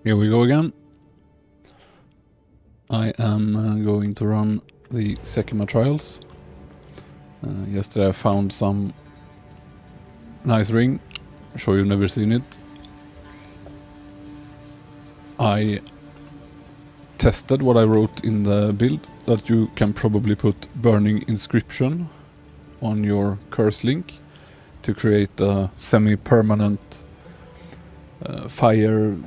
Here we go again. I am going to run the Sekima trials. Yesterday I found some nice ring. I'm sure you've never seen it. I tested what I wrote in the build, that you can probably put burning inscription on your curse link to create a semi-permanent fire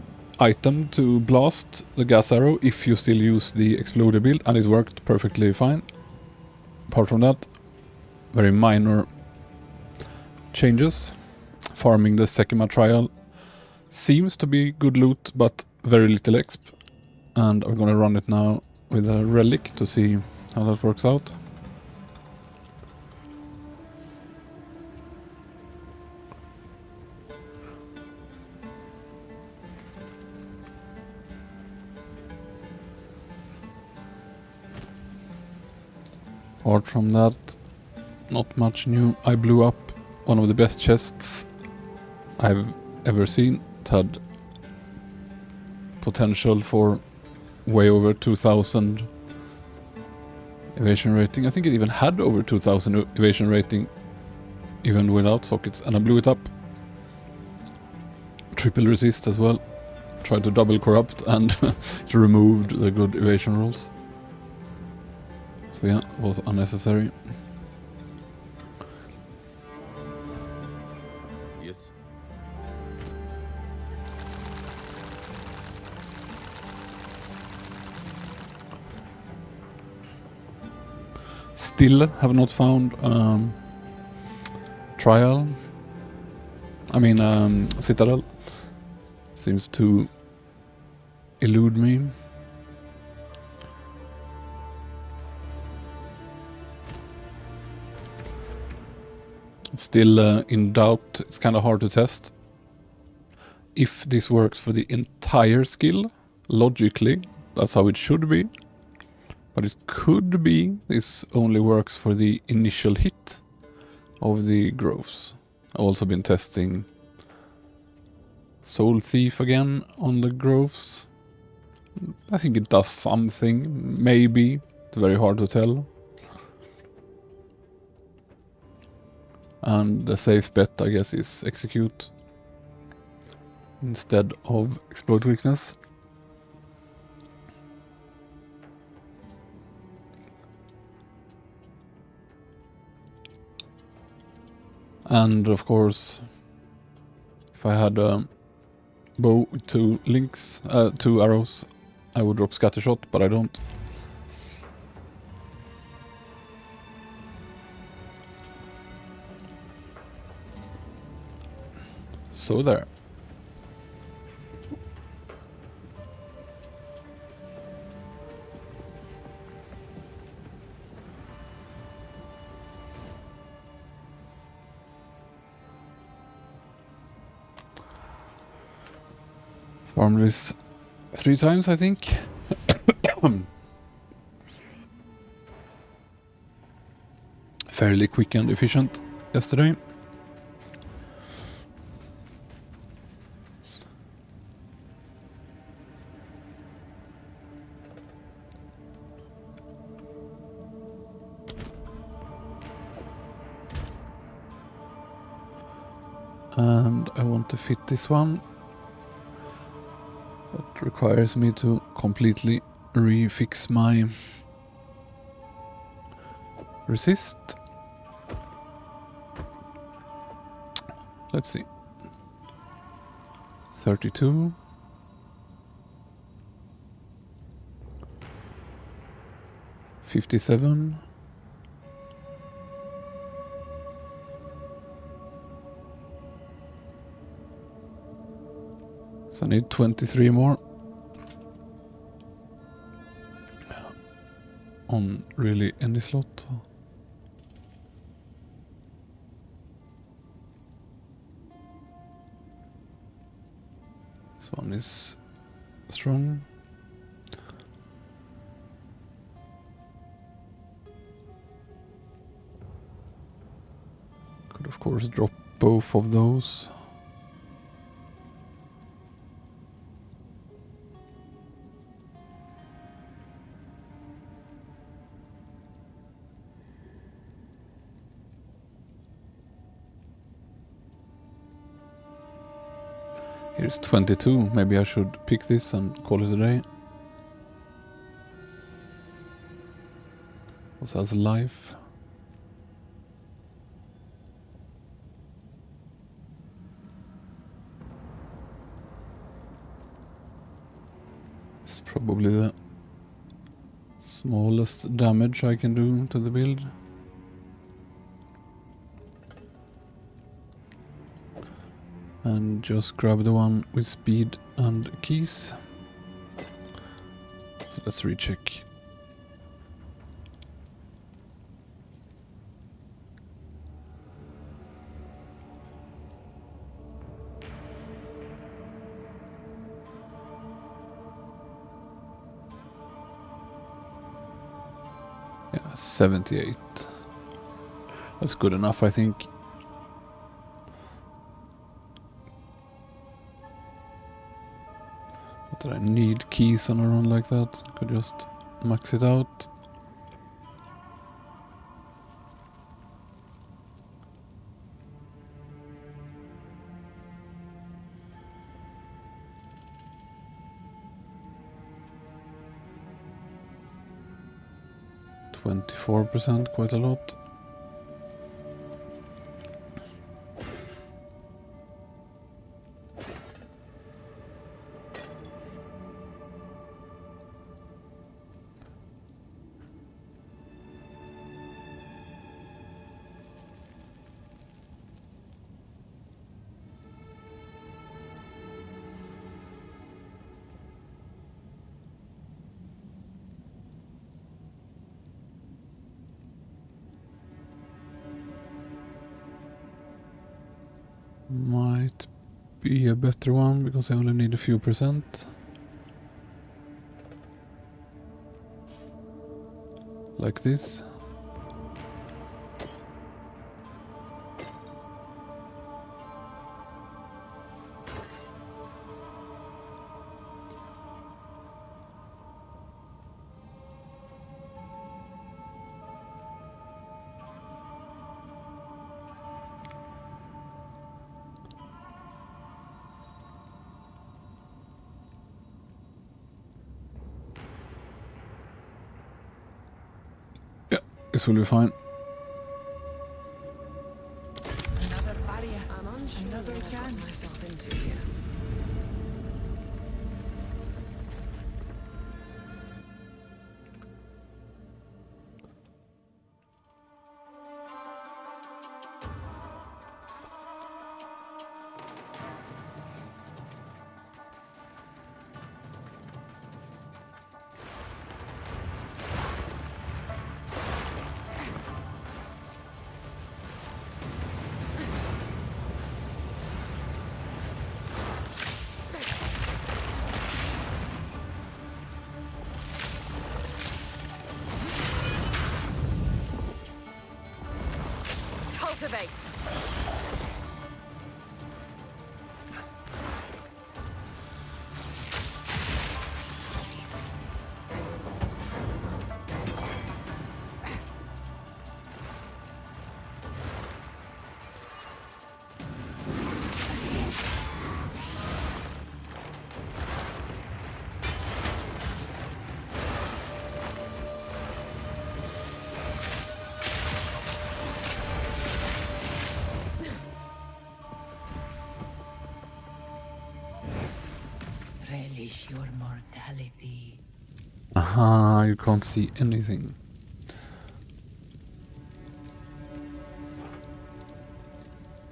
item to blast the gas arrow if you still use the exploder build, and it worked perfectly fine. Apart from that, very minor changes. Farming the Sekima trial seems to be good loot, but very little exp. And I'm gonna run it now with a relic to see how that works out. Apart from that, not much new. I blew up one of the best chests I've ever seen. It had potential for way over 2000 evasion rating. I think it even had over 2000 evasion rating even without sockets, and I blew it up. Triple resist as well. Tried to double corrupt and it removed the good evasion rolls. So yeah, it was unnecessary. Yes. Still have not found trial. I mean Citadel. Seems to elude me. Still in doubt. It's kind of hard to test if this works for the entire skill. Logically, that's how it should be. But it could be this only works for the initial hit of the growths. I've also been testing Soul Thief again on the growths. I think it does something, maybe. It's very hard to tell. And the safe bet, I guess, is execute instead of exploit weakness. And of course, if I had a bow with two links, two arrows, I would drop scattershot, but I don't. So there. Farmed this 3 times, I think. Fairly quick and efficient yesterday. And I want to fit this one. That requires me to completely refix my resist. Let's see. 32. $57. So I need 23 more on really any slot. This one is strong. Could of course drop both of those. Here's 22. Maybe I should pick this and call it a day. Also has life. It's probably the smallest damage I can do to the build. And just grab the one with speed and keys. So let's recheck. Yeah, 78. That's good enough, I think. Not that I need keys on a run like that. I could just max it out. %, quite a lot. Might be a better one because I only need a few %. Like this. This will be fine. Another barrier. I'm unsure another chance myself into here. Cultivate. Relish your mortality. Aha, you can't see anything.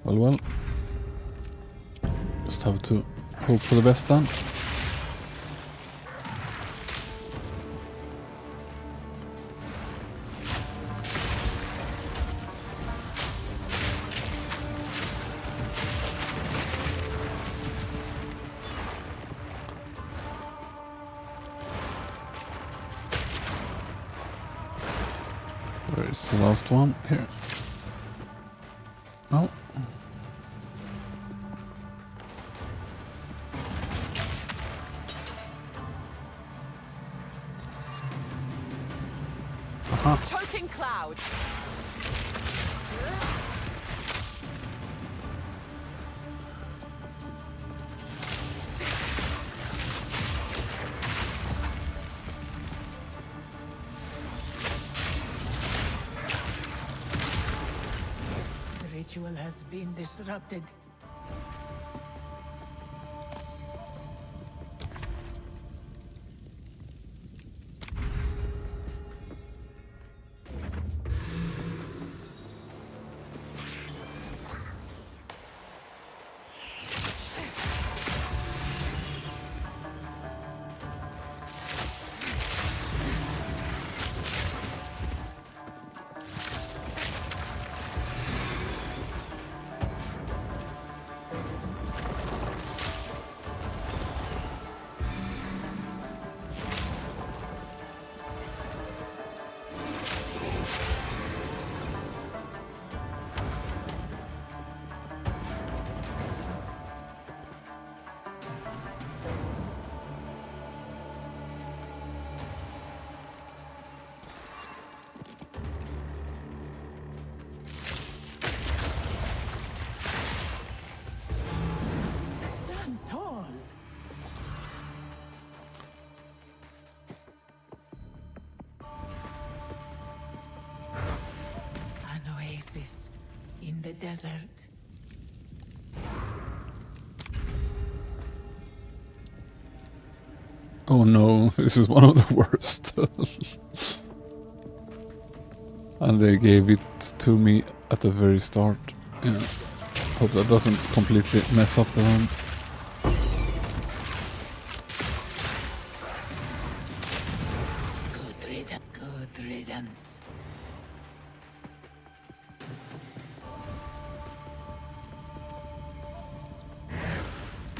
Well. Just have to hope for the best then. Where is the last one? Here. Oh. Aha. Choking cloud. has been disrupted. Stand tall. An oasis in the desert. Oh no, this is one of the worst. And they gave it to me at the very start. Yeah. Hope that doesn't completely mess up the run. Good riddance.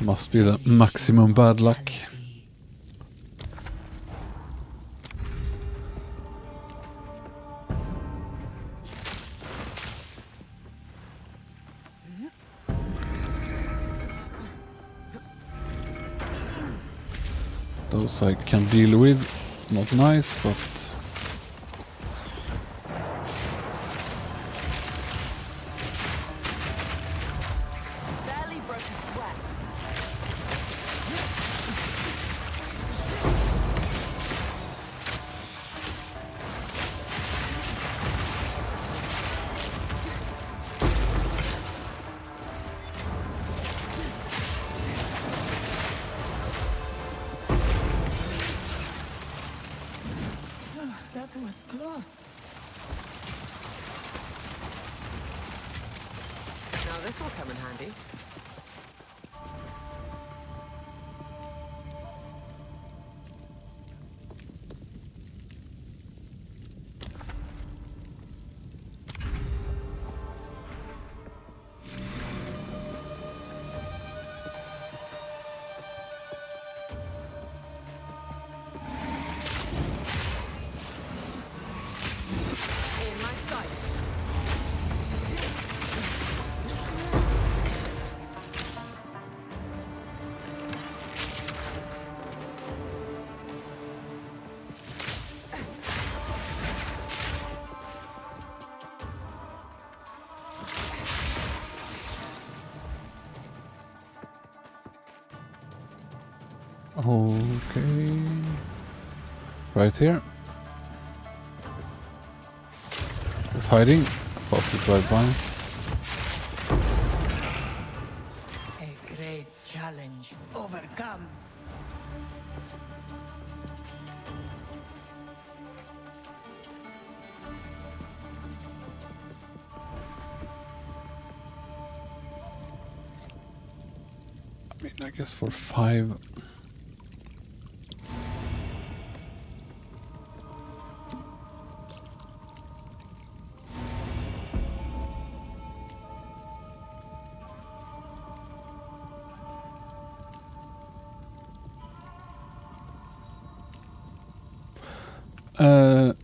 Must be the maximum bad luck. Those I can deal with. Not nice, but... Barely broke a sweat. That was close. Now this will come in handy. In my sights. Okay. Right here. Just hiding. Passed it right by. A great challenge overcome. I mean, I guess for 5.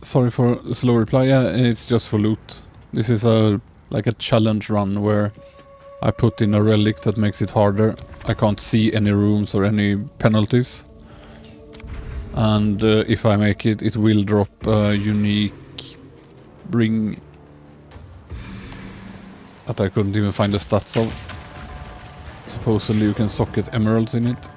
Sorry for the slow reply. Yeah, it's just for loot. This is like a challenge run where I put in a relic that makes it harder. I can't see any rooms or any penalties. And if I make it, it will drop a unique ring that I couldn't even find the stats of. Supposedly you can socket emeralds in it.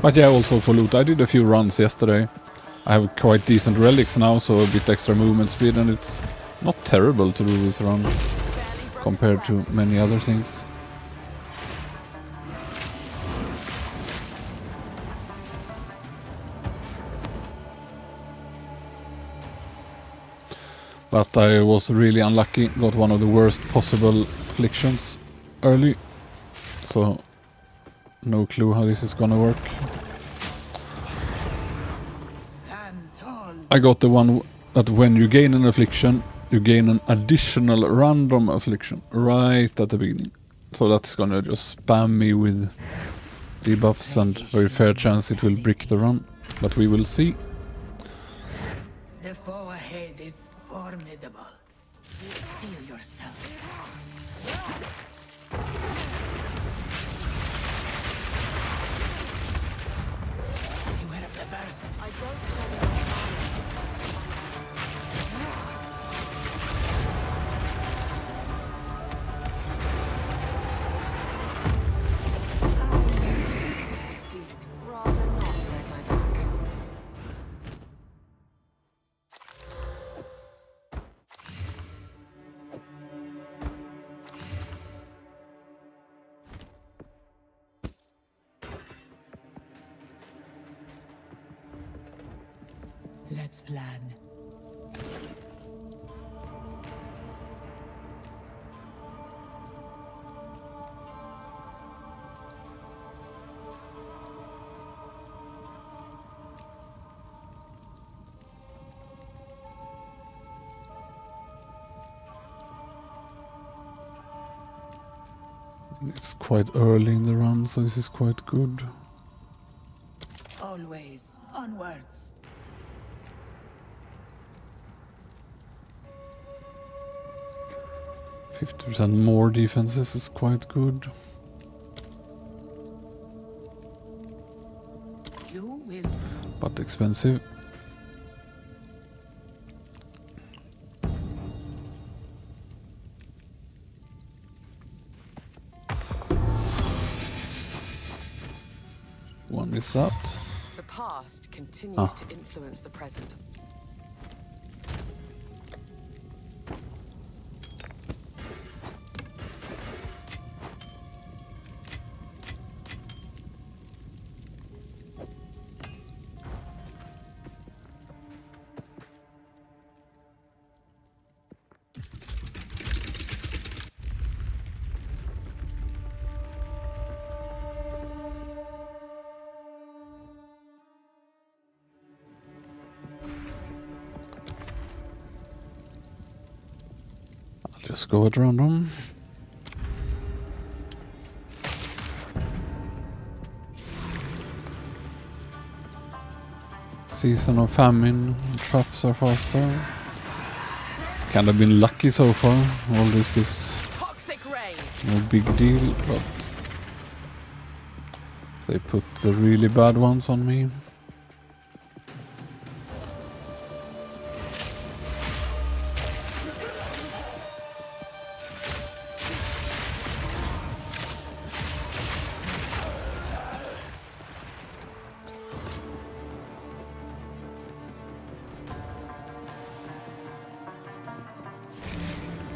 But yeah, also for loot, I did a few runs yesterday. I have quite decent relics now, so a bit extra movement speed, and it's not terrible to do these runs compared to many other things. But I was really unlucky, got one of the worst possible afflictions early, so no clue how this is gonna work. Stand tall. I got the one that when you gain an affliction, you gain an additional random affliction right at the beginning. So that's gonna just spam me with debuffs, and very fair chance it will brick the run, but we will see. The foe ahead is formidable. Steel yourself. Beware of the burst. I don't have enough rather not break my back. Let's plan. It's quite early in the run, so this is quite good. Always onwards. %50 more defenses is quite good. You will. But expensive. One is that. The past continues to influence the present. Just go at random. Season of famine, traps are faster. Kind of been lucky so far. All this is Toxic rain. no big deal, but they put the really bad ones on me.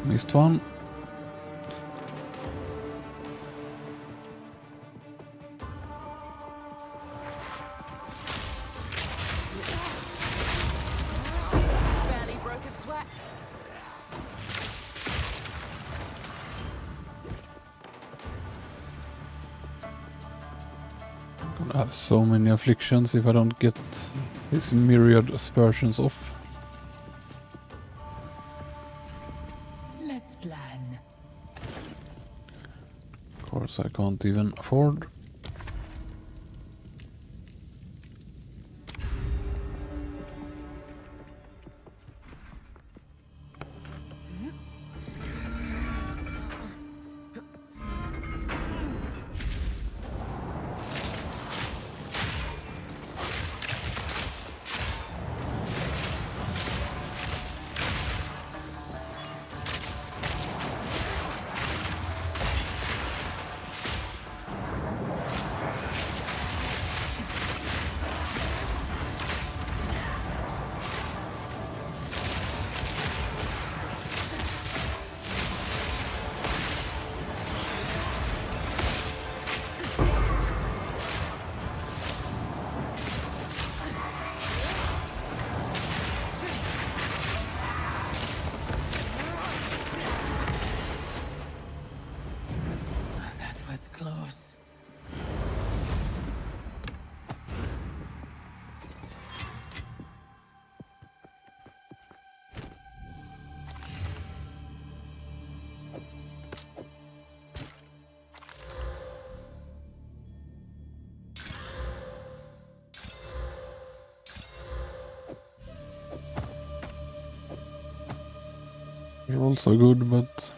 Missed one. Barely broke a sweat. I'm gonna have so many afflictions if I don't get these myriad aspersions off. Let's plan. Of course, I can't even afford. They're also good, but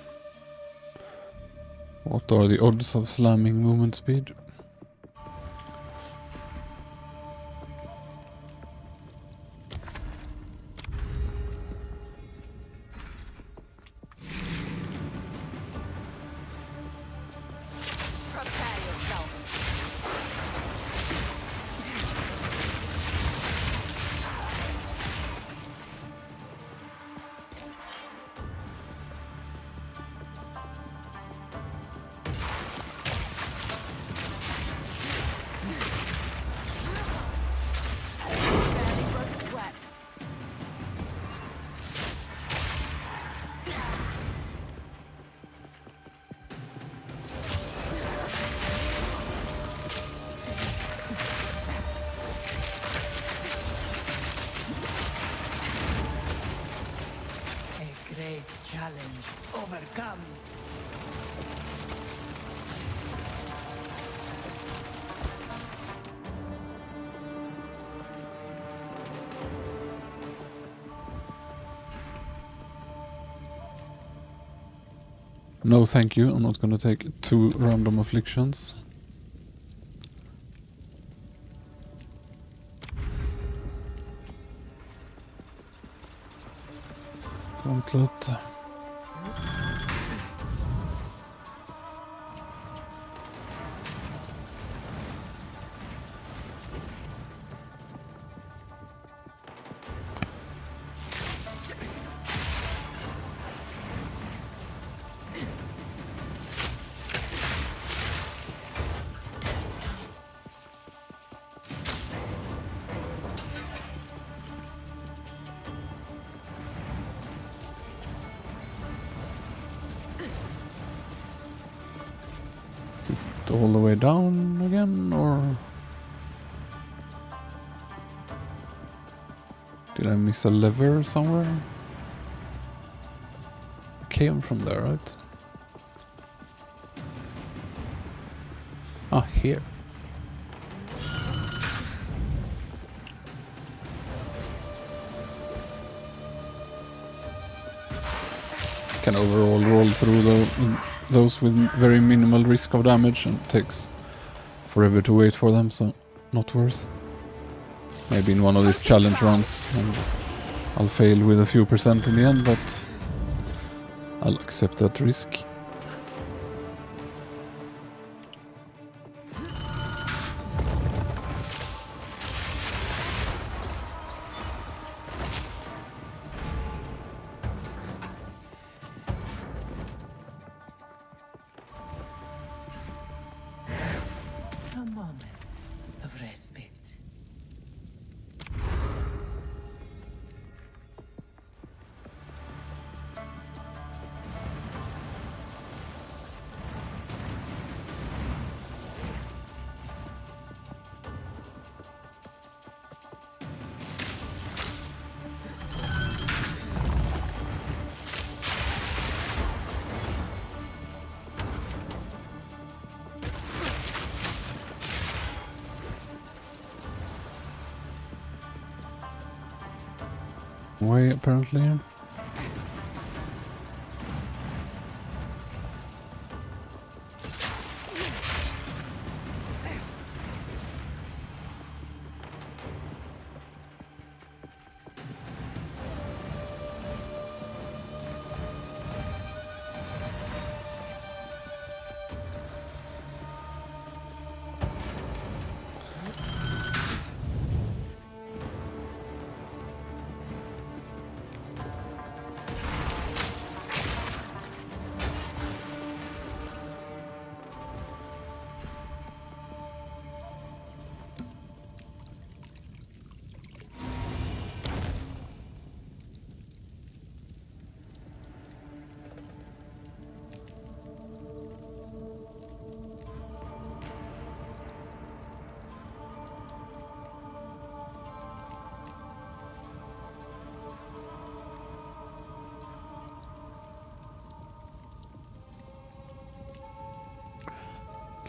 what are the odds of slamming movement speed? Prepare yourself. Barely broke a sweat. A great challenge overcome. No thank you, I'm not gonna take 2 random afflictions. Gauntlet. Is it all the way down again, or did I miss a lever somewhere? Came from there, right? Ah, here. Can overall roll through those with very minimal risk of damage, and it takes forever to wait for them, so not worth. Maybe in one of these challenge runs and I'll fail with a few percent in the end, but I'll accept that risk. A moment of respite. Way apparently.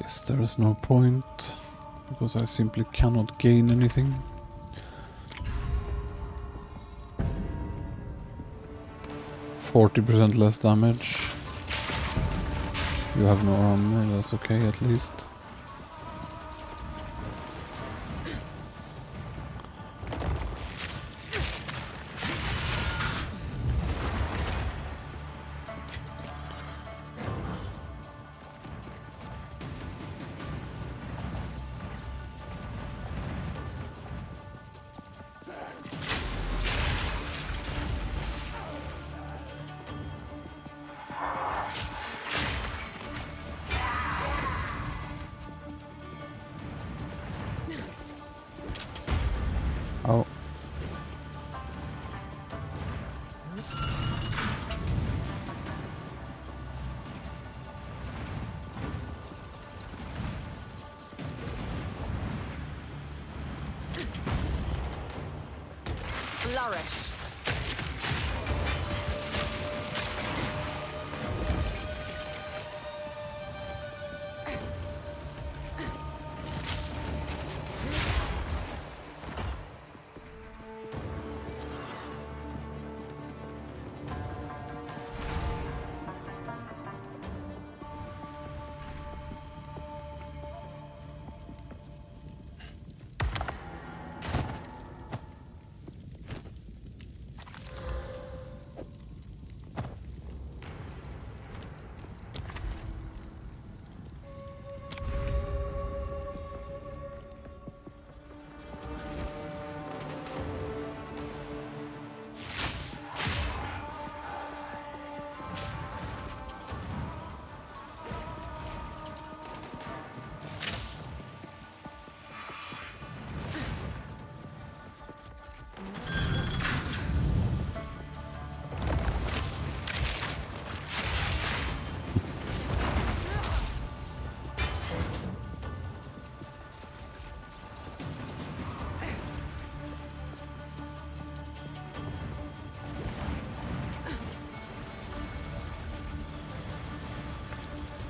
Guess there is no point, because I simply cannot gain anything. 40% less damage. You have no armor, that's okay at least. Oh. Flourish.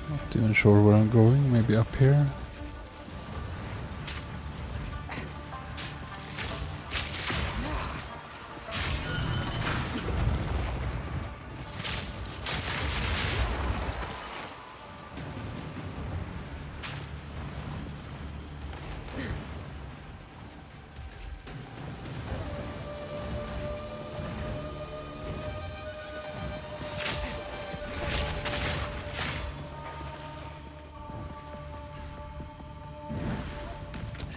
Not even sure where I'm going, maybe up here.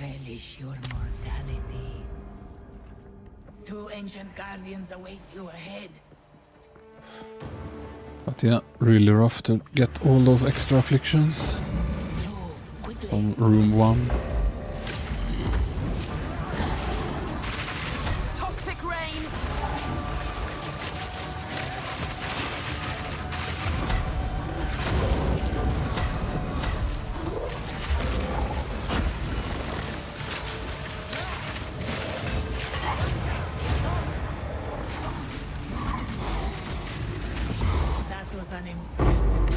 Relish your mortality. 2 ancient guardians await you ahead. But yeah, really rough to get all those extra afflictions Move quickly. from room 1. Toxic rain. That was an impressive.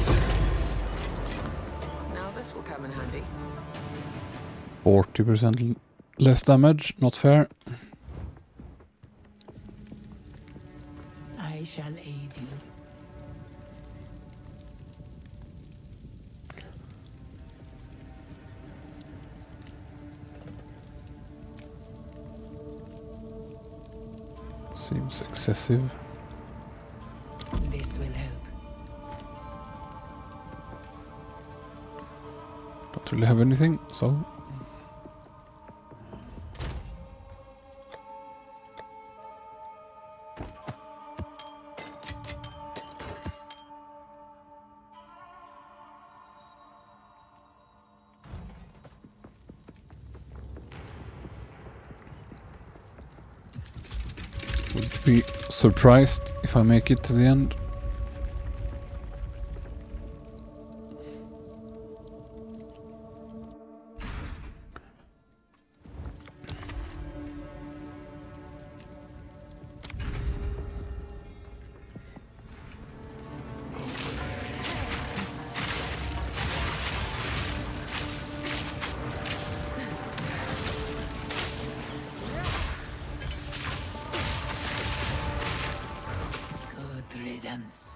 Now this will come in handy. 40% less damage, not fair. I shall aid you. Seems excessive. This will help. Don't really have anything, so would be surprised if I make it to the end. Good riddance. riddance.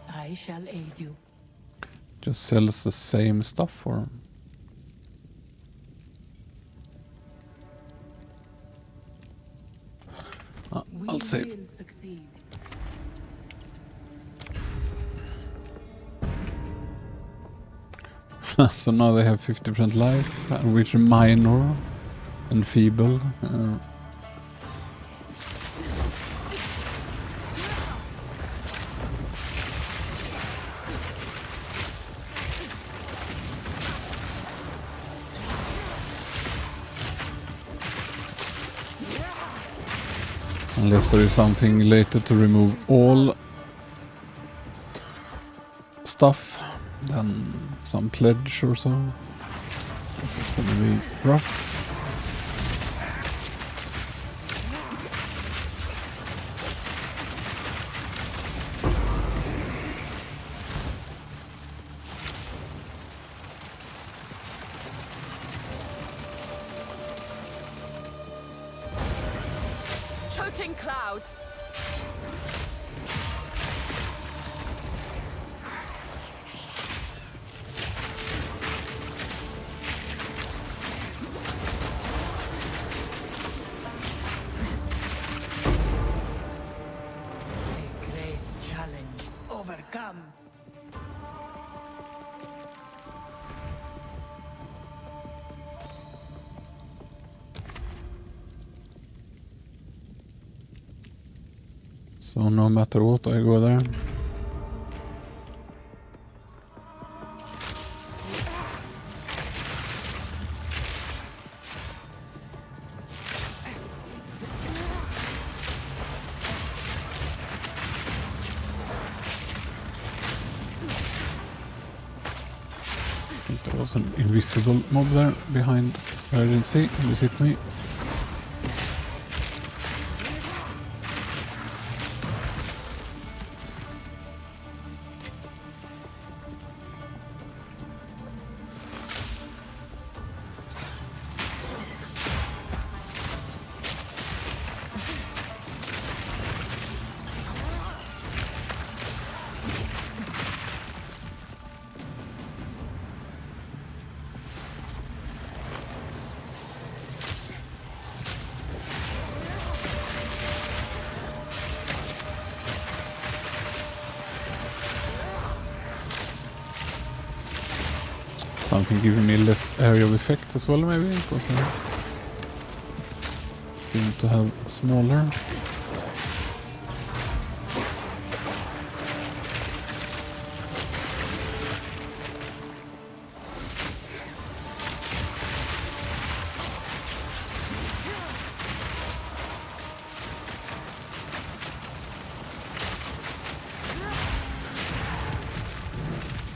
I shall aid you. Just sells the same stuff or... I'll save. Will succeed. So now they have 50% life, which are minor and feeble. Unless there is something later to remove all stuff, then some pledge or so. This is gonna be rough. Choking cloud. A great challenge overcome. So no matter what, I go there. I think there was an invisible mob there behind where I didn't see. He just hit me. Something giving me less area of effect as well, maybe, because I seem to have smaller.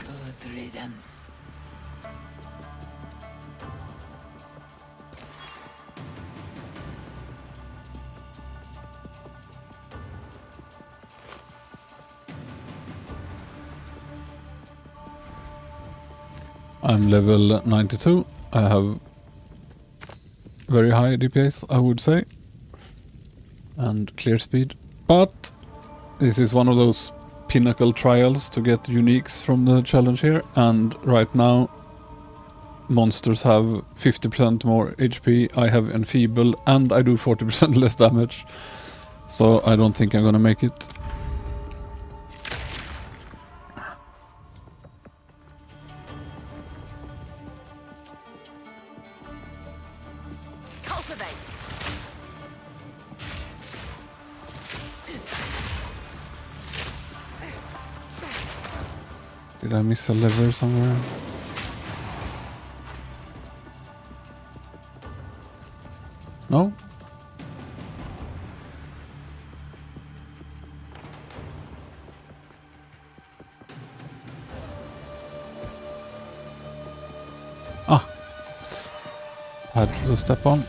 Good riddance. I'm level 92. I have very high DPS, I would say, and clear speed. But this is one of those Pinnacle trials to get uniques from the challenge here, and right now monsters have 50% more HP, I have enfeeble, and I do 40% less damage. So I don't think I'm gonna make it. Cultivate. Did I miss a lever somewhere? No? Ah! Had to step on.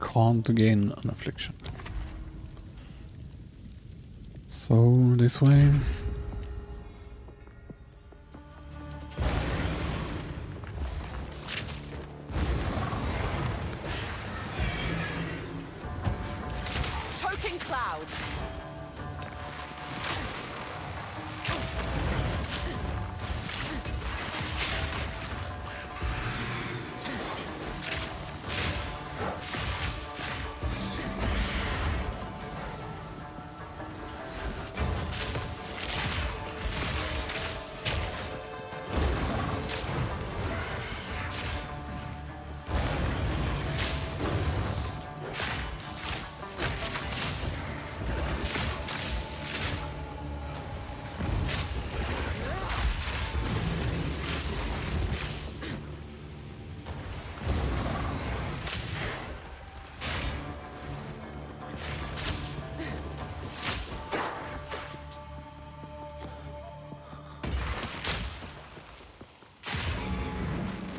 can't gain an affliction. So this way. Choking cloud.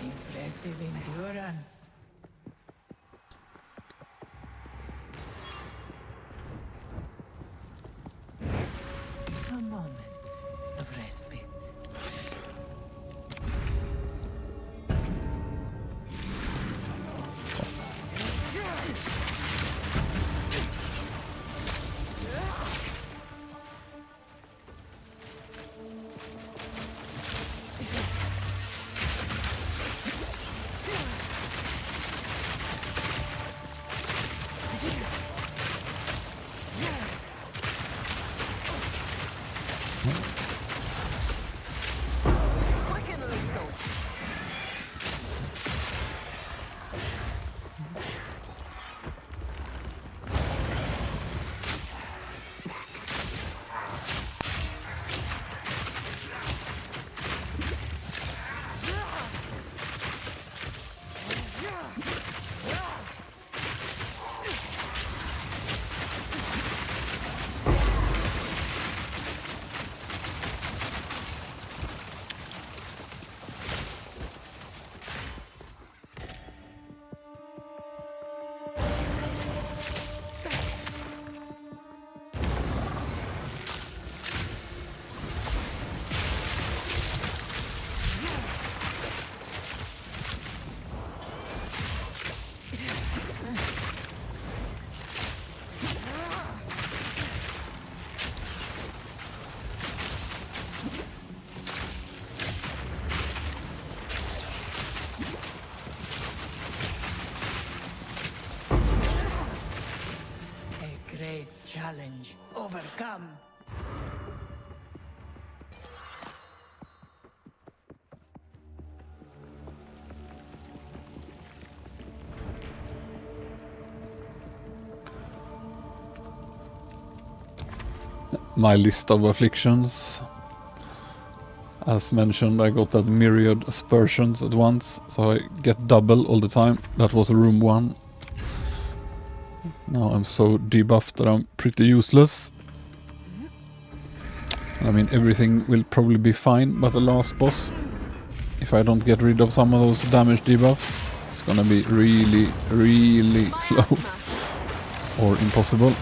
Impressive endurance. A moment of respite. Quick and lethal. A great challenge overcome. My list of afflictions. As mentioned, I got that myriad aspersions at once, so I get double all the time. That was room 1. Now I'm so debuffed that I'm pretty useless. I mean, everything will probably be fine, but the last boss, if I don't get rid of some of those damage debuffs, it's gonna be really, really slow or impossible.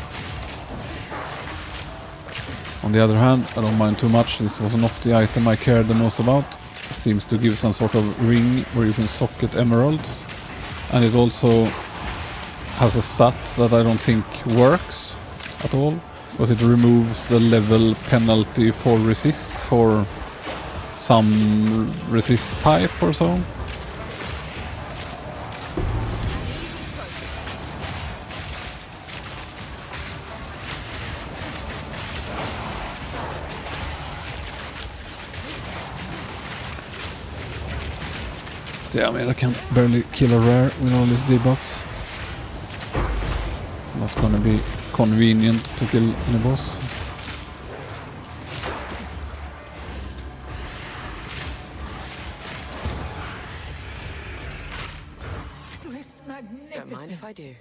On the other hand, I don't mind too much. This was not the item I cared the most about. It seems to give some sort of ring where you can socket emeralds. And it also has a stat that I don't think works at all, because it removes the level penalty for resist for some resist type or so. Yeah, I mean, I can barely kill a rare with all these debuffs. It's not gonna be convenient to kill any boss. Swift magnificence. Don't mind if I do.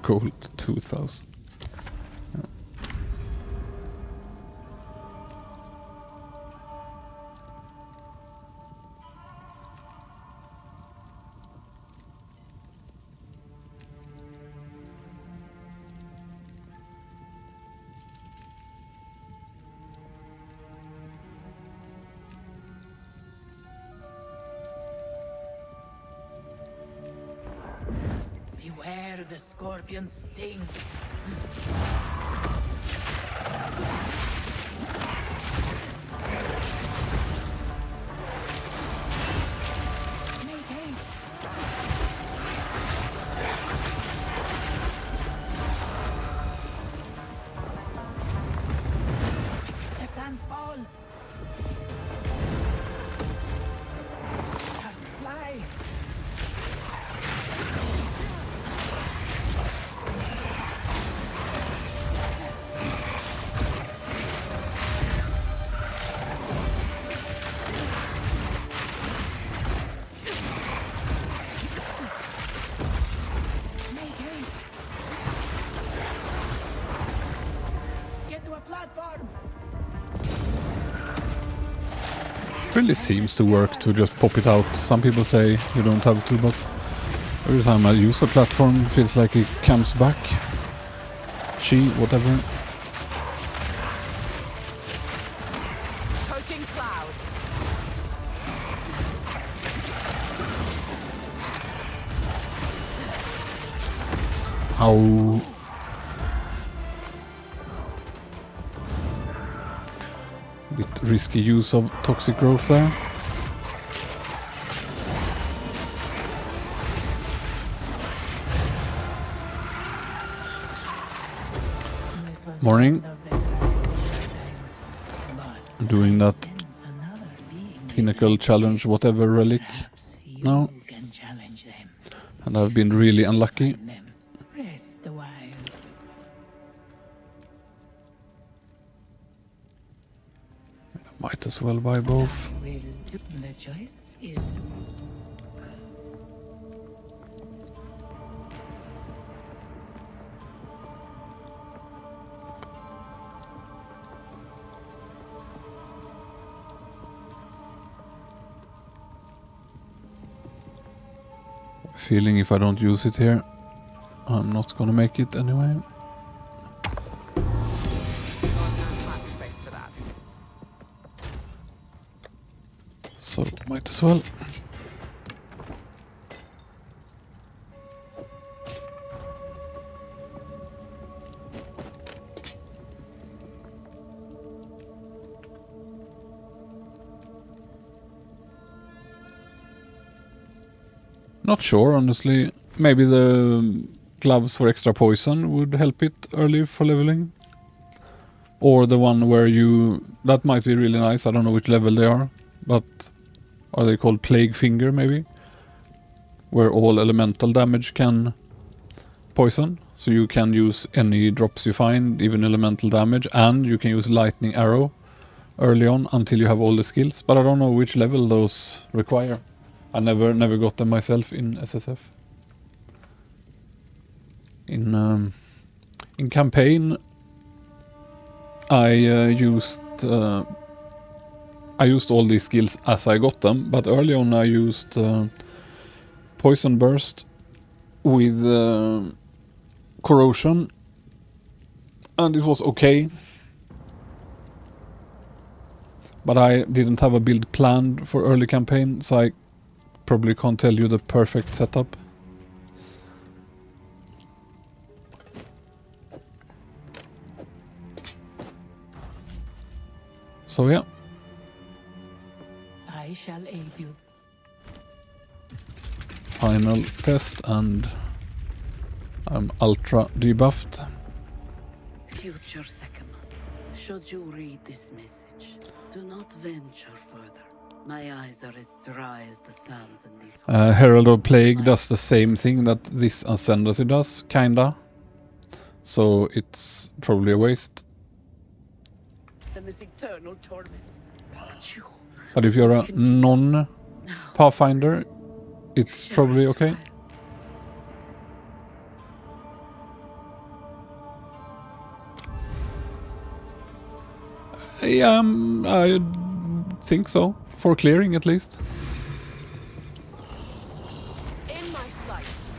Gold 2000. the scorpion's sting. Make haste. The sands fall. Darts fly. Make haste. Get to a platform. Really seems to work to just pop it out. Some people say you don't have to, but every time I use a platform it feels like it comes back. Chi, whatever. Choking cloud. Ow. Bit risky use of toxic growth there. This was Morning. the end of the time. But Doing that since another being Pinnacle challenge whatever relic, perhaps you No. can challenge them. and I've been really unlucky. Find them. Rest a while. Might as well buy both. I will do. The choice is Feeling if I don't use it here, I'm not gonna make it anyway. Not enough black space for that. So might as well. Not sure, honestly. Maybe the gloves for extra poison would help it early for leveling. Or the one where you... That might be really nice. I don't know which level they are. But are they called Plague Finger, maybe? Where all elemental damage can poison. So you can use any drops you find, even elemental damage. And you can use Lightning Arrow early on until you have all the skills. But I don't know which level those require. I never got them myself in SSF. In campaign, I used all these skills as I got them, but early on I used Poison Burst with Corrosion, and it was okay. But I didn't have a build planned for early campaign, so I probably can't tell you the perfect setup. So yeah, I shall aid you. final test, and I'm ultra debuffed. Future Second, should you read this message, do not venture further. My eyes are as dry as the sands in these Herald of Plague does the same thing that this Ascendancy does, kinda. So it's probably a waste. and this eternal torment. But you, But if you're a non-Pathfinder, it's probably okay. Yeah, I think so. For clearing, at least. In my sights.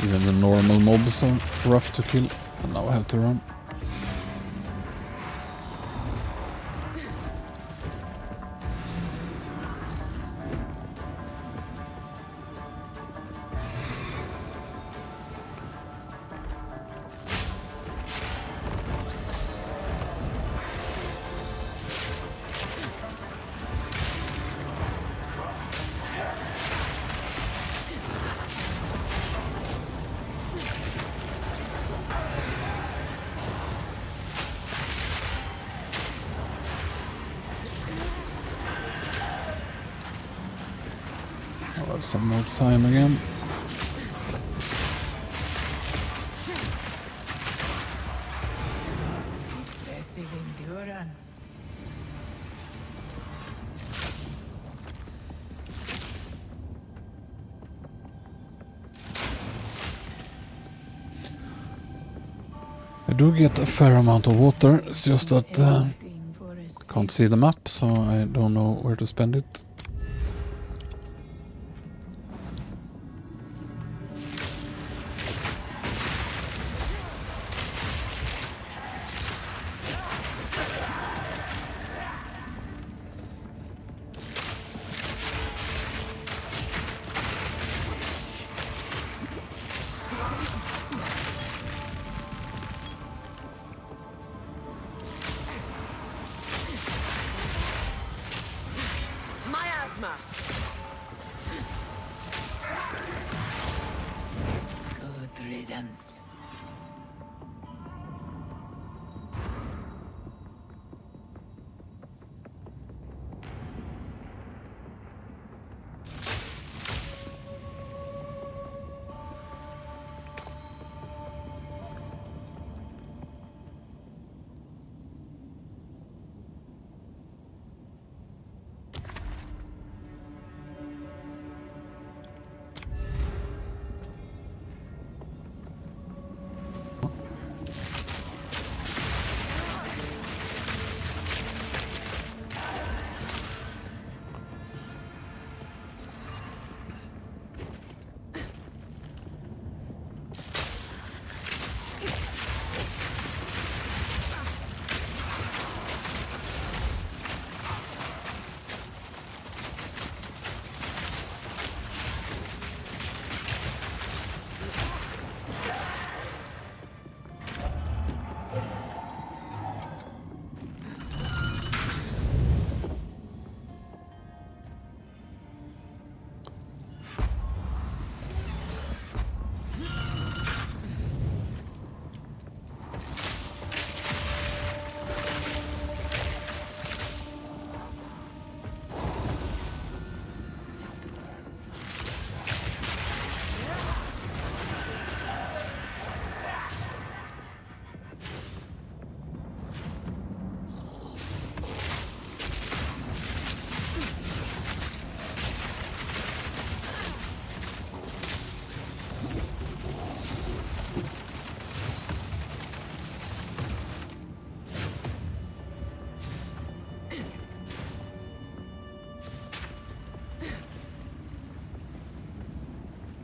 Even the normal mobs are rough to kill. And now I have to run. I'll have some more time again. Impressive endurance. I do get a fair amount of water, it's just that Anything for a can't see the map, so I don't know where to spend it. Miasma. good riddance.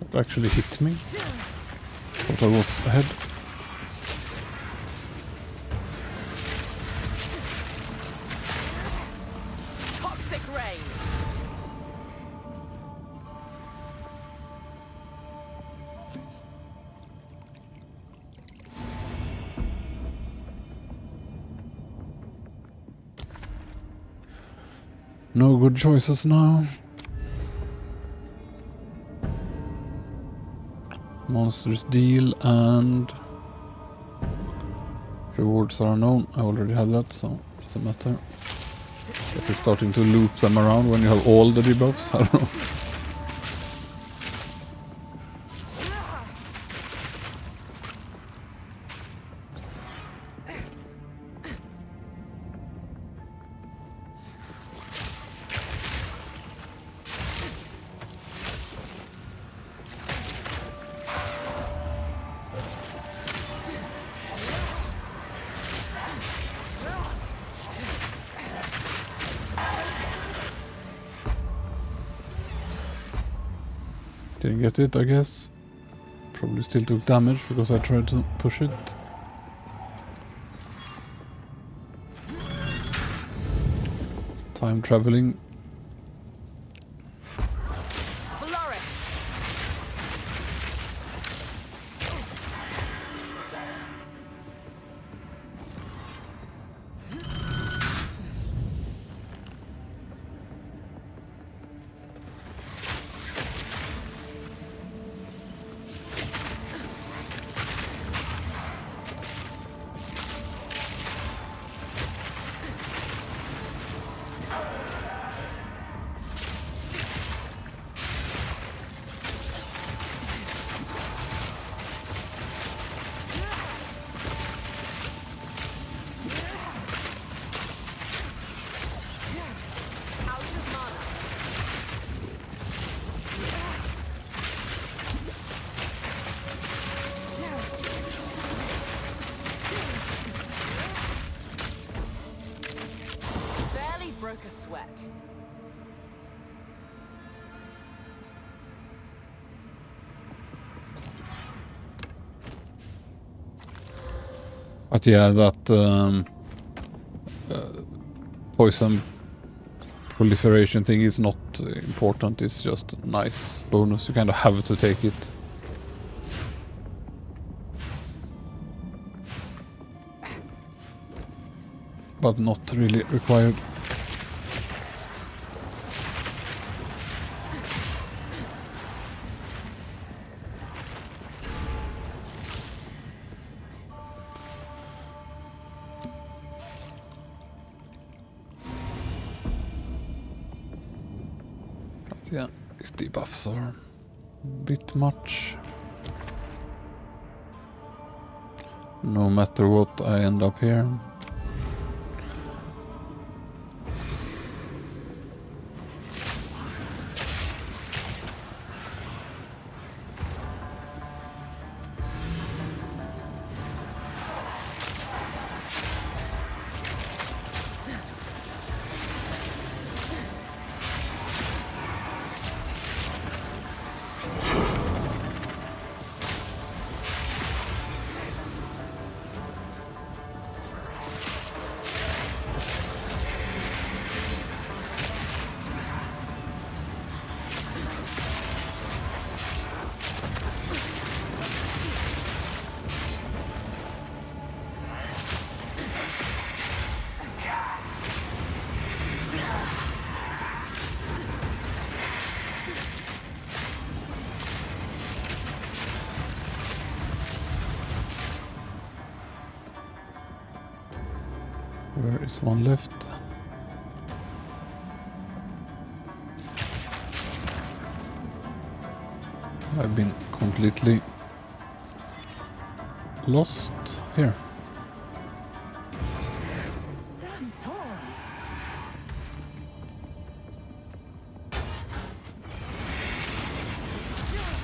It actually hit me. Thought I was ahead. Toxic rain. No good choices now. Monsters deal and rewards are unknown. I already had that, so doesn't matter. Guess it's starting to loop them around when you have all the debuffs. I don't know. Didn't get it, I guess. Probably still took damage because I tried to push it. Time traveling. Flourish. But yeah, that poison proliferation thing is not important. It's just a nice bonus. You kind of have to take it. But not really required. But yeah, these debuffs are a bit much. No matter what, I end up here. There is one left. I've been completely lost here. Stand tall.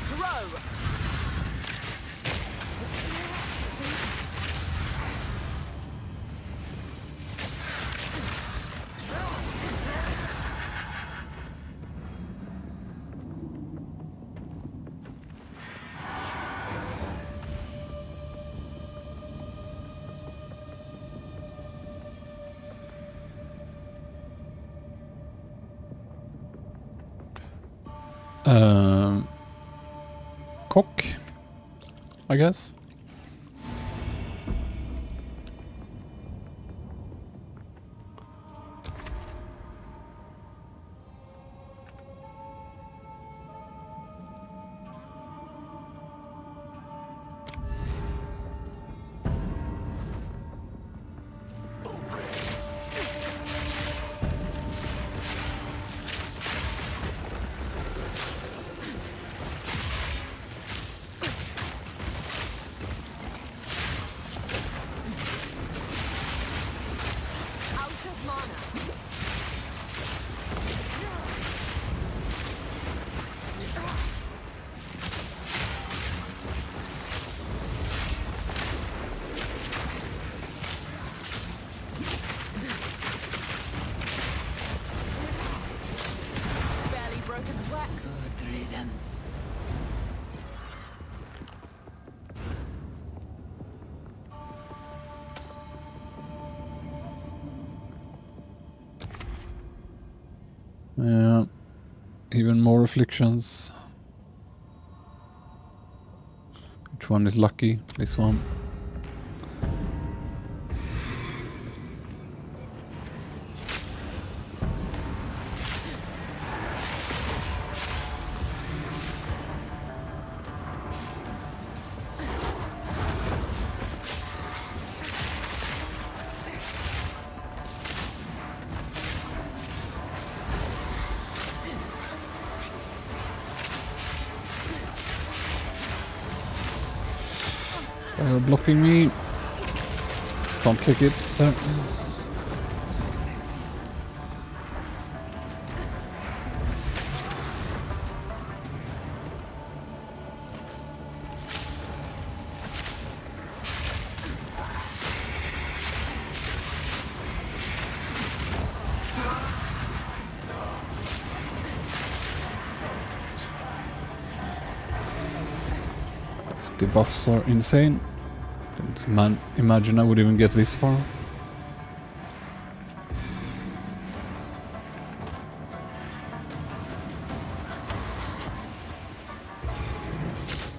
Throw. Cock, I guess. Out of mana. Barely broke a sweat. Good riddance. Yeah, even more afflictions. Which one is lucky? This one. Blocking me. Can't click it. There. These debuffs are insane. Man, imagine I would even get this far.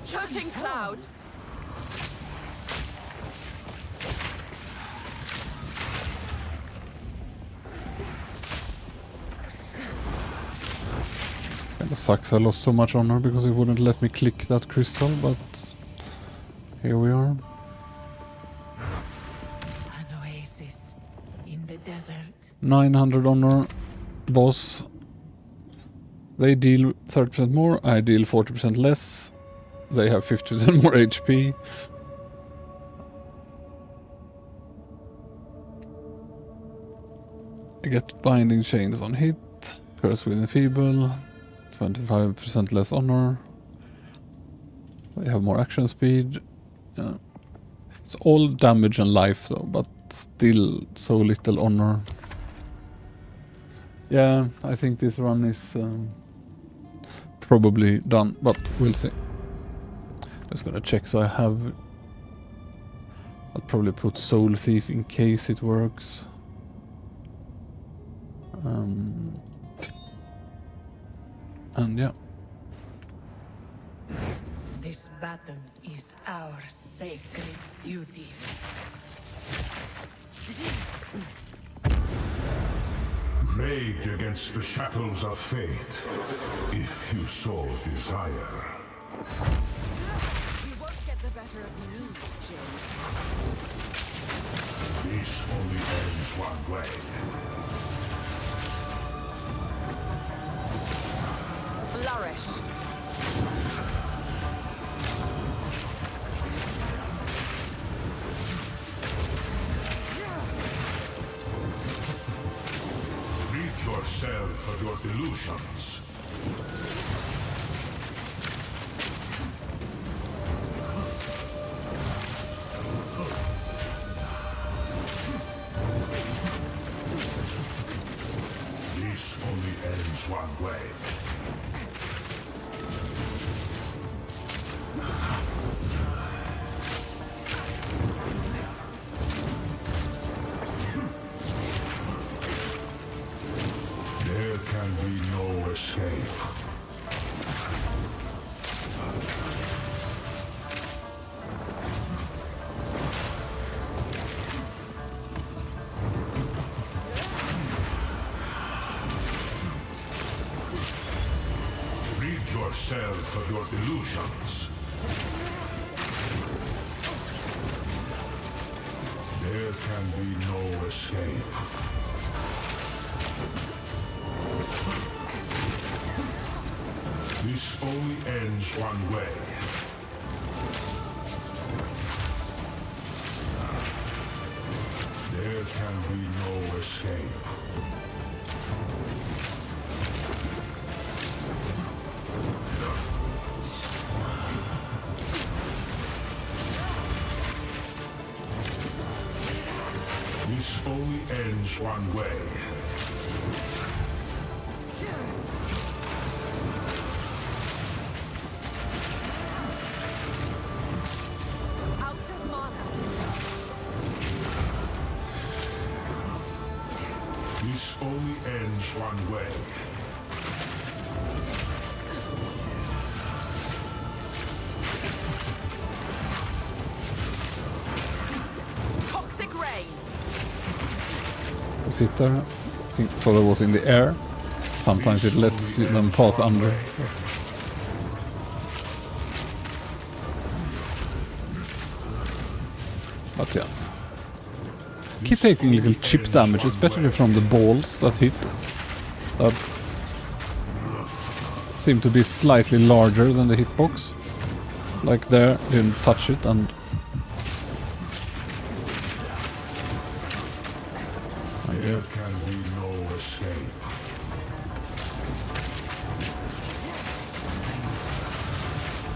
Choking cloud. Kinda sucks I lost so much honor because it wouldn't let me click that crystal, but here we are. An oasis in the desert. 900 honor. Boss. They deal 30% more, I deal 40% less. They have 50% more HP. I get binding chains on hit. Curse with enfeeble. 25% less honor. They have more action speed. It's all damage and life though, but still so little honor. Yeah, I think this run is probably done, but we'll see. Just gonna check so I have... I'll probably put Soul Thief in case it works. And yeah. This battle is our sacred duty. Rage against the shackles of fate, if you so desire. You won't get the better of me, Jane. This only ends one way. Flourish. Rid yourself of your delusions. This only ends one way. There can be no escape. Rid yourself of your delusions. There can be no escape. This only ends one way. There can be no escape. This only ends one way. Out of mana. This only ends one way. Toxic rain. Sit there. So it was in the air. Sometimes it lets them pass under. But yeah. Keep taking little chip damage, especially from the balls that hit. That seem to be slightly larger than the hitbox. Like there, didn't touch it and... There can be no escape.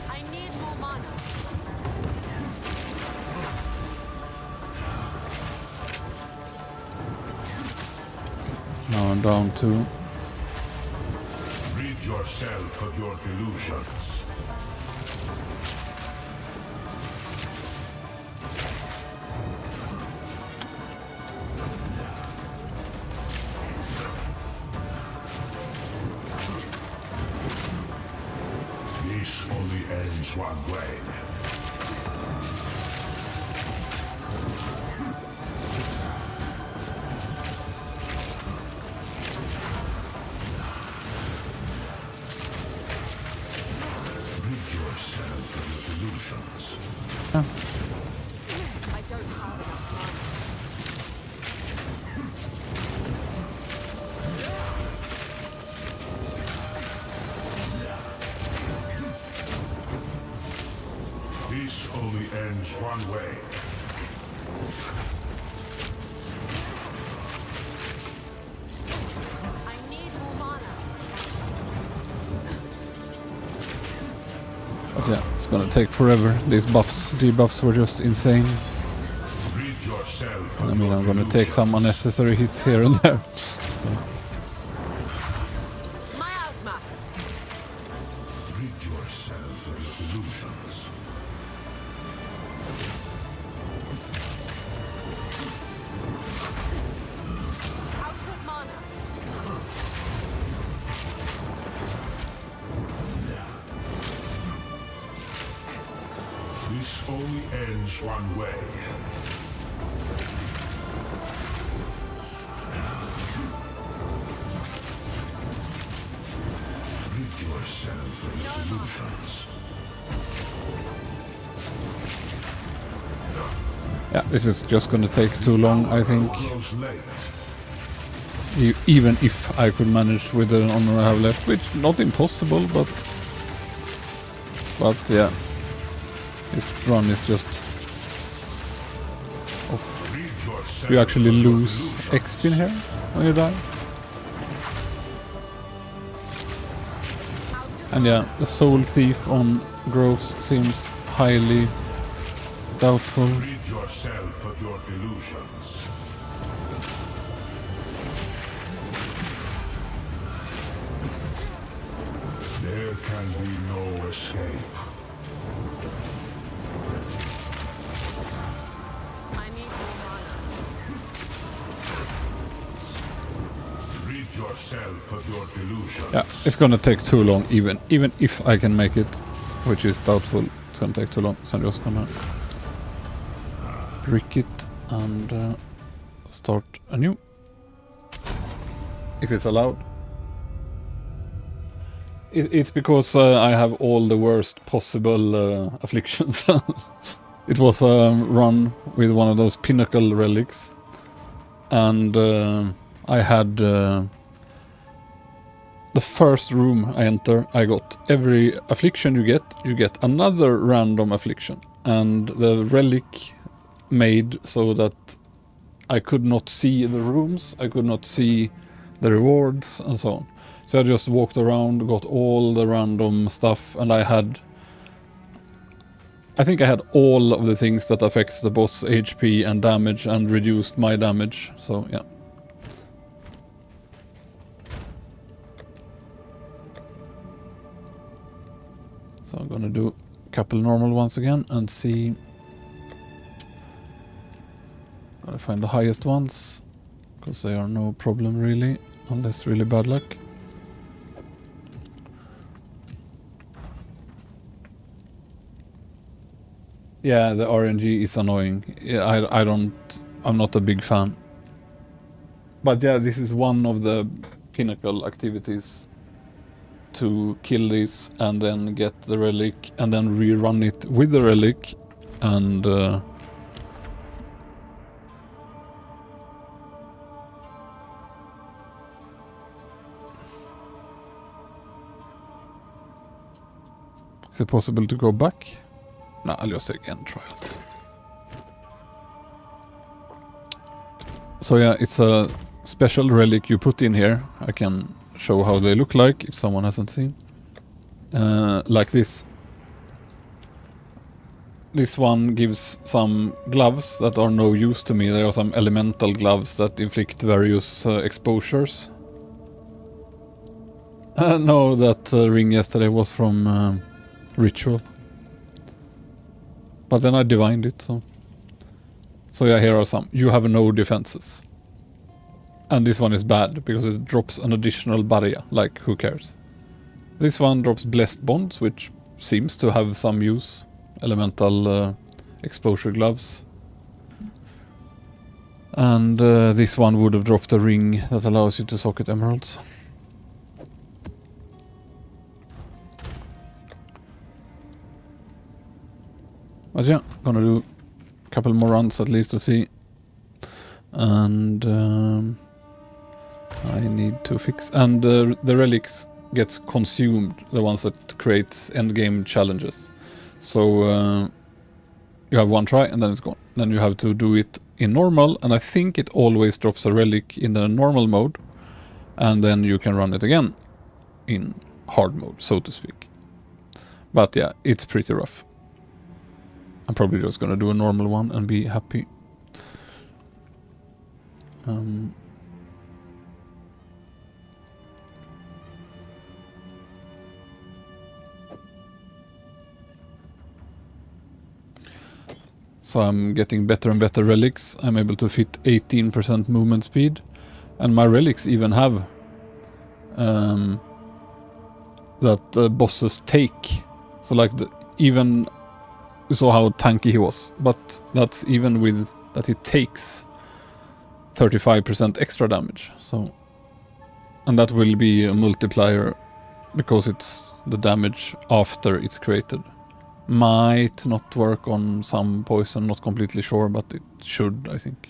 I need more mana. Now I'm down to... Rid yourself of your delusions. This only ends one way. Rid yourself of your delusions. I don't have enough mana. This only ends one way. I need more mana. But yeah, it's gonna take forever. These debuffs were just insane. Rid yourself I of mean, your I'm gonna take some delusions. unnecessary hits here and there. Miasma. Rid yourself of your delusions. Out of mana. This only ends one way. Rid yourself of your delusions. Yeah, this is just gonna take too long, I think. Grows late. Even if I could manage with the honor I have left, which not impossible, but yeah, this run is just Rid yourself you actually of your lose delusions. XP in here when you die. And yeah, the soul thief on Groves seems highly doubtful. Rid yourself of your delusions. There can be no escape. I need more mana. Rid yourself of your delusions. Yeah, it's gonna take too long, even if I can make it, which is doubtful. It's gonna take too long, so I'm just gonna brick it and start anew, if it's allowed. It's because I have all the worst possible afflictions. It was a run with one of those Pinnacle relics, and I had the first room I enter, I got every affliction you get another random affliction, and the relic made so that I could not see the rooms, I could not see the rewards and so on. So I just walked around, got all the random stuff, and I think I had all of the things that affects the boss HP and damage and reduced my damage, so yeah. So I'm gonna do a couple normal ones again and see. Gotta find the highest ones, because they are no problem really, unless really bad luck. Yeah, the RNG is annoying. Yeah, I'm not a big fan. But yeah, this is one of the Pinnacle activities, to kill this and then get the relic and then rerun it with the relic, and is it possible to go back? No, I'll just say end trials. So yeah, it's a special relic you put in here. I can show how they look like if someone hasn't seen. Like this. This one gives some gloves that are no use to me. There are some elemental gloves that inflict various exposures. No, that ring yesterday was from Ritual. But then I divined it, so... So yeah, here are some. You have no defenses. And this one is bad, because it drops an additional barrier. Like, who cares? This one drops Blessed Bonds, which seems to have some use. Elemental exposure gloves. And this one would have dropped a ring that allows you to socket emeralds. But yeah, gonna do a couple more runs at least to see. And I need to fix... And the relics gets consumed, the ones that creates endgame challenges. So you have one try and then it's gone. Then you have to do it in normal, and I think it always drops a relic in the normal mode. And then you can run it again in hard mode, so to speak. But yeah, it's pretty rough. I'm probably just gonna do a normal one and be happy. So I'm getting better and better relics. I'm able to fit 18% movement speed. And my relics even have that bosses take. So like even you saw how tanky he was, but that's even with that he takes 35% extra damage. So, and that will be a multiplier because it's the damage after it's created. Might not work on some poison, not completely sure, but it should, I think.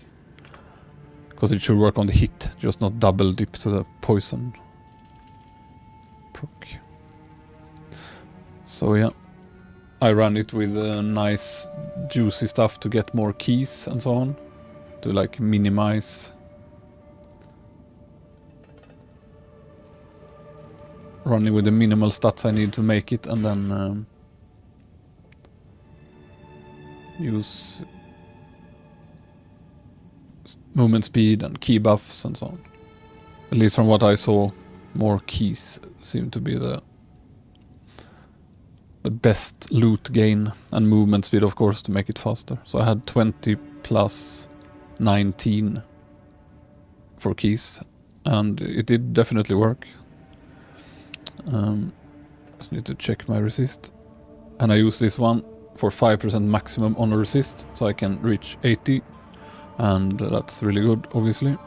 Because it should work on the hit, just not double dip to the poison proc. So yeah, I ran it with nice juicy stuff to get more keys and so on. To like minimize running with the minimal stats I need to make it, and then use movement speed and key buffs and so on. At least from what I saw, more keys seem to be the best loot gain, and movement speed of course to make it faster. So I had 20 plus 19 for keys, and it did definitely work. Just need to check my resist, and I use this one for 5% maximum on a resist, so I can reach 80, and that's really good, obviously.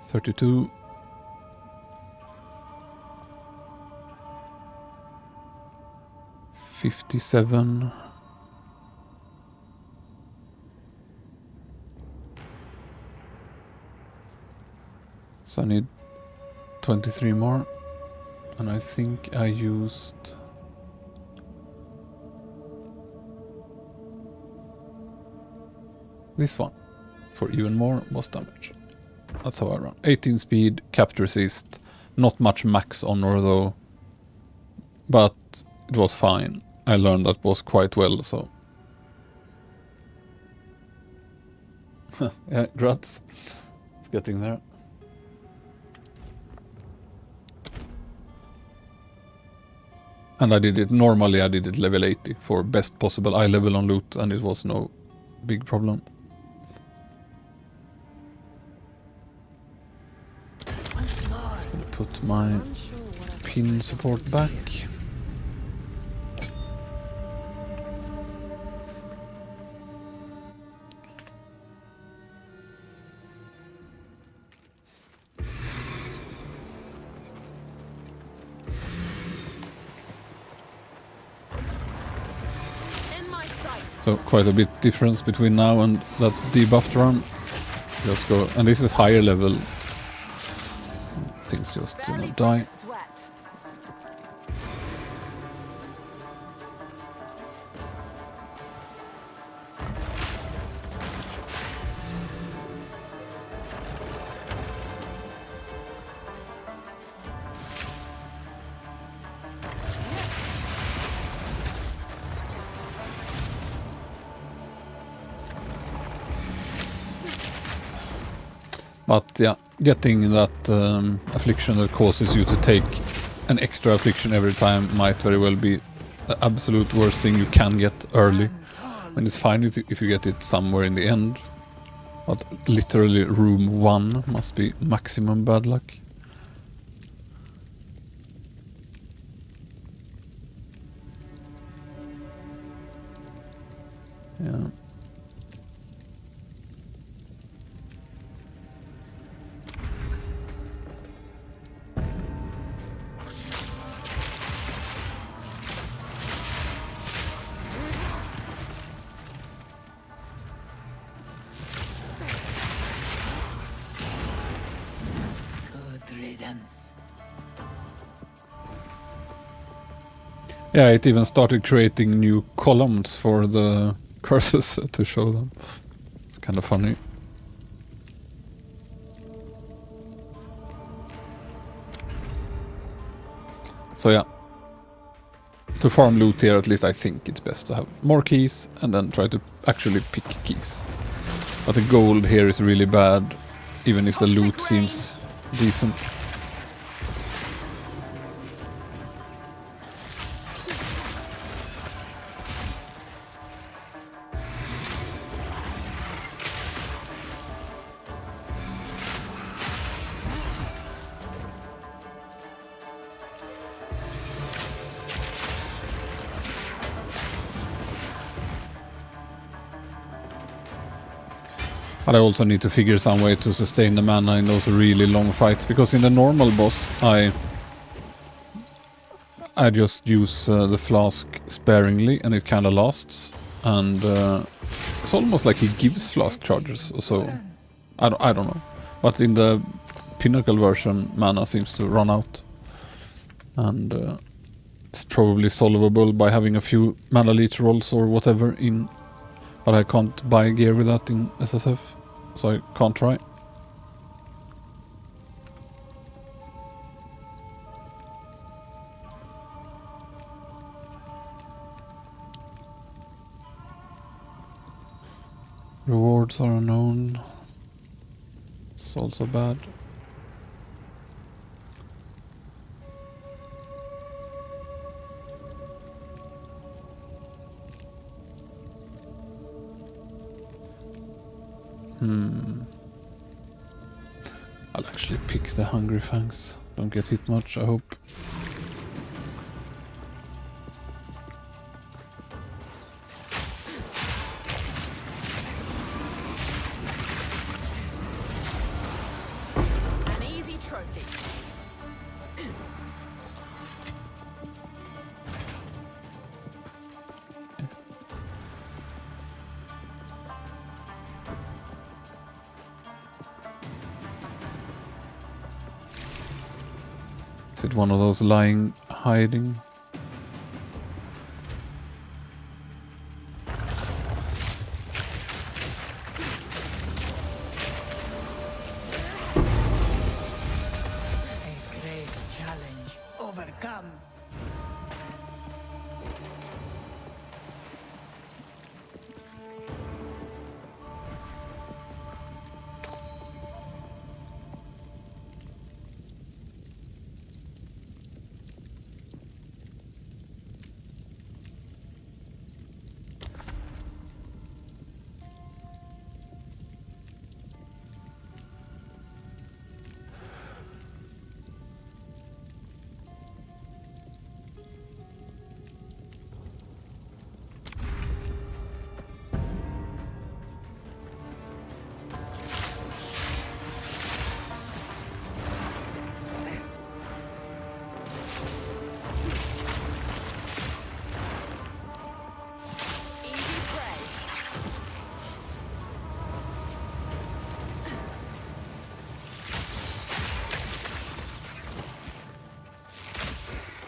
$32. $57. So I need 23 more, and I think I used this one for even more boss damage. That's how I run. 18 speed, capped resist, not much max honor though, but it was fine. I learned that boss quite well, so yeah, grats. It's getting there. And I did it, normally I did it level 80 for best possible eye level on loot, and it was no big problem. Just gonna put my pin support back. So quite a bit difference between now and that debuffed run. Just go, and this is higher level. Things just die. But yeah, getting that affliction that causes you to take an extra affliction every time might very well be the absolute worst thing you can get early. And it's fine if you get it somewhere in the end But literally room 1 must be maximum bad luck. Yeah. Good riddance. Yeah, it even started creating new columns for the curses to show them. It's kind of funny. So yeah. To farm loot here, at least I think it's best to have more keys and then try to actually pick keys. But the gold here is really bad, even if the loot seems decent. But I also need to figure some way to sustain the mana in those really long fights, because in the normal boss I just use the flask sparingly and it kind of lasts, and it's almost like he gives flask charges or so. I don't know, but in the Pinnacle version mana seems to run out, and it's probably solvable by having a few mana leech rolls or whatever in. But I can't buy gear with that in SSF, so I can't try. Rewards are unknown. It's also bad. I'll actually pick the Hungry Fangs. Don't get hit much, I hope. An easy trophy. Is it one of those lying, hiding? A great challenge overcome. Easy prey.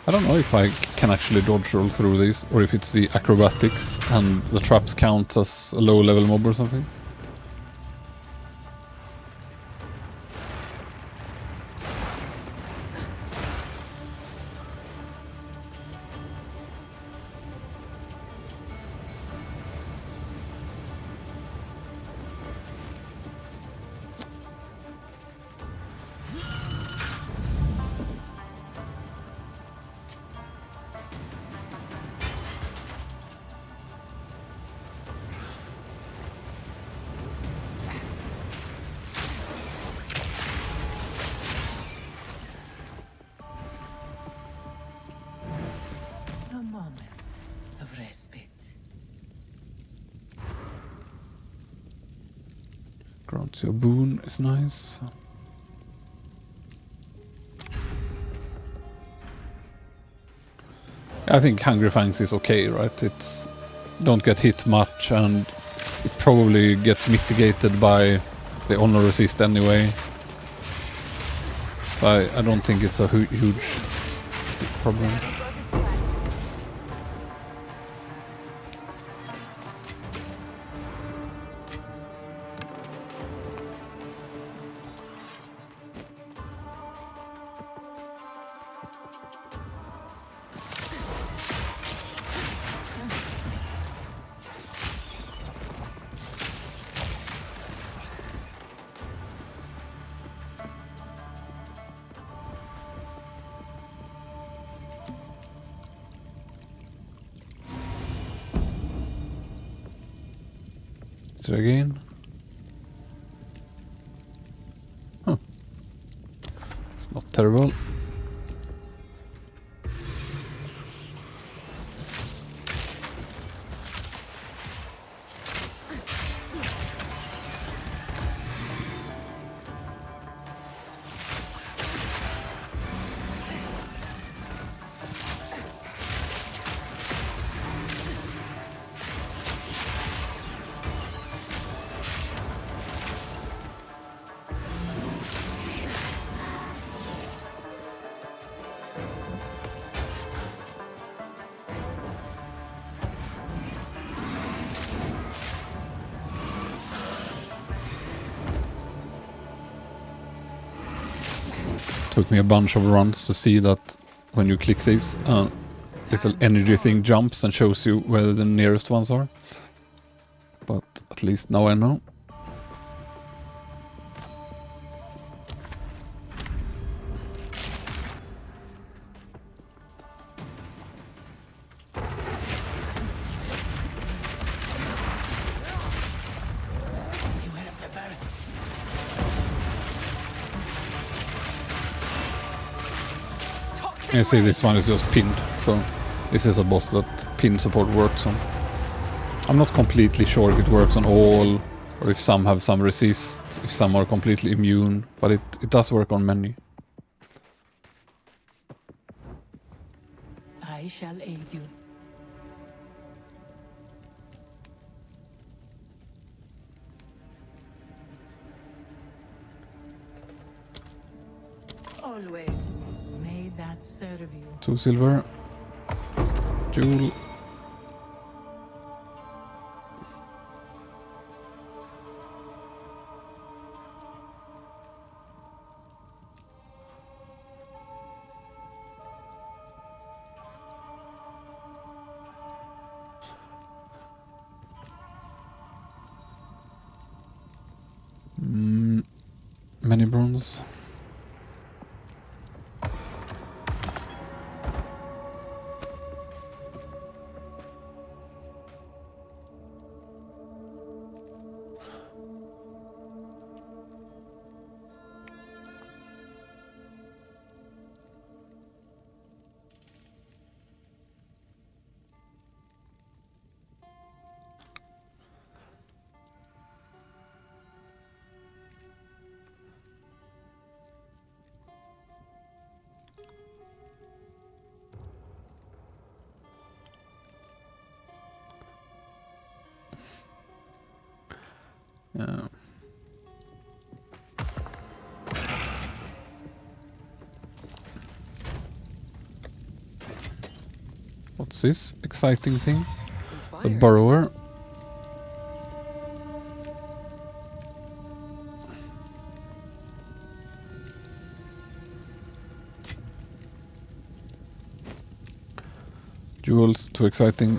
I don't know if I can actually dodge roll through these, or if it's the acrobatics and the traps count as a low level mob or something. Grants you a boon is nice. I think Hungry Fangs is okay, right? It's don't get hit much and it probably gets mitigated by the honor resist anyway. So I don't think it's a huge problem. Try again. Huh. It's not terrible. Took me a bunch of runs to see that when you click this, little energy thing jumps and shows you where the nearest ones are. But at least now I know. Beware of the birth. You see this one is just pinned, so this is a boss that pin support works on. I'm not completely sure if it works on all, or if some have some resist, if some are completely immune, but it does work on many. I shall aid you. Always. May that serve you. 2 silver. Jewel. Many bronze. Yeah. What's this exciting thing? The burrower. Jewels, too exciting.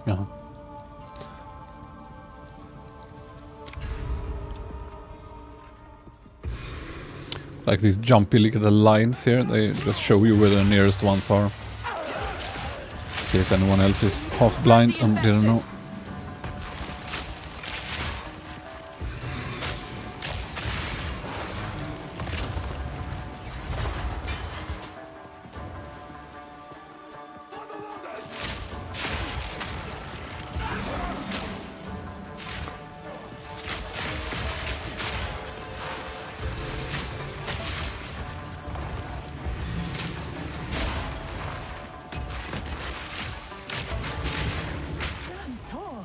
Yeah. Like these jumpy little lines here, they just show you where the nearest ones are. In case anyone else is half blind and didn't know. Stand tall.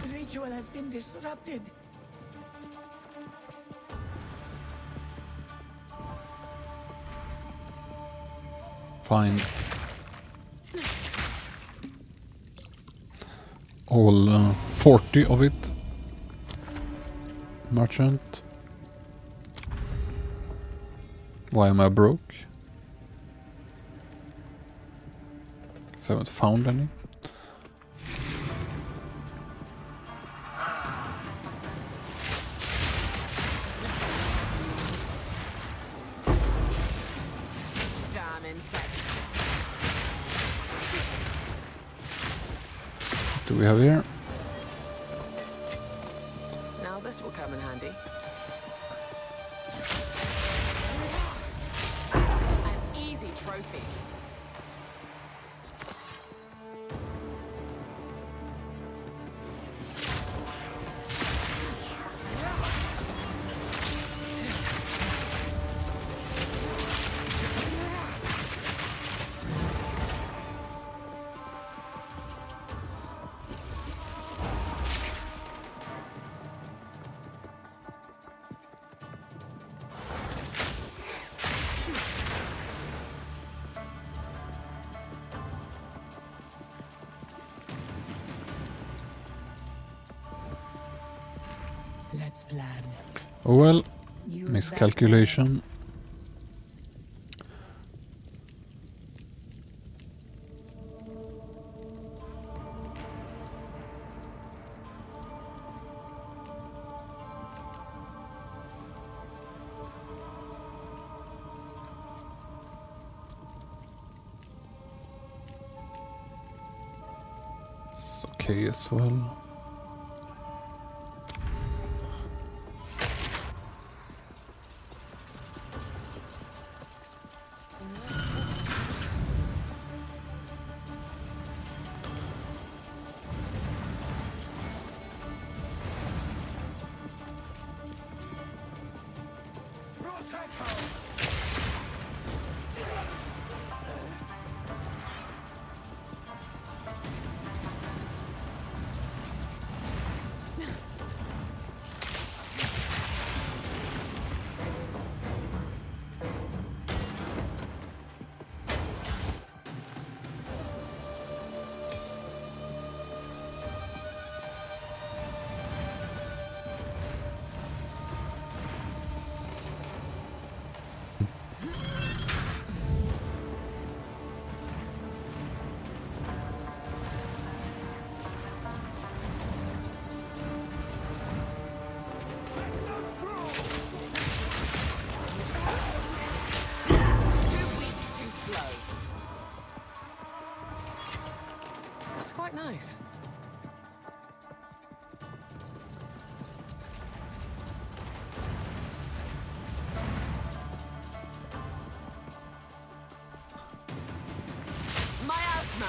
The ritual has been disrupted. Fine. All 40 of it. Merchant. Why am I broke? 'Cause I haven't found any. Damn insect. What do we have here? Now this will come in handy. An easy trophy. Let's plan. Oh well, Use miscalculation. It's okay as well. Quite nice. Miasma.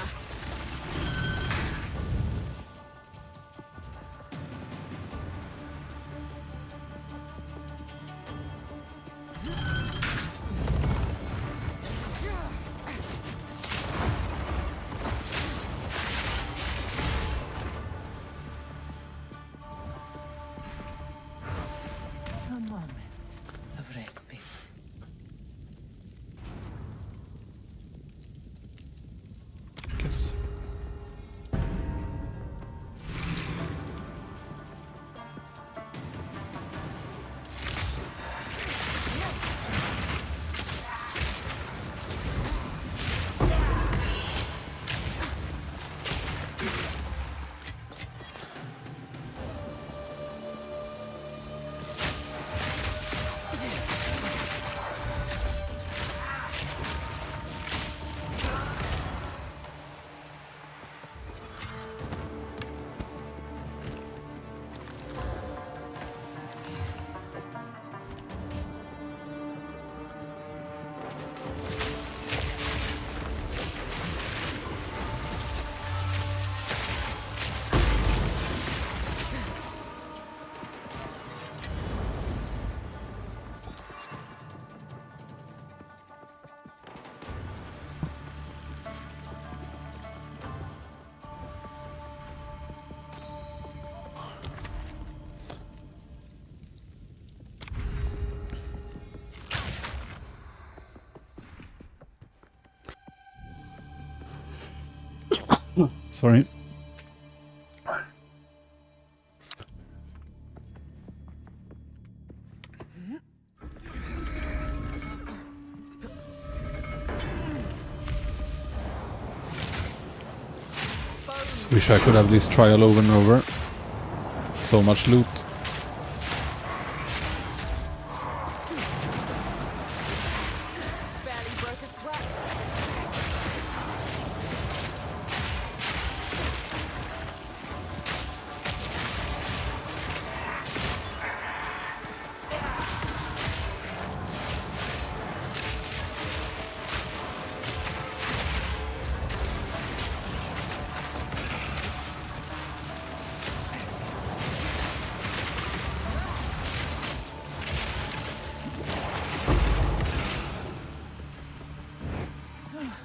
guess. Sorry. Just wish I could have this trial over and over. So much loot. Barely broke a sweat.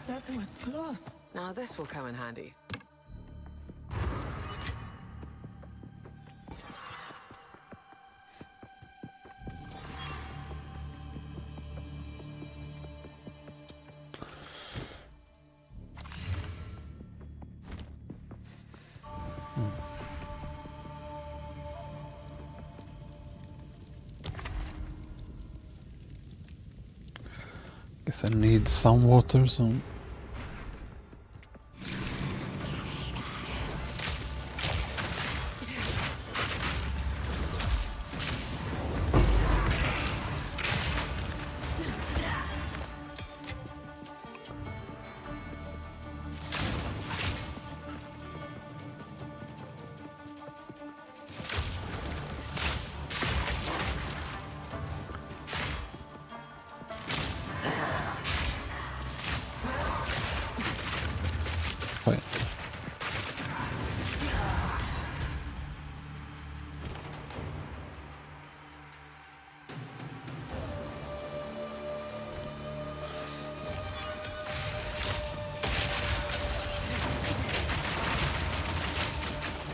That was close. Now this will come in handy. Guess I need some water, so... Fine.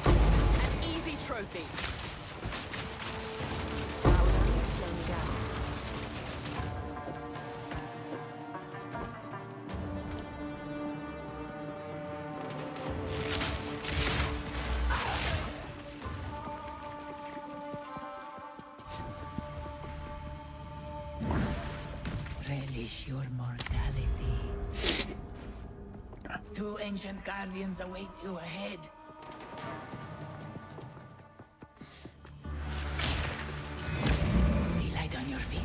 An easy trophy. That would only slow me down. Relish your mortality. Two ancient guardians await you ahead. Be light on your feet.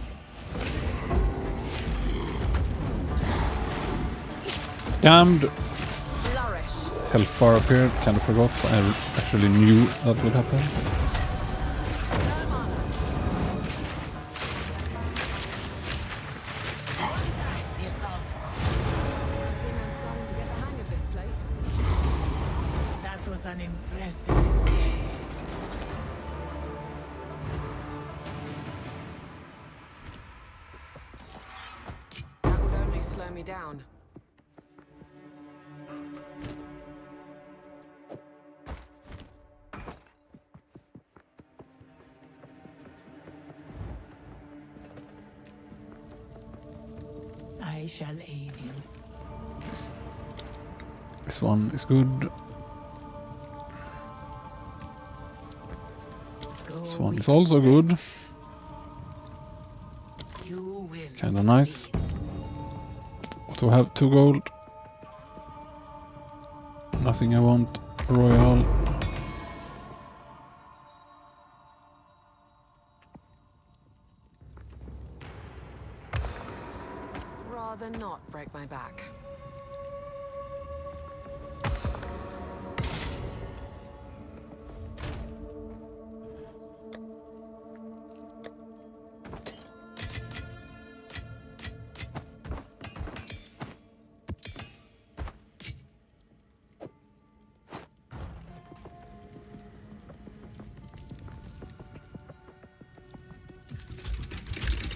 Scammed! Flourish. Health bar appeared, kind of forgot. I actually knew that would happen. No mana. Press the assault. I think I'm starting to get the hang of this place. That was an impressive display. That would only slow me down. I shall aid you. This one is good. This one is also good. Kinda nice. What do I have? 2 gold. Nothing I want. Royal. Rather not break my back.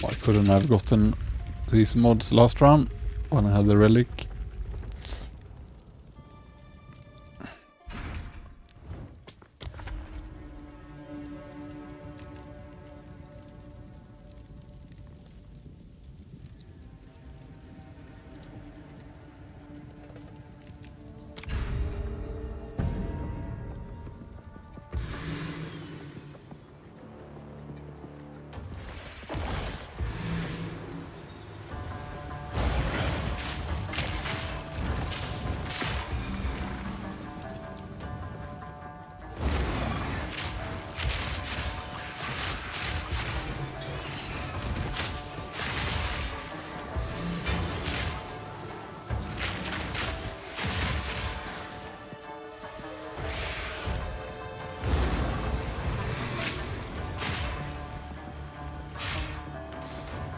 Why couldn't I have gotten these mods last round when I had the relic?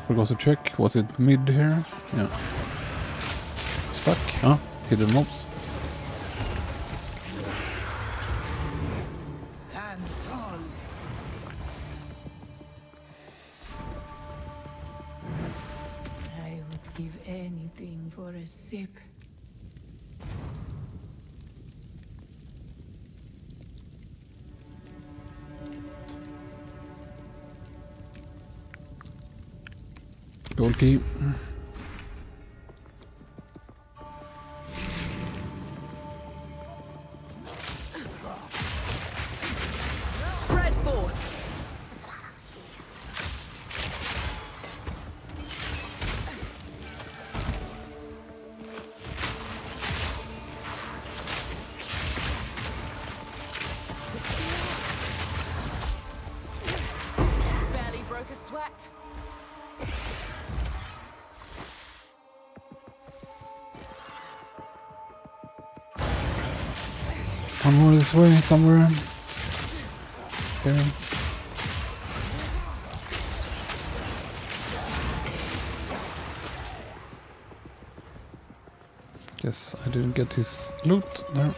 Forgot to check. Was it mid here? Yeah. Stuck, huh? Hidden mobs. Stand tall. I would give anything for a sip. Gold key. Spread forth. Barely broke a sweat. One more this way, somewhere. Here. Guess I didn't get his loot there.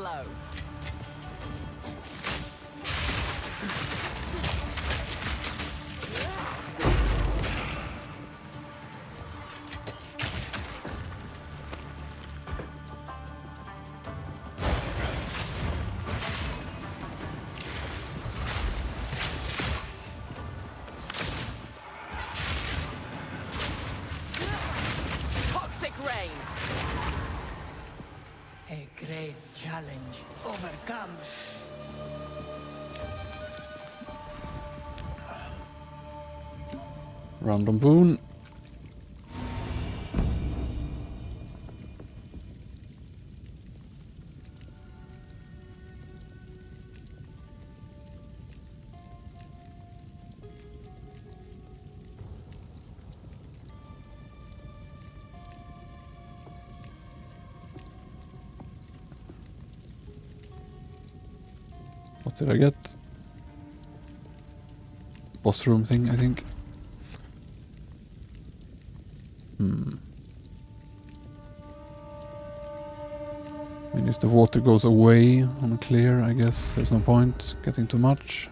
slow. Toxic rain. A great challenge overcome. Random boon. What did I get? Boss room thing, I think. I mean, if the water goes away on a clear, I guess there's no point getting too much.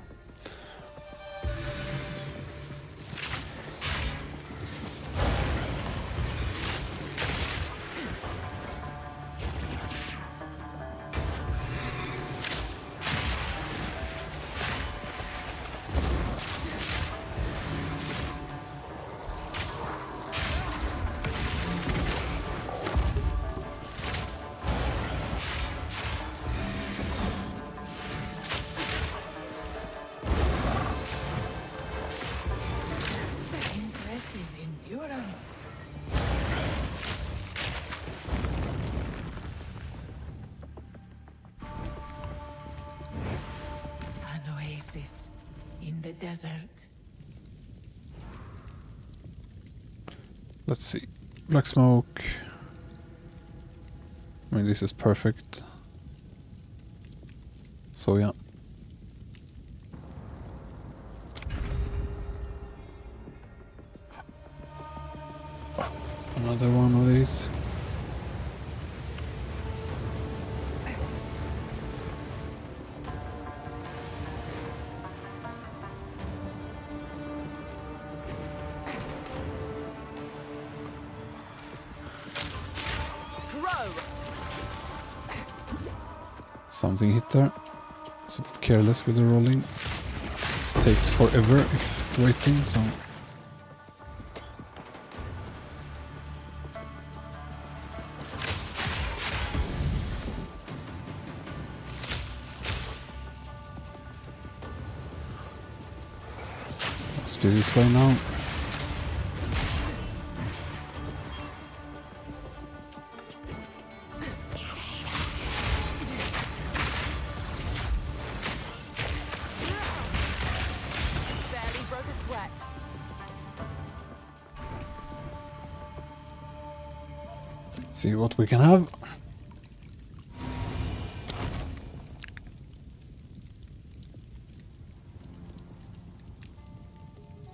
Impressive endurance. An oasis in the desert. Let's see. Black smoke. I mean, this is perfect. So yeah. Another one of these. Throw. Something hit there. It's a bit careless with the rolling. This takes forever if waiting, so... Must be this way now. Barely broke a sweat. See what we can have.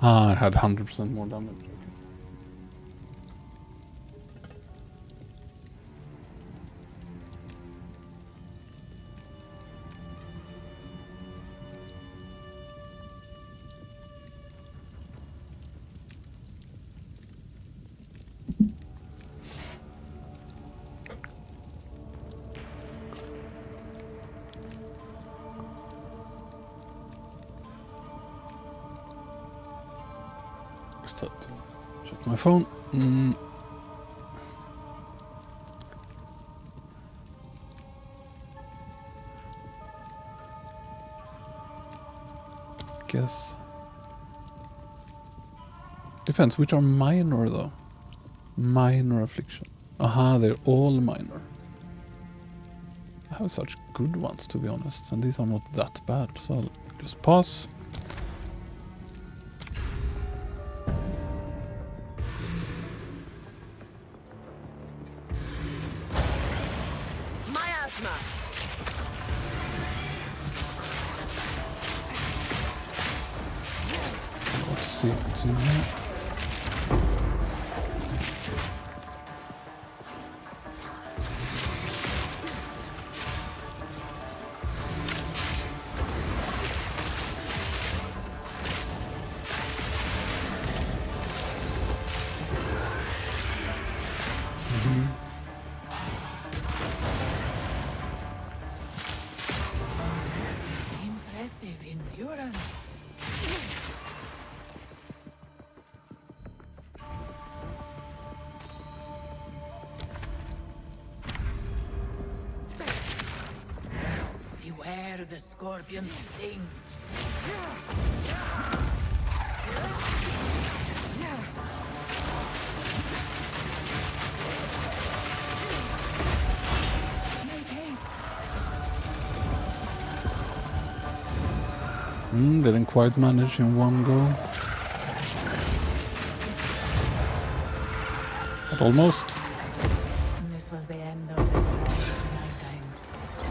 Ah, I had 100% more damage. Stop. Check my phone. Guess. Depends which are minor though. Minor affliction. Aha, they're all minor. I have such good ones to be honest, and these are not that bad, so I'll just pause. Miasma. Let's see what's in here. Bear the scorpion sting. Make haste. Didn't quite manage in one go. But almost. This was the end of the nighttime.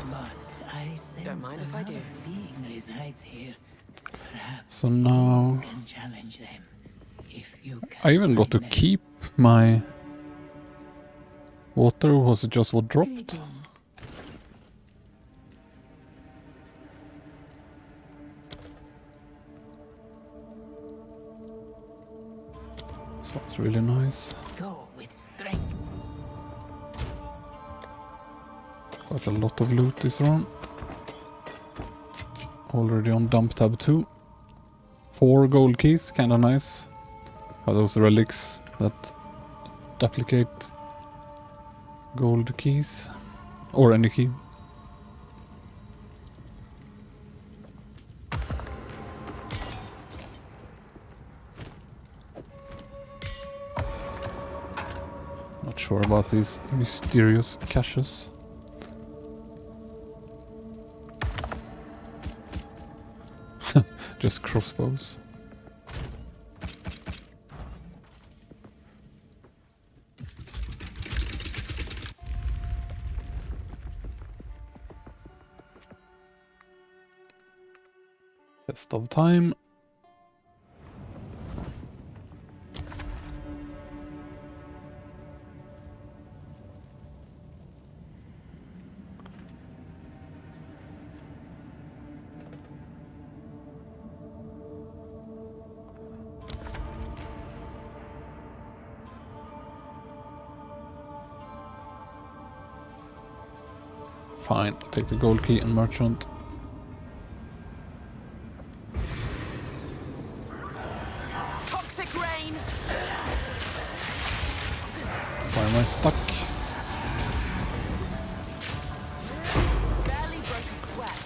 But I sense Don't mind if I do. another being resides here. Perhaps So now you can challenge them. If you can I even got to find them. keep my water, or was it just what dropped? Greetings. This one's really nice. Go with strength. Quite a lot of loot this run. Already on dump tab 2. 4 gold keys, kinda nice. Are those relics that duplicate gold keys? Or any key. Not sure about these mysterious caches. Just crossbows. Test of time. Fine, I'll take the gold key and merchant. Toxic rain. Why am I stuck? Barely broke a sweat.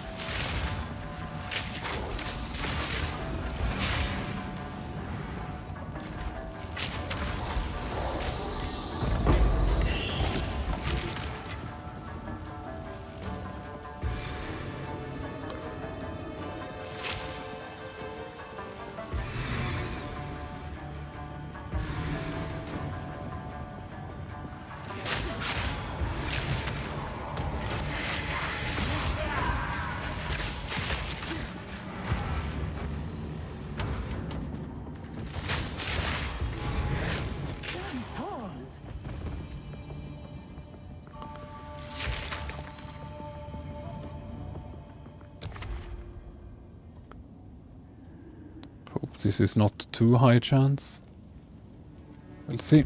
Stand tall. Hope this is not too high chance. We'll see.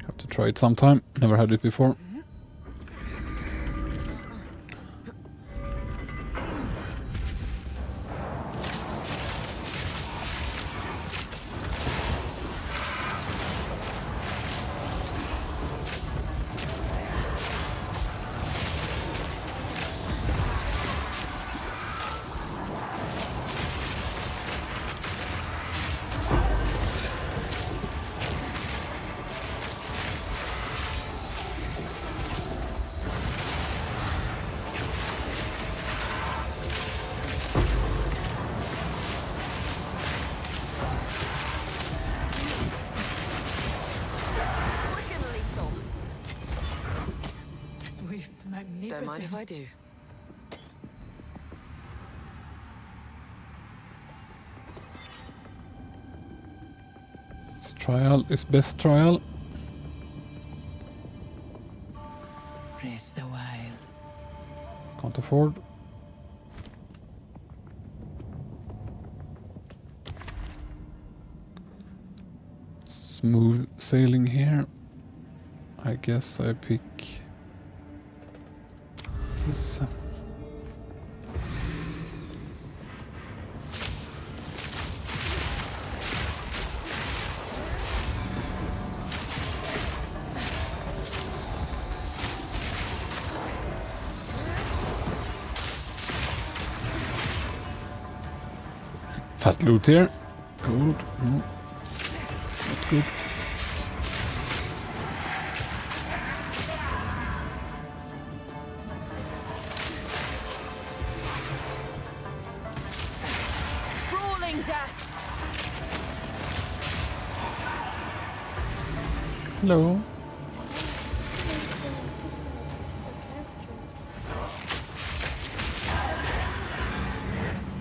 Have to try it sometime. Never had it before. Freaking lethal. Swift magnificence. Don't mind if I do. This trial is best trial. Rest a while. Can't afford. Smooth sailing here. I guess I pick this. Fat loot here. Gold. No. Not good. Sprawling death! Hello.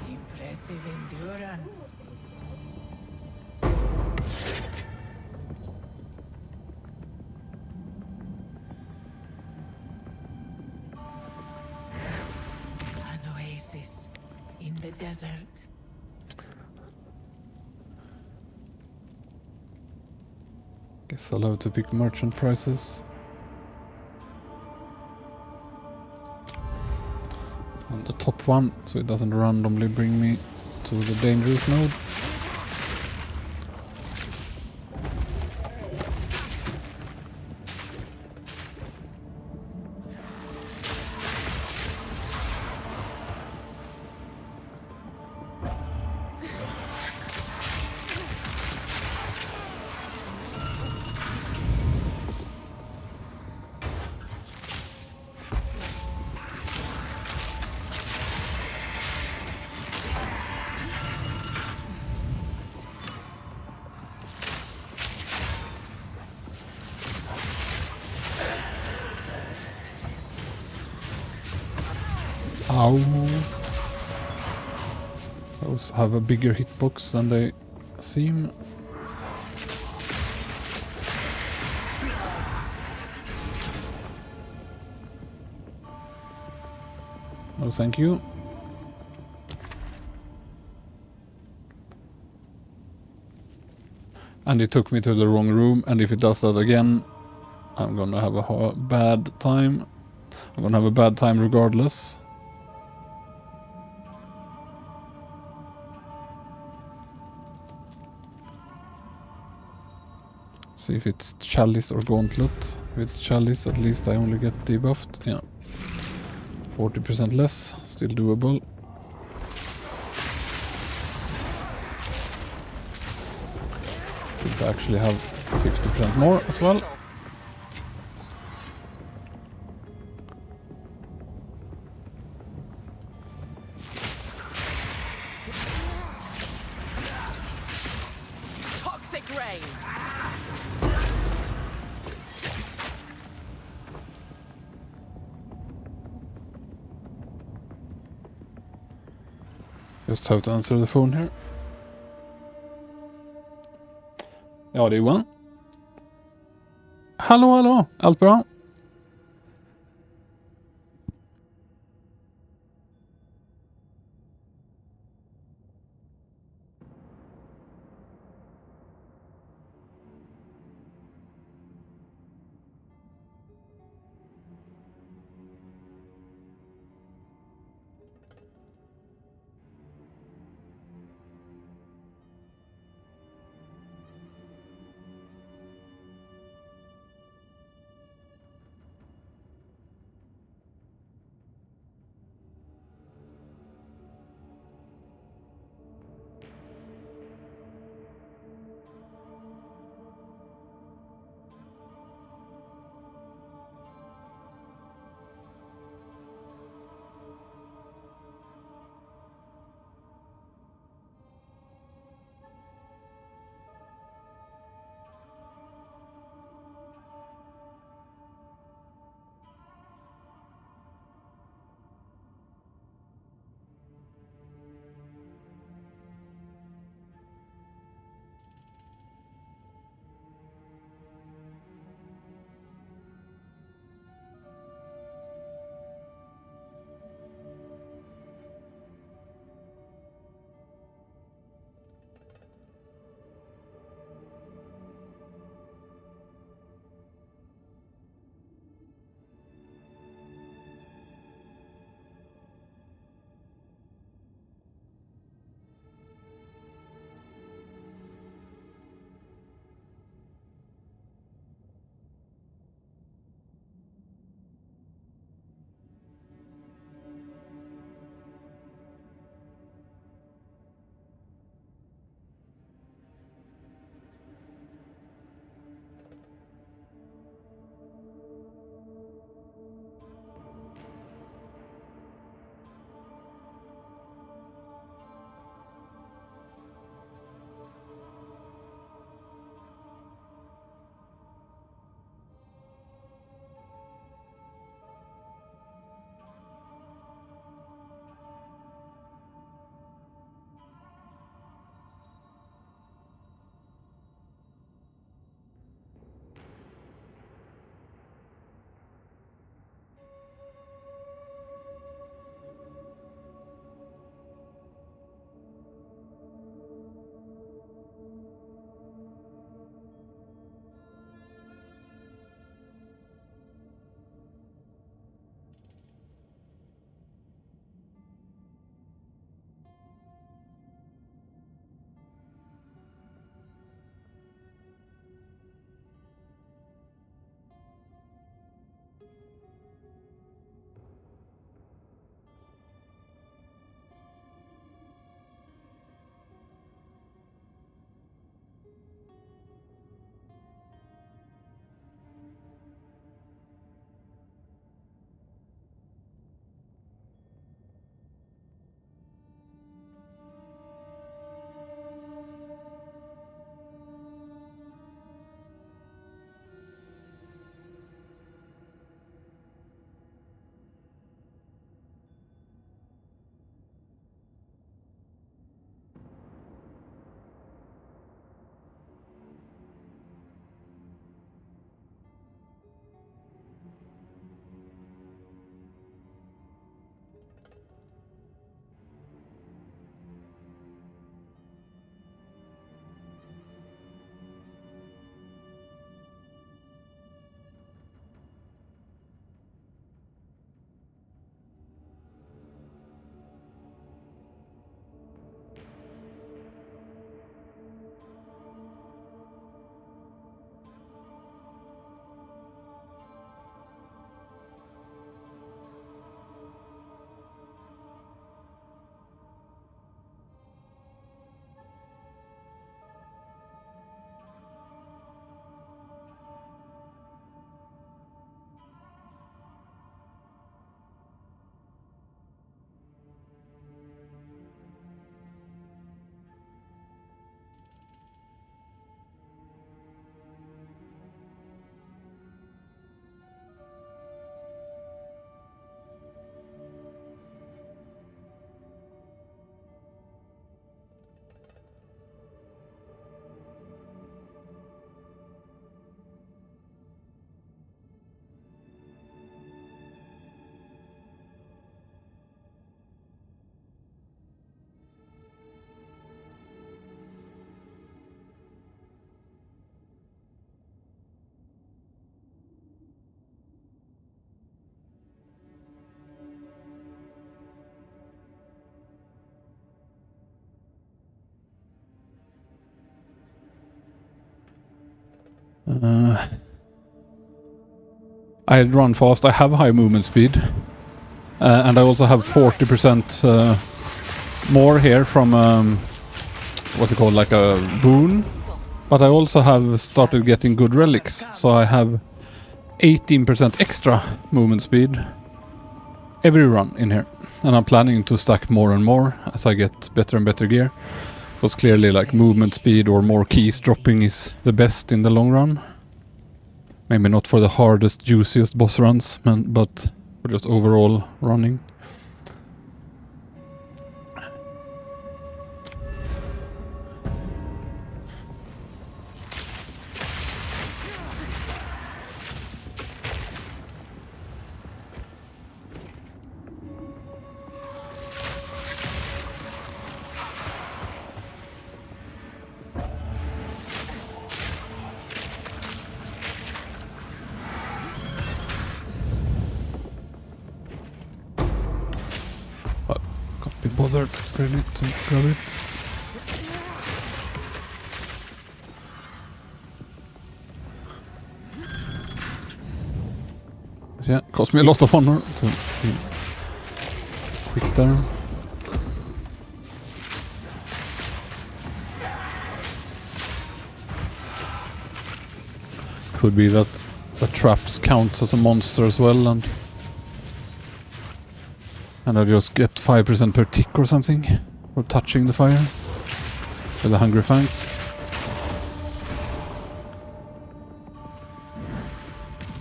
Impressive endurance. An oasis in the desert. Guess I'll have to pick merchant prices. And the top one, so it doesn't randomly bring me to the dangerous node. Ow. Those have a bigger hitbox than they seem. No thank you. And it took me to the wrong room, and if it does that again, I'm gonna have a bad time. I'm gonna have a bad time regardless. See if it's chalice or gauntlet. If it's chalice, at least I only get debuffed. Yeah. 40% less, still doable. Since I actually have 50% more as well. Toxic rain! Just have to answer the phone here. Ja, det är Johan. Hallå, hallå! Allt bra? I run fast. I have high movement speed. And I also have 40% more here from, what's it called, like a boon. But I also have started getting good relics. So I have 18% extra movement speed every run in here. And I'm planning to stack more and more as I get better and better gear. Because clearly like movement speed or more keys dropping is the best in the long run. Maybe not for the hardest, juiciest boss runs, but for just overall running. Be bothered really to grab it. Yeah, cost me a lot of honor to be quick there. Could be that the traps count as a monster as well, and I just get 5% per tick or something for touching the fire with the Hungry Fangs.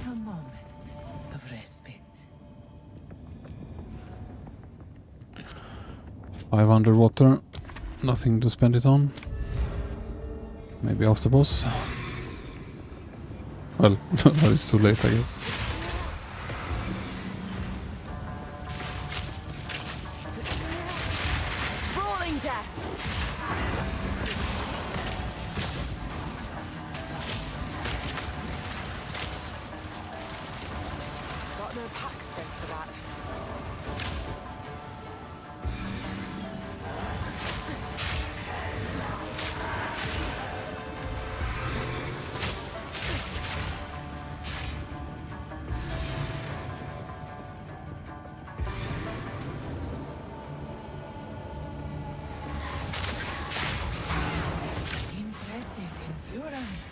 A moment of respite. 500 water, nothing to spend it on. Maybe after boss. Well, that is too late, I guess. Sprawling death! Got no pack space for that. Impressive endurance.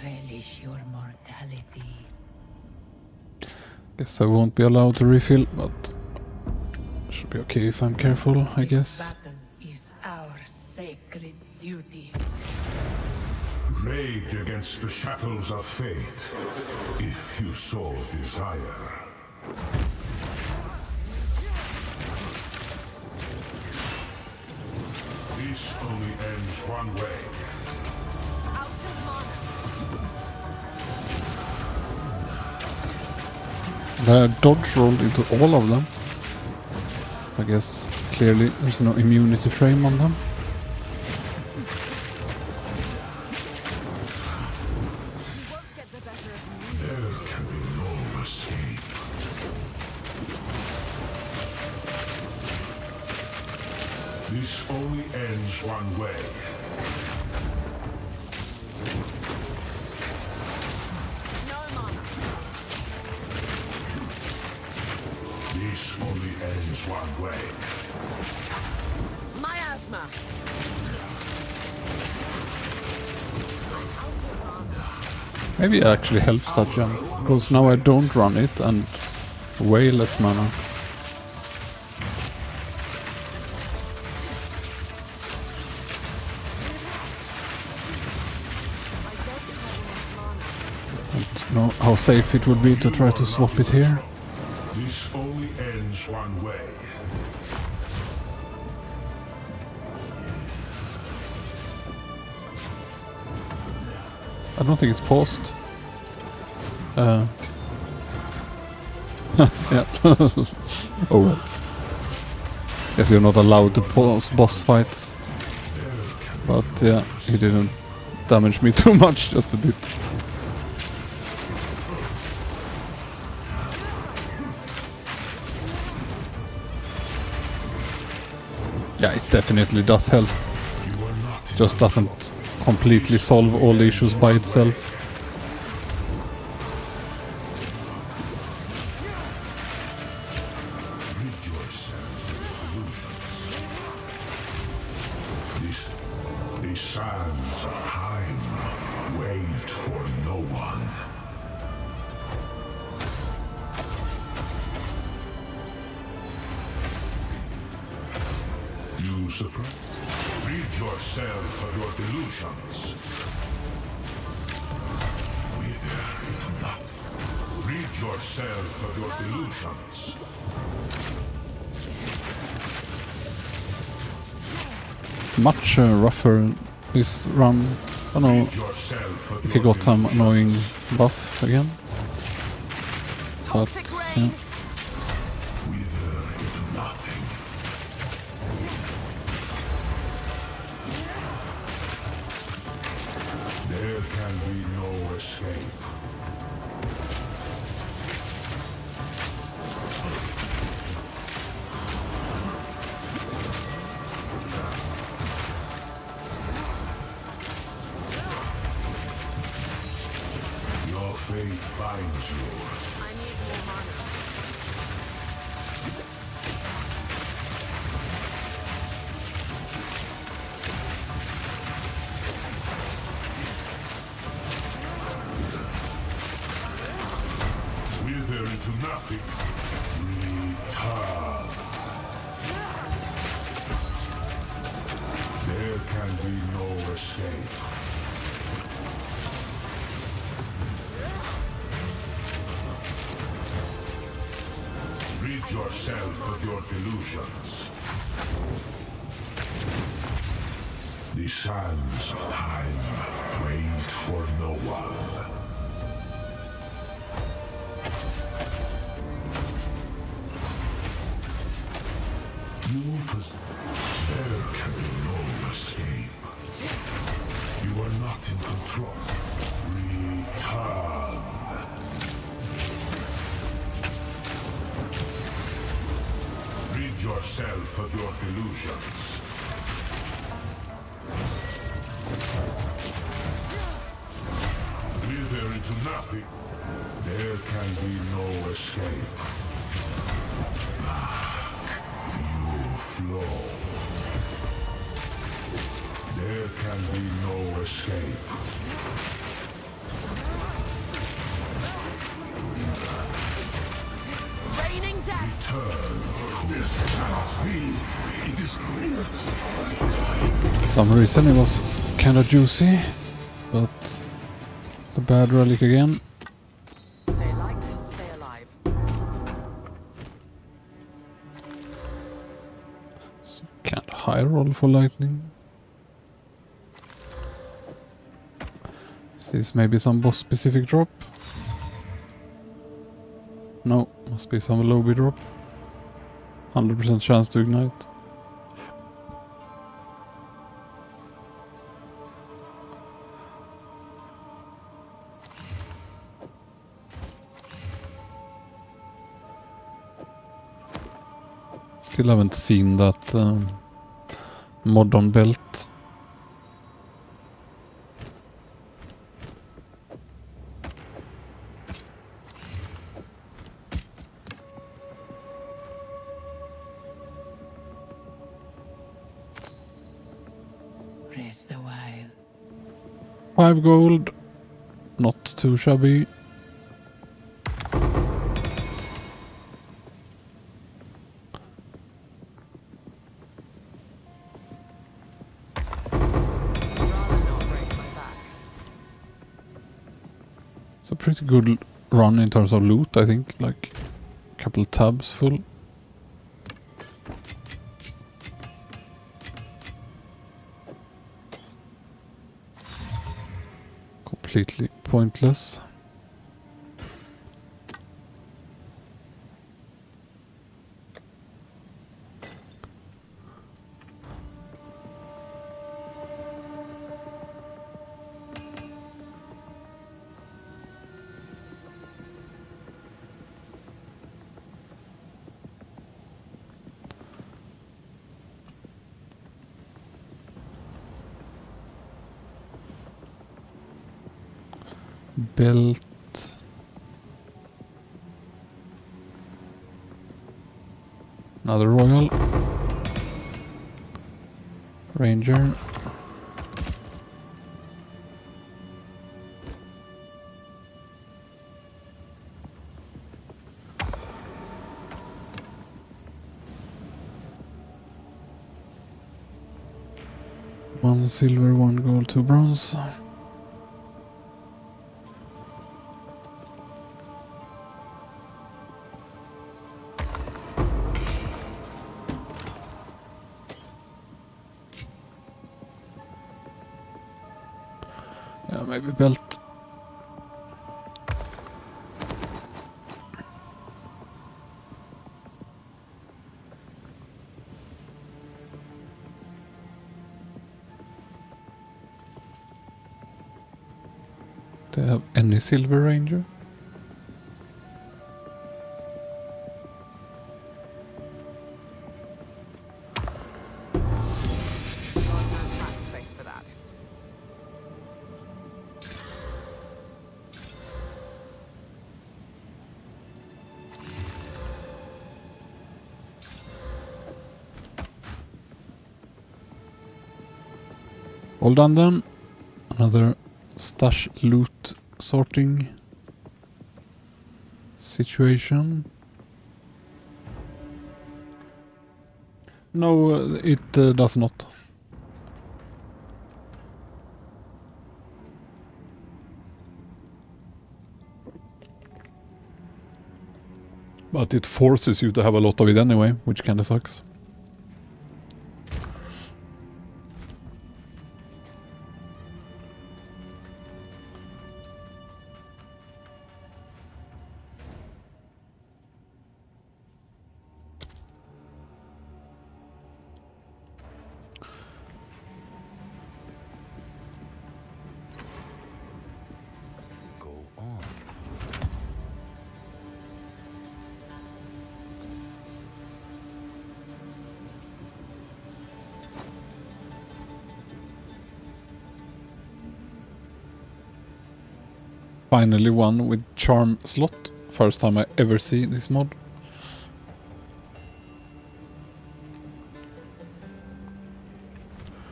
Relish your mortality. Guess I won't be allowed to refill, but should be okay if I'm careful, I guess. This battle is our sacred duty. Rage against the shackles of fate, if you so desire. This only ends one way. Out of mana. The dodge rolled into all of them. I guess clearly there's no immunity frame on them. You won't get the better of me. There can be no escape. This only ends one way. No mana. This only ends one way. Miasma. Out of mana. Maybe it actually helps that jump, because now I don't run it and way less mana. I don't have enough mana. Don't know how safe it would be to try to swap it here. This only ends one way. I don't think it's paused. Yeah. Oh well. Guess you're not allowed to pause boss fights. But yeah, he didn't damage me too much, just a bit. Yeah, it definitely does help. Just doesn't completely solve all the issues by itself. The sands of time wait for no one. You surprise? Rid yourself of your delusions. Wither into nothing. Rid yourself of your delusions. Much rougher this run. I don't know if he got some annoying buff again. But yeah. Wither into nothing. There can be no escape. Your fate binds you. I need more mana. Wither into nothing. Return. There can be no escape. Rid yourself of your delusions. The sands of time wait for no one. There can be no escape. You are not in control. Return. Rid yourself of your delusions. Wither into nothing. There can be no escape. You flow. There can be no escape. Raining death! Turn. This cannot be. It is For some reason it was kinda juicy, but the bad relic again. Stay light, stay alive. So kinda high roll for lightning. Is this maybe some boss specific drop? No, must be some lobby drop. 100% chance to ignite. Still haven't seen that mod on belt. Rest a while. 5 gold. Not too shabby. Rather not break my back. It's a pretty good run in terms of loot, I think. Like a couple tabs full. Completely pointless. Belt. Another royal. Ranger. One silver, one gold, two bronze. Yeah, maybe belt. Do they have any silver ranger? God, no pack space for that. All done then. Another stash loot sorting situation. No, it does not. But it forces you to have a lot of it anyway, which kinda sucks. Go on. Finally one with charm slot. First time I ever see this mod.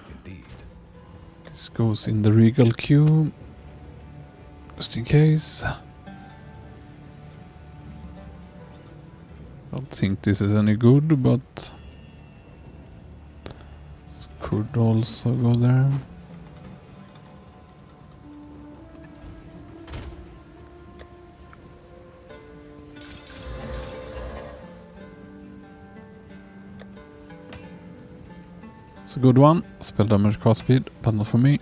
Indeed. This goes in the regal queue. Just in case. Don't think this is any good, but this could also go there. It's a good one. Spell damage, cast speed, but not for me.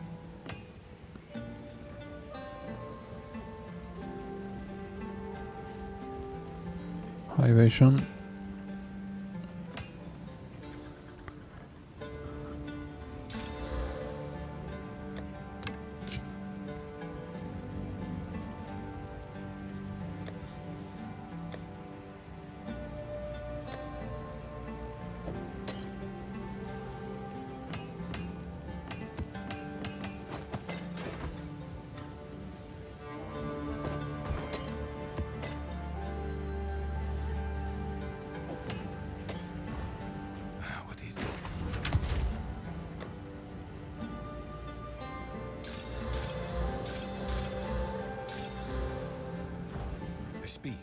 High evasion. What is it? Speak.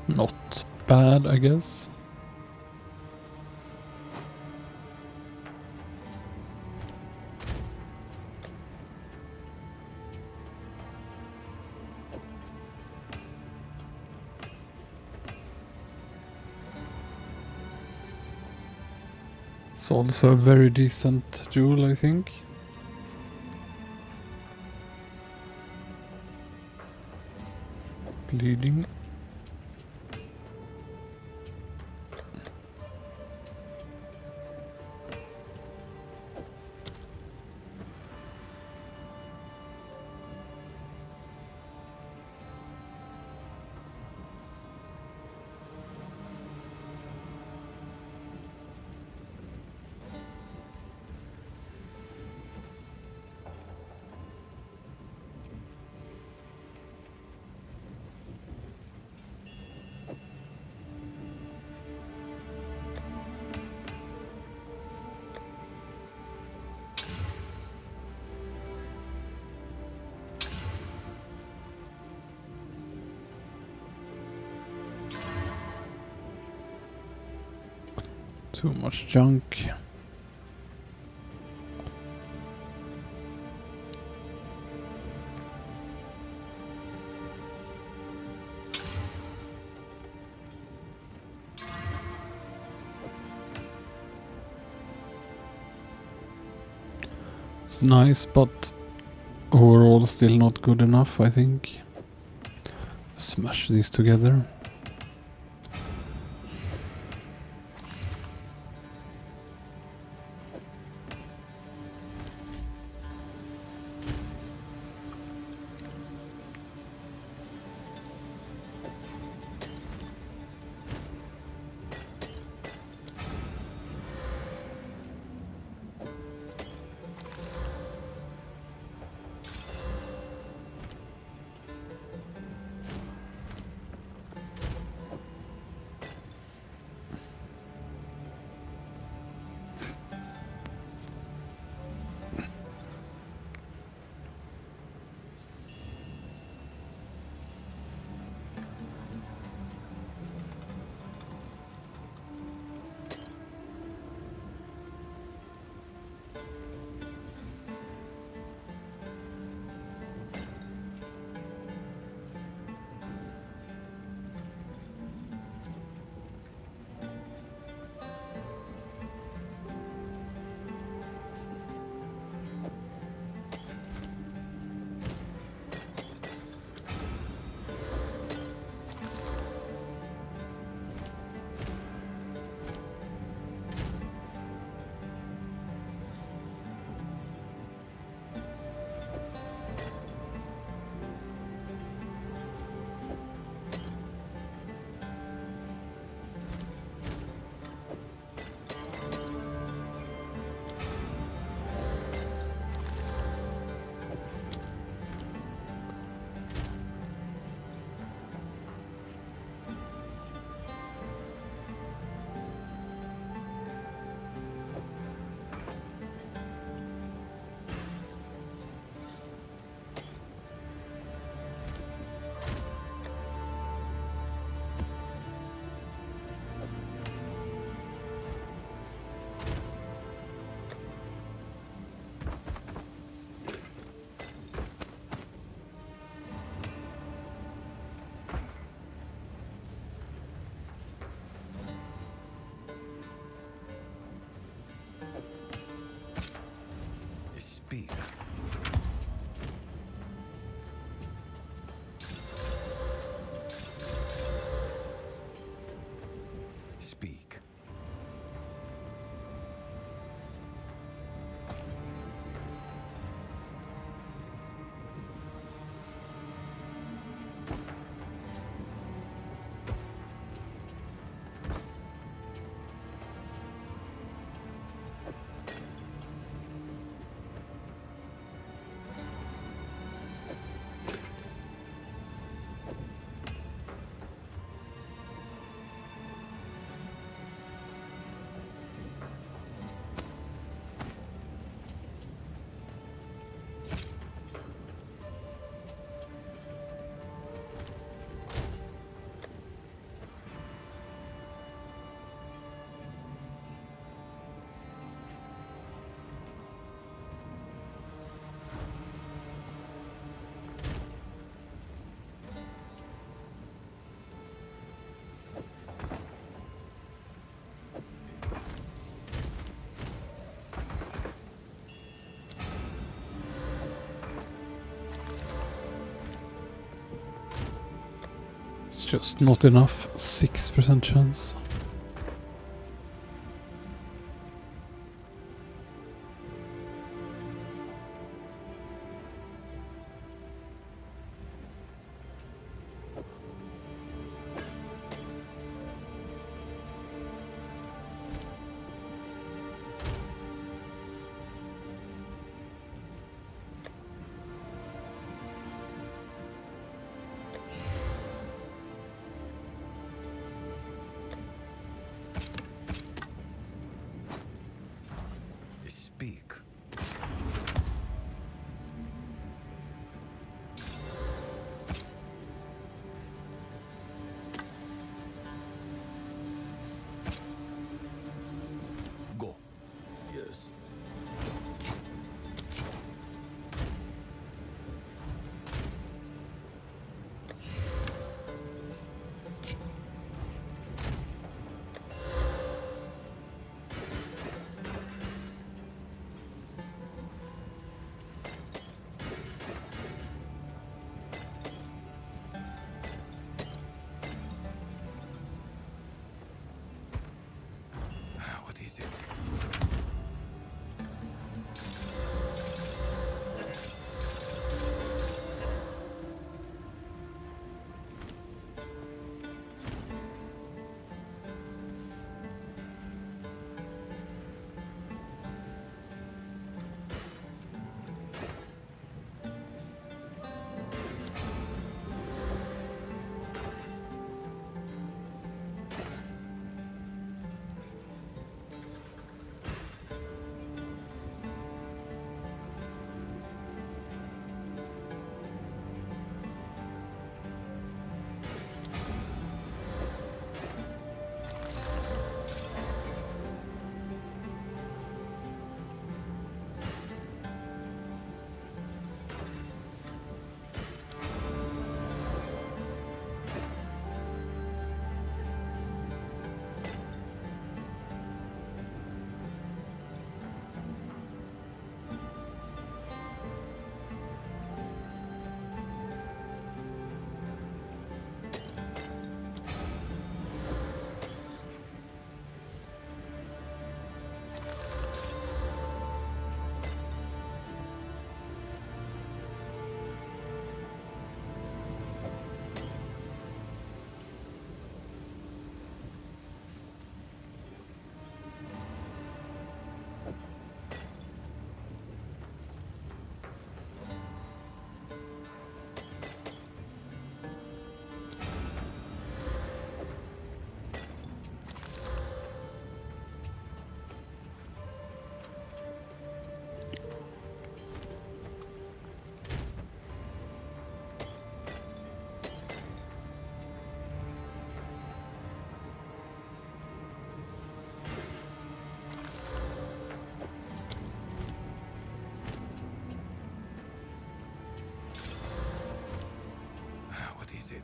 Not bad, I guess. It's also a very decent jewel, I think. Bleeding. Too much junk. It's nice, but overall still not good enough, I think. Smash these together. It's just not enough. 6% chance. Speak. Go. Yes. What is it? What is it?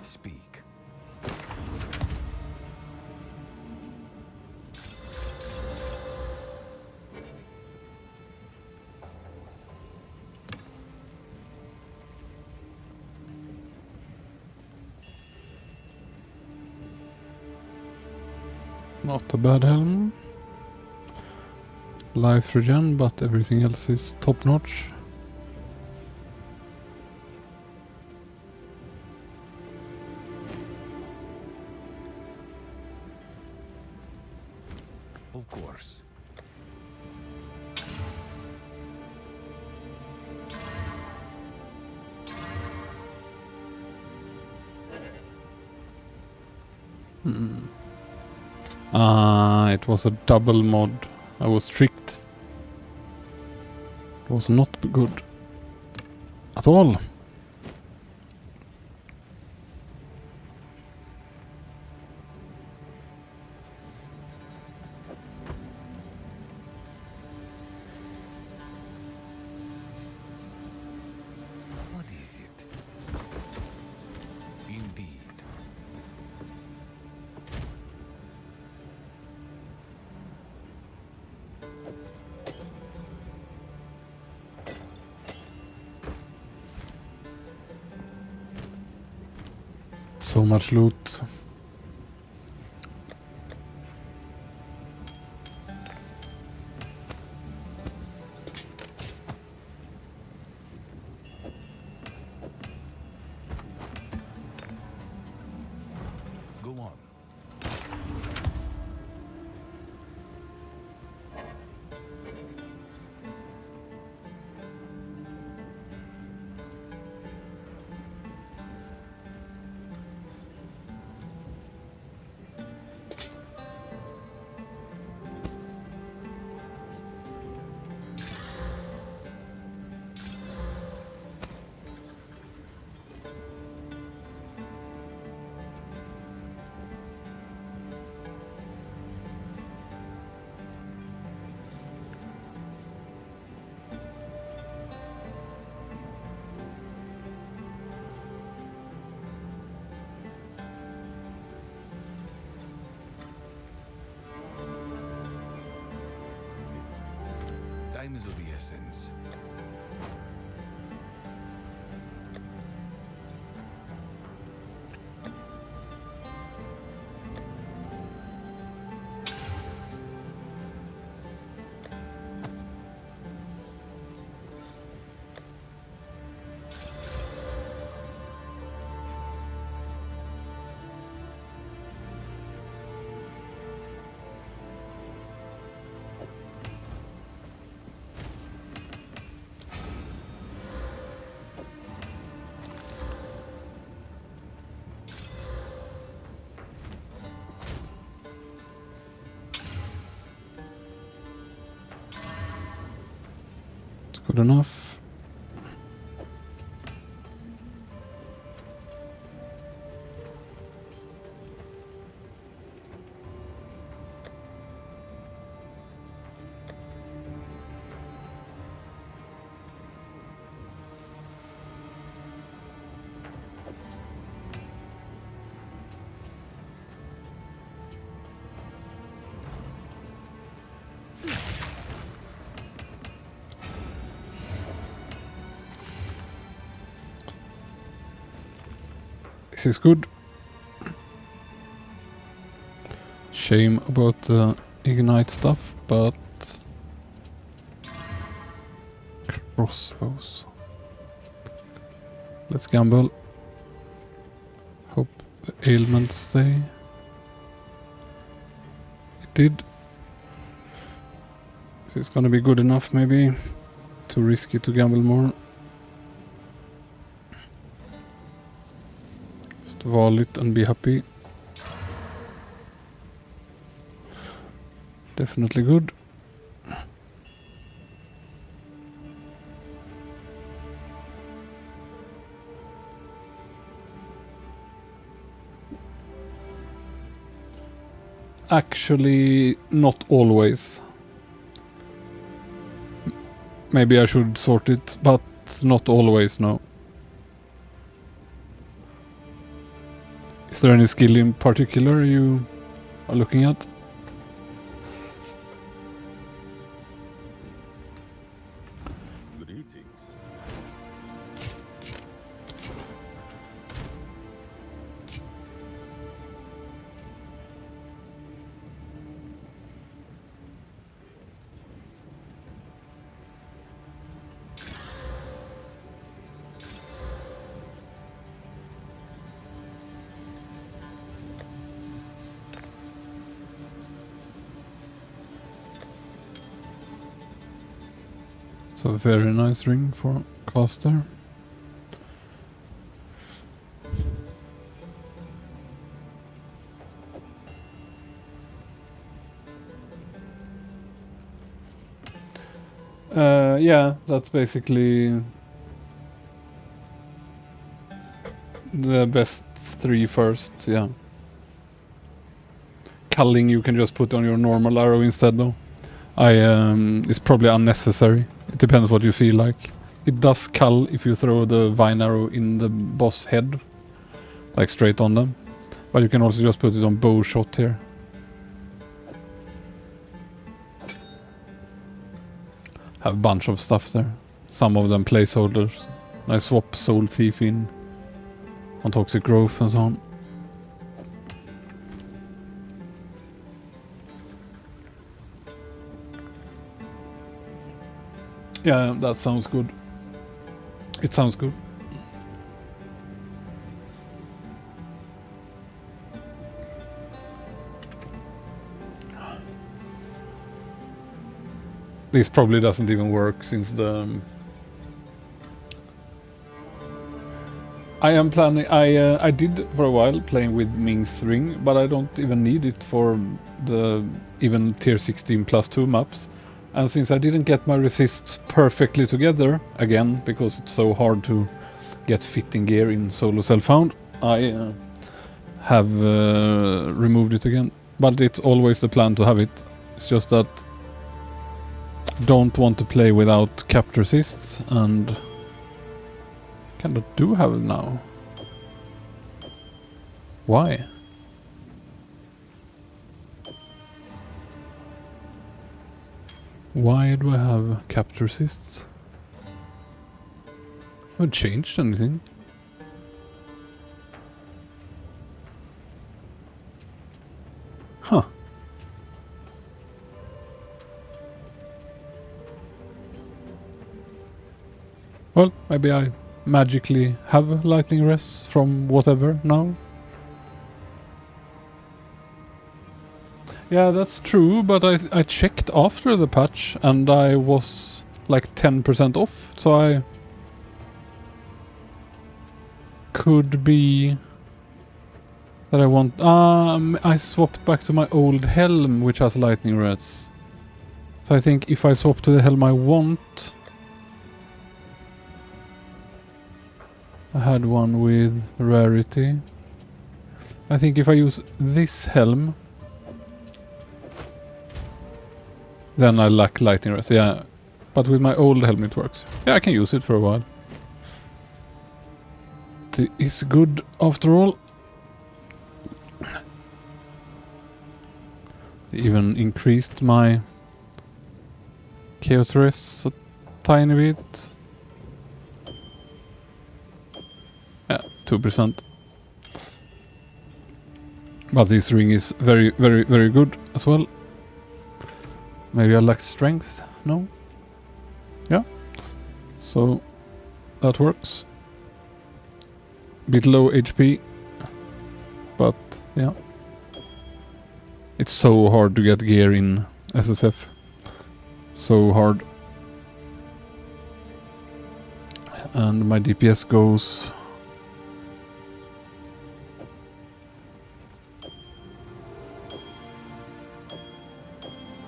Speak. Not a bad helm. Life regen, but everything else is top notch. Of course. It was a double mod. I was tricked. It was not good at all. So much loot. Go on. Time is of the essence. It's good enough. This is good. Shame about the ignite stuff, but crossbows. Let's gamble. Hope the ailments stay. It did. Is this gonna be good enough maybe? Too risky to gamble more. Just val it and be happy. Definitely good. Actually, not always. Maybe I should sort it, but not always, no. Is there any skill in particular you are looking at? Greetings. It's a very nice ring for caster. Yeah, that's basically the best three first, yeah. Culling you can just put on your normal arrow instead though. It's probably unnecessary. It depends what you feel like. It does cull if you throw the vine arrow in the boss head, like straight on them. But you can also just put it on bow shot here. Have a bunch of stuff there. Some of them placeholders. I swap Soul Thief in on Toxic Growth and so on. Yeah, that sounds good. It sounds good. This probably doesn't even work since the... I am planning... I did for a while playing with Ming's Ring, but I don't even need it for the even tier 16 plus 2 maps. And since I didn't get my resists perfectly together, again, because it's so hard to get fitting gear in solo self-found, I have removed it again. But it's always the plan to have it. It's just that don't want to play without capped resists, and kind of do have it now. Why? Why do I have capped resists? Haven't changed anything. Huh. Well, maybe I magically have lightning res from whatever now. Yeah, that's true, but I checked after the patch and I was like 10% off, so I could be that I want... I swapped back to my old helm, which has lightning res. So I think if I swap to the helm I want... I had one with rarity. I think if I use this helm, then I lack lightning res. Yeah, but with my old helm it works. Yeah, I can use it for a while. It is good after all. Even increased my chaos res a tiny bit. Yeah, 2%. But this ring is very, very, very good as well. Maybe I lack strength? No? Yeah. So that works. Bit low HP. But yeah. It's so hard to get gear in SSF. So hard. And my DPS goes...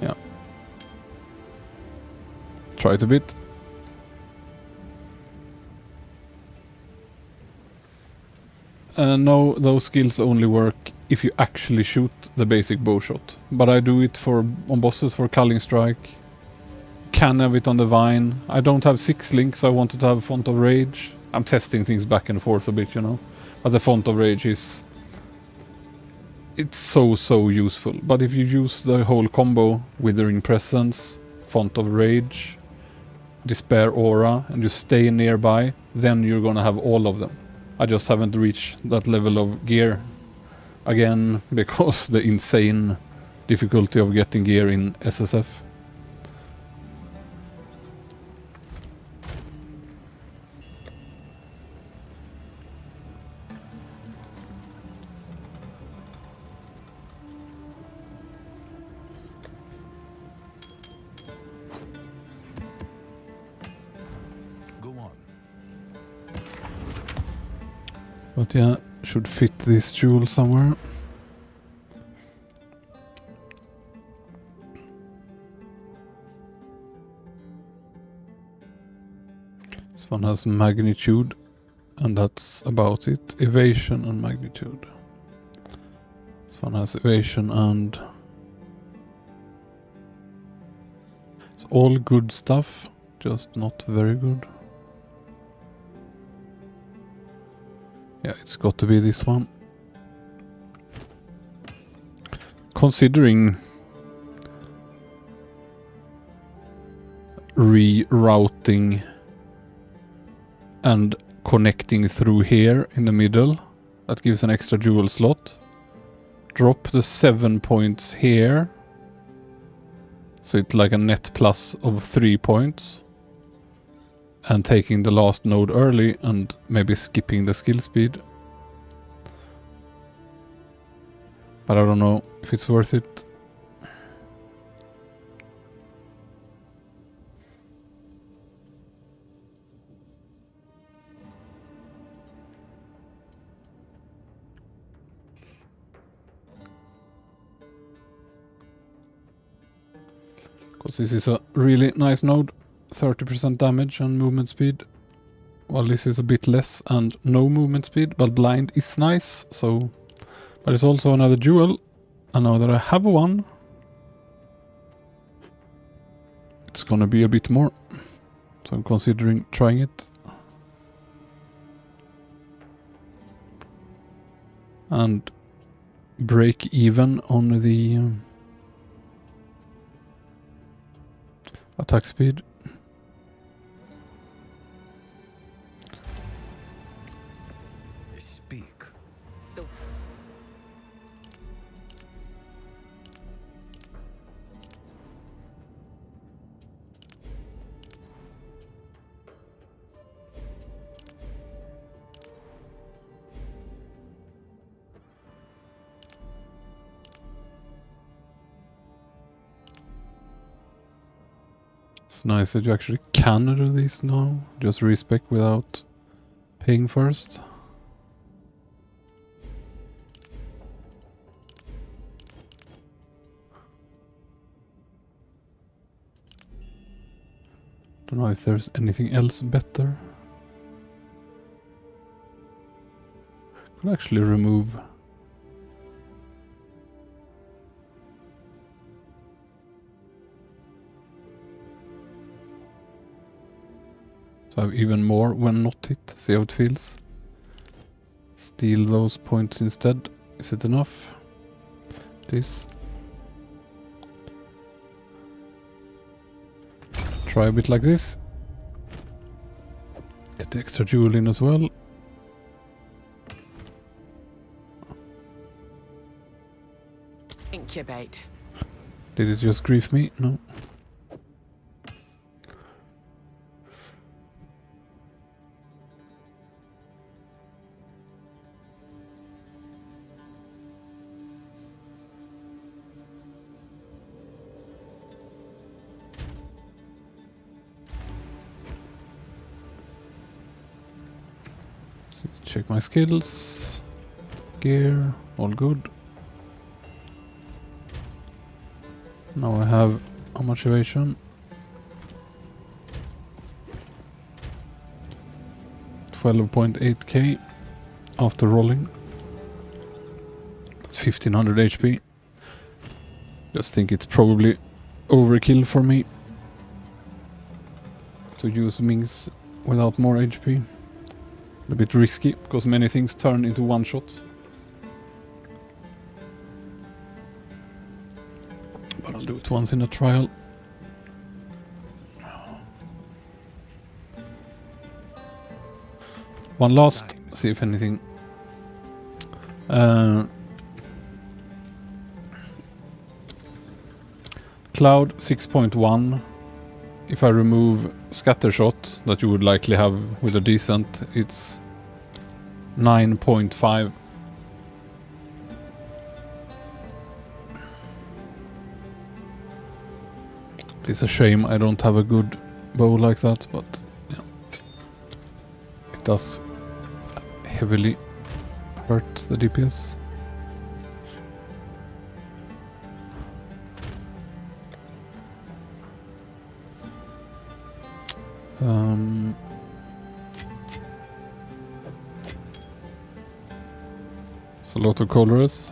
Yeah. Try it a bit. No, those skills only work if you actually shoot the basic bow shot. But I do it on bosses for Culling Strike. Can have it on the Vine. I don't have 6 links, I wanted to have Font of Rage. I'm testing things back and forth a bit, you know. But the Font of Rage is... It's so useful. But if you use the whole combo, Withering Presence, Font of Rage, Despair Aura, and you stay nearby, then you're gonna have all of them. I just haven't reached that level of gear again because the insane difficulty of getting gear in SSF. But yeah, should fit this jewel somewhere. This one has magnitude, and that's about it. Evasion and magnitude. This one has evasion and... It's all good stuff, just not very good. Yeah, it's got to be this one. Considering rerouting and connecting through here in the middle, that gives an extra jewel slot. Drop the 7 points here. So it's like a net plus of 3 points. and taking the last node early and maybe skipping the skill speed. But I don't know if it's worth it. Because this is a really nice node, 30% damage and movement speed. While this is a bit less and no movement speed, but blind is nice, so... But it's also another jewel, and now that I have one, it's gonna be a bit more. So I'm considering trying it. And break even on the attack speed. Speak. It's nice that you actually can do this now. Just respec without paying first. Don't know if there's anything else better. Could actually remove. So I have even more when not hit. See how it feels. Steal those points instead. Is it enough? This. Try a bit like this. Get the extra jewel in as well. Incubate. Did it just grief me? No. Let's check my skills. Gear, all good. Now I have how much evasion? 12.8k after rolling. That's 1500 HP. Just think it's probably overkill for me to use Mings without more HP. A bit risky, because many things turn into one-shots. But I'll do it once in a trial. One last, see if anything. Cloud 6.1. If I remove scatter shot that you would likely have with a decent, it's 9.5. It's a shame I don't have a good bow like that, but yeah. It does heavily hurt the DPS. It's a lot of colors.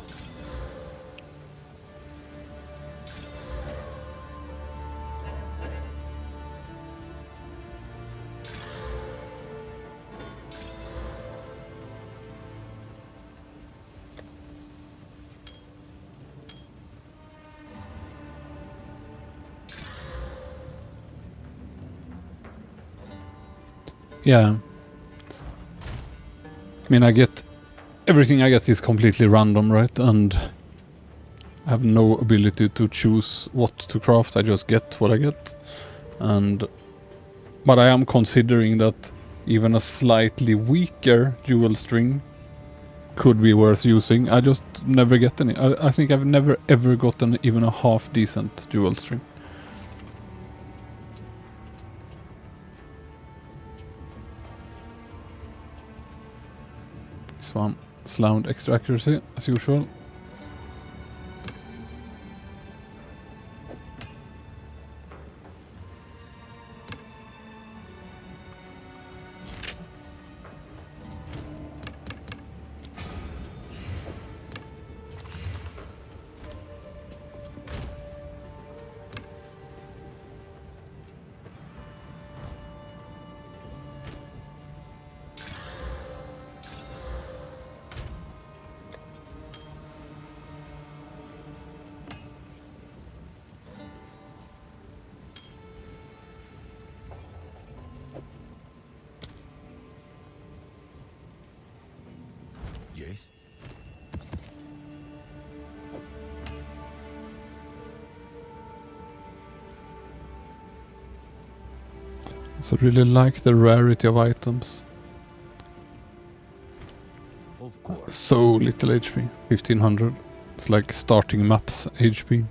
Yeah. I mean, I get... Everything I get is completely random, right? And I have no ability to choose what to craft. I just get what I get. And But I am considering that even a slightly weaker dual string could be worth using. I just never get any. I think I've never ever gotten even a half decent dual string. This one slammed extra accuracy as usual. Yes? So I really like the rarity of items. Of course. So little HP. 1500. It's like starting maps HP.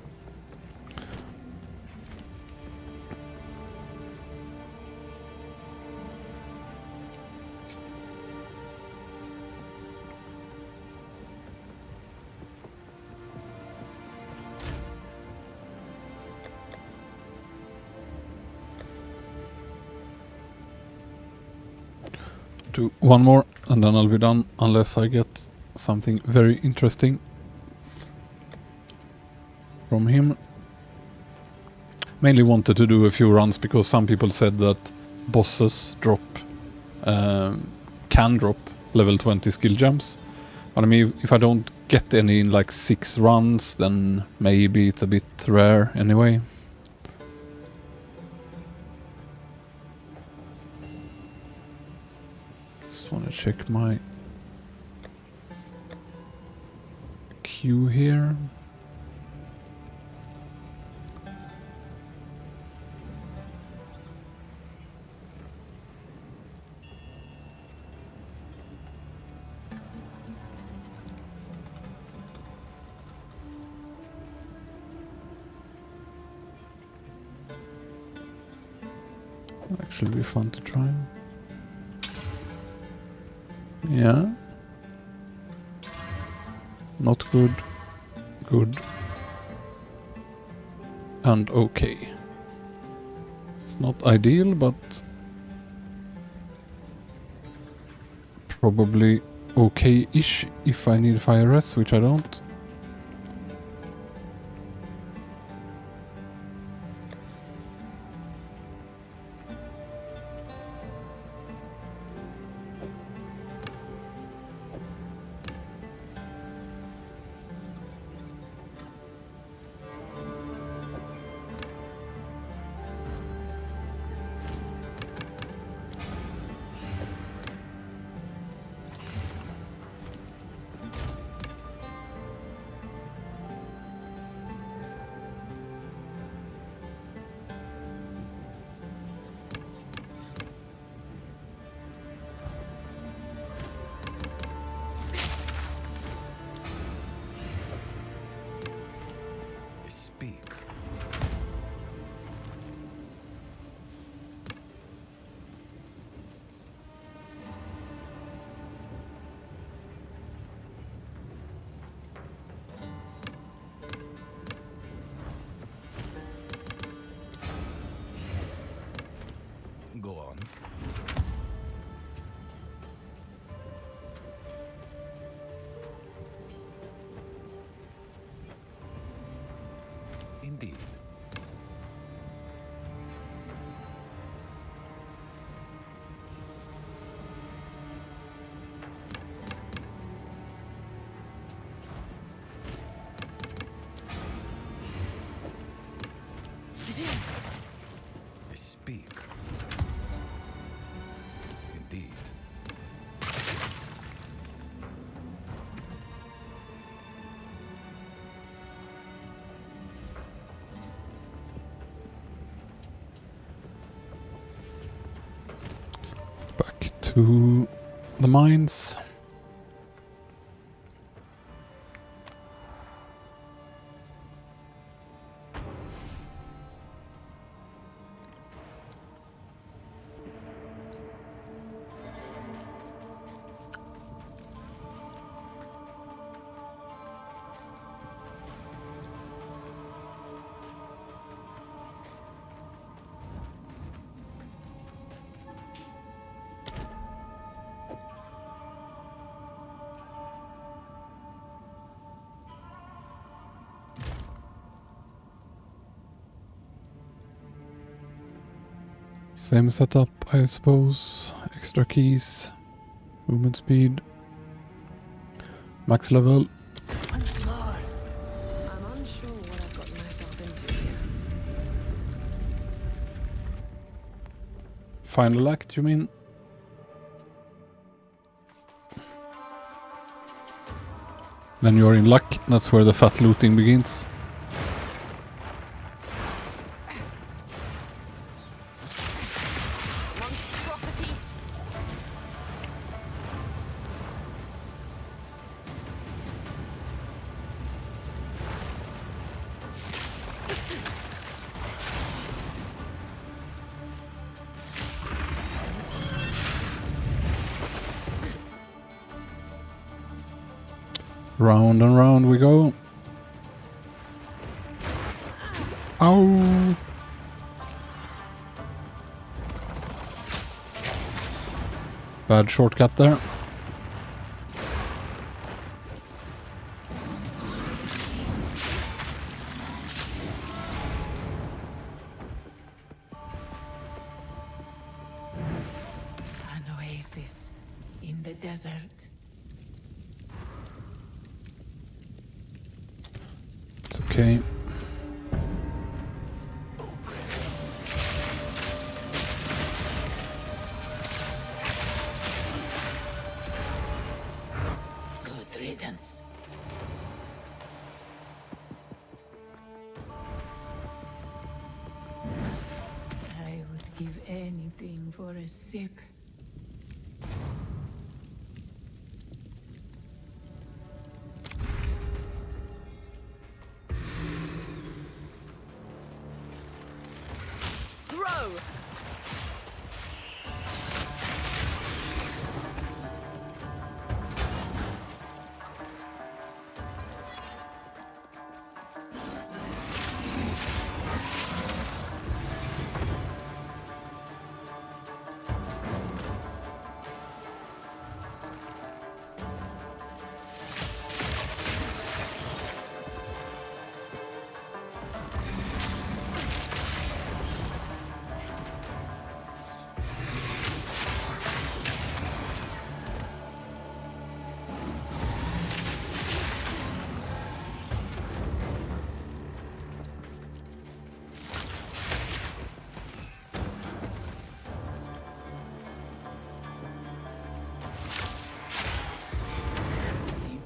Do one more and then I'll be done, unless I get something very interesting from him. Mainly wanted to do a few runs because some people said that bosses drop can drop level 20 skill gems. But I mean, if I don't get any in like 6 runs, then maybe it's a bit rare anyway. Just want to check my queue here. Actually be fun to try. Yeah. Not good. Good. And okay. It's not ideal, but probably okay-ish if I need fire res, which I don't. Speak. Go on. Indeed. Speak. Indeed. to the mines. Same setup, I suppose. Extra keys, movement speed, max level. Once more. I'm unsure what I've gotten myself into here. Final act, you mean? Then you're in luck. That's where the fat looting begins. Monstrosity! Round and round we go. Ow! Bad shortcut there. An oasis in the desert. It's okay. Good riddance. I would give anything for a sip. Grow!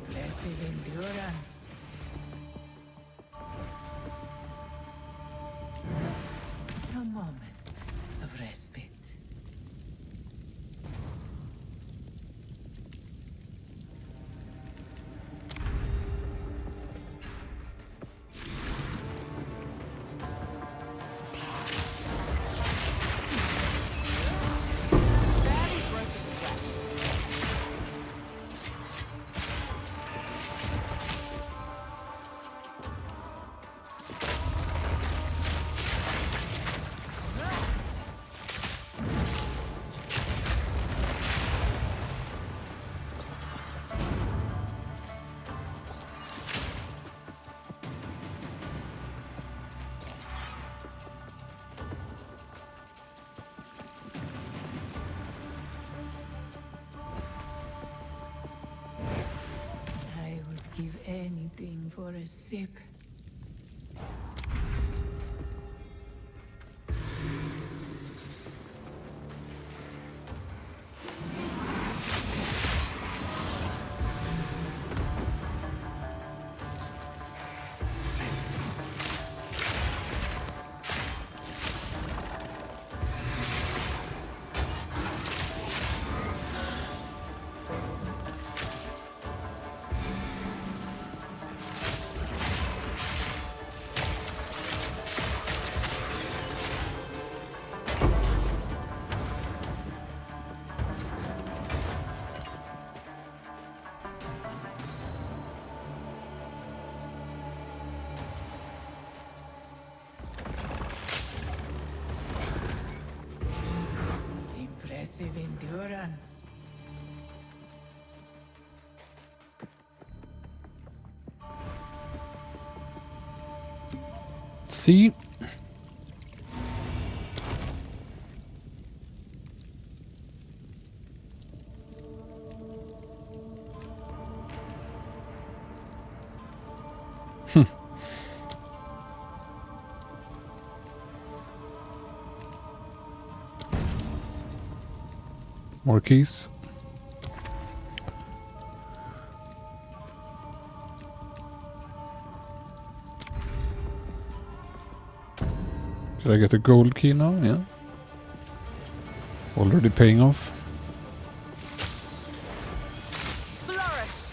Impressive endurance. A moment of respite. Barely broke a sweat. I would give anything for a sip. Impressive endurance. See? More keys. Did I get a gold key now? Yeah. Already paying off. Flourish.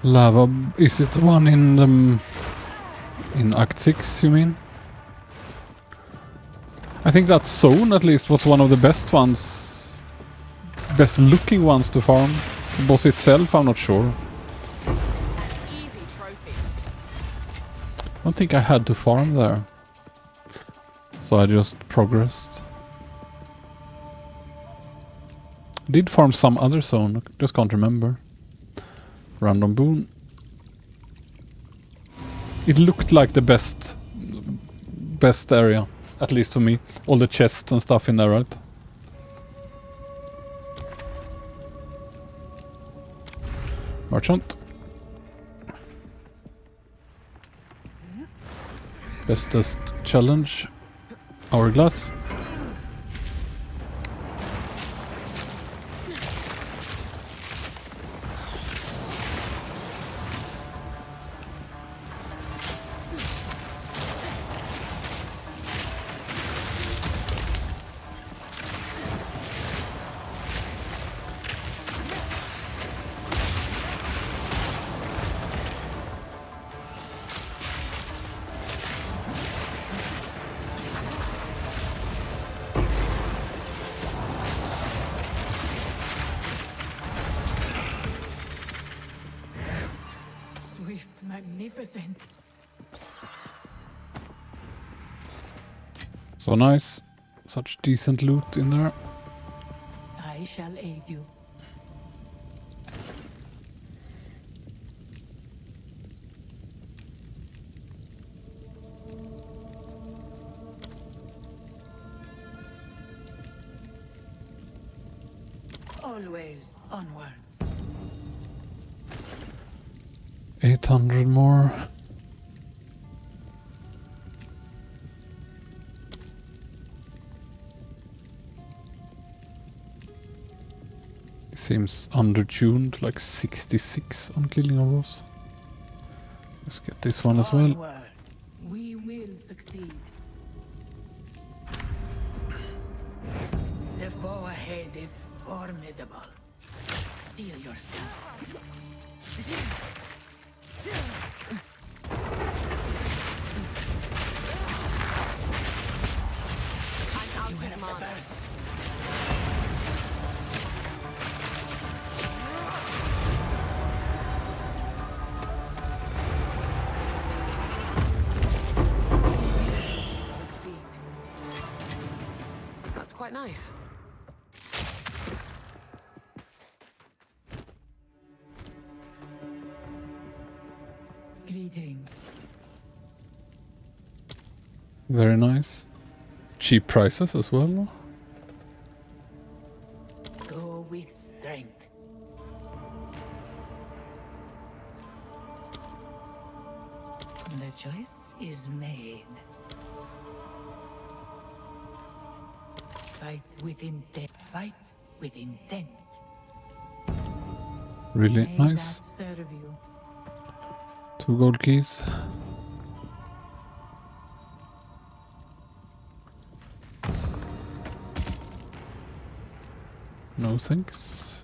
Lava, is it the one in in Act 6, you mean? I think that zone at least was one of the best ones, best looking ones to farm. The boss itself, I'm not sure. Easy trophy. I don't think I had to farm there. So I just progressed. Did farm some other zone, just can't remember. Random boon. It looked like the best area, at least to me. All the chests and stuff in there, right? Merchant. Bestest challenge. Hourglass. Swift magnificence. So nice. Such decent loot in there. I shall aid you. Always onwards. 800 more. Seems undertuned, like 66 on killing of us. Let's get this one as well. Onward. We will succeed. The foe ahead is formidable. Steel yourself. I'm out You of have the mana. burst. Succeed. That's quite nice. Greetings. Very nice. Cheap prices as well. Go with strength. The choice is made. fight with intent. Fight with intent. Really May nice. that serve you. 2 gold keys. No thanks.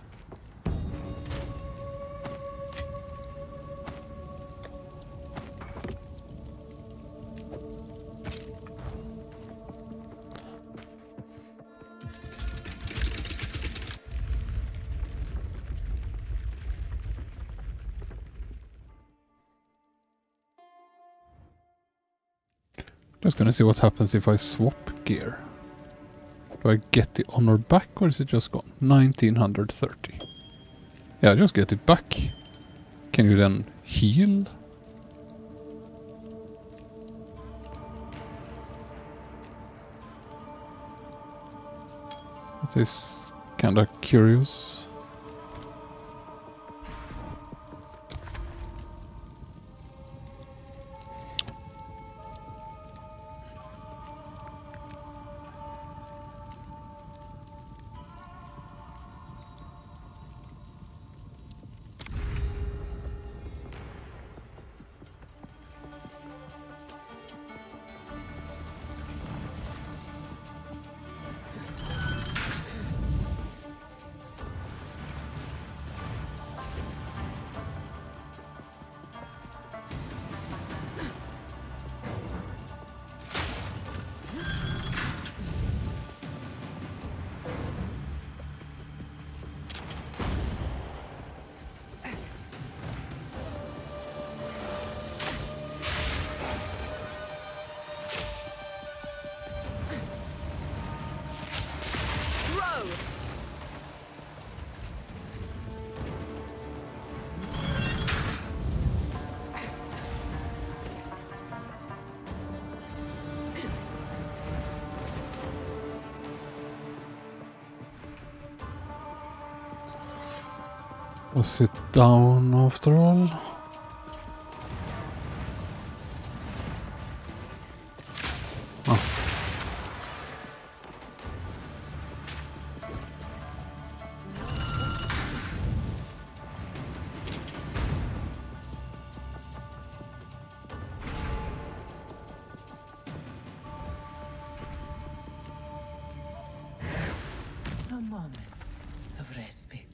Just gonna see what happens if I swap gear. Do I get the honor back or is it just gone? 1930. Yeah, just get it back. Can you then heal? It is kinda curious. Was it down after all? Oh. A moment of respite.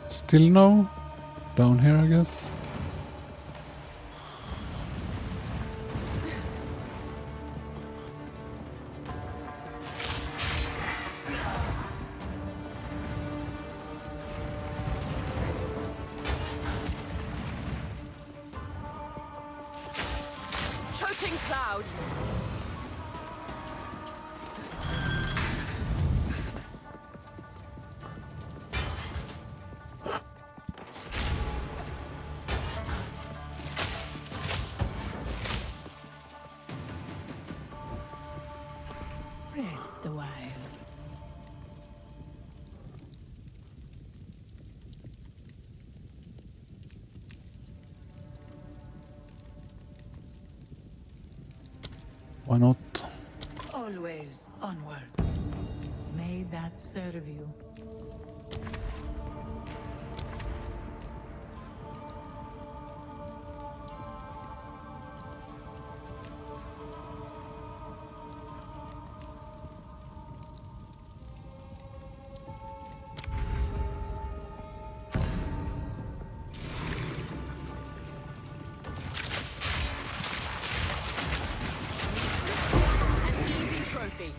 Still no? Down here, I guess. Choking cloud. Rest a while. Why not? Always onward. May that serve you. An easy trophy.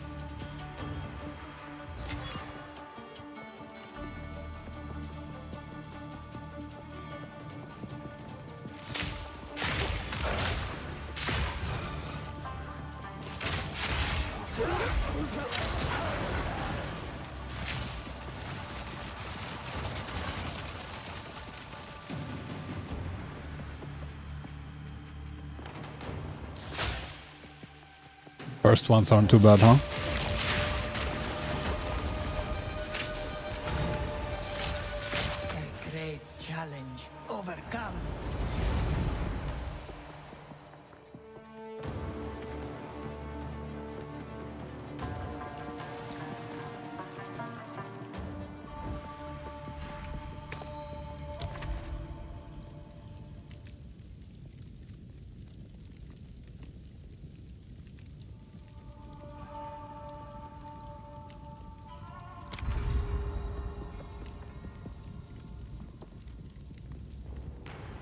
First ones aren't too bad, huh? A great challenge overcome.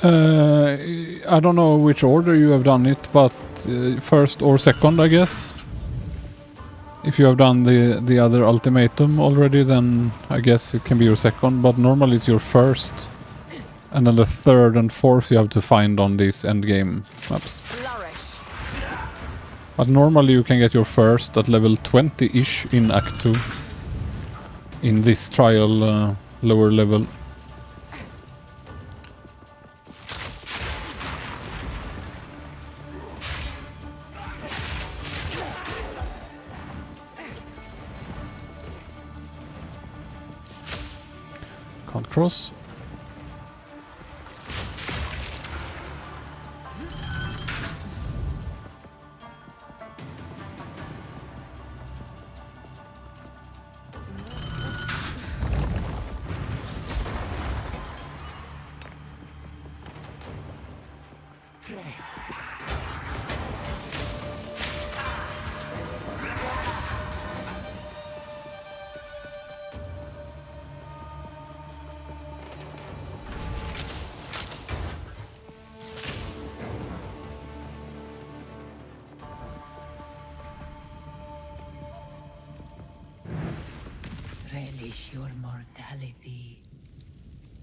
I don't know which order you have done it, but first or second, I guess. If you have done the other ultimatum already, then I guess it can be your second, but normally it's your first. And then the third and fourth you have to find on these endgame maps. Flourish. But normally you can get your first at level 20-ish in Act 2. In this trial lower level. Can't cross. Relish your mortality.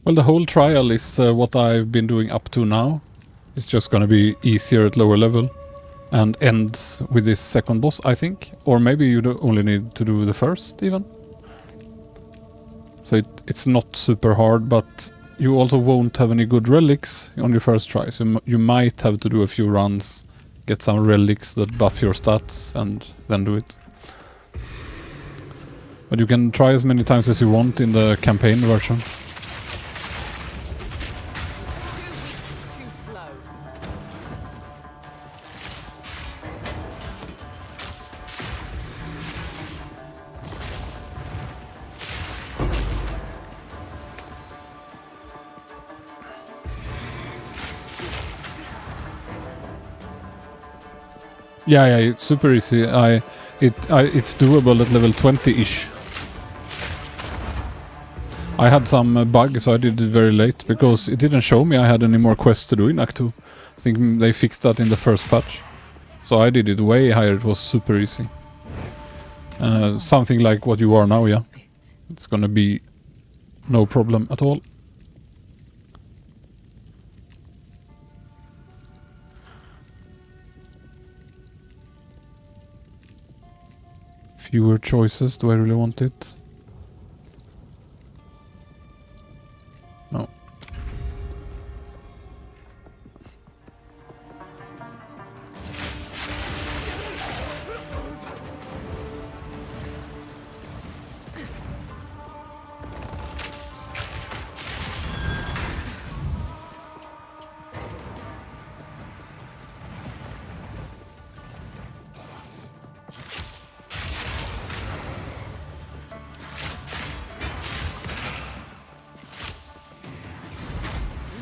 Well, the whole trial is what I've been doing up to now. It's just gonna be easier at lower level. And ends with this second boss, I think. Or maybe you only need to do the first, even. So it's not super hard, but you also won't have any good relics on your first try. So you might have to do a few runs, get some relics that buff your stats, and then do it. But you can try as many times as you want in the campaign version. Too slow. Yeah, it's super easy. It's doable at level 20-ish. I had some bug, so I did it very late, because it didn't show me I had any more quests to do in Act 2. I think they fixed that in the first patch. So I did it way higher, it was super easy. Something like what you are now, yeah. It's gonna be no problem at all. Fewer choices, do I really want it? No.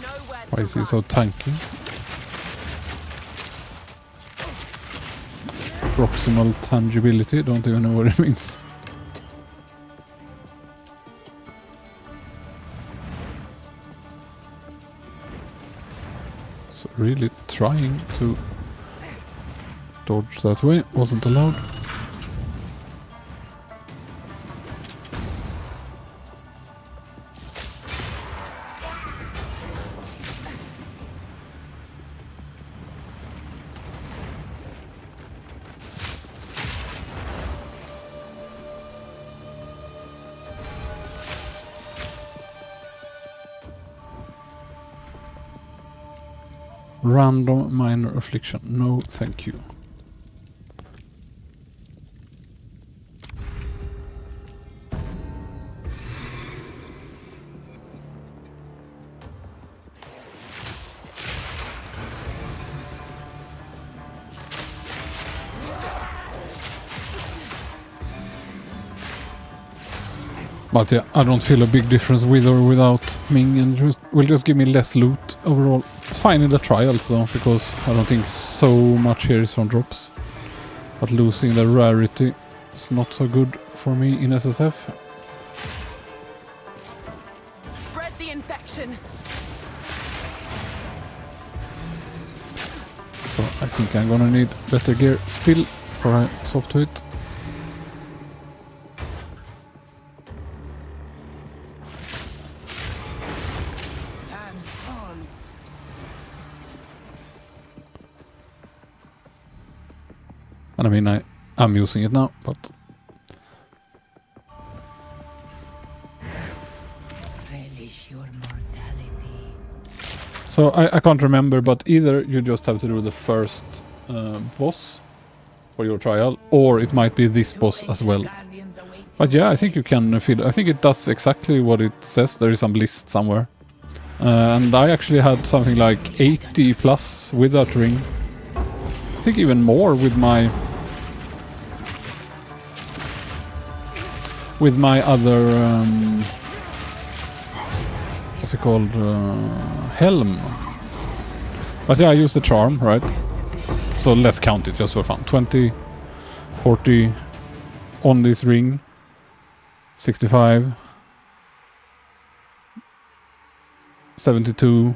Nowhere Why to is he run. so tanky? Proximal tangibility, don't even know what it means. So really trying to dodge that way, wasn't allowed. Random minor affliction. No, thank you. But yeah, I don't feel a big difference with or without Ming, and will just give me less loot overall. It's fine in the trials though, because I don't think so much here is from drops. But losing the rarity is not so good for me in SSF. Spread the infection. So I think I'm gonna need better gear still before I swap to it. Stand tall. And I mean, I'm using it now, but Relish your mortality. so I can't remember, but either you just have to do the first boss for your trial, or it might be this boss as well. Guardians await But yeah, I think you can feel. I think it does exactly what it says. There is some list somewhere, and I actually had something like 80 plus with that ring. I think even more with my other what's it called, helm. But yeah, I use the charm, right? So let's count it just for fun. 20, 40 on this ring, 65, 72,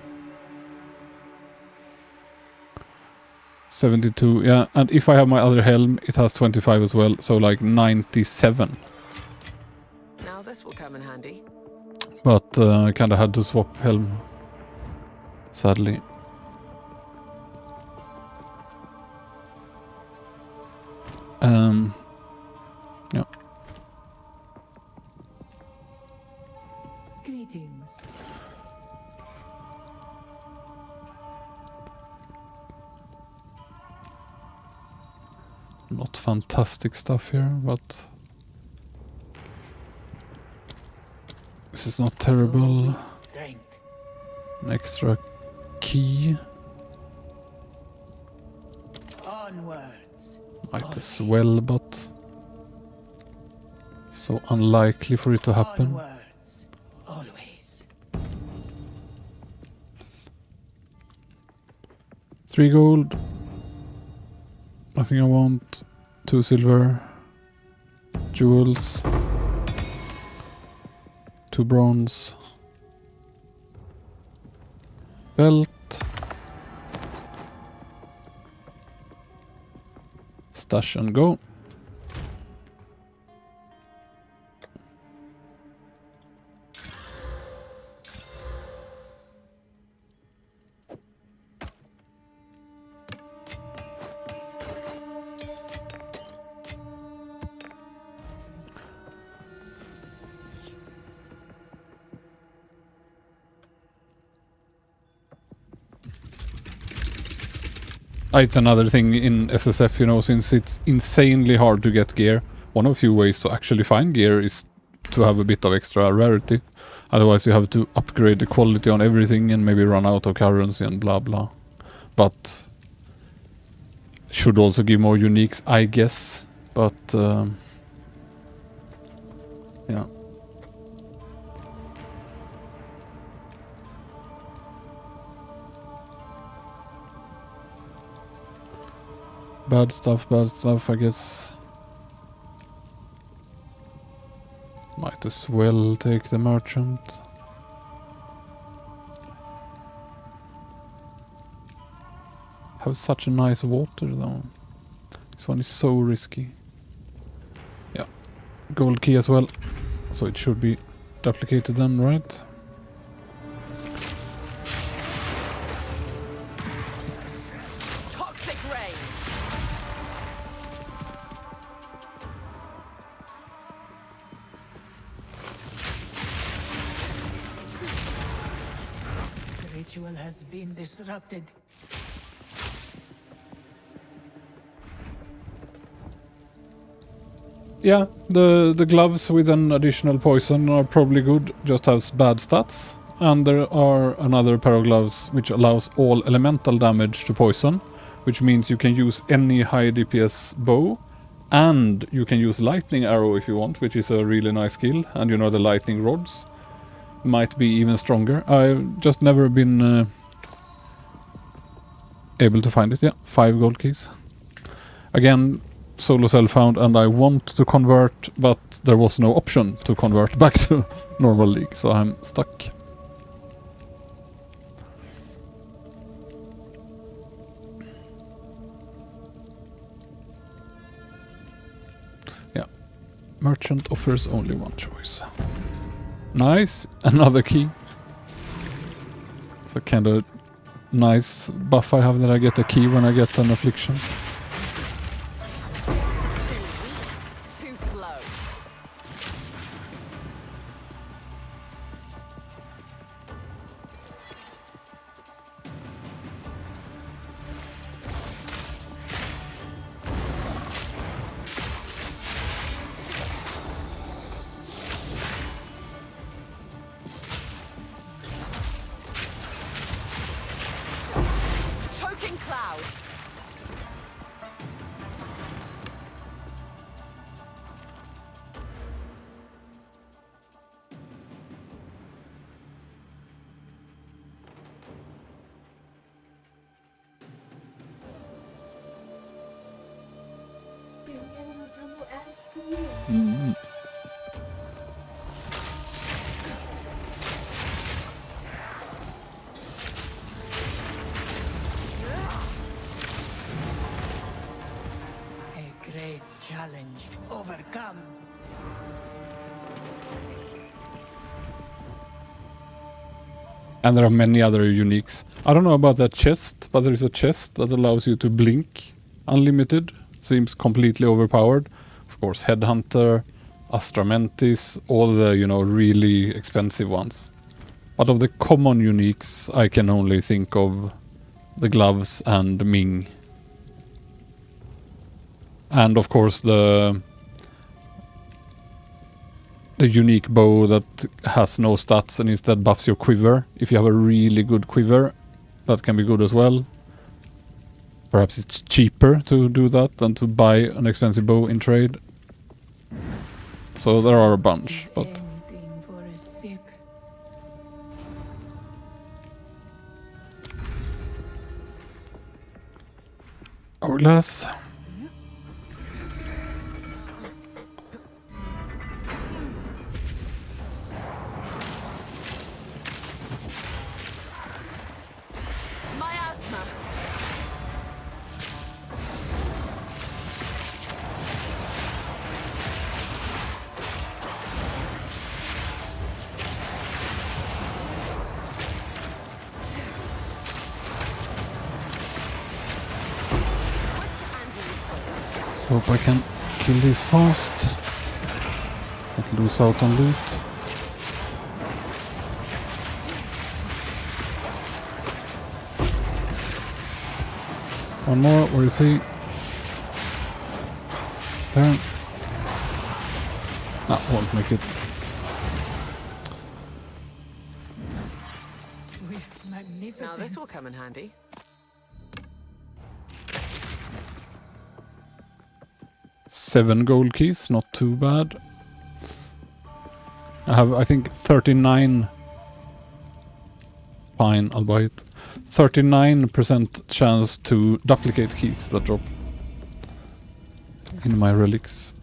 72, yeah, and if I have my other helm, it has 25 as well, so like 97. Now this will come in handy. But I kinda had to swap helm, sadly. Yeah. greetings. Not fantastic stuff here, but this is not terrible. Strength. An extra key. Onwards. Might as well, but so unlikely for it to happen. Onwards. Always. 3 gold. I think I want 2 silver. Jewels. 2 bronze. Belt. Stash and go. It's another thing in SSF, you know, since it's insanely hard to get gear. One of the few ways to actually find gear is to have a bit of extra rarity. Otherwise you have to upgrade the quality on everything and maybe run out of currency and blah blah. But should also give more uniques, I guess. But yeah. Bad stuff, I guess. Might as well take the merchant. Have such a nice water though. This one is so risky. Yeah. Gold key as well. So it should be duplicated then, right? Toxic rain. The ritual has been disrupted. Yeah, the gloves with an additional poison are probably good, just has bad stats. And there are another pair of gloves which allows all elemental damage to poison, which means you can use any high DPS bow And you can use lightning arrow if you want, which is a really nice skill. And you know the lightning rods might be even stronger. I've just never been able to find it. Yeah, 5 gold keys. Again, solo cell found, and I want to convert, but there was no option to convert back to normal league, so I'm stuck. Yeah, merchant offers only one choice. Nice, another key. It's a kind of nice buff I have that I get a key when I get an affliction. Too slow. Choking cloud. A great challenge overcome. And there are many other uniques. I don't know about that chest, but there is a chest that allows you to blink unlimited. Seems completely overpowered. Of course, Headhunter, Astramentis, all the, you know, really expensive ones. But of the common uniques, I can only think of the gloves and Ming. And of course the unique bow that has no stats and instead buffs your quiver. If you have a really good quiver, that can be good as well. Perhaps it's cheaper to do that than to buy an expensive bow in trade. So there are a bunch, but Anything for a sip. hourglass. Miasma. So hope I can kill these fast. Not lose out on loot. One more, where is he? There. No, won't make it. Swift magnificence. Now this will come in handy. Seven gold keys, not too bad. I have, I think, 39. Fine, I'll buy it. 39% chance to duplicate keys that drop in my relics.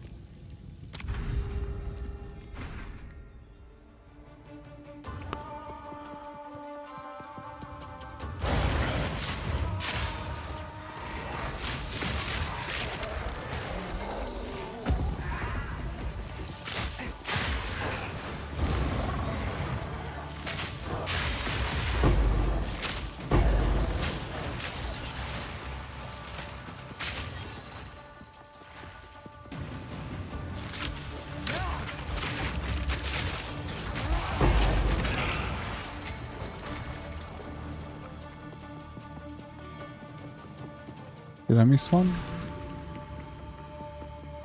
Did I miss one?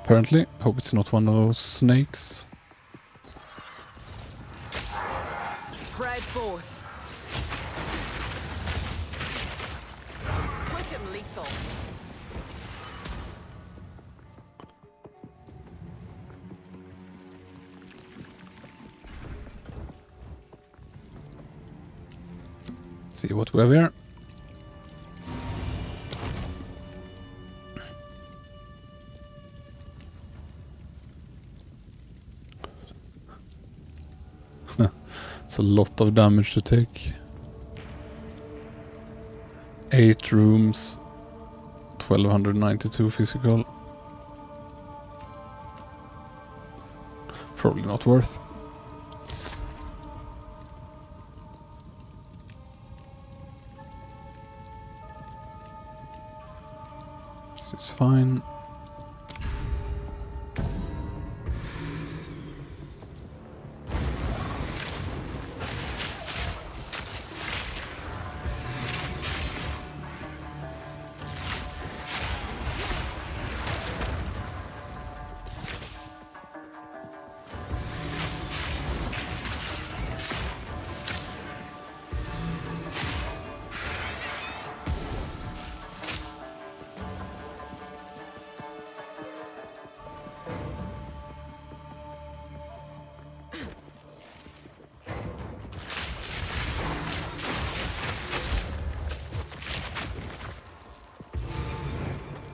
Apparently. Hope it's not one of those snakes. Spread forth. Quick and lethal. See what we have here. It's a lot of damage to take. 8 rooms, 1292 physical. Probably not worth. This is fine.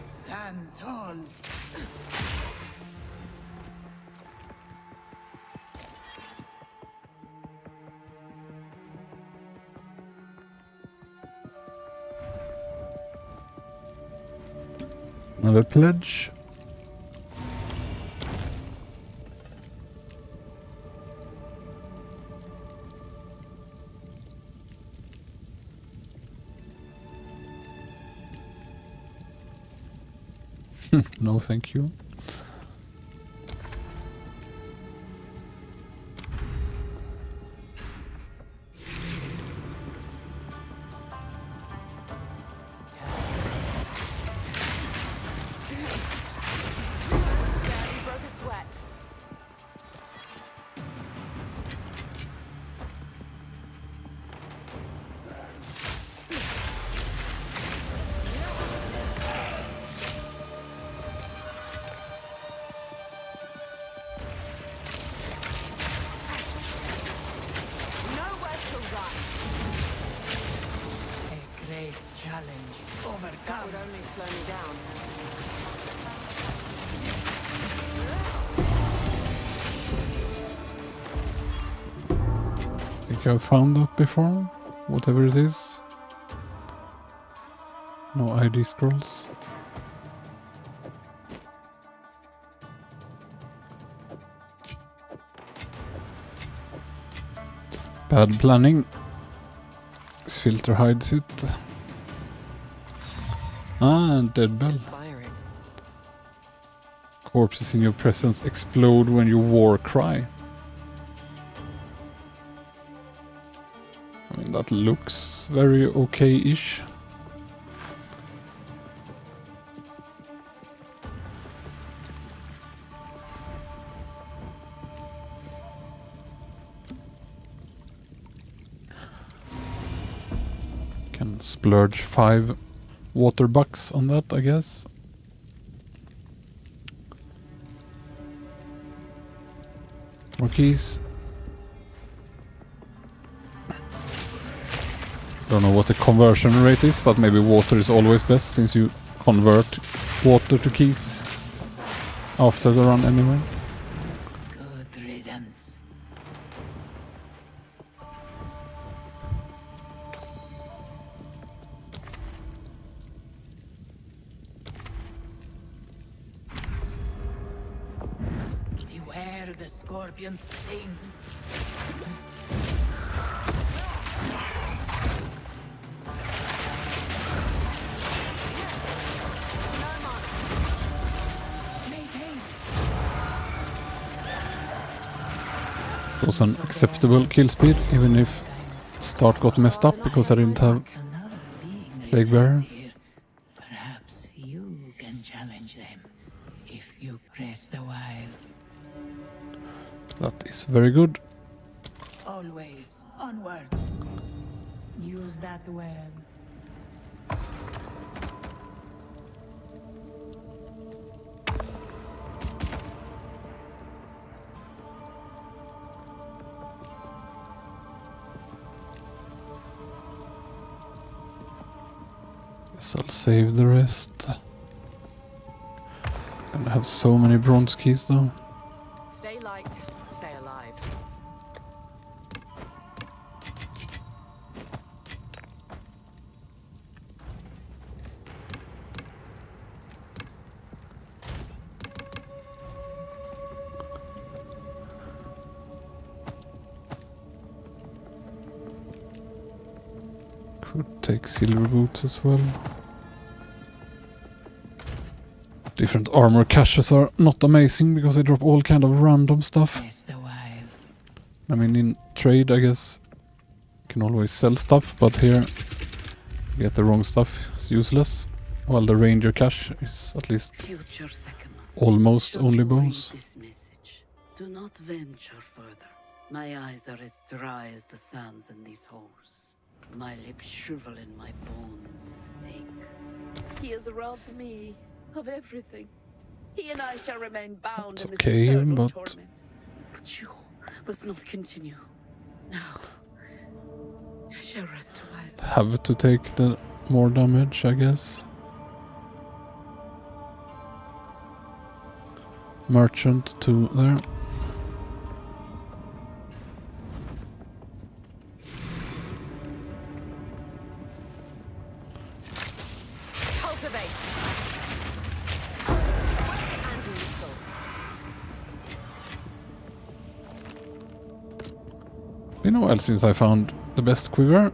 Stand tall. Another pledge. No, thank you. Barely broke a sweat. Nowhere to run. A great challenge. Overcome. Would only slow me down. I think I've found that before. Whatever it is. No ID scrolls. Bad planning. This filter hides it. Ah, dead bell. Inspiring. Corpses in your presence explode when you war cry. I mean, that looks very okay-ish. Can splurge 5 water bucks on that, I guess. More keys. Don't know what the conversion rate is, but maybe water is always best since you convert water to keys after the run anyway. Good riddance. Beware the scorpion's sting. Make haste. It was an acceptable kill speed, even if start got messed up because I didn't have Plague Bearer. Perhaps you can challenge them if you rest a while. That is very good. Always onward. Use that web. Guess I'll save the rest. Gonna have so many bronze keys though. Stay light, stay alive. Could take silver boots as well. Different armor caches are not amazing because they drop all kind of random stuff. Rest a while. I mean, in trade, I guess you can always sell stuff, but here you get the wrong stuff. It's useless. While the ranger cache is at least Future Second. almost Should only you read bows. this message, do not venture further. My eyes are as dry as the sands in these holes. My lips shrivel and my bones ache. He has robbed me of everything. He and I shall remain bound It's in this okay, eternal but- torment. But you must not continue. Now, I shall rest a while. Have to take the more damage, I guess. Merchant 2 there. Cultivate. And useful. Been a while since I found the best quiver.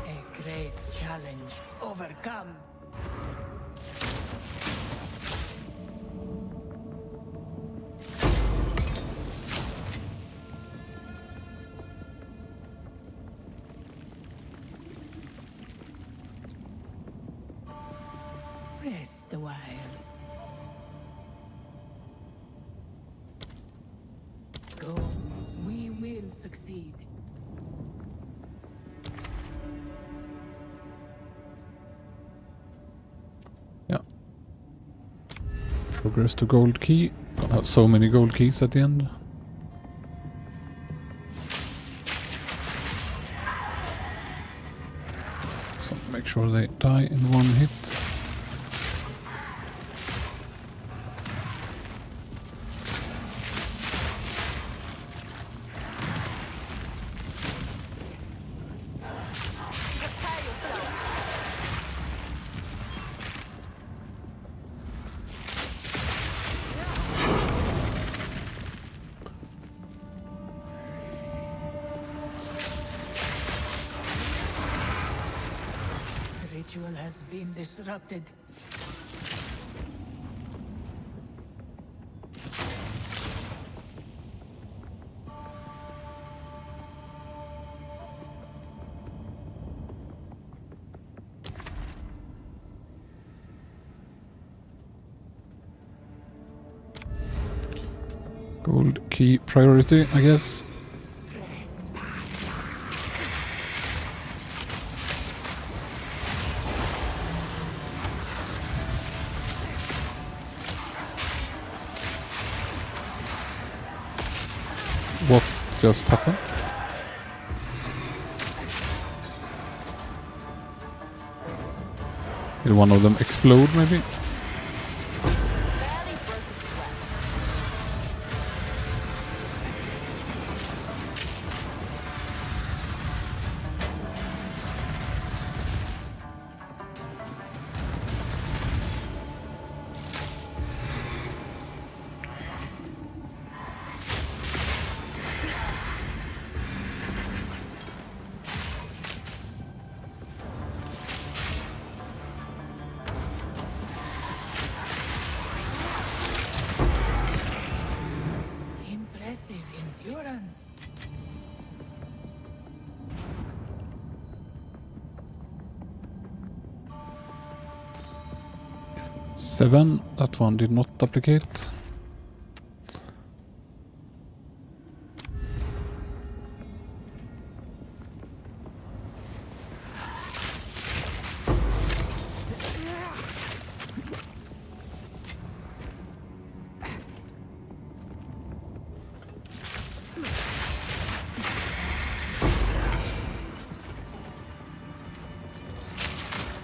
A great challenge overcome. Rest a while. Go. We will succeed. Yeah. Progress to gold key. Gonna have so many gold keys at the end. So make sure they die in one hit. Prepare yourself. The ritual has been disrupted. Gold key priority, I guess. What just happened? Did one of them explode, maybe? Barely broke a sweat. 7. That one did not duplicate.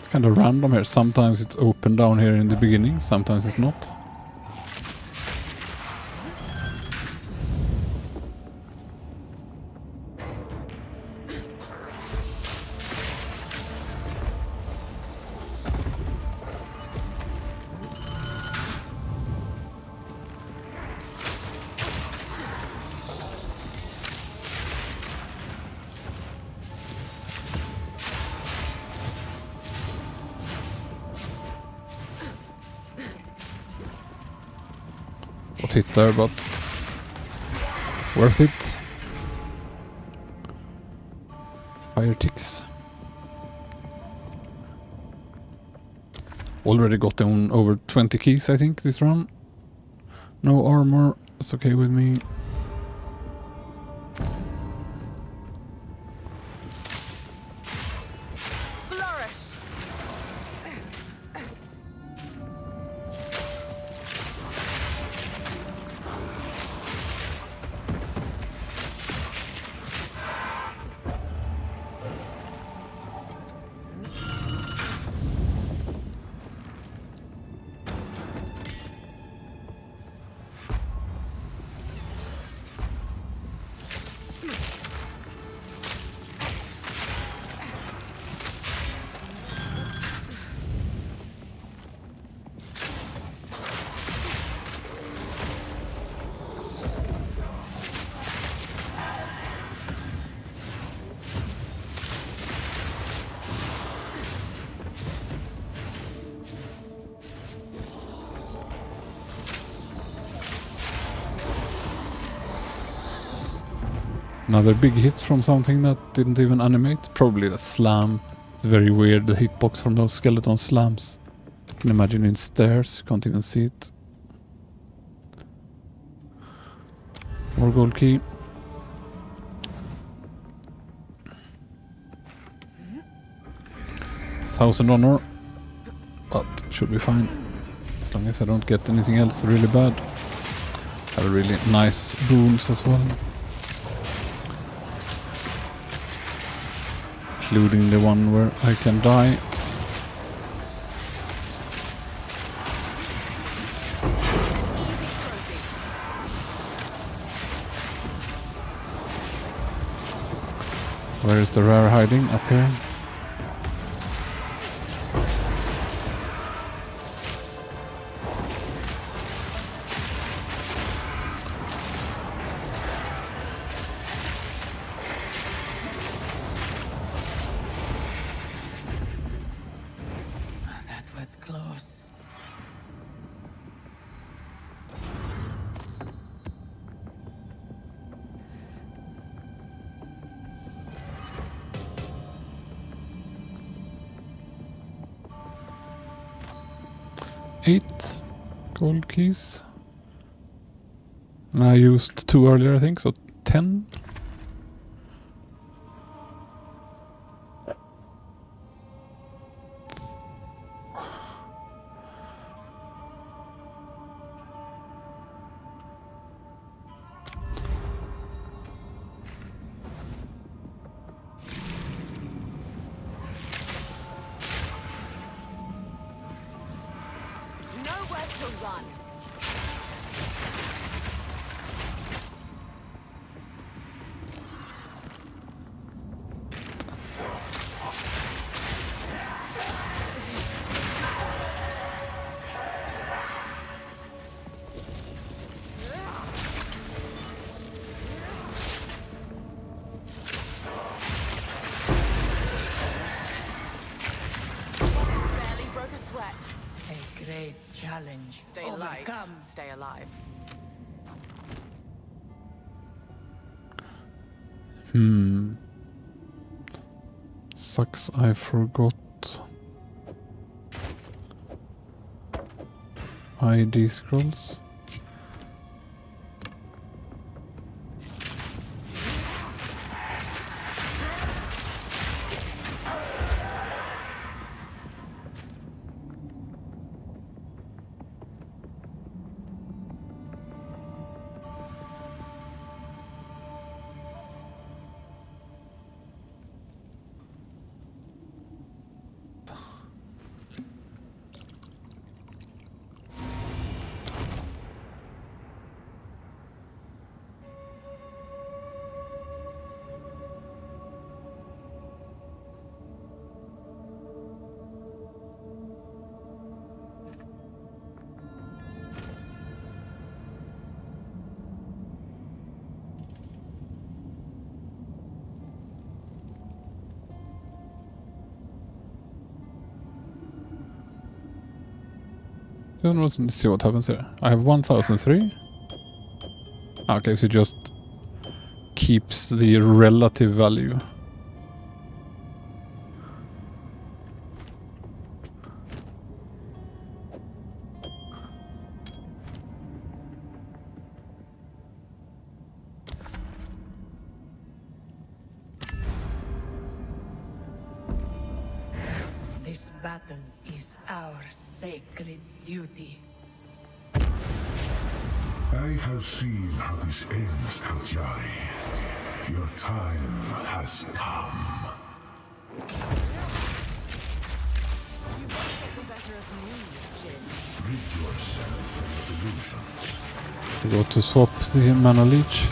Kind of random here. Sometimes it's open down here in the beginning, sometimes it's not. Got hit there, but worth it. Fire ticks. Already got on over 20 keys, I think, this run. No armor, that's okay with me. Another big hit from something that didn't even animate. Probably the slam. It's very weird, the hitbox from those skeleton slams. You can imagine in stairs, you can't even see it. More gold key. $1,000 honor. But should be fine. As long as I don't get anything else really bad. Have really nice boons as well. Including the one where I can die. Where is the rare hiding? Up here. Close. Eight gold keys. And I used 2 earlier, I think, so 10. Nowhere to run. Barely broke a sweat. A great challenge. Stay alive. Overcome. Stay alive. Sucks I forgot. ID scrolls. Let's see what happens here. I have 1003. Okay, so it just keeps the relative value. This battle is our sacred duty. I have seen how this ends, Taljari. Your time has come. You won't get the better of me, Jin. Rid yourself of your delusions. We go to swap the mana leech.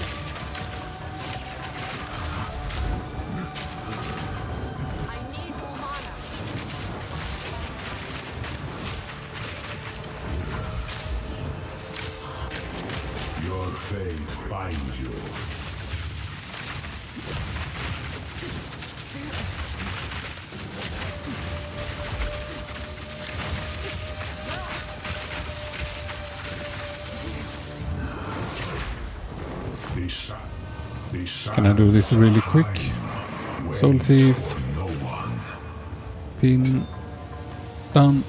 I need more mana. Your faith binds you. Can I do this really quick? Soul Thief. No one. Pin. Done.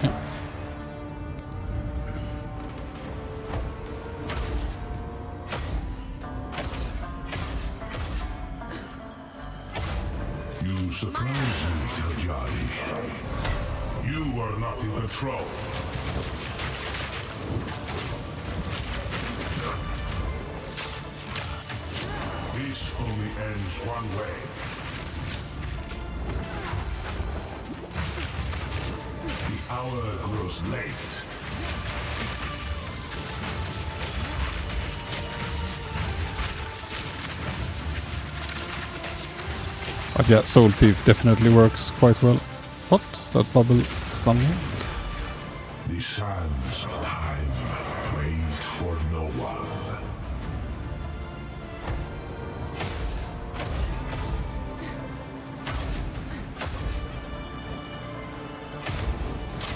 Yeah. You surprise me, Taljari. You are not in control. This only ends one way. The hour grows late. But yeah, Soul Thief definitely works quite well. What? That bubble stunned me? The sands of time wait for no one.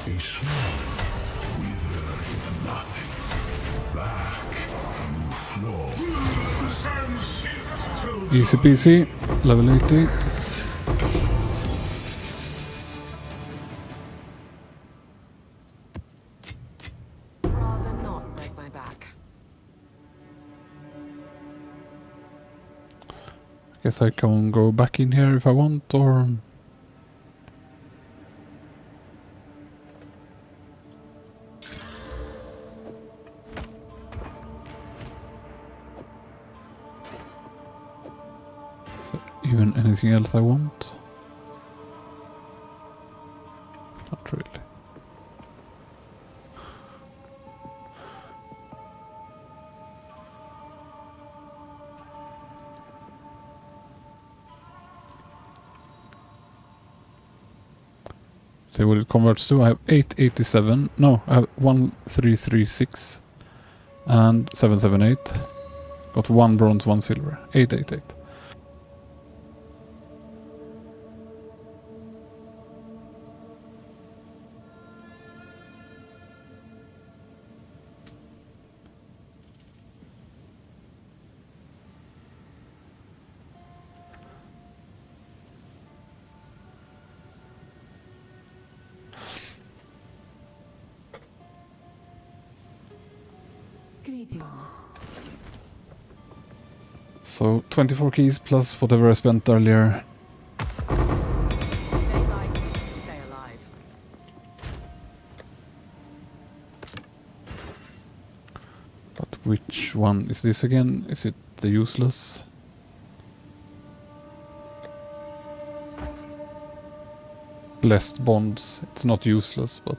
A sword wither into nothing. Back you flow. The sands shift to Easy peasy. Level 80. Rather not break my back. Guess I can go back in here if I want, or... Is there even anything else I want? Not really. See what it converts to. I have 887. No, I have 1336 and 778. Got 1 bronze, 1 silver. 888. Greetings. So 24 keys plus whatever I spent earlier. Stay light, stay alive. But which one is this again? Is it the useless? Blessed bonds. It's not useless, but...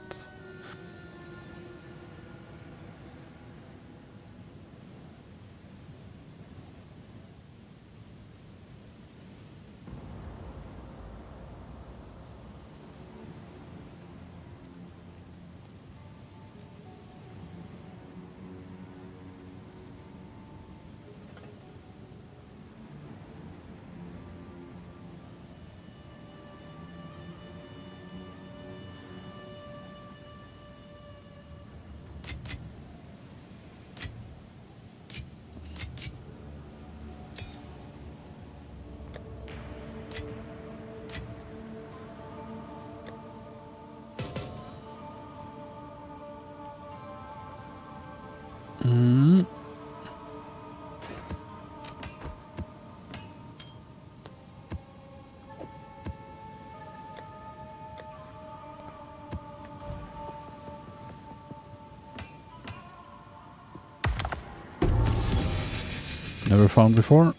Never found before.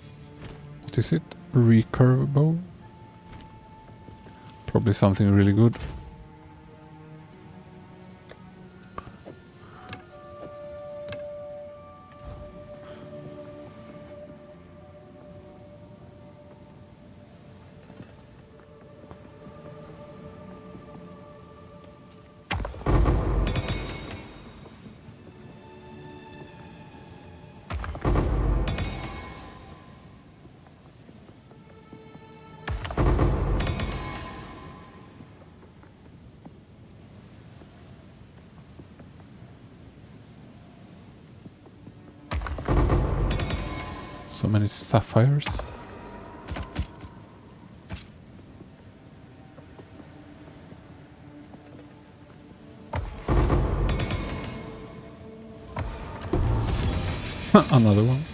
What is it? Recurve bow? Probably something really good. So many sapphires. Another one.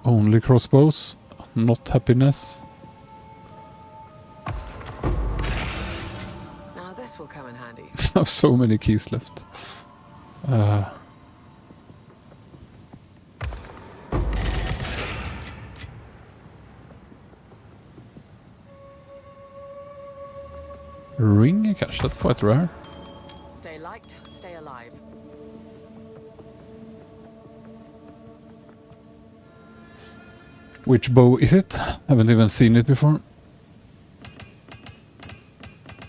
Only crossbows, not happiness. Now this will come in handy. I have so many keys left. Ring cache, that's quite rare. Stay light, stay alive. Which bow is it? Haven't even seen it before.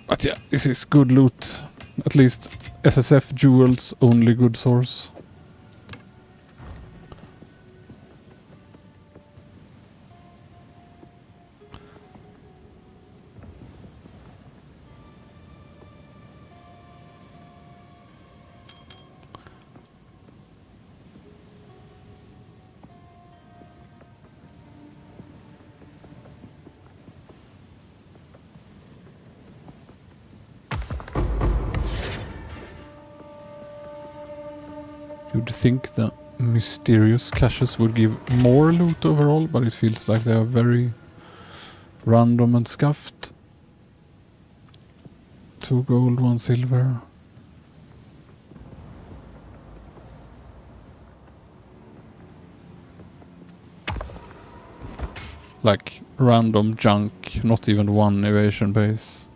But yeah, this is good loot. At least SSF jewels, only good source. You'd think the mysterious caches would give more loot overall, but it feels like they are very random and scuffed. 2 gold, 1 silver. Like random junk, not even one evasion base.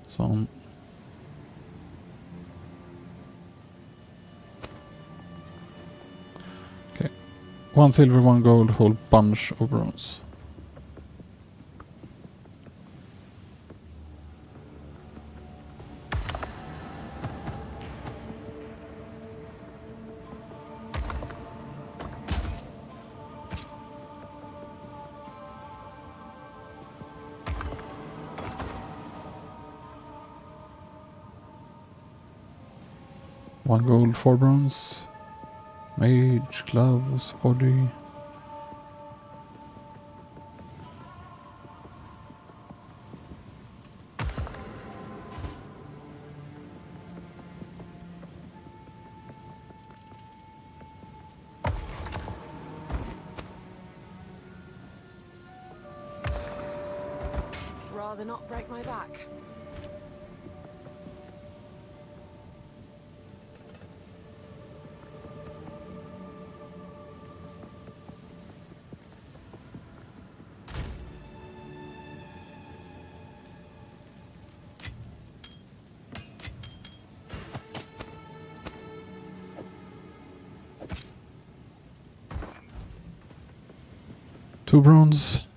So... Okay. 1 silver, 1 gold, whole bunch of bronze. One gold, 4 bronze. Mage, gloves, body. rather not break my back. Two bronze.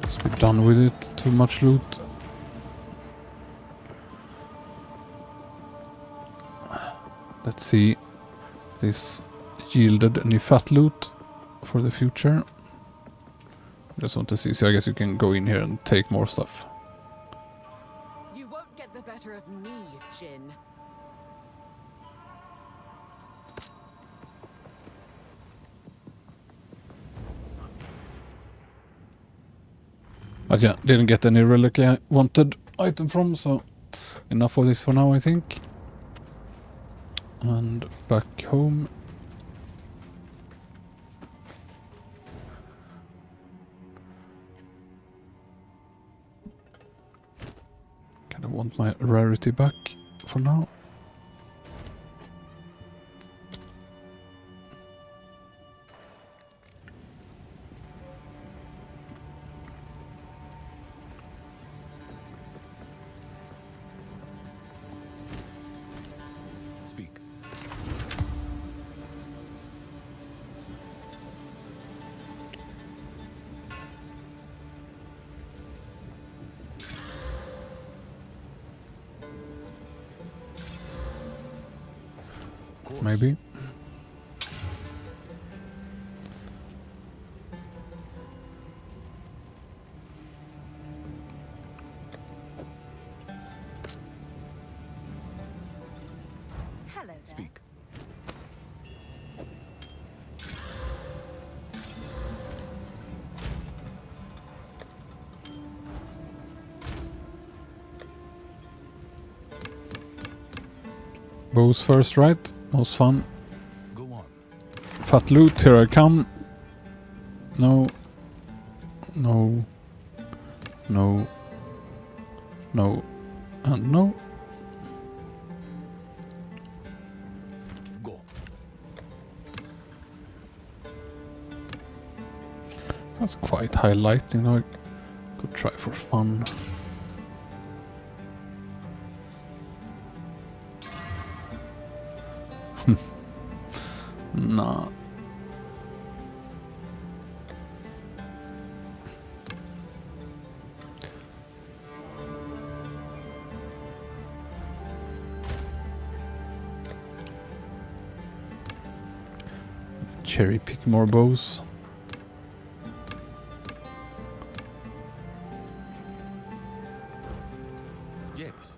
Let's be done with it. Too much loot. Let's see if this yielded any fat loot for the future. Just want to see, so I guess you can go in here and take more stuff. You won't get the better of me, Jin. But yeah, didn't get any relic I wanted item from, so enough of this for now, I think. And back home. Kind of want my rarity back for now. Speak. Of course. Maybe. Hello there. Speak. Bows first, right? Most fun. Go on. Fat loot, here I come. No. No. No. No. And no. Go. That's quite high lightning. I could try for fun. Nah. Cherry pick more bows. Yes.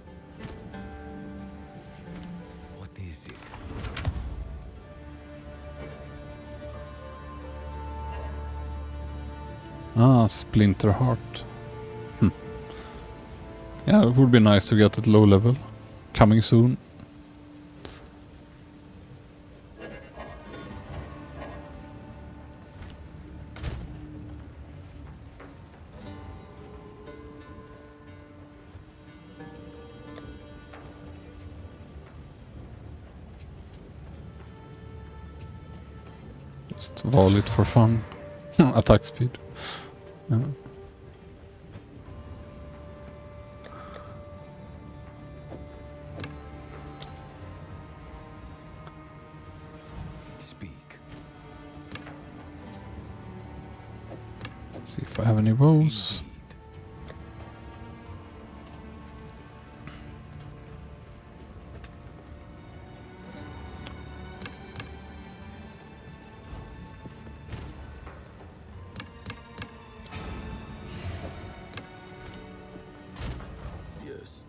What is it? Ah, Splinter Heart. Yeah, it would be nice to get at low level. Coming soon. Just volley it for fun. Attack speed. Yeah. Speak. Let's see if I have any bows. Indeed. Yes.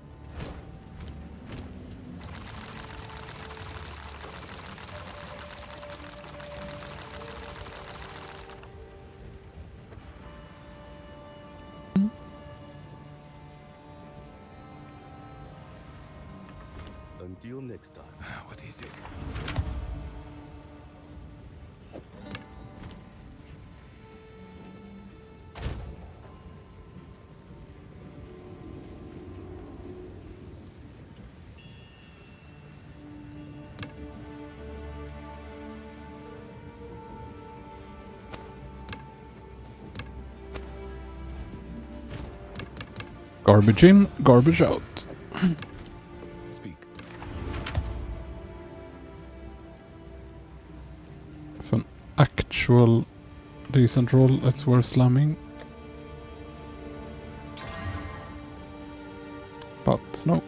Until next time. What is it? Garbage in, garbage out. Speak. It's an actual decent roll that's worth slamming. But no.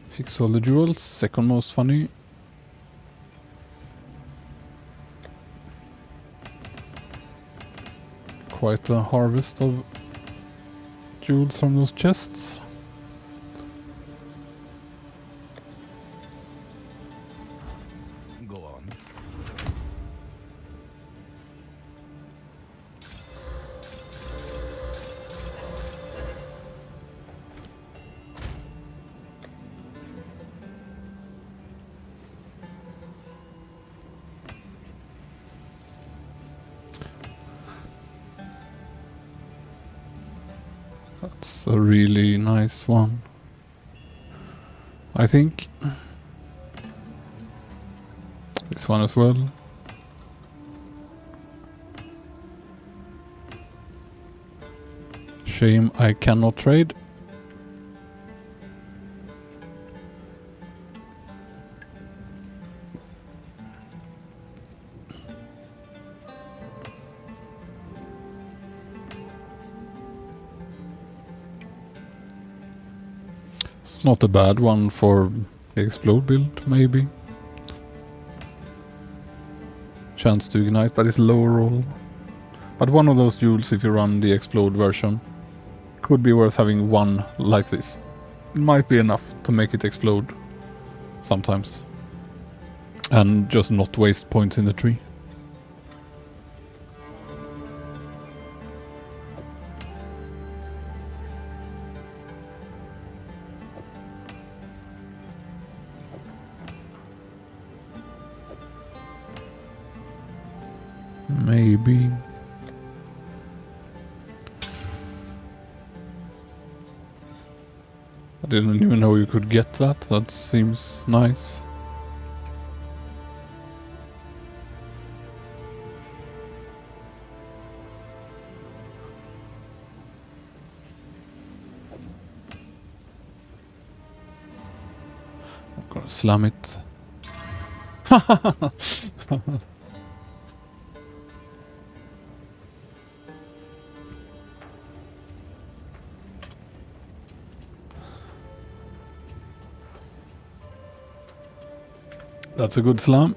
Fix all the jewels, second most funny. Quite a harvest of jewels from those chests. Go on. That's a really nice one. I think this one as well. Shame I cannot trade. It's not a bad one for the explode build, maybe. Chance to ignite, but it's low roll. But one of those jewels, if you run the explode version, could be worth having one like this. It might be enough to make it explode sometimes. And just not waste points in the tree. Maybe. I didn't even know you could get that. That seems nice. I'm gonna slam it. That's a good slam.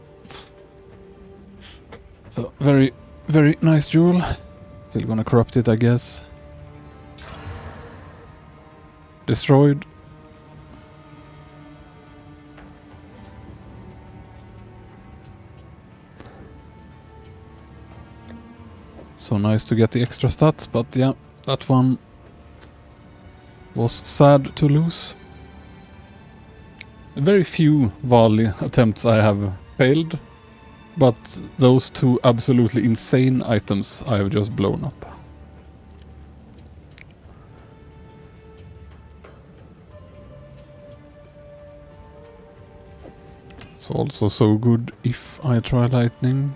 So very, very nice jewel. Still gonna corrupt it, I guess. Destroyed. So nice to get the extra stats, but yeah, that one was sad to lose. Very few volley attempts I have failed, but those two absolutely insane items I have just blown up. It's also so good if I try lightning.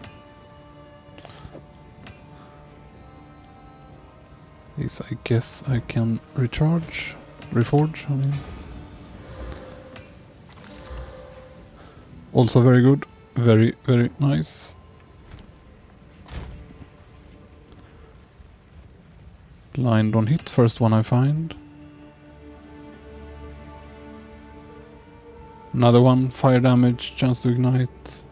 This I guess I can reforge, I mean. Also very good. Very, very nice. Blind on hit. First one I find. Another one. Fire damage. Chance to ignite.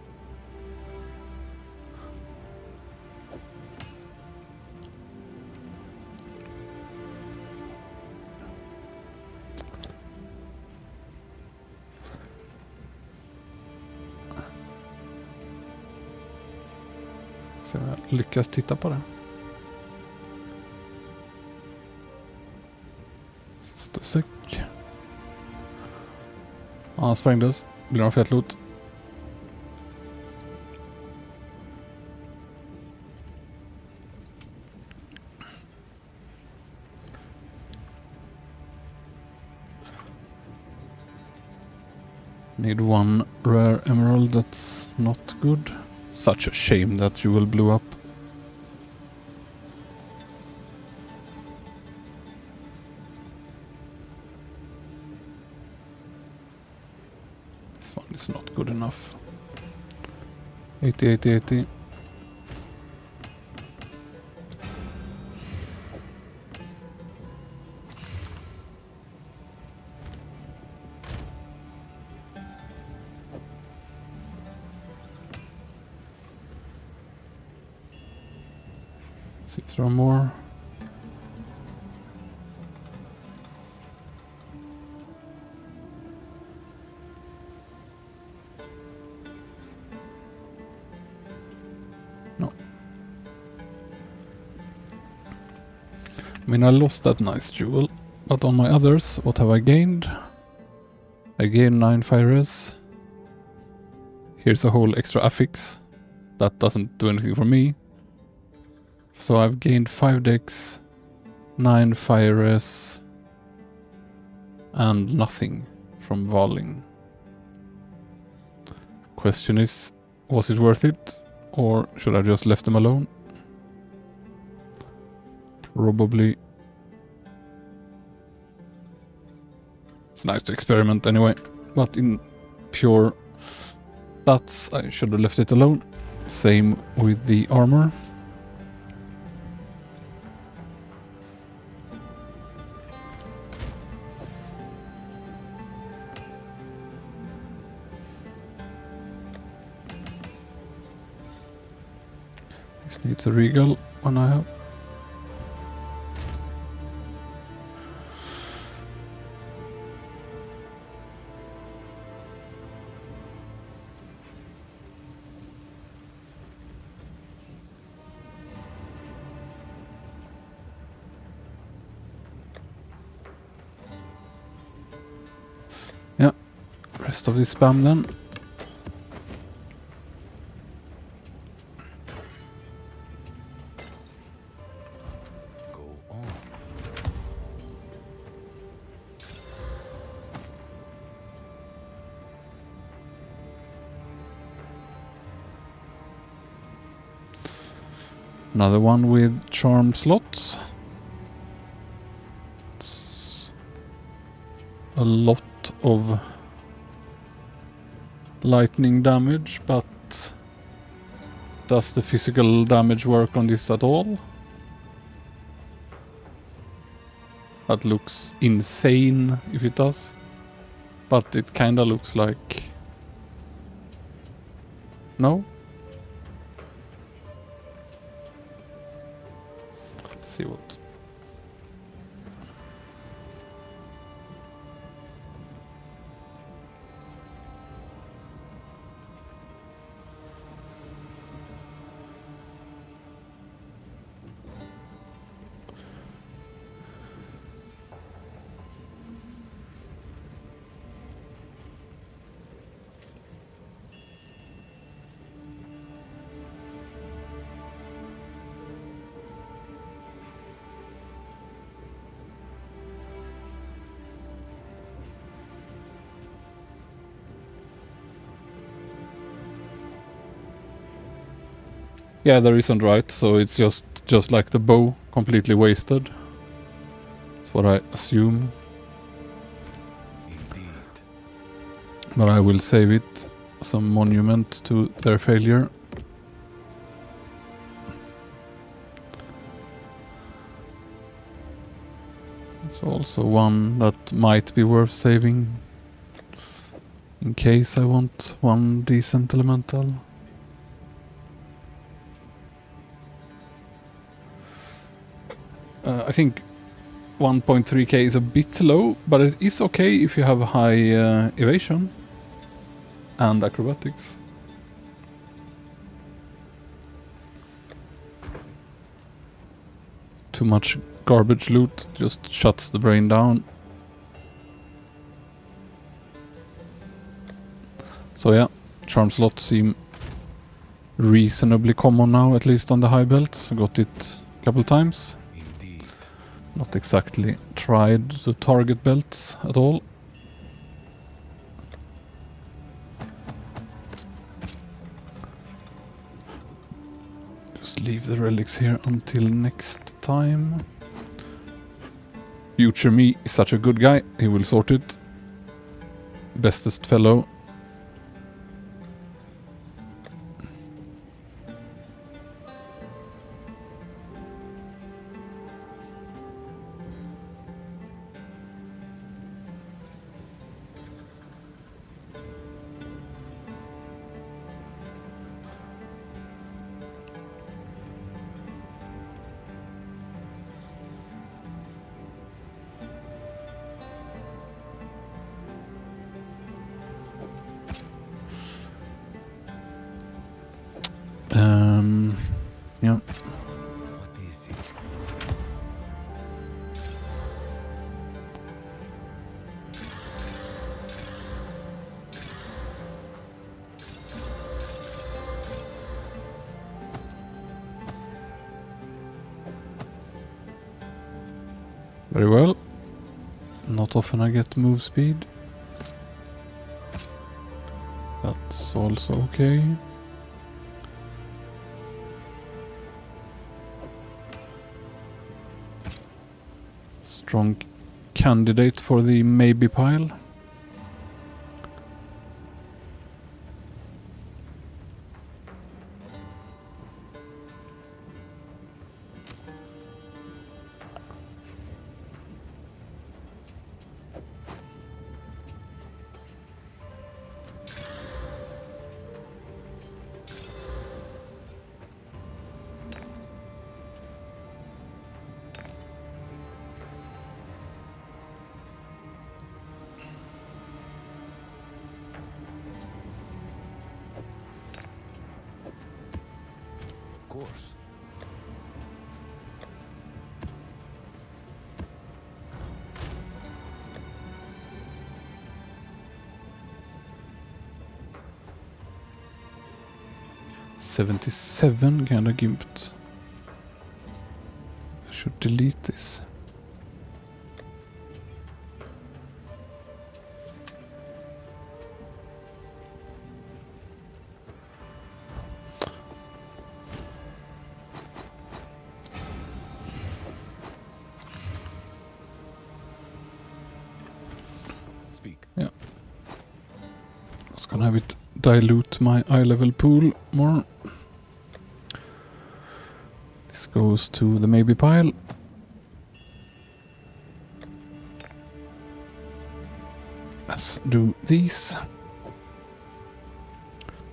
Se om jag lyckas titta på det. Sista säck. Ja, han sprängdes. Blir någon fet loot. Need one rare emerald, that's not good. Such a shame that you will blow up. This one is not good enough. 80, 80, 80. See if there are more. No. I mean, I lost that nice jewel, but on my others, what have I gained? I gained 9 fires. Here's a whole extra affix. That doesn't do anything for me. So I've gained 5 decks, 9 fires, and nothing from Valing. Question is, was it worth it? Or should I just left them alone? Probably. It's nice to experiment anyway, but in pure stats I should have left it alone. Same with the armor. This needs a regal when I have. Yeah, rest of this spam then. Another one with charm slots. It's a lot of lightning damage, but does the physical damage work on this at all? That looks insane if it does, but it kinda looks like... No? See what. Yeah, there isn't, right? So it's just like the bow, completely wasted. That's what I assume. Indeed. But I will save it some monument to their failure. It's also one that might be worth saving in case I want one decent elemental. I think 1.3k is a bit low, but it is okay if you have high evasion and acrobatics. too much garbage loot, just shuts the brain down. So yeah, charm slots seem reasonably common now, at least on the high belts. I got it a couple times. Indeed. Not exactly tried the target belts at all. Just leave the relics here until next time. Future me is such a good guy, he will sort it. Bestest fellow. Yeah. What is it? Very well. Not often I get move speed. That's also okay. Strong candidate for the maybe pile. Of course. $77 kinda gimped. I should delete this. Speak. Just gonna have it dilute my eye level pool more. This goes to the maybe pile. Let's do these.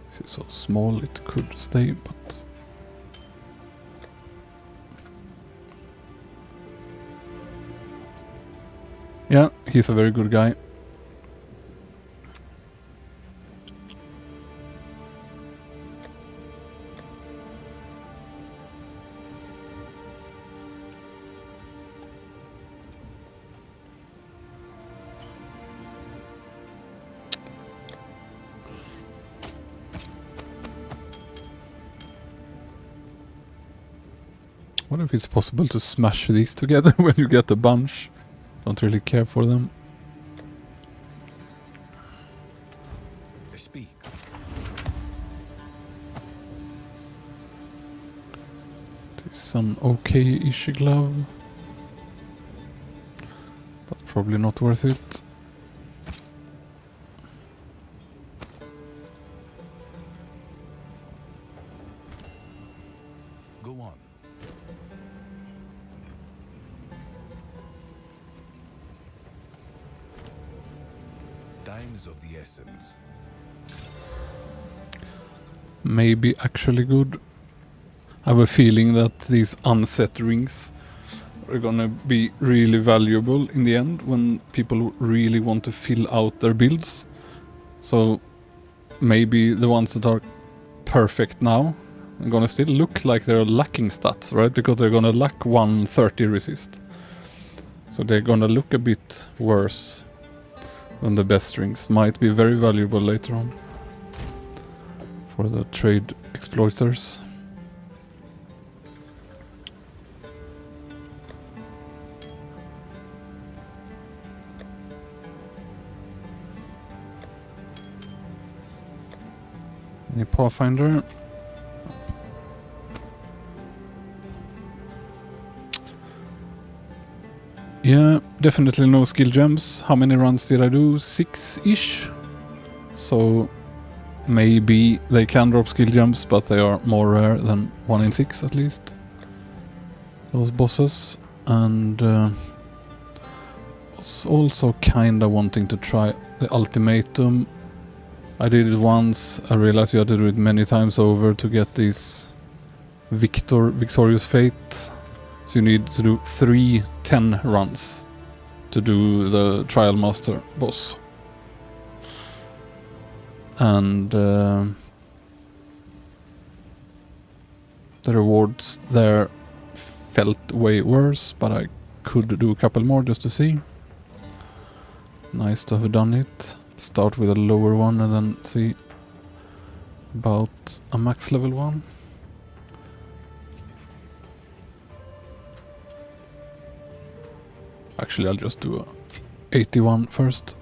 This is so small it could stay, but yeah, he's a very good guy. What if it's possible to smash these together when you get a bunch? Don't really care for them. Speak. This is an okay-ish glove. But probably not worth it. Go on. Time is of the essence. Maybe actually good. I have a feeling that these unset rings are gonna be really valuable in the end when people really want to fill out their builds. So maybe the ones that are perfect now gonna still look like they're lacking stats, right? Because they're gonna lack 130 resist. So they're gonna look a bit worse than the best strings. Might be very valuable later on for the trade exploiters. Any Pathfinder? Yeah, definitely no skill gems. How many runs did I do? 6-ish. So maybe they can drop skill gems, but they are more rare than 1 in 6 at least. Those bosses. And was also kinda wanting to try the ultimatum. I did it once. I realized you had to do it many times over to get this victorious fate. So you need to do 3 10 runs to do the Trial Master boss. And the rewards there felt way worse, but I could do a couple more just to see. Nice to have done it. Start with a lower one and then see about a max level one. Actually, I'll just do a 81 first.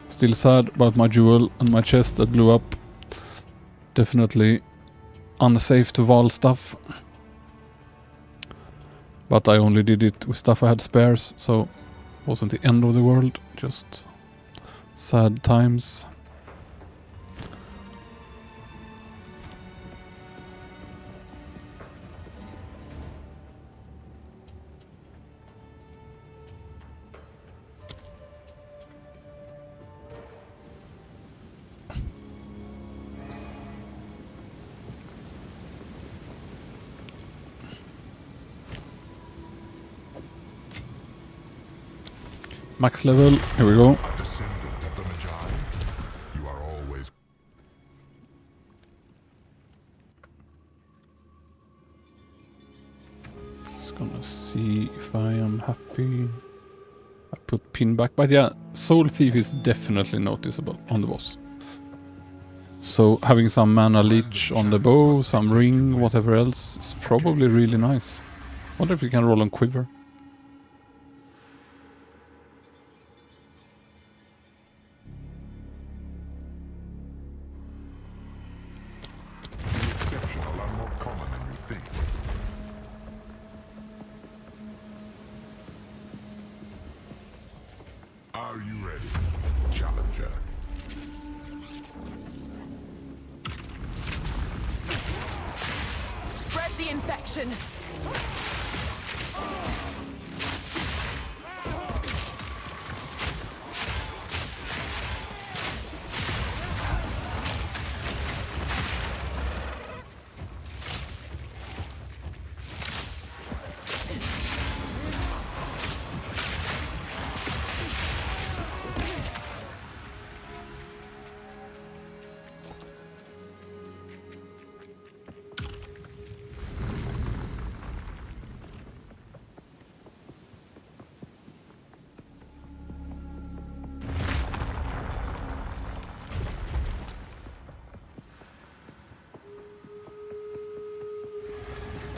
Still sad about my jewel and my chest that blew up. Definitely unsafe to Val stuff. But I only did it with stuff I had spares, so it wasn't the end of the world, just sad times. Max level, here we go. A descendant of the Magi. You are always Just gonna see if I am happy. I put pin back, but yeah, Soul Thief is definitely noticeable on the boss. So having some mana leech on the bow, some ring, whatever else is probably really nice. Wonder if we can roll on Quiver. the exceptional and more common than you think. Are you ready, Challenger? Spread the infection.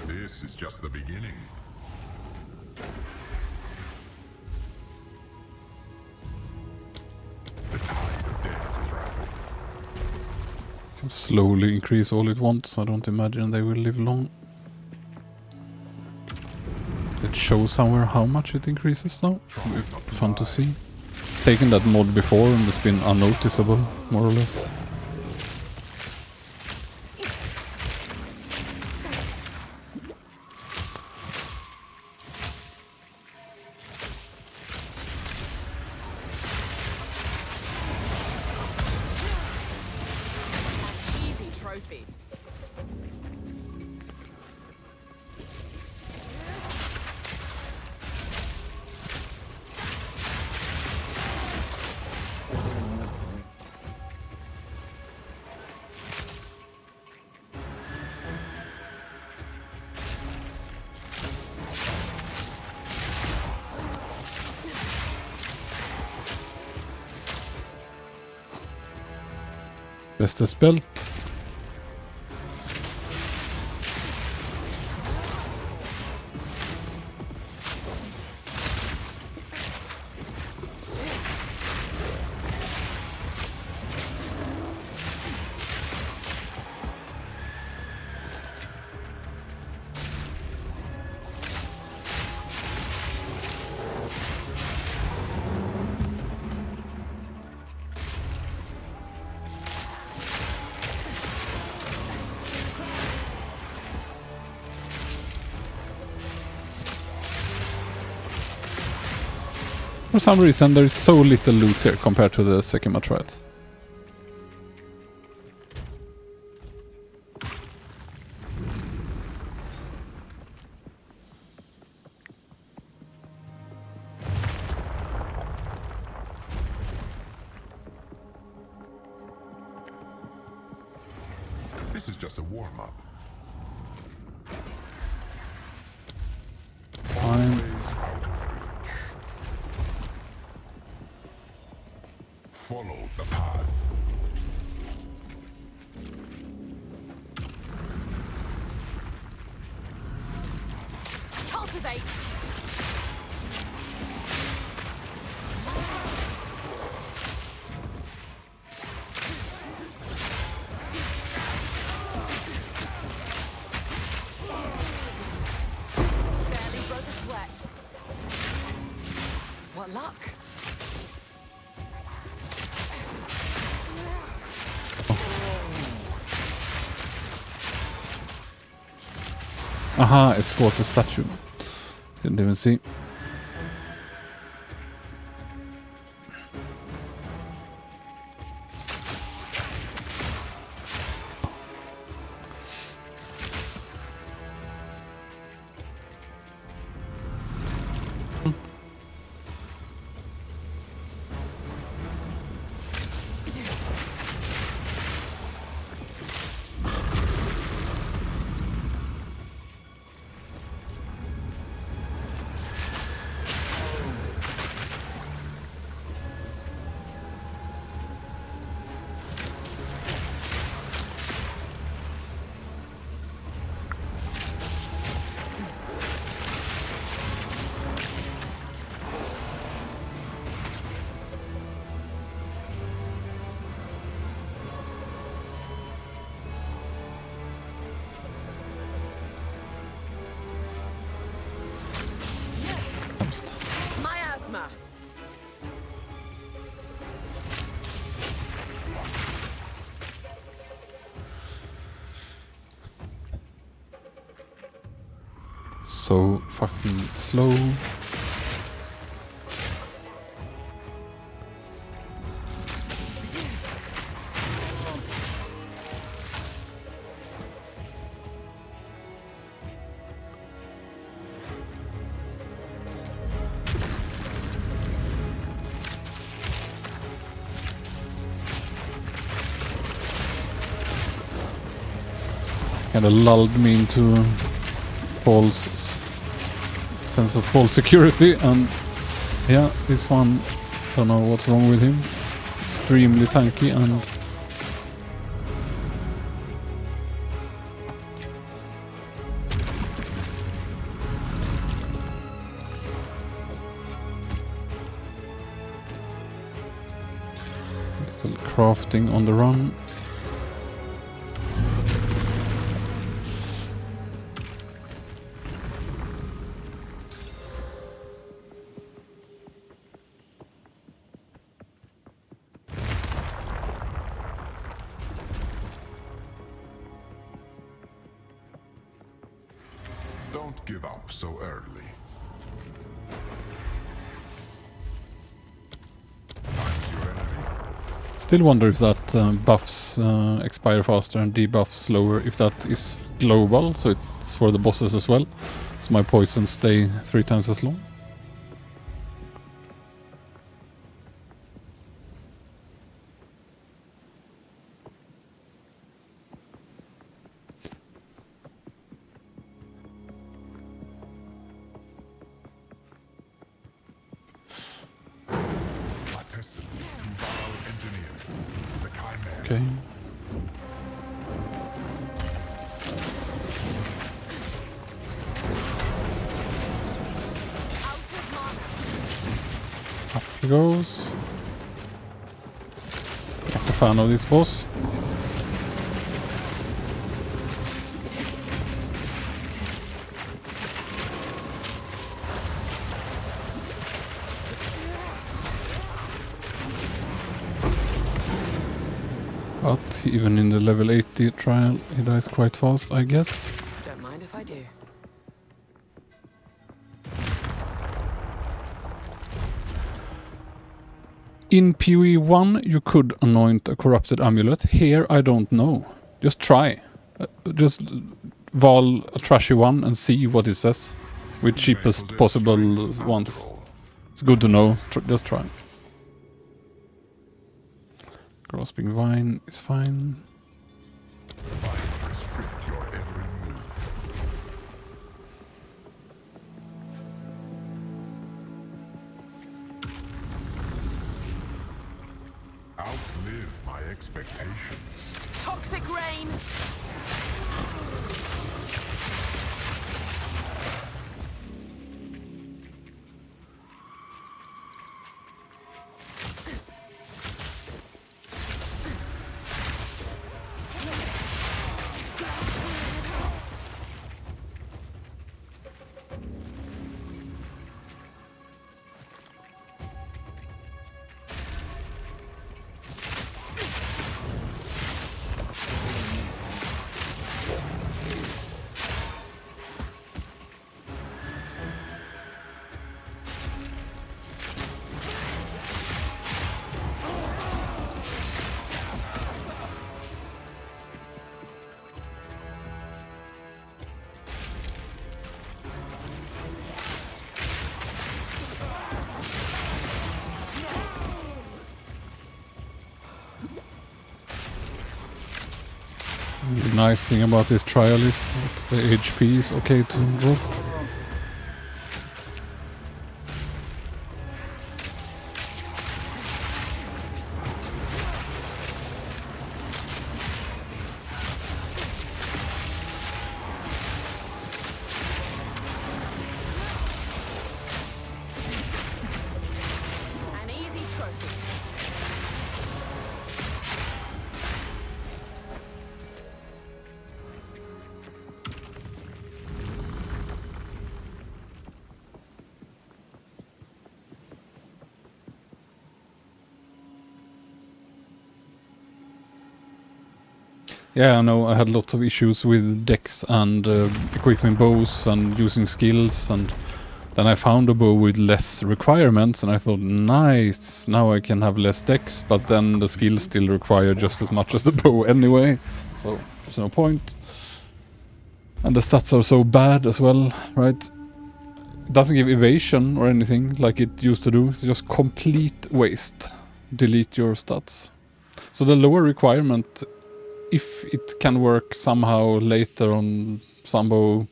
This is just the beginning. The tide of death is rapid. Can slowly increase all it wants. I don't imagine they will live long. Does it show somewhere how much it increases now? Fun to see. Taken that mod before and it's been unnoticeable, more or less. Easy trophy. Restes belt. For some reason there is so little loot here compared to the Sekima trials. This is just a warm-up. Fine. Always out of reach. Follow the path. Cultivate! Barely broke a sweat. What luck? Aha, escort the statue. Didn't even see. Miasma! So fucking slow. Kinda lulled me into sense of false security, and yeah, this one, don't know what's wrong with him. Extremely tanky and little crafting on the run. Don't give up so early. Time's your enemy. Still wonder if that buffs expire faster and debuffs slower, if that is global, so it's for the bosses as well. So my poisons stay 3 times as long. Attested to Val engineer. The Chimera. Okay. he goes. Not a fan of this boss. But even in the level 80 trial, he dies quite fast, I guess. Don't mind if I do. In POE1, you could anoint a corrupted amulet. Here, I don't know. Just try. Just vol a trashy one and see what it says. With cheapest possible ones. It's good to know. Just try. Grasping Vine is fine. Vines restrict your every move. Outlive my expectations. Toxic rain! The nice thing about this trial is that the HP is okay to drop. An easy trophy. Yeah, I know I had lots of issues with decks and equipping bows and using skills, and then I found a bow with less requirements and I thought, nice, now I can have less decks, but then the skills still require just as much as the bow anyway, so there's no point. And the stats are so bad as well, right? It doesn't give evasion or anything like it used to do, it's just complete waste. Delete your stats. So the lower requirement, if it can work somehow later on some bow,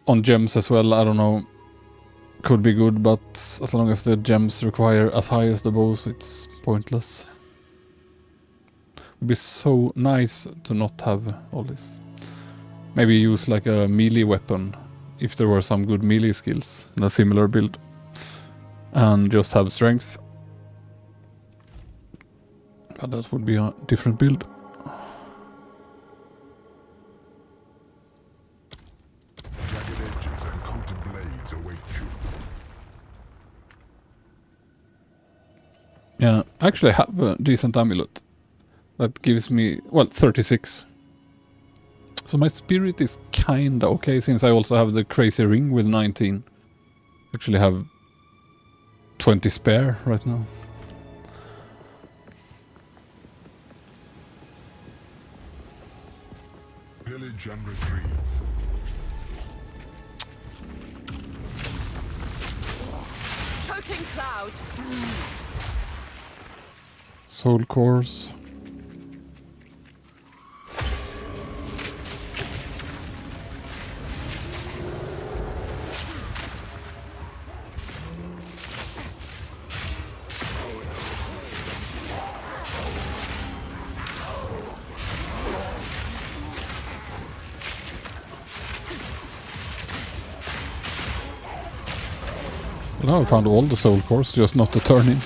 on gems as well, I don't know, could be good, but as long as the gems require as high as the bows, it's pointless. Would be so nice to not have all this. Maybe use like a melee weapon, if there were some good melee skills in a similar build, and just have strength. But that would be a different build. Jagged edges and coated blades await you. Yeah, I actually have a decent amulet. That gives me, well, 36. So my spirit is kinda okay, since I also have the crazy ring with 19. Actually have 20 spare right now. Pillage and retrieve. Choking cloud. Soul cores. Well, now I found all the soul cores, just not the turning.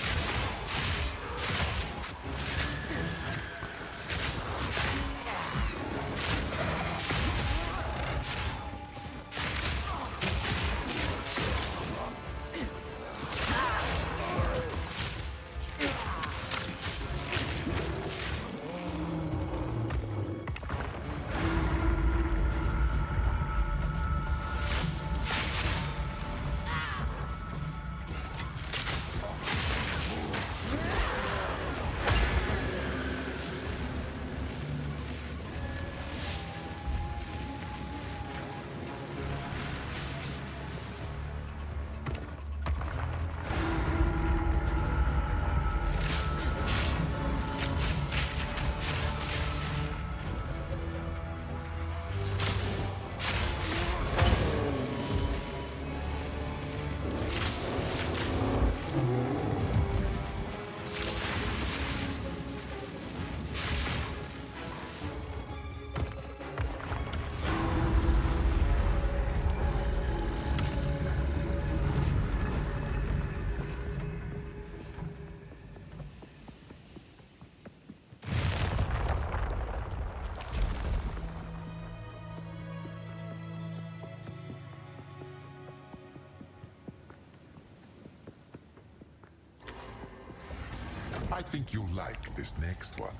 I think you'll like this next one.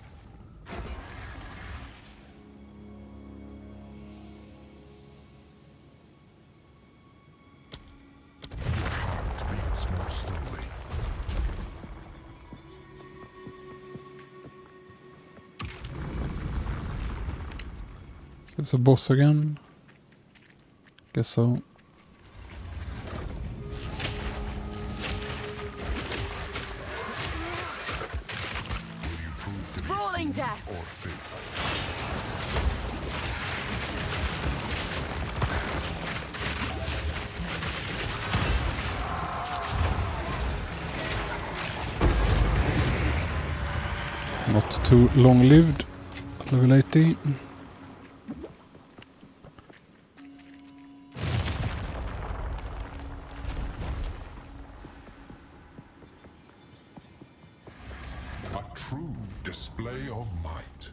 Your heart beats more slowly. There's a boss again. Guess so. Sprawling death! Or fate. Not too long-lived at level 80. A true display of might.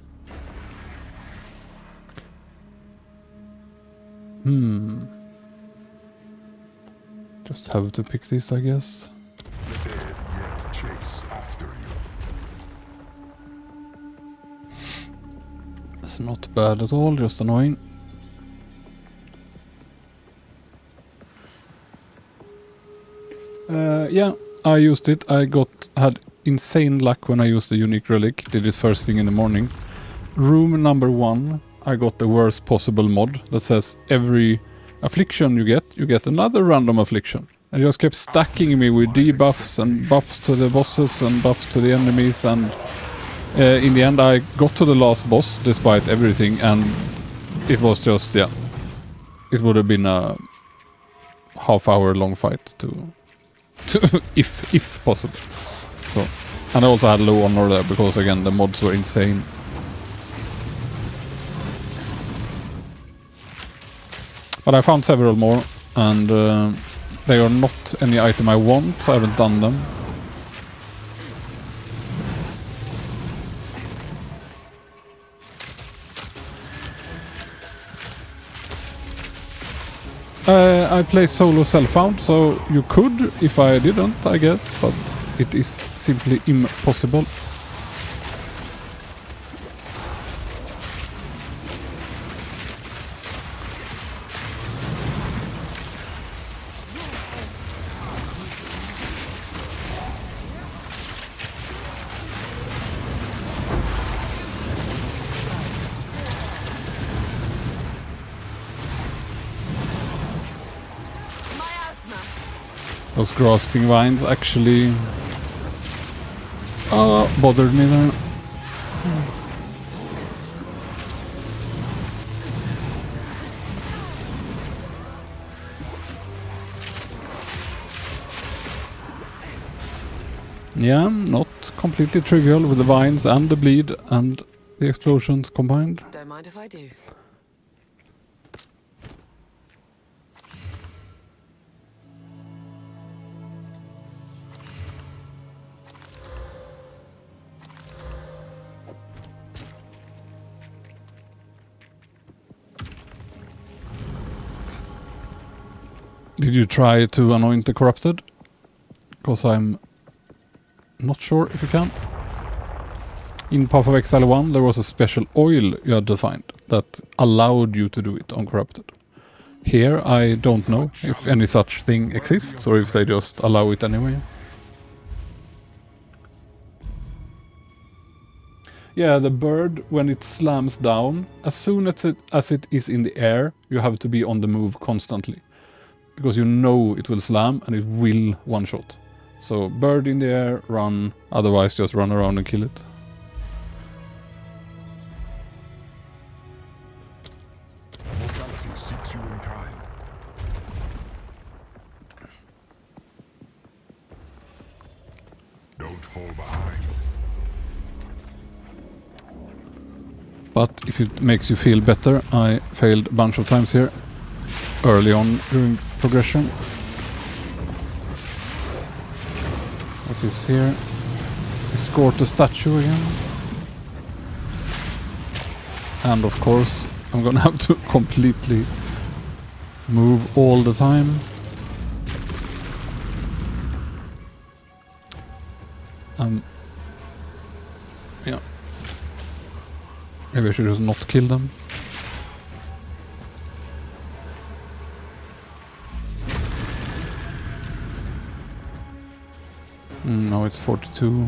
Just have to pick this, I guess. The dead yet chase after you. That's not bad at all, just annoying. Yeah, I used it. I had insane luck when I used the unique relic. Did it first thing in the morning. Room number 1, I got the worst possible mod that says every affliction you get another random affliction. And just kept stacking me with debuffs and buffs to the bosses and buffs to the enemies, and in the end I got to the last boss despite everything, and it was just, yeah, it would have been a half-hour long fight to if possible. So, and I also had low honor there because again the mods were insane. But I found several more, and they are not any item I want, so I haven't done them. I play solo self-found, so you could if I didn't, I guess, but it is simply impossible. Those grasping vines actually bothered me there. Yeah, not completely trivial with the vines and the bleed and the explosions combined. Don't mind if I do. Did you try to anoint the corrupted? Because I'm not sure if you can. In Path of Exile 1 there was a special oil you had to find that allowed you to do it on corrupted. Here I don't know if any such thing exists or if they just allow it anyway. Yeah, the bird, when it slams down, as soon as it is in the air, you have to be on the move constantly. Because you know it will slam and it will one-shot. So bird in the air, run, otherwise just run around and kill it. Mortality seeks you in kind. Don't fall behind. But if it makes you feel better, I failed a bunch of times here, early on during progression. What is here? Escort the statue again. And of course, I'm gonna have to completely move all the time. Yeah. Maybe I should just not kill them. No, it's 42.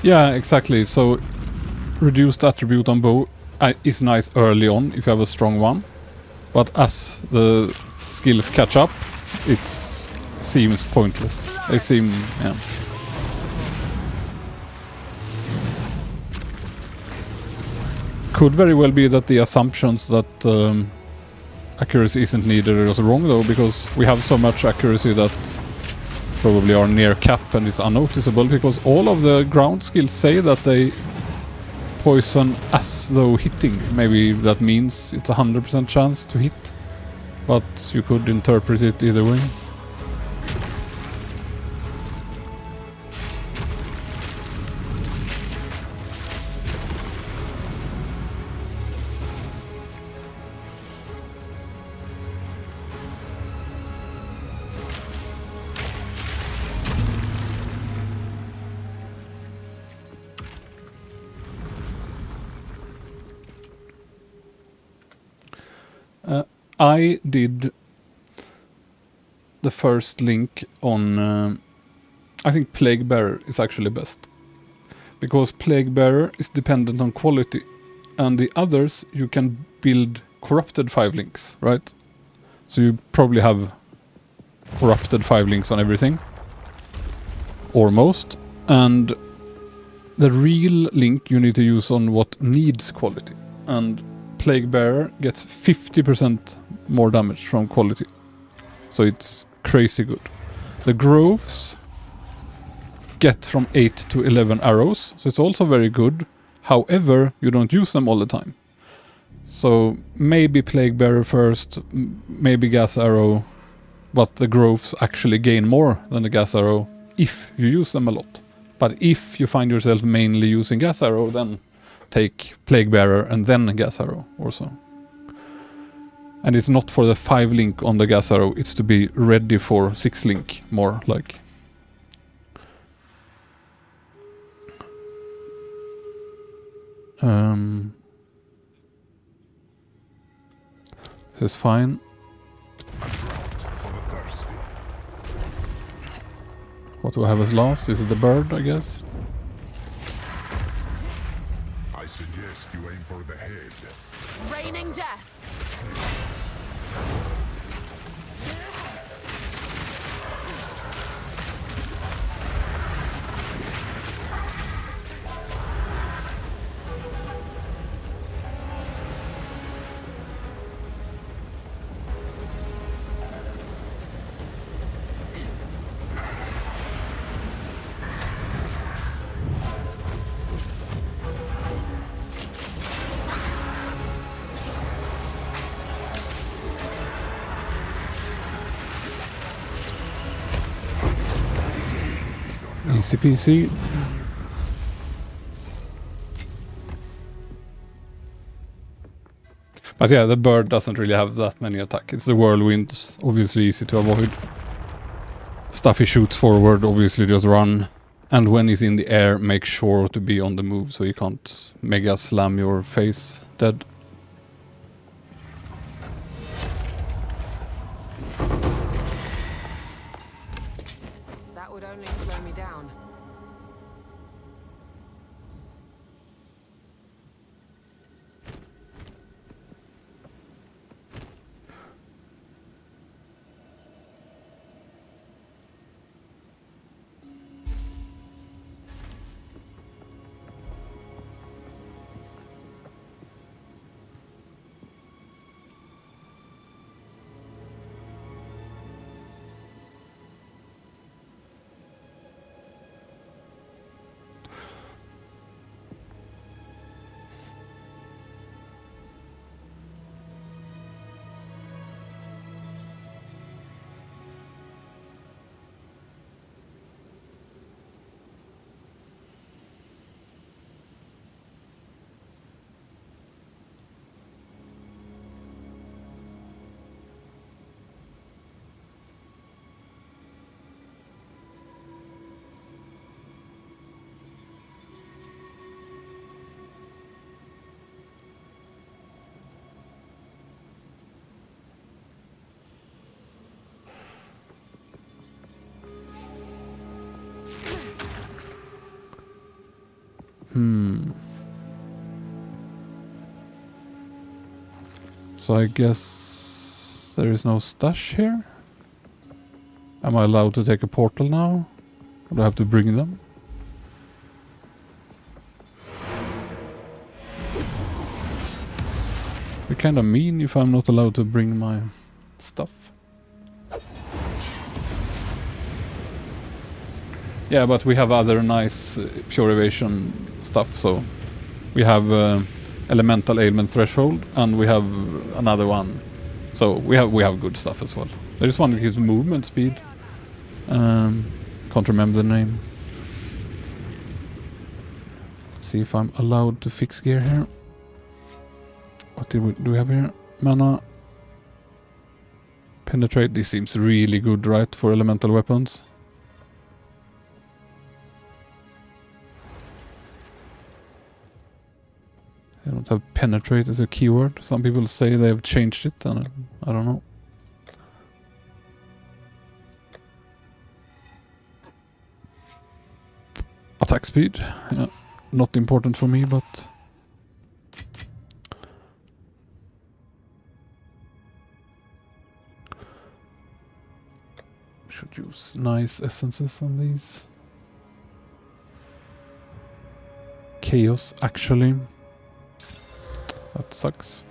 Yeah, exactly. So reduced attribute on bow is nice early on if you have a strong one. But as the skills catch up, it seems pointless. They seem, yeah. Could very well be that the assumptions that accuracy isn't needed are also wrong though, because we have so much accuracy that probably are near cap and it's unnoticeable, because all of the ground skills say that they poison as though hitting. Maybe that means it's 100% chance to hit, but you could interpret it either way. I did the first link on, I think Plague Bearer is actually best. Because Plague Bearer is dependent on quality, and the others you can build corrupted 5 links, right? So you probably have corrupted 5 links on everything. Or most. And the real link you need to use on what needs quality. And Plague Bearer gets 50% more damage from quality. So it's crazy good. The Groves get from 8 to 11 arrows, so it's also very good. However, you don't use them all the time. So maybe Plague Bearer first, maybe Gas Arrow, but the Groves actually gain more than the Gas Arrow if you use them a lot. But if you find yourself mainly using Gas Arrow, then take Plague Bearer and then Gas Arrow also. And it's not for the 5 link on the Gas Arrow, it's to be ready for 6 link, more like. This is fine. A drought for the thirsty. What do I have as last? Is it the bird, I guess? I suggest you aim for the head. Raining death. Easy peasy. But yeah, the bird doesn't really have that many attacks. It's the whirlwinds, obviously easy to avoid. Stuff he shoots forward, obviously just run. And when he's in the air, make sure to be on the move so you can't mega slam your face dead. That would only slow me down. So I guess there is no stash here? Am I allowed to take a portal now? Or do I have to bring them? Be kinda mean if I'm not allowed to bring my stuff. Yeah, but we have other nice pure evasion stuff, so we have elemental ailment threshold, and we have another one. So we have good stuff as well. There is one that gives movement speed. Can't remember the name. Let's see if I'm allowed to fix gear here. What do we have here? Mana. Penetrate. This seems really good, right, for elemental weapons. I don't have penetrate as a keyword. Some people say they have changed it, and I don't know. Attack speed. Yeah, not important for me, but... should use nice essences on these. Chaos, actually. That sucks.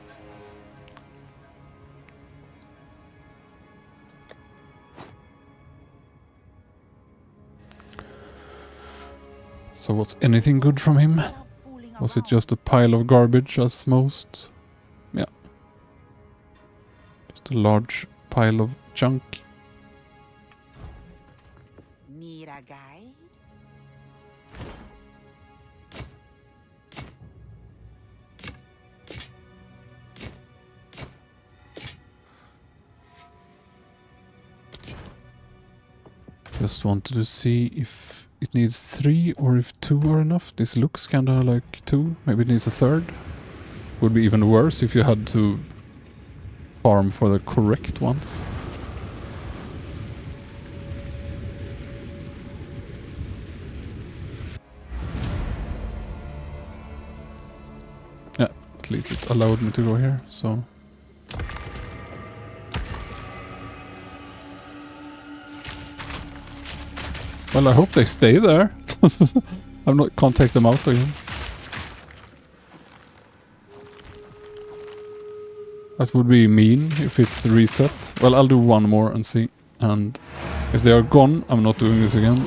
So what's anything good from him? Was it just a pile of garbage as most? Yeah. Just a large pile of junk. Need a guide? Just wanted to see if it needs 3 or if 2 are enough. This looks kinda like 2. Maybe it needs a 3rd. Would be even worse if you had to farm for the correct ones. At least it allowed me to go here, so... Well, I hope they stay there. Can't take them out again. That would be mean if it's reset. Well, I'll do one more and see. And if they are gone, I'm not doing this again.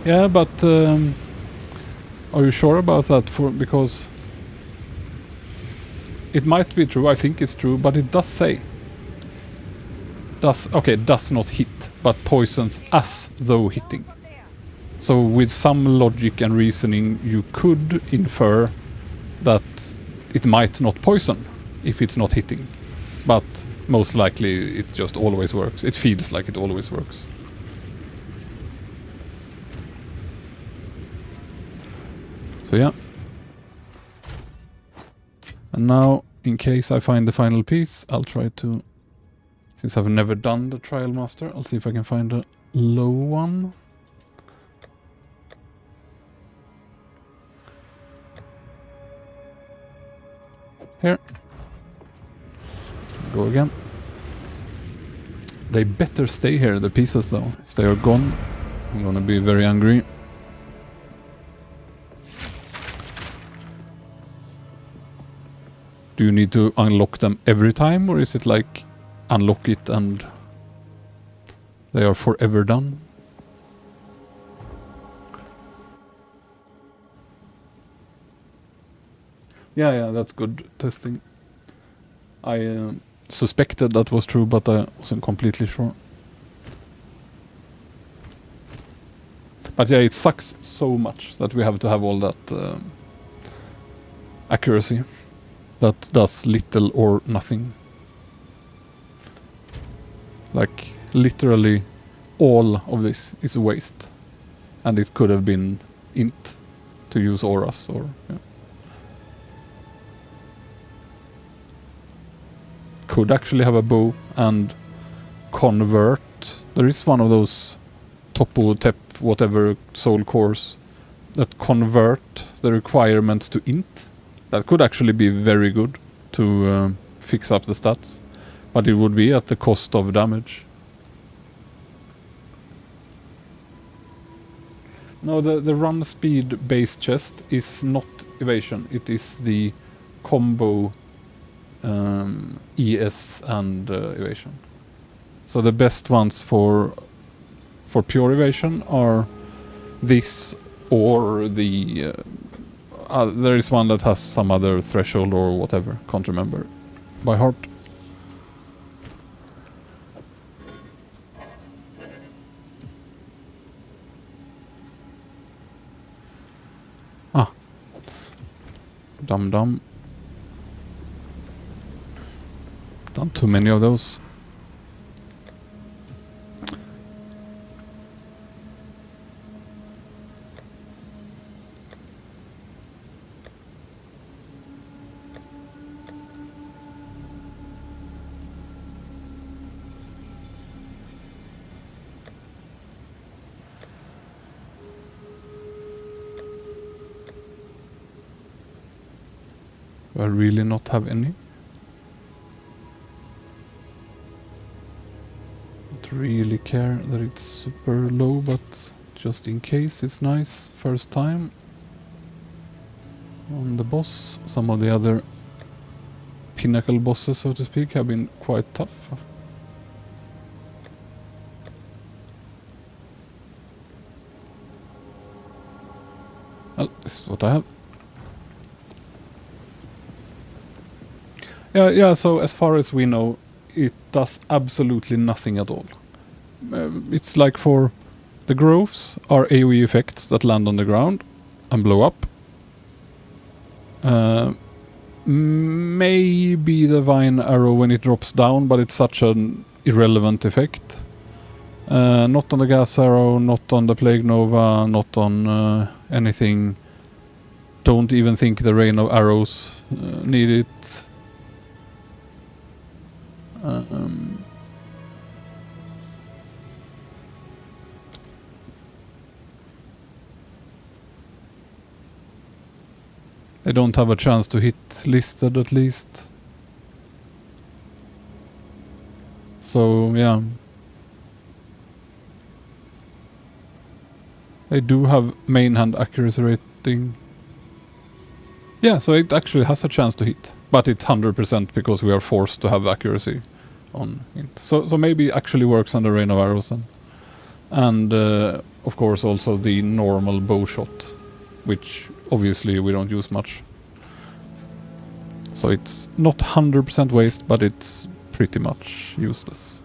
Yeah, but are you sure about that? Because it might be true, I think it's true, but it does say. Does not hit, but poisons as though hitting. So with some logic and reasoning, you could infer that it might not poison if it's not hitting. But most likely it just always works. It feels like it always works. So yeah. And now, in case I find the final piece, I'll try to... Since I've never done the Trial Master, I'll see if I can find a low one. Here. Go again. They better stay here, the pieces though. If they are gone, I'm gonna be very angry. Do you need to unlock them every time, or is it like unlock it and they are forever done? Yeah, that's good testing. I suspected that was true, but I wasn't completely sure. But yeah, it sucks so much that we have to have all that accuracy that does little or nothing. Like, literally all of this is a waste. And it could have been int to use auras or... Yeah. Could actually have a bow and convert. There is one of those Topo, Tep, whatever soul cores that convert the requirements to int. That could actually be very good to fix up the stats, but it would be at the cost of damage. No, the run speed base chest is not evasion. It is the combo ES and evasion. So the best ones for pure evasion are this or the... there is one that has some other threshold or whatever. Can't remember by heart. Dum. Done too many of those. Do I really not have any? Don't really care that it's super low, but just in case it's nice first time. On the boss, some of the other Pinnacle bosses, so to speak, have been quite tough. Well, this is what I have. Yeah, so as far as we know, it does absolutely nothing at all. It's like for the growths are AoE effects that land on the ground and blow up. Maybe the vine arrow when it drops down, but it's such an irrelevant effect. Not on the gas arrow, not on the plague nova, not on anything. Don't even think the rain of arrows need it. They don't have a chance to hit listed at least. So yeah. They do have main hand accuracy rating. Yeah, so it actually has a chance to hit. But it's 100% because we are forced to have accuracy on it. So maybe it actually works on the rain of arrows then. And of course also the normal bow shot, which obviously we don't use much. So it's not 100% waste, but it's pretty much useless.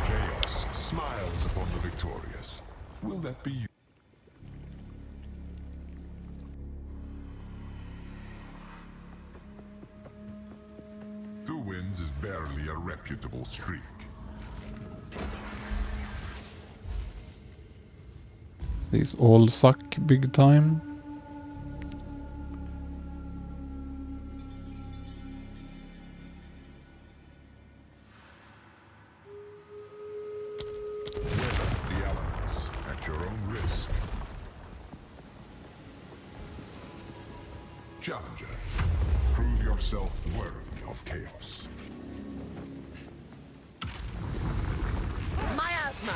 Chaos smiles upon the victorious. Will that be you? Two wins is barely a reputable streak. These all suck big time. Weather the elements at your own risk. Challenger, prove yourself worthy of chaos. Miasma!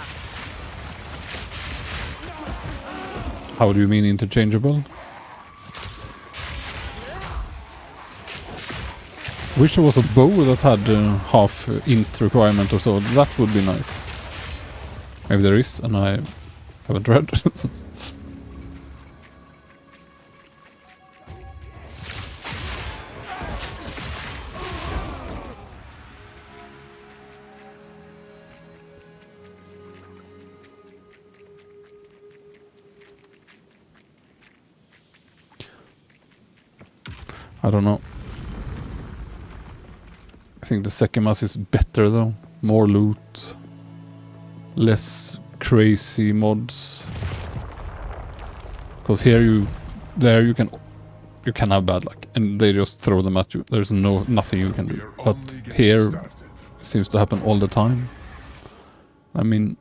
How do you mean interchangeable? Wish there was a bow that had half int requirement or so. That would be nice. Maybe there is, and I haven't read. I don't know. I think the second mass is better though. More loot. Less crazy mods. Because here you can have bad luck and they just throw them at you. There's nothing you can do. But here it seems to happen all the time. I mean,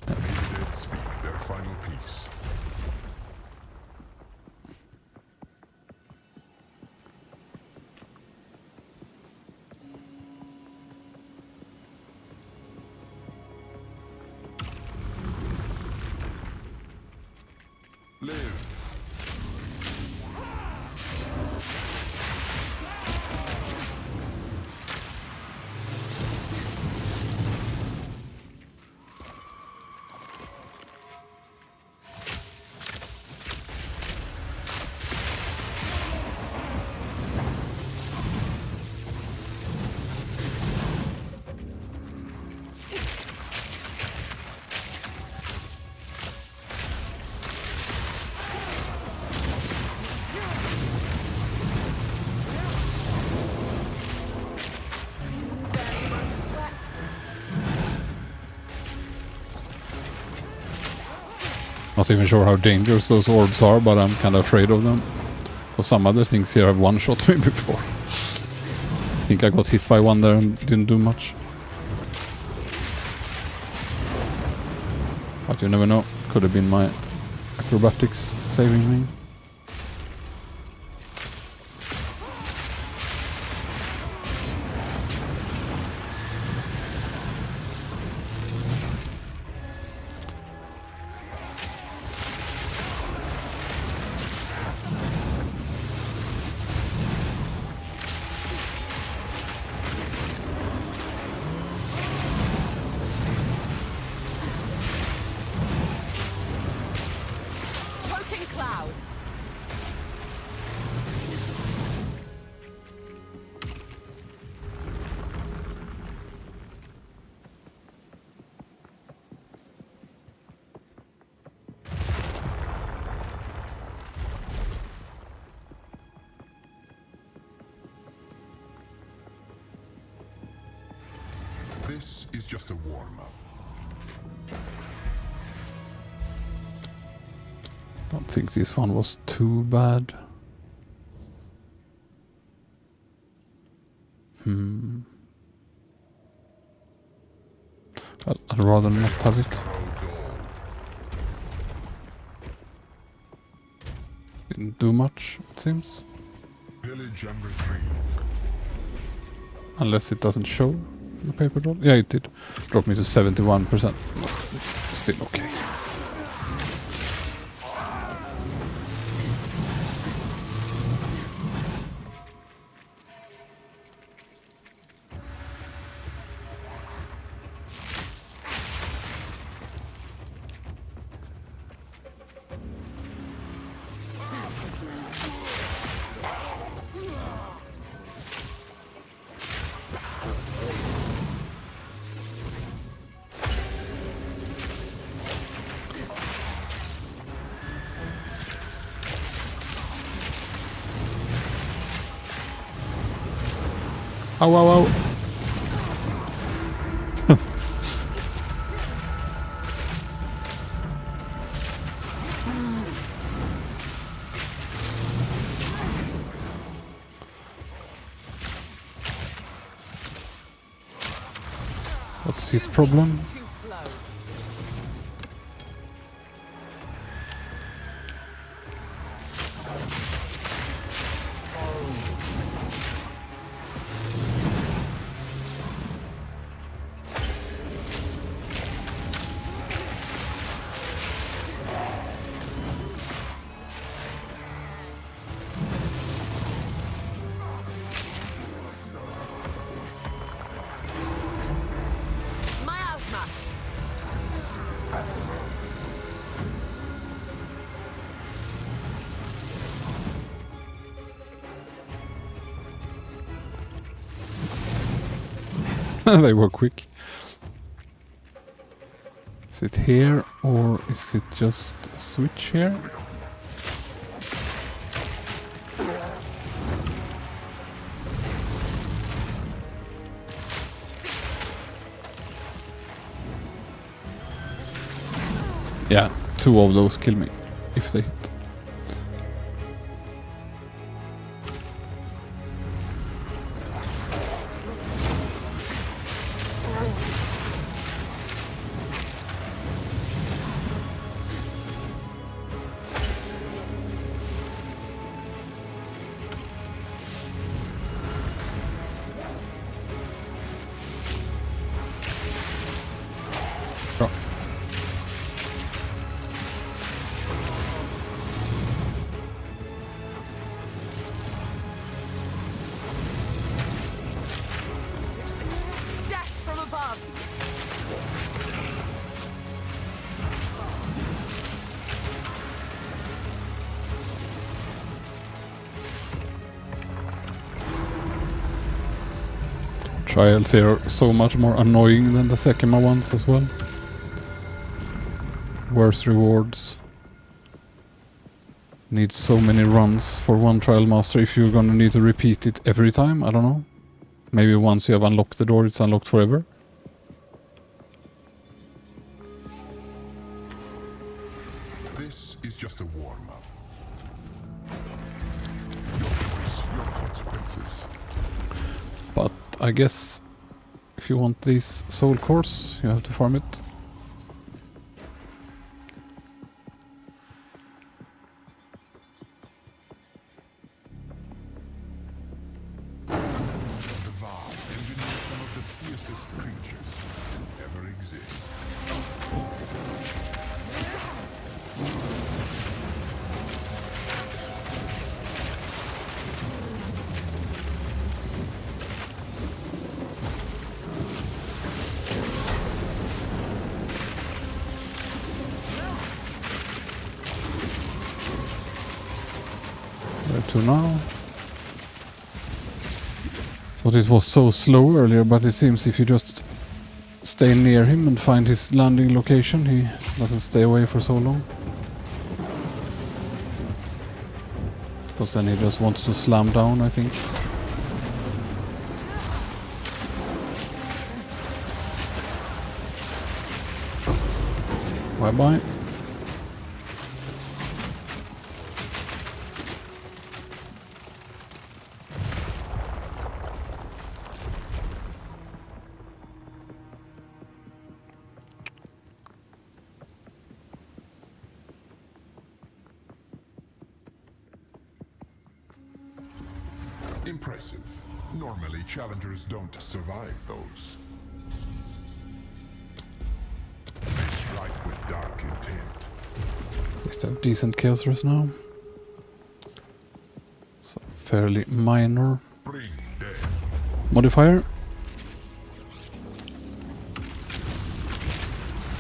The dead speak their final piece. Live. not even sure how dangerous those orbs are, but I'm kind of afraid of them. Because some other things here have one-shot me before. I think I got hit by one there and didn't do much. But you never know. Could have been my acrobatics saving me. Choking cloud! This is just a warm-up. Don't think this one was too bad. I'd rather not have it. Roads doesn't do much, it seems. Pillage and retrieve. Unless it doesn't show the paper doll. Yeah, it did. Drop me to 71%. Still okay. Ow, ow, ow. What's his problem? Too slow. Miasma. They were quick. Is it here or is it just a switch here? Yeah, 2 of those kill me if they hit. Bra. Death from above. Trials here are so much more annoying than the Sekima ones as well. Worse rewards. Need so many runs for one trial master if you're gonna need to repeat it every time, I don't know. Maybe once you have unlocked the door, it's unlocked forever. This is just a warm-up. Your choice, your consequences. But I guess if you want these soul cores, you have to farm it. The vow engineered some of the fiercest creatures to ever exist. Where to now? Thought it was so slow earlier, but it seems if you just stay near him and find his landing location, he doesn't stay away for so long. Because then he just wants to slam down, I think. Bye-bye. Impressive. Normally, challengers don't survive those. They strike with dark intent. At least have decent chaos throws now. So fairly minor Bring death. modifier.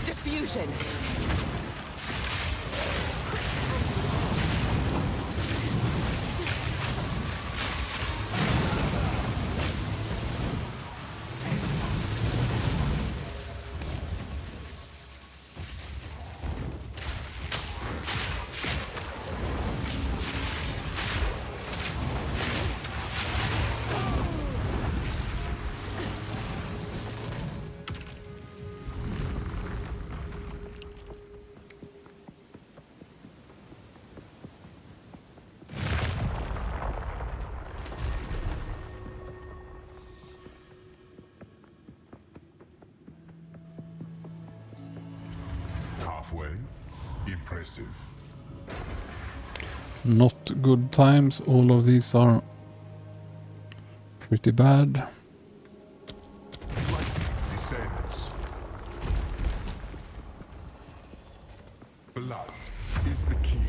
Diffusion. Halfway. Impressive. Not good times. All of these are pretty bad. Lightning descends. Blood is the key.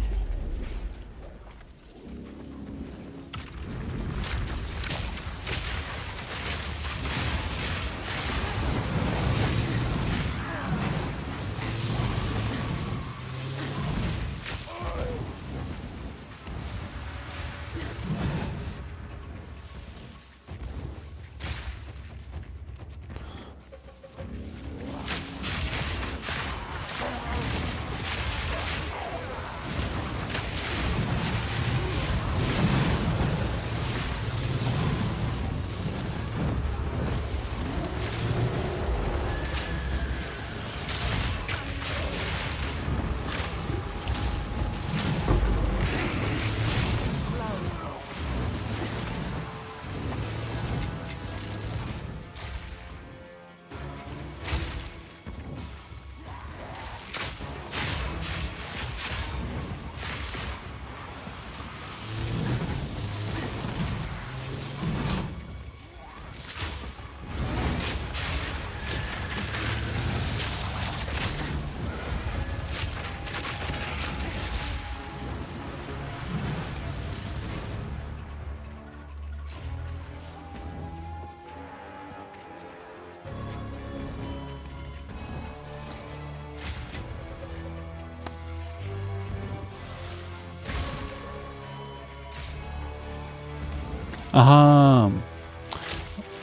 Aha!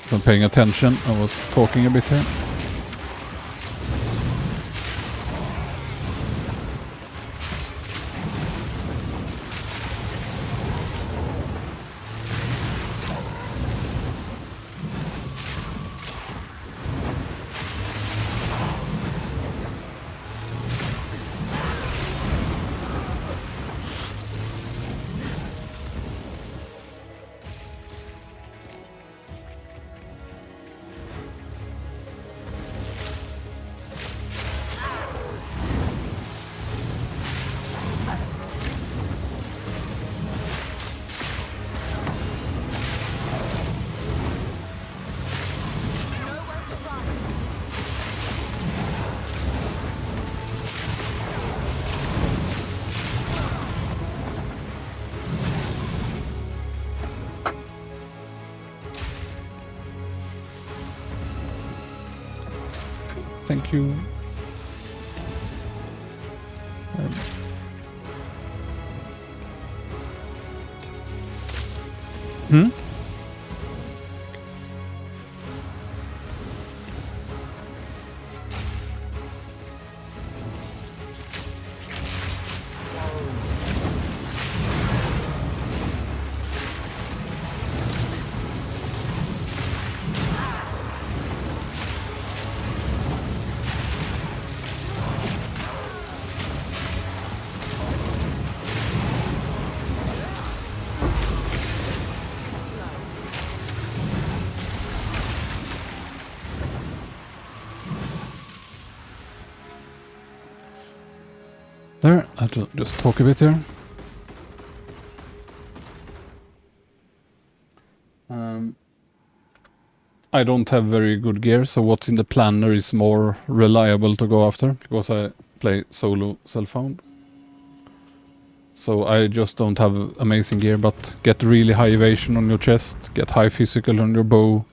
So I'm paying attention. I was talking a bit here. Nowhere to run. Thank you. Hmm? There, I have to just talk a bit here. I don't have very good gear, so what's in the planner is more reliable to go after, because I play solo self-found. So I just don't have amazing gear, but get really high evasion on your chest, get high physical on your bow,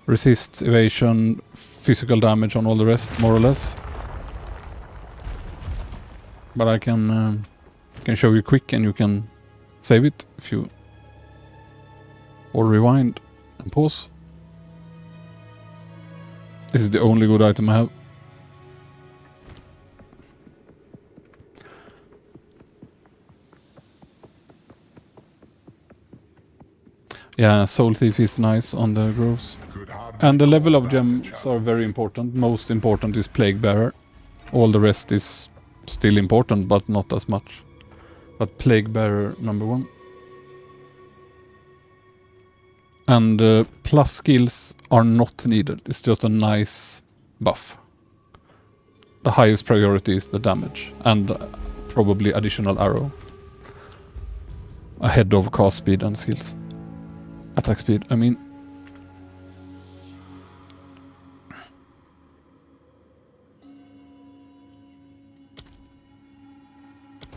resist evasion, physical damage on all the rest, more or less. But I can show you quick, and you can save it if you... or rewind and pause. This is the only good item I have. Yeah, Soul Thief is nice on the groves. And the level of gems are very important. Most important is Plague Bearer. All the rest is still important, but not as much. But Plague Bearer number 1. And plus skills are not needed. It's just a nice buff. The highest priority is the damage. And probably additional arrow. Ahead of cast speed and skills. Attack speed, I mean.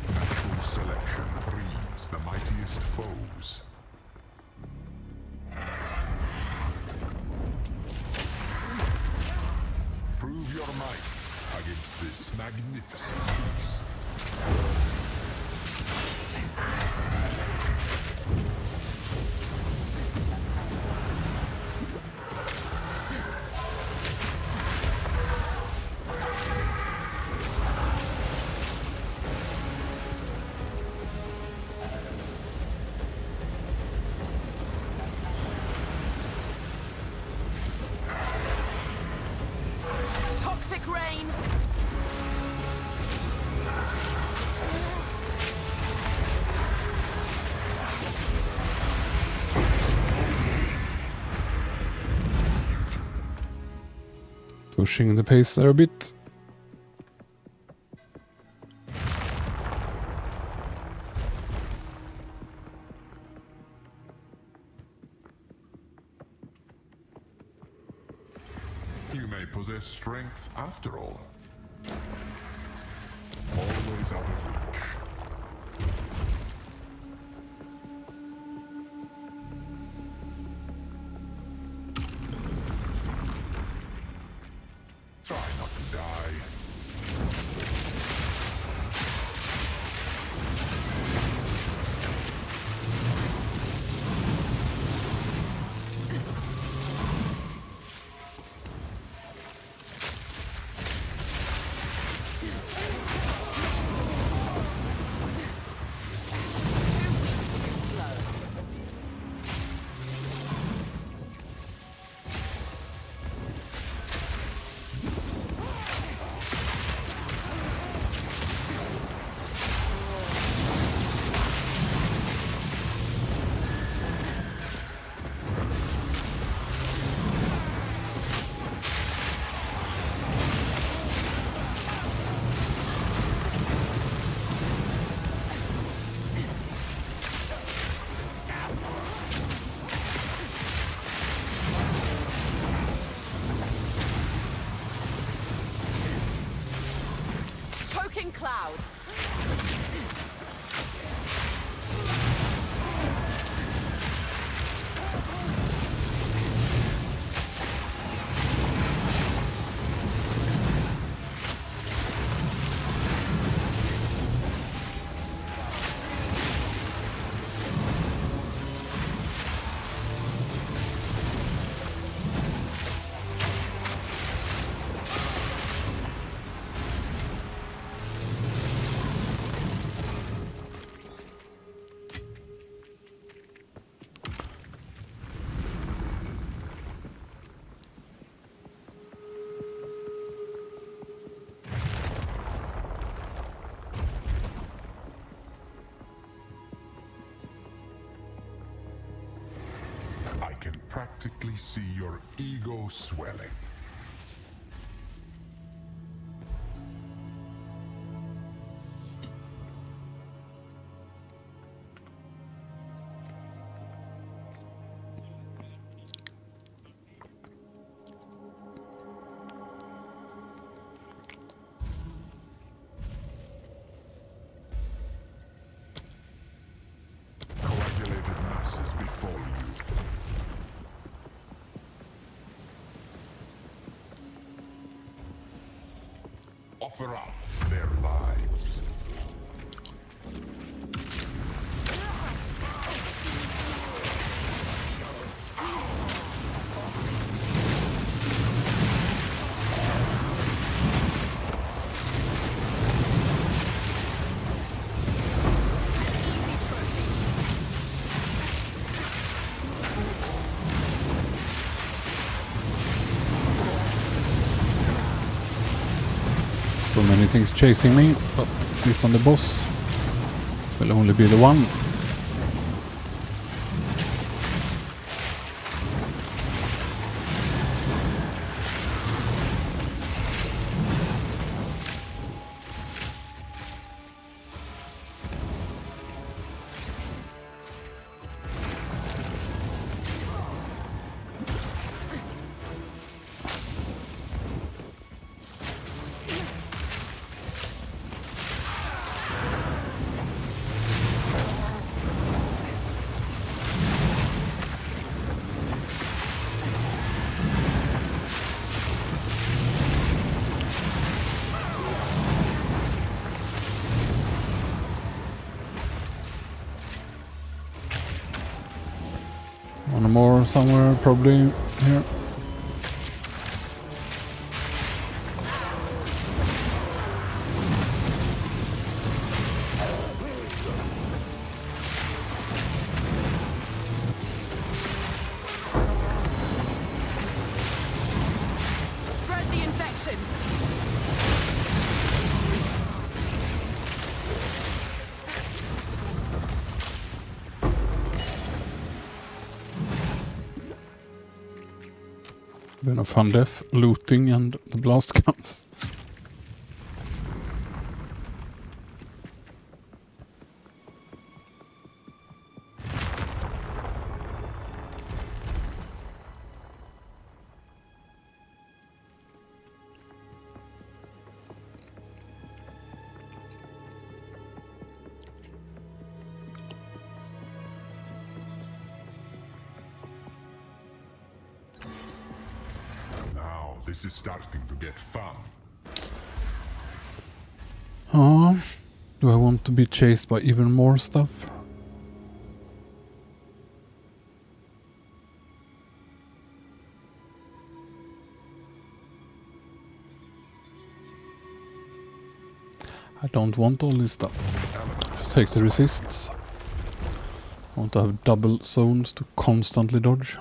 Natural selection breeds the mightiest foes. Prove your might against this magnificent beast. Toxic rain! Pushing the pace there a bit. You may possess strength after all. Always out of reach. Try not to die. Choking cloud! I can practically see your ego swelling. offer up their lives. So many things chasing me, but at least on the boss will only be the one. One more somewhere, probably here. Spread the infection. Been a fun death, looting, and the blast comes. Now this is starting to get fun. Do I want to be chased by even more stuff? I don't want all this stuff. Just take the resists. I want to have double zones to constantly dodge.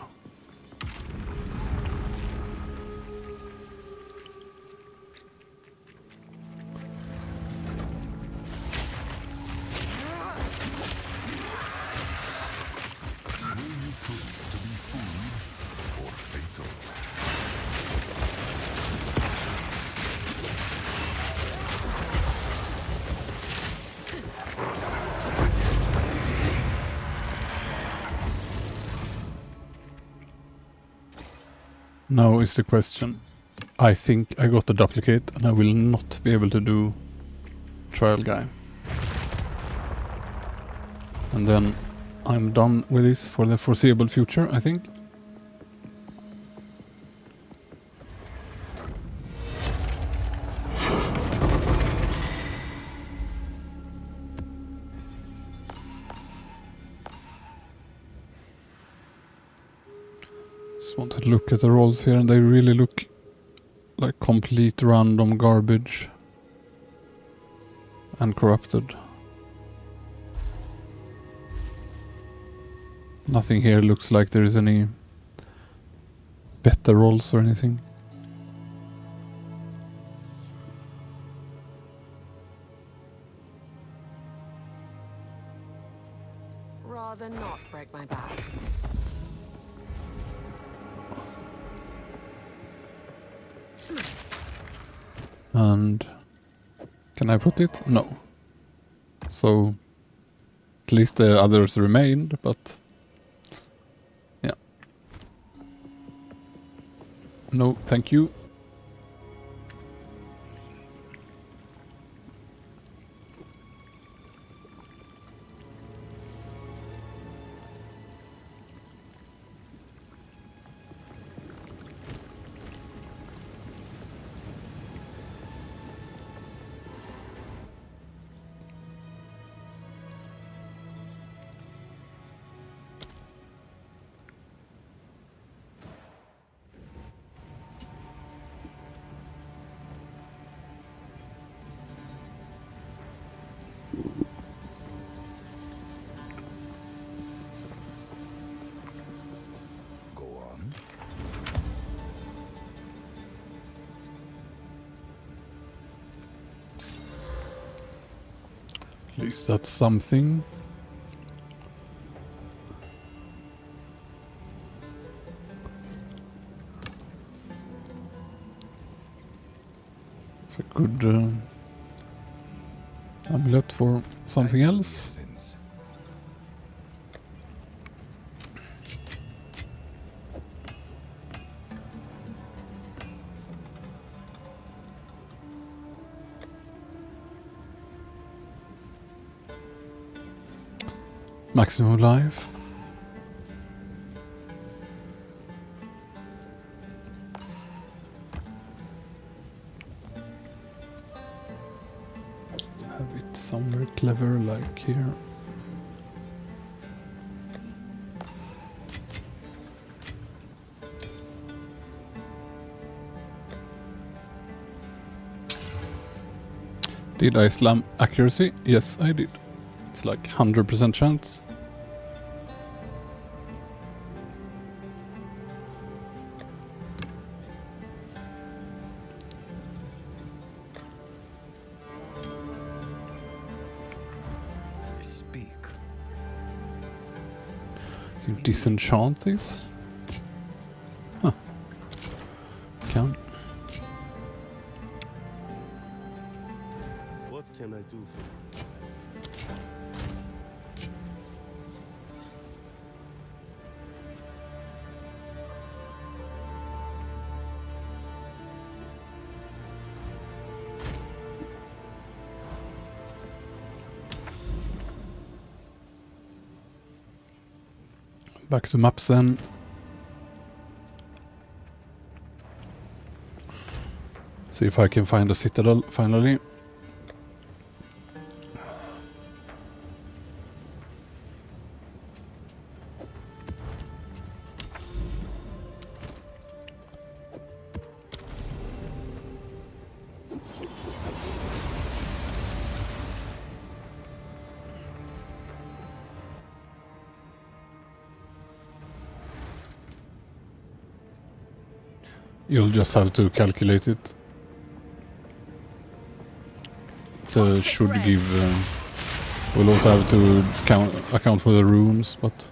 Now is the question. I think I got the duplicate and I will not be able to do trial guy. And then I'm done with this for the foreseeable future, I think. Just want to look at the rolls here and they really look like complete random garbage and corrupted. Nothing here looks like there is any better rolls or anything. Rather not break my back. And can I put it? No. So at least the others remained, but yeah. No, thank you. At least that's something. It's a good amulet for something else. Essence. Maximum life. Have it somewhere clever like here. Did I slam accuracy? Yes, I did. It's like 100% chance. Speak. You disenchant this? Huh. Can. What can I do for you? Back to maps then. See if I can find a citadel finally. You'll just have to calculate it. Should give. We'll also have to account for the rooms, but.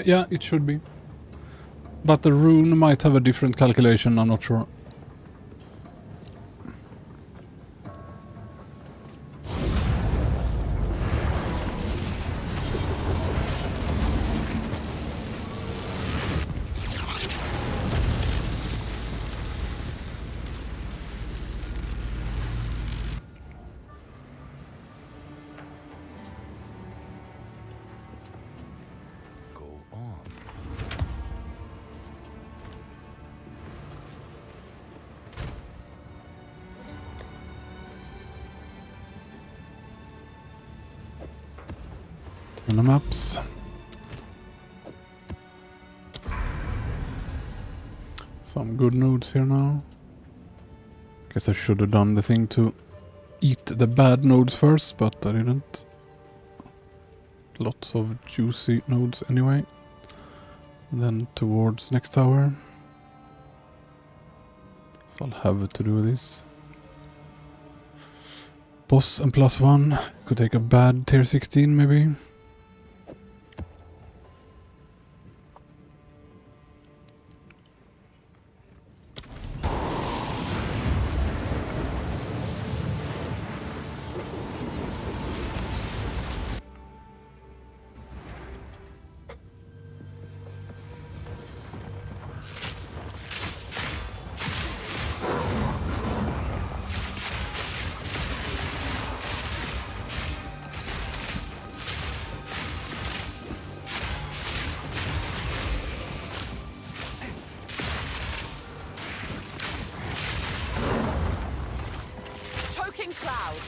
Yeah, it should be. But the rune might have a different calculation, I'm not sure. Go on. On the maps. Some good nodes here now. Guess I should have done the thing to eat the bad nodes first, but I didn't. Lots of juicy nodes anyway. And then towards next tower. So I'll have to do this. Boss and +1. Could take a bad tier 16 maybe. loud.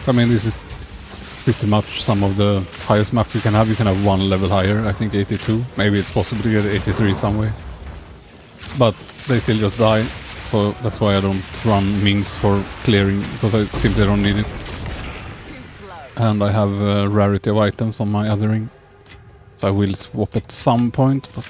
I mean, this is pretty much some of the highest map you can have. You can have one level higher, I think 82. Maybe it's possible to get 83 some way. But they still just die, so that's why I don't run Mings for clearing, because I simply don't need it. And I have a rarity of items on my othering, so I will swap at some point, but...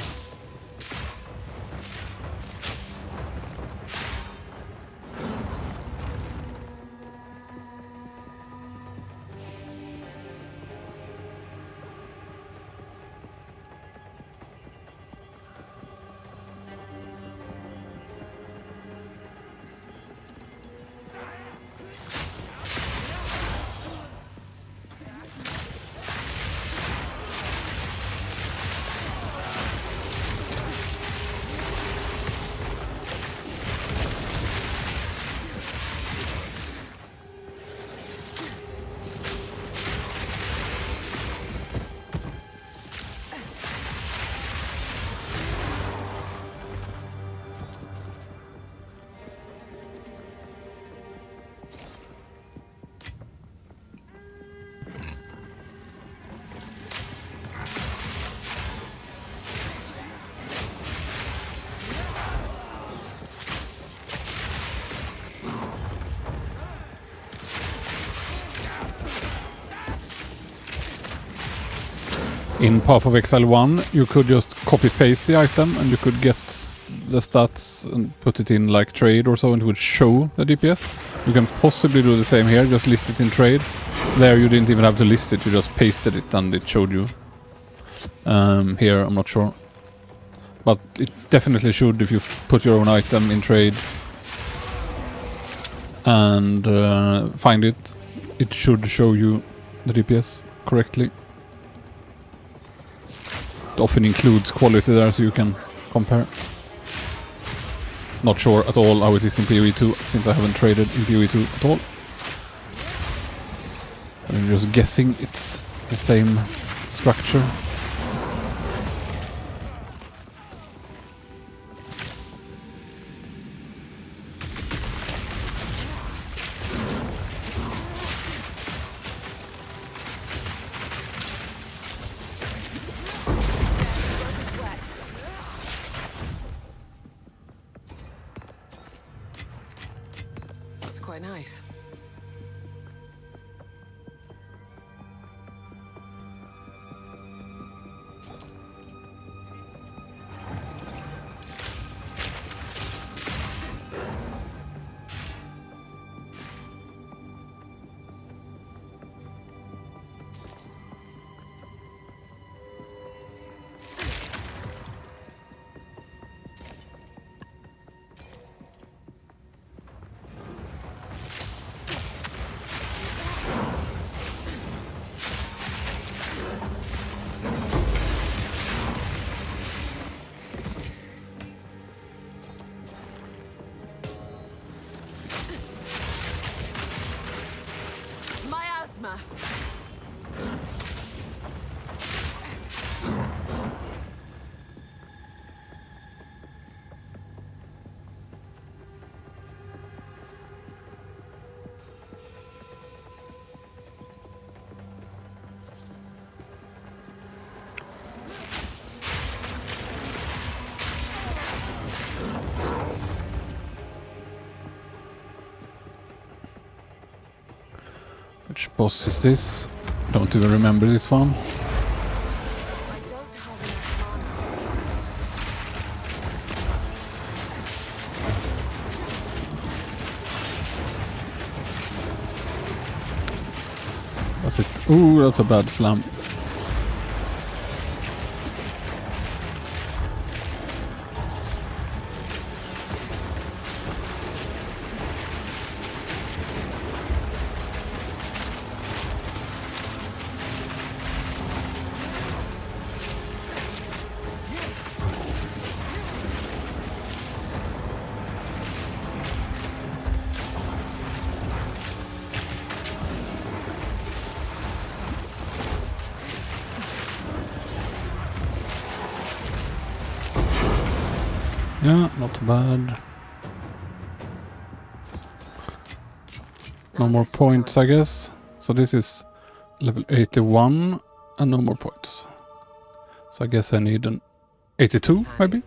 In Path of Exile 1, you could just copy-paste the item and you could get the stats and put it in like trade or so, and it would show the DPS. You can possibly do the same here, just list it in trade. There you didn't even have to list it, you just pasted it and it showed you. Here I'm not sure. But it definitely should if you put your own item in trade and find it. It should show you the DPS correctly. It often includes quality there so you can compare. Not sure at all how it is in POE2 since I haven't traded in POE2 at all. I'm just guessing it's the same structure. Quite nice. Which boss is this? Don't even remember this one. That's it. Ooh, that's a bad slam. Yeah, not bad. No more points, I guess. So this is level 81 and no more points. So I guess I need an 82, maybe?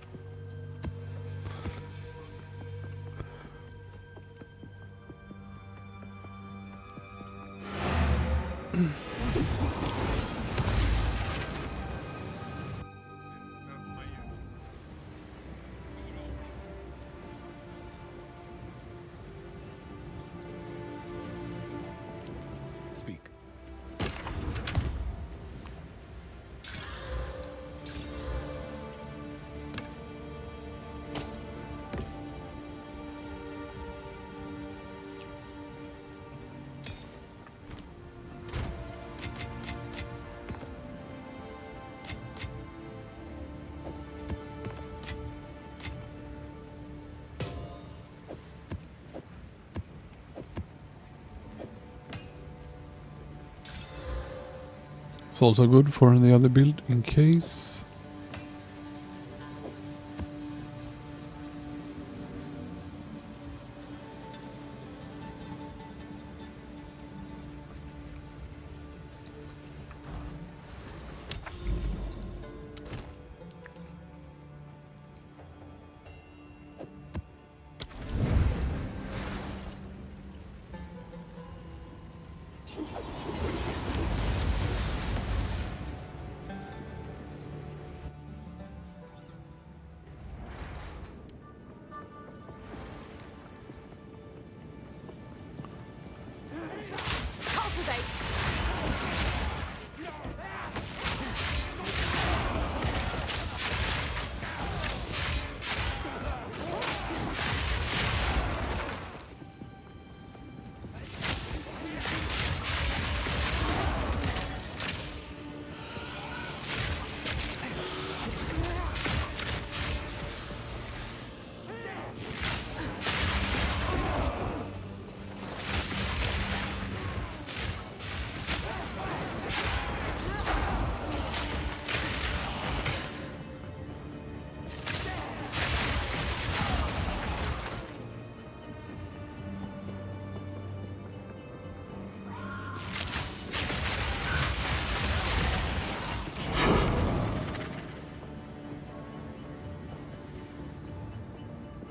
Speak. It's also good for the other build in case.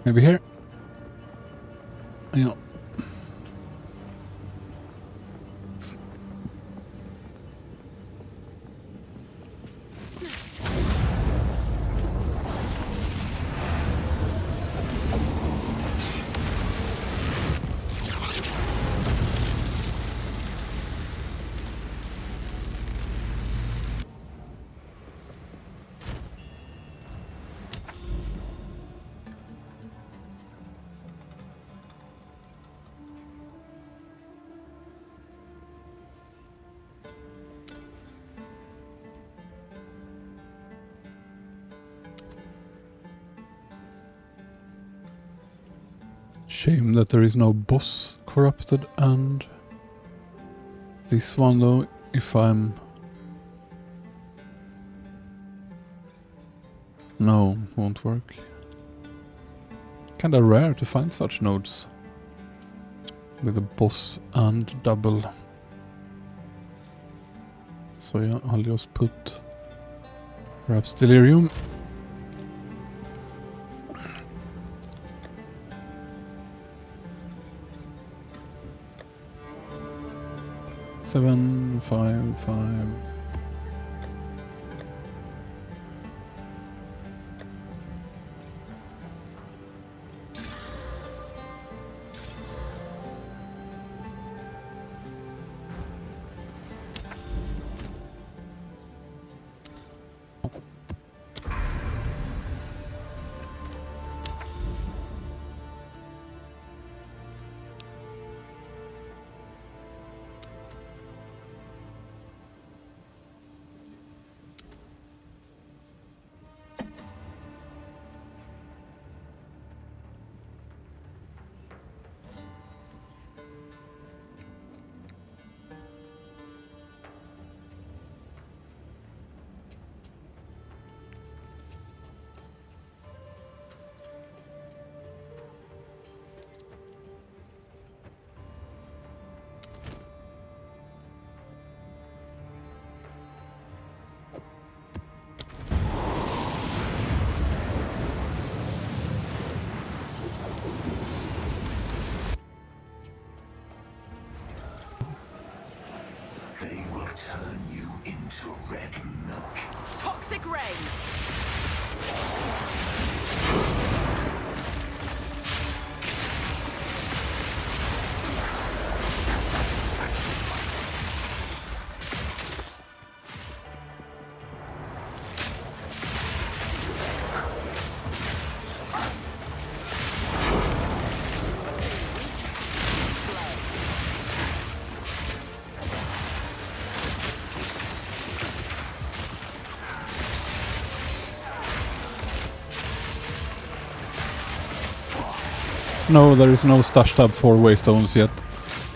Maybe here? Yeah. Shame that there is no boss corrupted, and this one though, if I'm... No, won't work. Kinda rare to find such nodes with a boss and double. So yeah, I'll just put perhaps Delirium. Seven, 5, 5. to red milk. Toxic rain! No, there is no stash tab for waystones yet.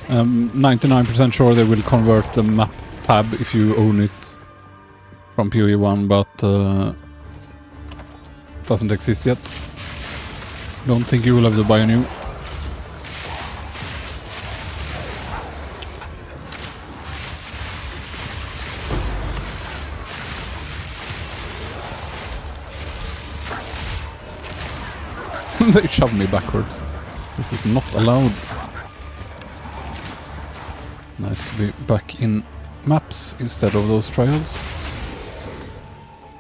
99% sure they will convert the map tab if you own it from POE1, but doesn't exist yet. Don't think you will have to buy a new. They shove me backwards. This is not allowed. Nice to be back in maps instead of those trials.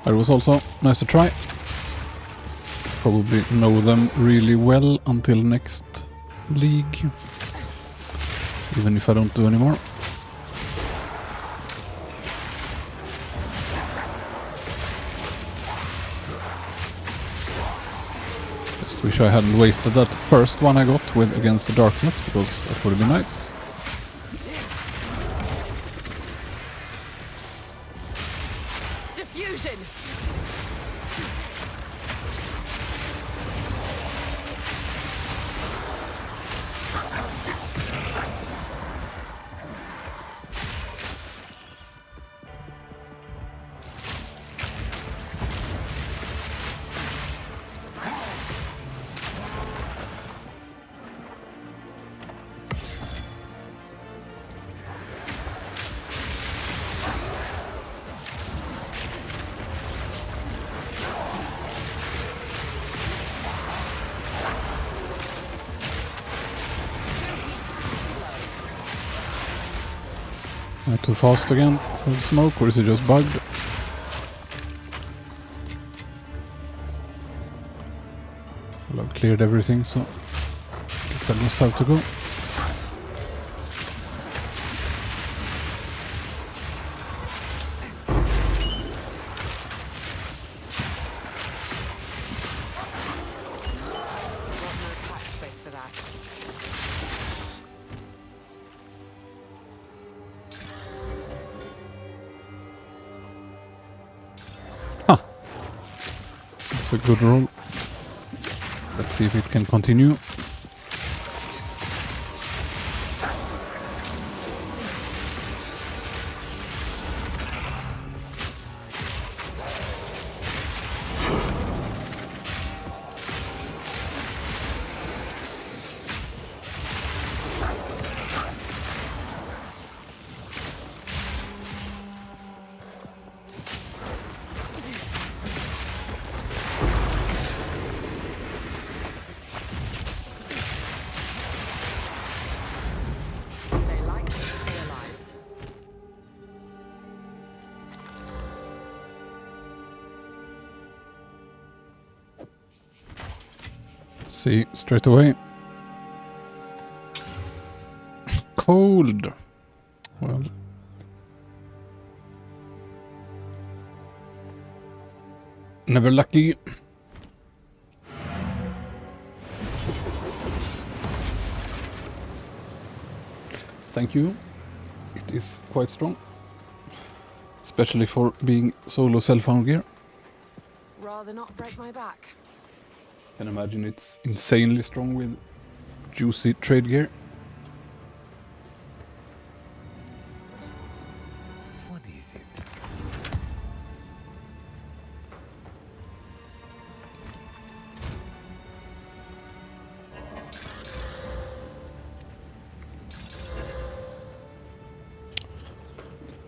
It was also nice to try. Probably know them really well until next league. Even if I don't do anymore. Just wish I hadn't wasted that first one I got with Against the Darkness, because that would have been nice. Diffusion! Am I too fast again for the smoke, or is it just bugged? Well, I've cleared everything, so I guess I just have to go. Got no patch space for that. It's a good roll. Let's see if it can continue. Stay light, stay alive. See straight away. Cold. Well. Never lucky. Thank you. It is quite strong. Especially for being solo self-found gear. Rather not break my back. Can imagine it's insanely strong with juicy trade gear. What is it?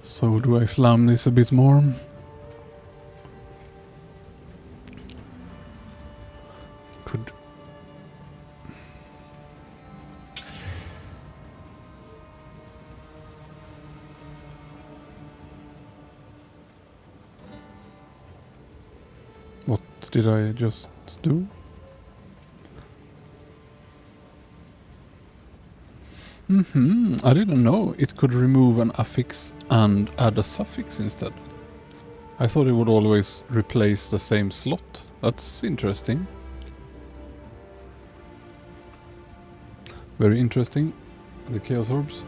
So do I slam this a bit more? Could. did I just do? I didn't know it could remove an affix and add a suffix instead. I thought it would always replace the same slot. That's interesting. Very interesting. The Chaos Orbs.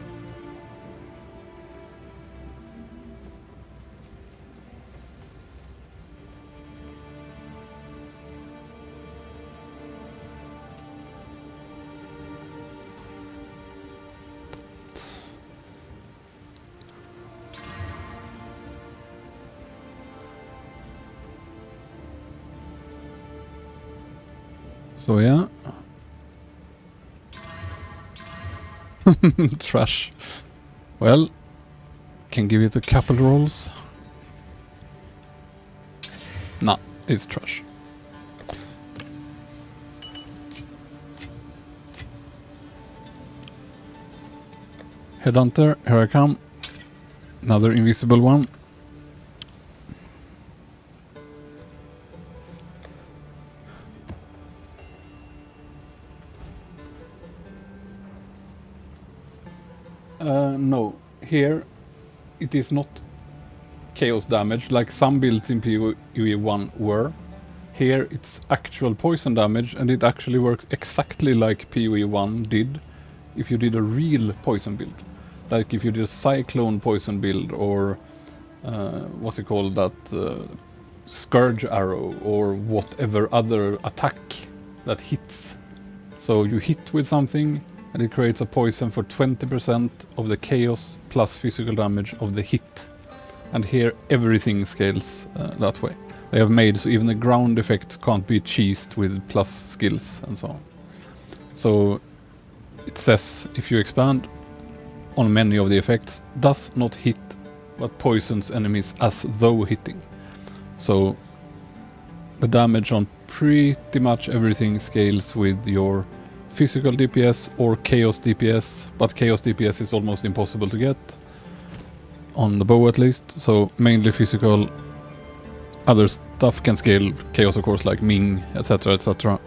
So yeah. Trash. Well, can give it a couple rolls. Nah, it's trash. Headhunter, here I come. Another invisible one. No, here it is not chaos damage like some builds in POE1 were. Here it's actual poison damage, and it actually works exactly like POE1 did if you did a real poison build. Like if you did a cyclone poison build, or what's it called, that scourge arrow, or whatever other attack that hits. So you hit with something and it creates a poison for 20% of the chaos plus physical damage of the hit. And here everything scales that way. They have made so even the ground effects can't be cheesed with plus skills and so on. So it says if you expand on many of the effects, does not hit but poisons enemies as though hitting. So the damage on pretty much everything scales with your physical DPS or chaos DPS, but chaos DPS is almost impossible to get on the bow at least, so mainly physical. Other stuff can scale chaos, of course, like Ming, etc, etc.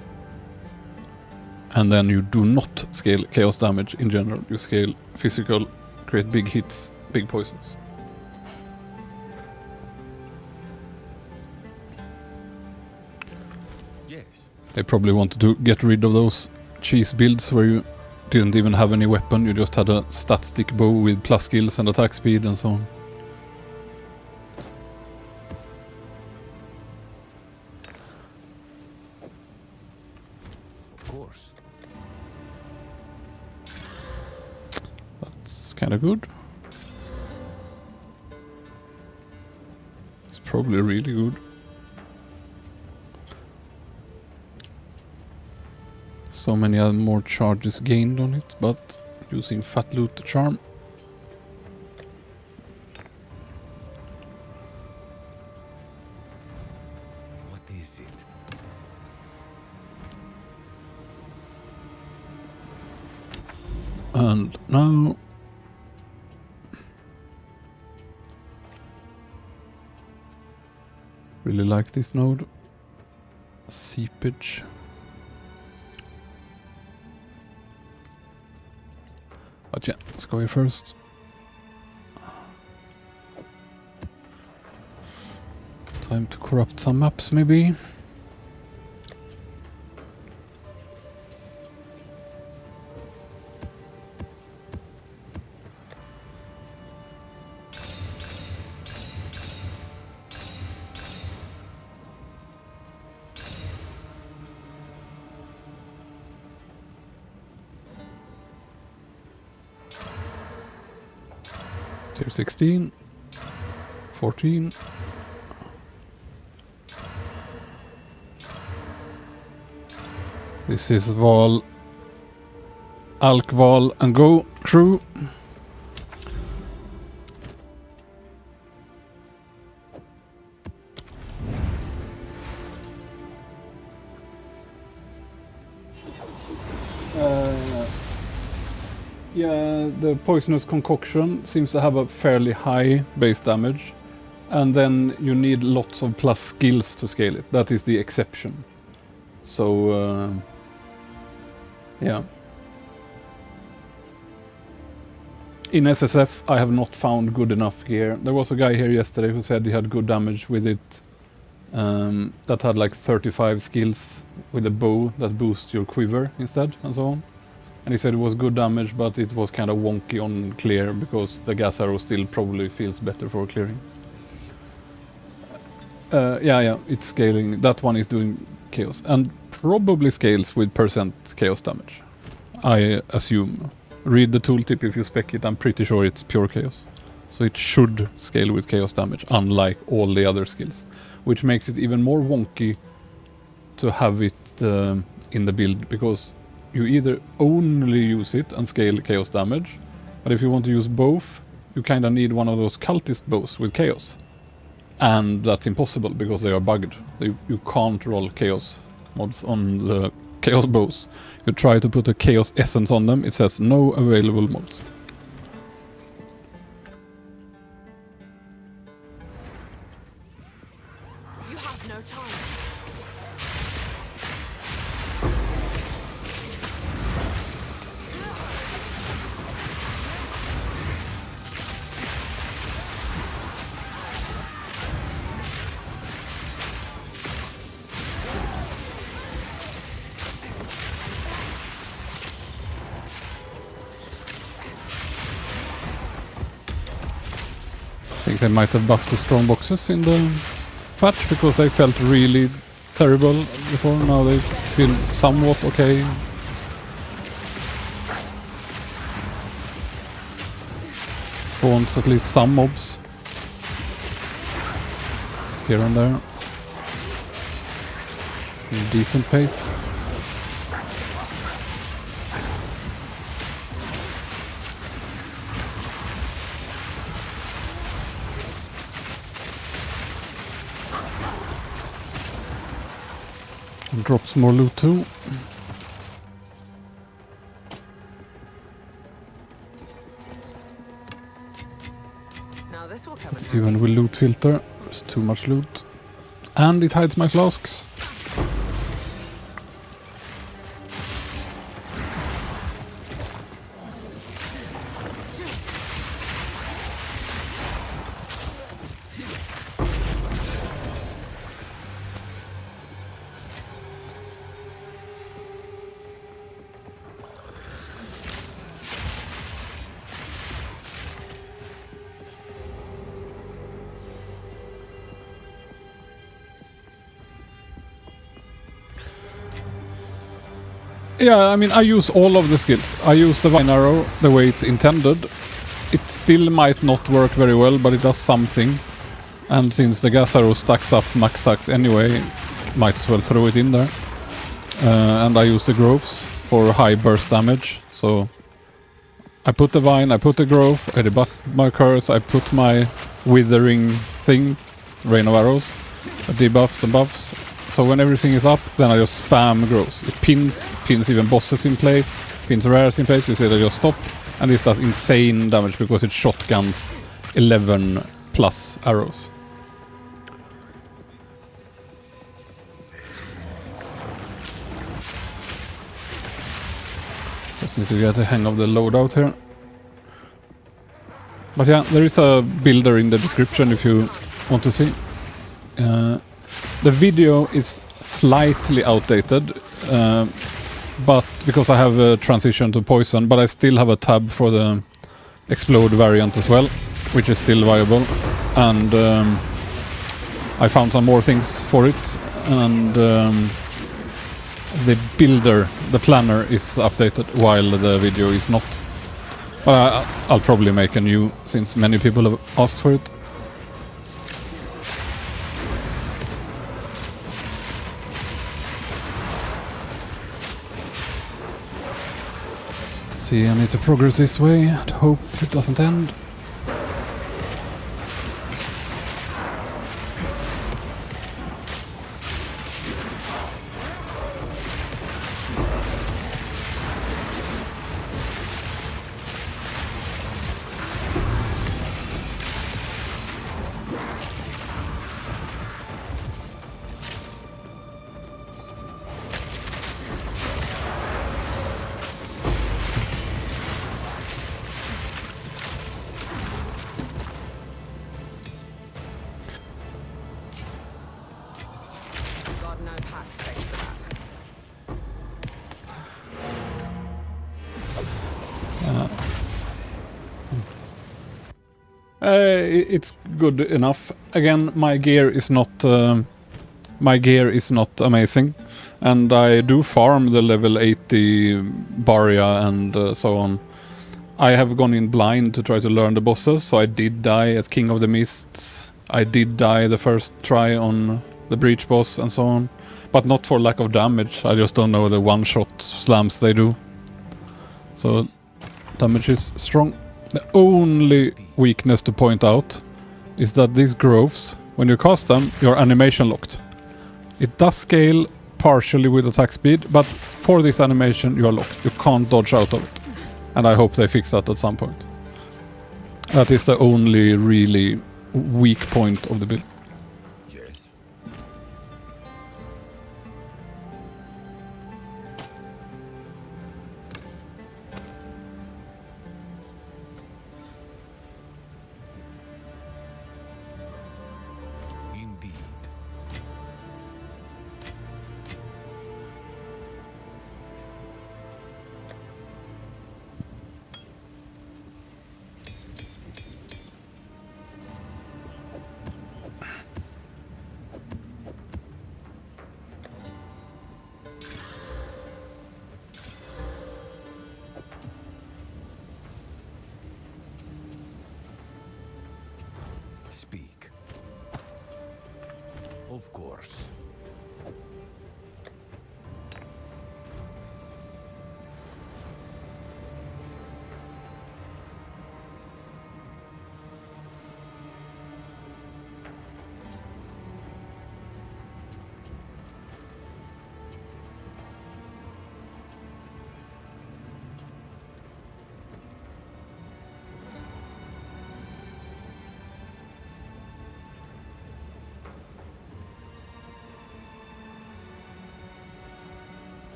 And then you do not scale chaos damage in general. You scale physical, create big hits, big poisons. Yes. They probably wanted to get rid of those cheese builds where you didn't even have any weapon, you just had a stat stick bow with plus skills and attack speed and so on. Of course. That's kind of good. It's probably really good. So many other more charges gained on it, but using Fat Loot the charm. What is it? And now really like this node. Seepage. But yeah, let's go here first. Time to corrupt some maps, maybe. Tier 16, 14. This is Val, Alk, Val and Go crew. Yeah, the poisonous concoction seems to have a fairly high base damage, And then you need lots of plus skills to scale it. That is the exception. So, yeah. In SSF, I have not found good enough gear. There was a guy here yesterday who said he had good damage with it. That had like 35 skills with a bow that boosts your quiver instead, and so on. And he said it was good damage, but it was kind of wonky on clear, because the gas arrow still probably feels better for clearing. Yeah, it's scaling. That one is doing chaos. And probably scales with percent chaos damage, I assume. Read the tooltip if you spec it. I'm pretty sure it's pure chaos. So it should scale with chaos damage, unlike all the other skills. Which makes it even more wonky to have it in the build, because you either only use it and scale chaos damage, but if you want to use both, you kind of need one of those cultist bows with chaos. And that's impossible because they are bugged. You can't roll chaos mods on the chaos bows. If you try to put a chaos essence on them, it says no available mods. You have no time. I think they might have buffed the strong boxes in the patch, because they felt really terrible before. Now they feel somewhat okay. Spawns at least some mobs here and there. Decent pace. And drops more loot too. Now this will come in Even with loot filter, there's too much loot. And it hides my flasks. Yeah, I mean, I use all of the skills. I use the vine arrow the way it's intended. It still might not work very well, but it does something. And since the gas arrow stacks up max stacks anyway, might as well throw it in there. And I use the groves for high burst damage. So I put the vine, I put the grove, I debut my curse, I put my withering thing, rain of arrows, debuffs and buffs. So when everything is up, then I just spam grows. It pins even bosses in place, pins rares in place. You see that I just stop, and this does insane damage because it shotguns 11 plus arrows. Just need to get a hang of the loadout here. But yeah, there is a builder in the description if you want to see. The video is slightly outdated, but because I have a transition to poison, but I still have a tab for the explode variant as well, which is still viable. And I found some more things for it, and the builder, the planner, is updated while the video is not. But I'll probably make a new, since many people have asked for it. See, I need to progress this way and hope it doesn't end. It's good enough. Again, my gear is not amazing, and I do farm the level 80 Barya and so on. I have gone in blind to try to learn the bosses, so I did die at King of the Mists. I did die the first try on the Breach boss and so on, but not for lack of damage. I just don't know the one-shot slams they do. So damage is strong. The only weakness to point out is that these groves, when you cast them, you're animation locked. It does scale partially with attack speed, but for this animation you are locked. You can't dodge out of it. And I hope they fix that at some point. That is the only really weak point of the build. Yes. Indeed. Speak. Of course.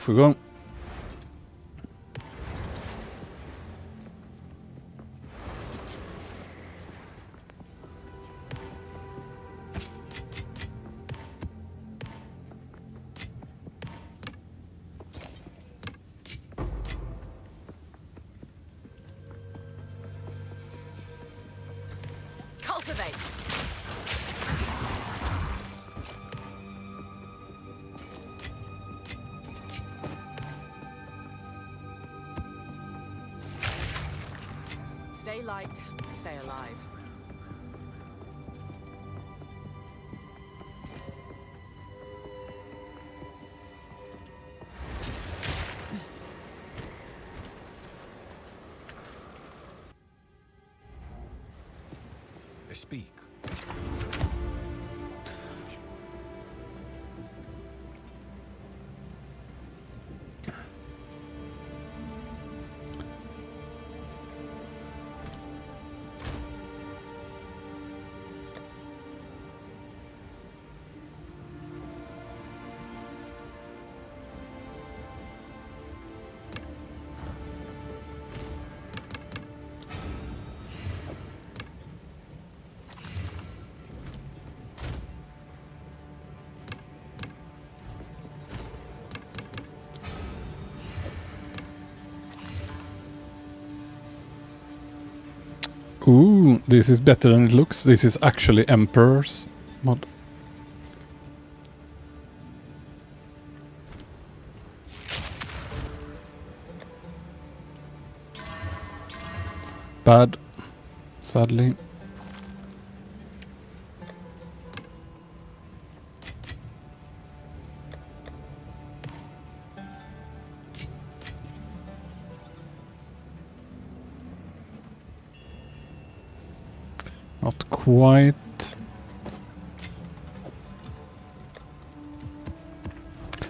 Off we go. Cultivate. Stay light, stay alive. Speak. Ooh, this is better than it looks. This is actually Emperor's mod. Bad, sadly. Not quite.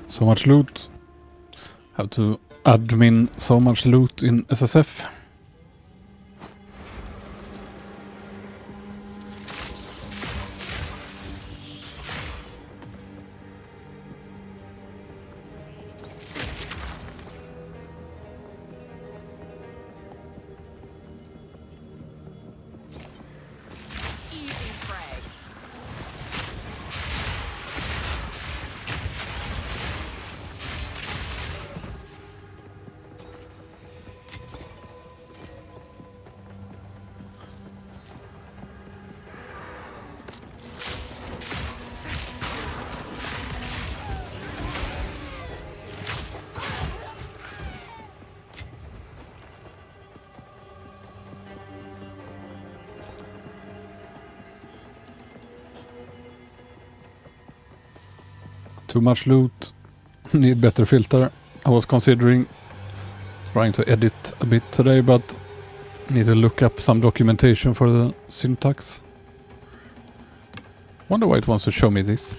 So much loot. Have to admin so much loot in SSF. Easy frag. Too much loot. Need better filter. I was considering trying to edit a bit today, but need to look up some documentation for the syntax. Wonder why it wants to show me this.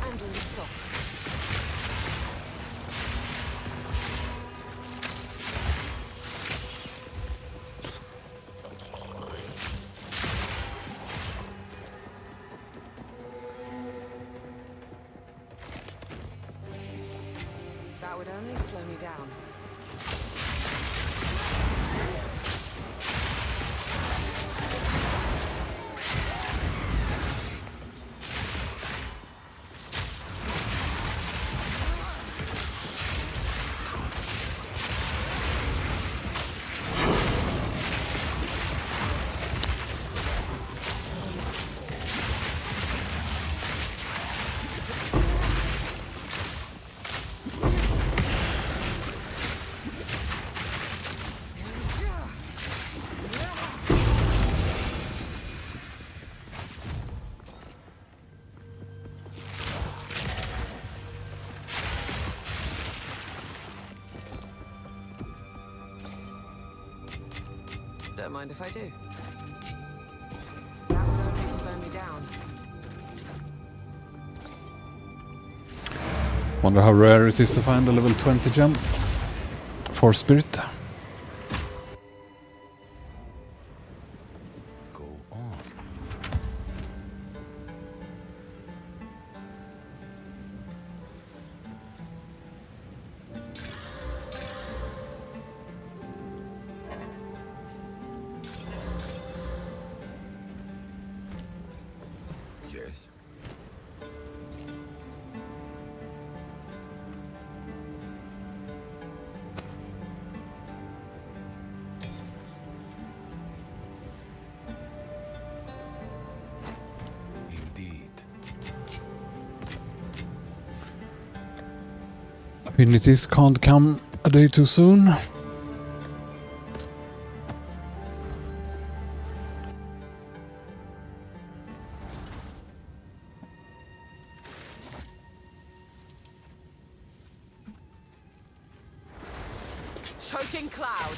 And lift off. That would only slow me down. Don't mind if I do. That would only slow me down. Wonder how rare it is to find a level 20 gem for spirit. Go on. Yes. Indeed. Affinities can't come a day too soon. Choking cloud.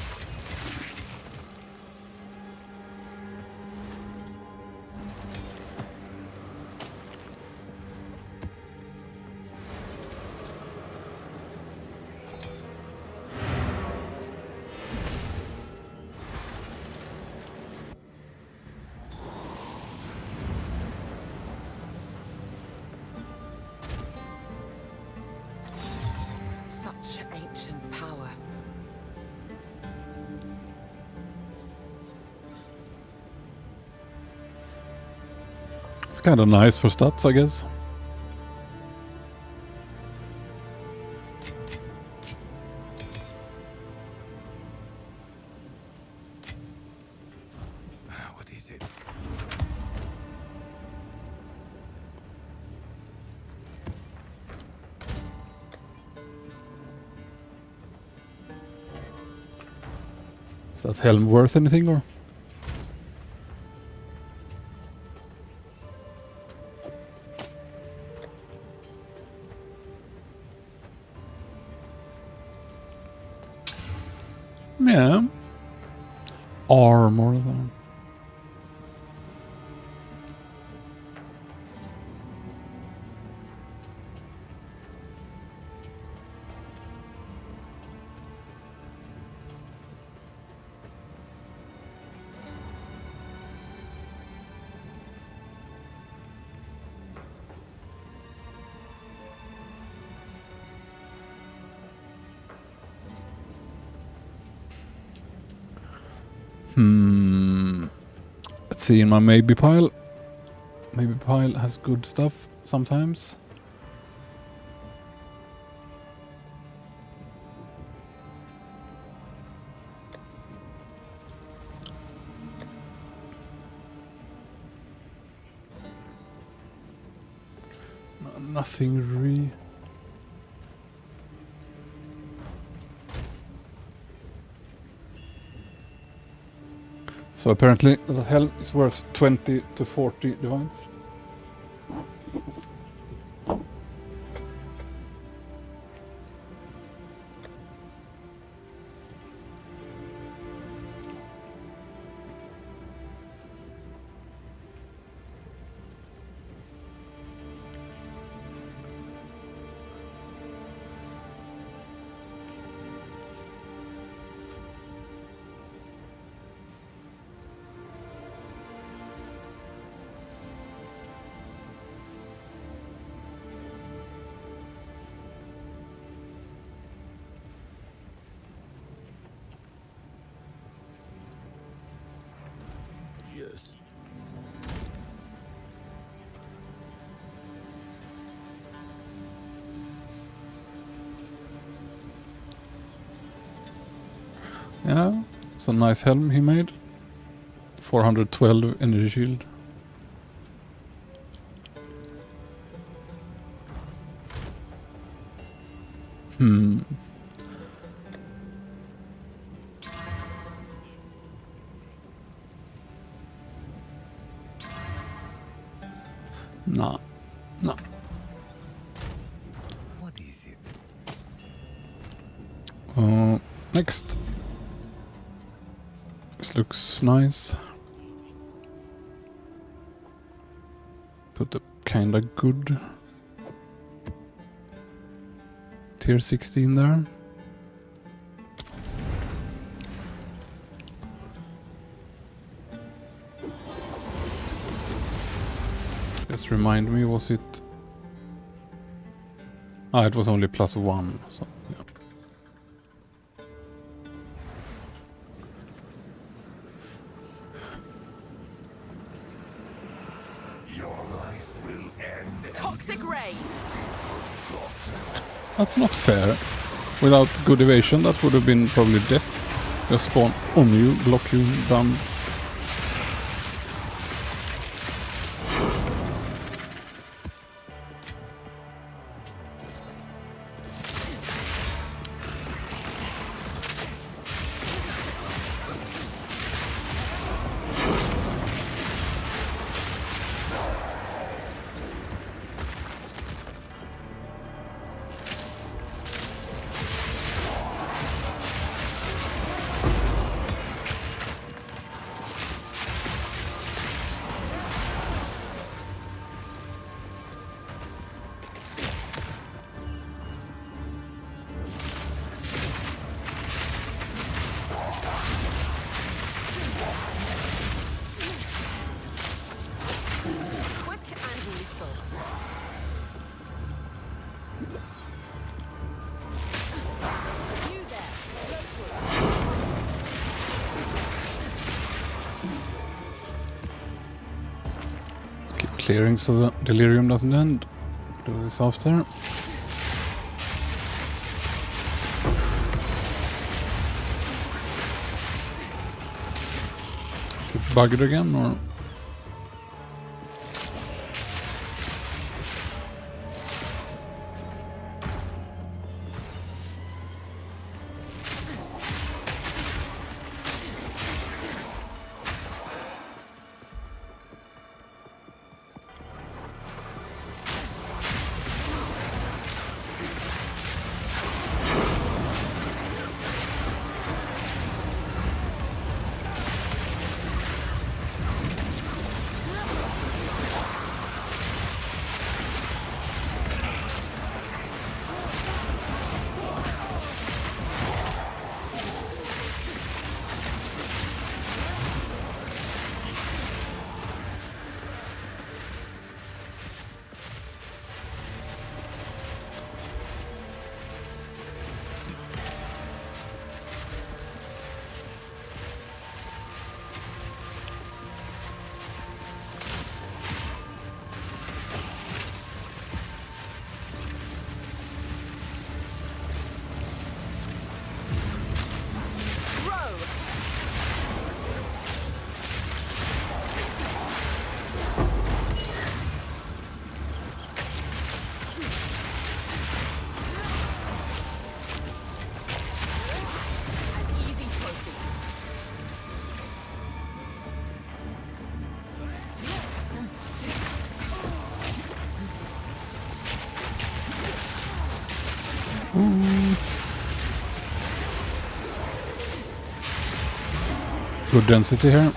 Such ancient power. It's kind of nice for stats, I guess. What is it? Is that helm worth anything or? Yeah. Armor though. Let's see in my maybe pile. Maybe pile has good stuff sometimes. Nothing really. So apparently the helm is worth 20 to 40 divines. Yes. Yeah, it's a nice helm he made. 412 energy shield. Nah. No. What is it? Next. This looks nice. Put up kinda good. Tier 16 there. Just remind me, was it... Ah, it was only +1, so yeah. Toxic rain. That's not fair. Without good evasion, that would have been probably death. Just spawn on you, block you, done. clearing so the delirium doesn't end. Do this after. Is it bugged again or? Good density here.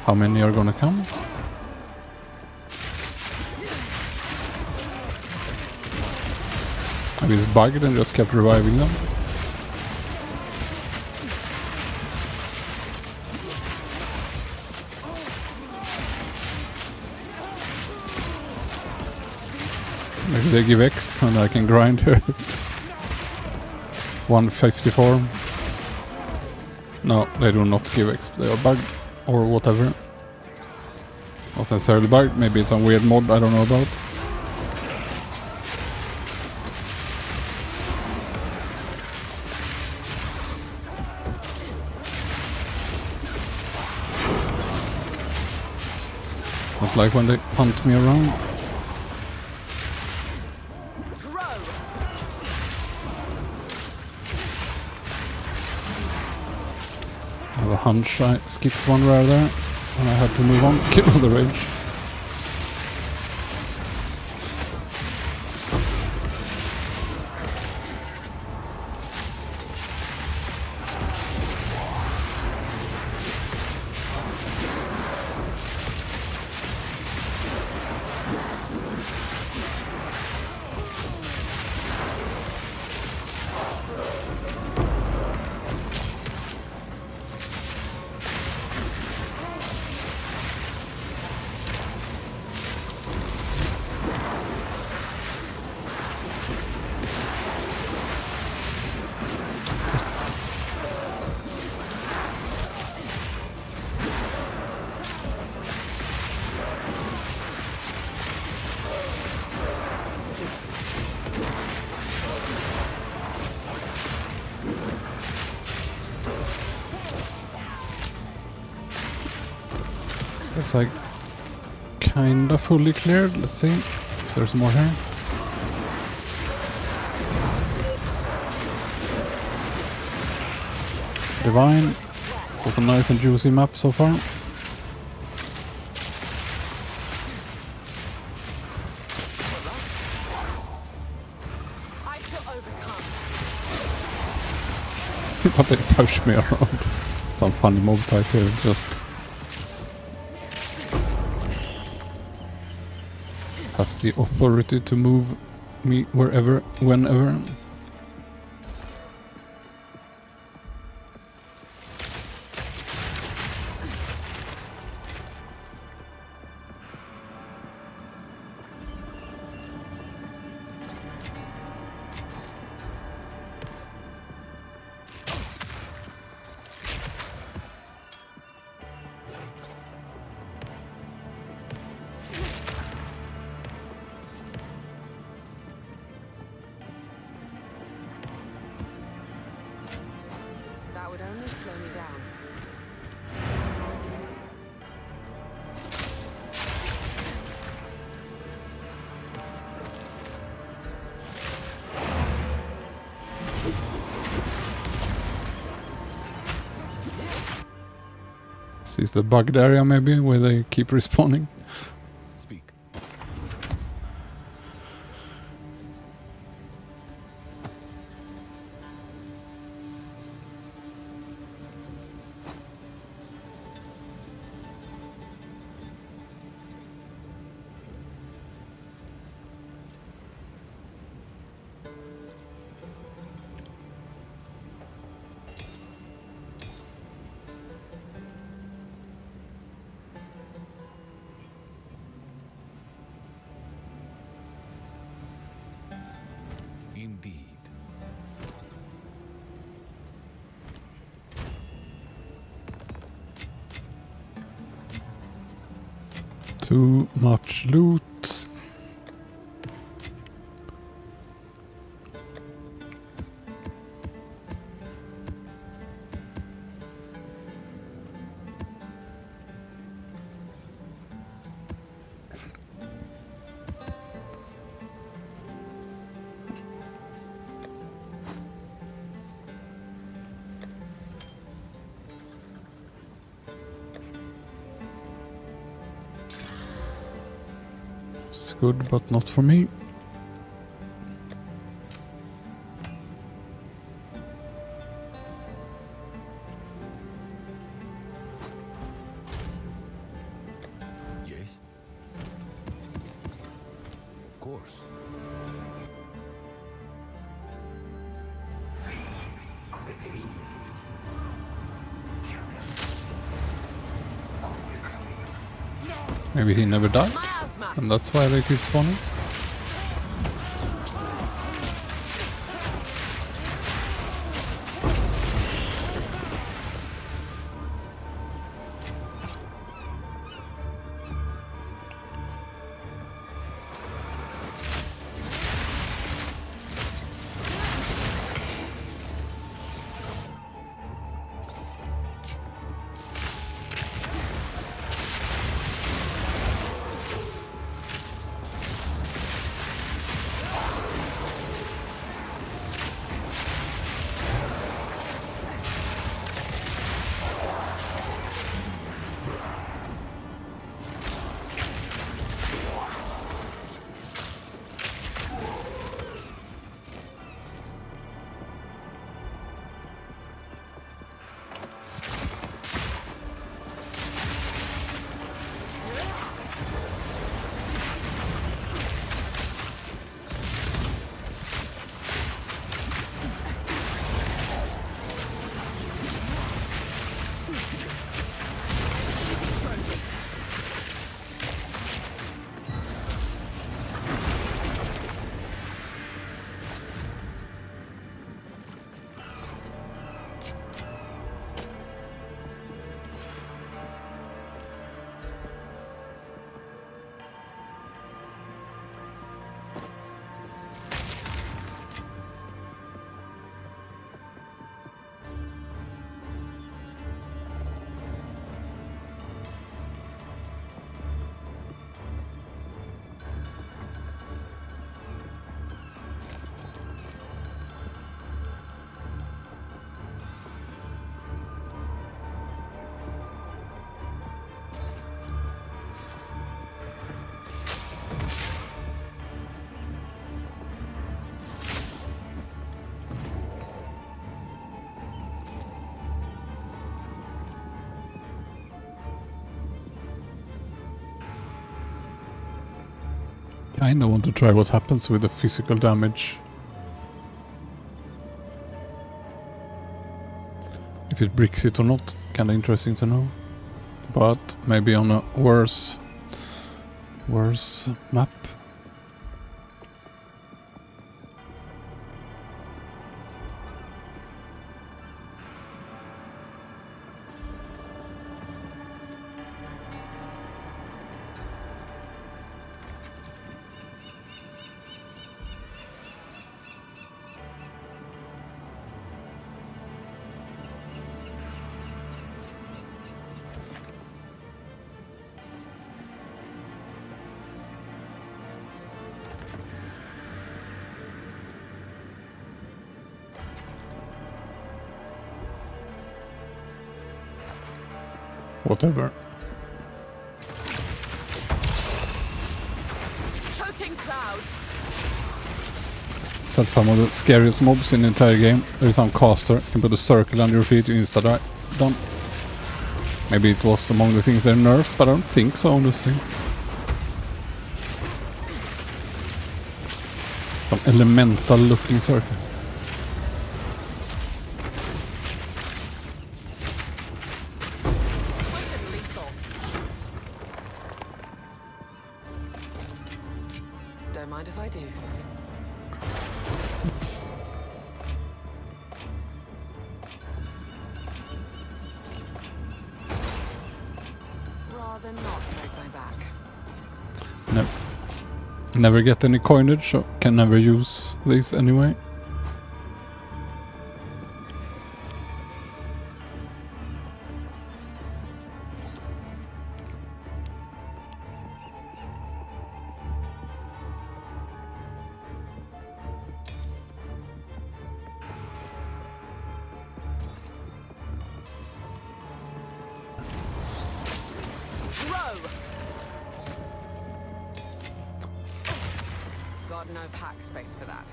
How many are gonna come? Maybe it's bugged and just kept reviving them. Maybe they give exp and I can grind here. 154. No, they do not give exp. They are bugged or whatever. Not necessarily bugged. Maybe it's some weird mod I don't know about. Not like when they hunt me around. I have a hunch I skipped one right there and I had to move on, kill the rage. It's like kinda fully cleared. Let's see if there's more here. Divine. Got a nice and juicy map so far. But they push me around. Some funny mob type here, just has the authority to move me wherever, whenever. That would only slow me down. This is the bugged area maybe, where they keep respawning. Speak. Indeed. Too much loot. It's good, but not for me. Yes? Of course. Maybe he never died, My asthma! and that's why they keep spawning. Kinda want to try what happens with the physical damage. If it bricks it or not, kinda interesting to know. But maybe on a worse map. Whatever. Choking cloud. Said some of the scariest mobs in the entire game. There is some caster. You can put a circle under your feet and insta die. Done. Maybe it was among the things they nerfed, but I don't think so, honestly. Some elemental looking circle. Wicked lethal. Don't mind if I do. Rather not break my back. No. Never get any coinage, so can never use these anyway. Row. Got no pack space for that.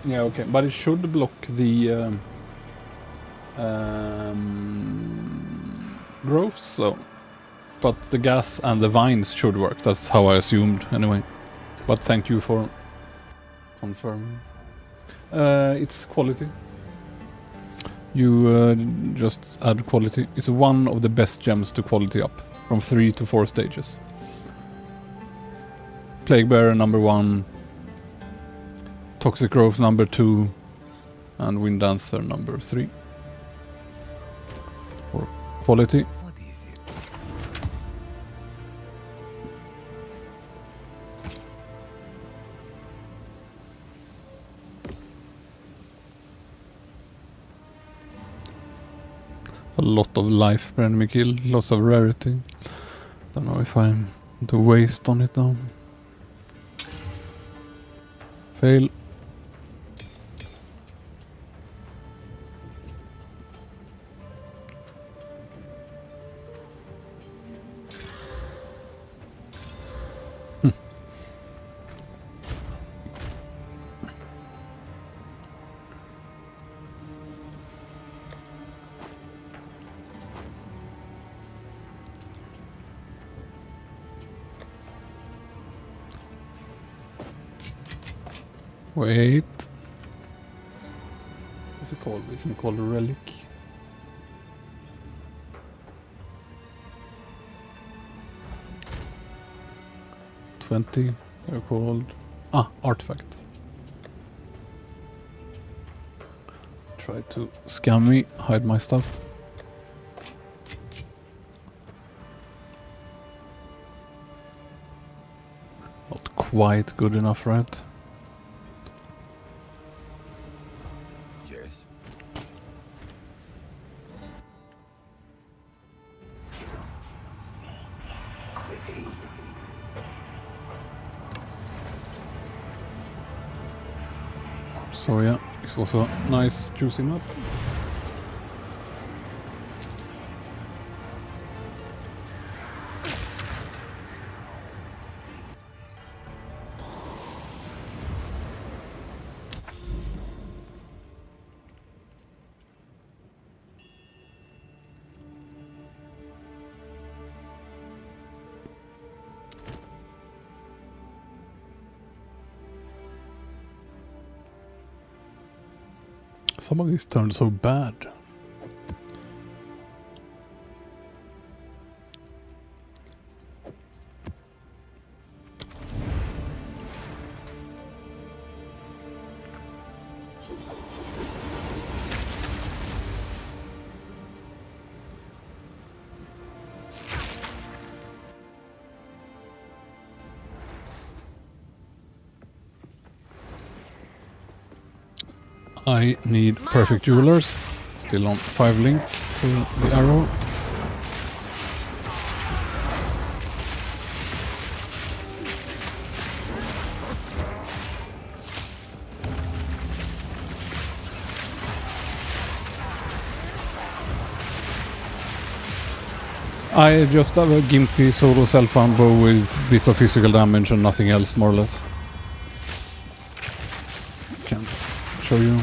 Yeah, okay, but it should block the growths, so. But the gas and the vines should work. That's how I assumed, anyway. But thank you for confirming. It's quality. You just add quality. It's one of the best gems to quality up, from 3 to 4 stages. Plague Bearer number 1, Toxic Growth number 2, and Wind Dancer number 3. For quality. What is it? A lot of life per enemy kill, lots of rarity. Don't know if I'm to waste on it though. Fail. Wait. What's it called? Isn't it called a relic? They're called artifact. Try to scam me, hide my stuff. Not quite good enough, right? Yes. So yeah, this was a nice juicy map. Some of these turned so bad. I need perfect jewelers. Still on 5 link for the arrow. I just have a gimpy solo self-found bow with bits of physical damage and nothing else, more or less. Can show you.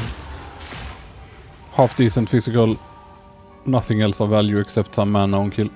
Half decent physical, nothing else of value except some mana on kill.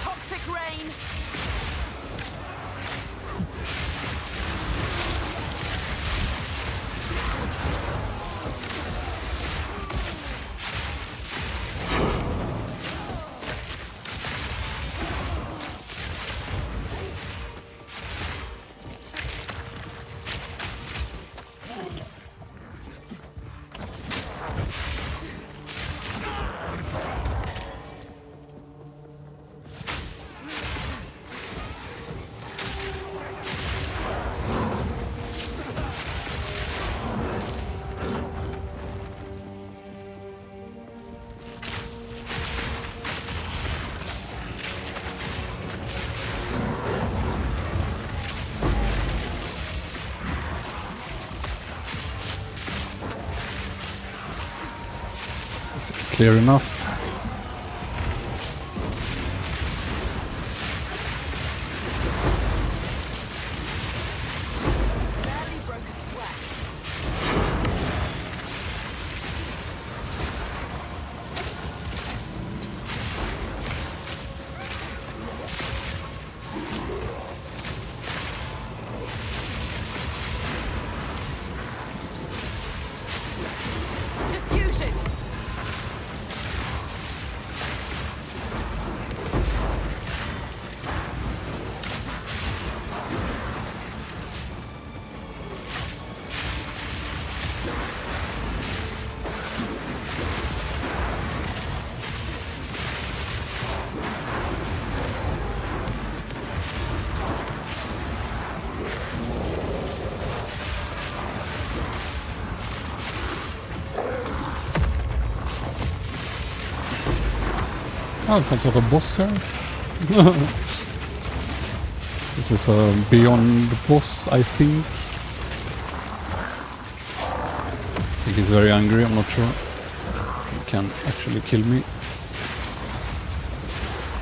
Toxic rain! This is clear enough. Barely broke a sweat. Diffusion! Oh, some sort of boss here. This is a beyond boss, I think. I think he's very angry, I'm not sure. He can actually kill me.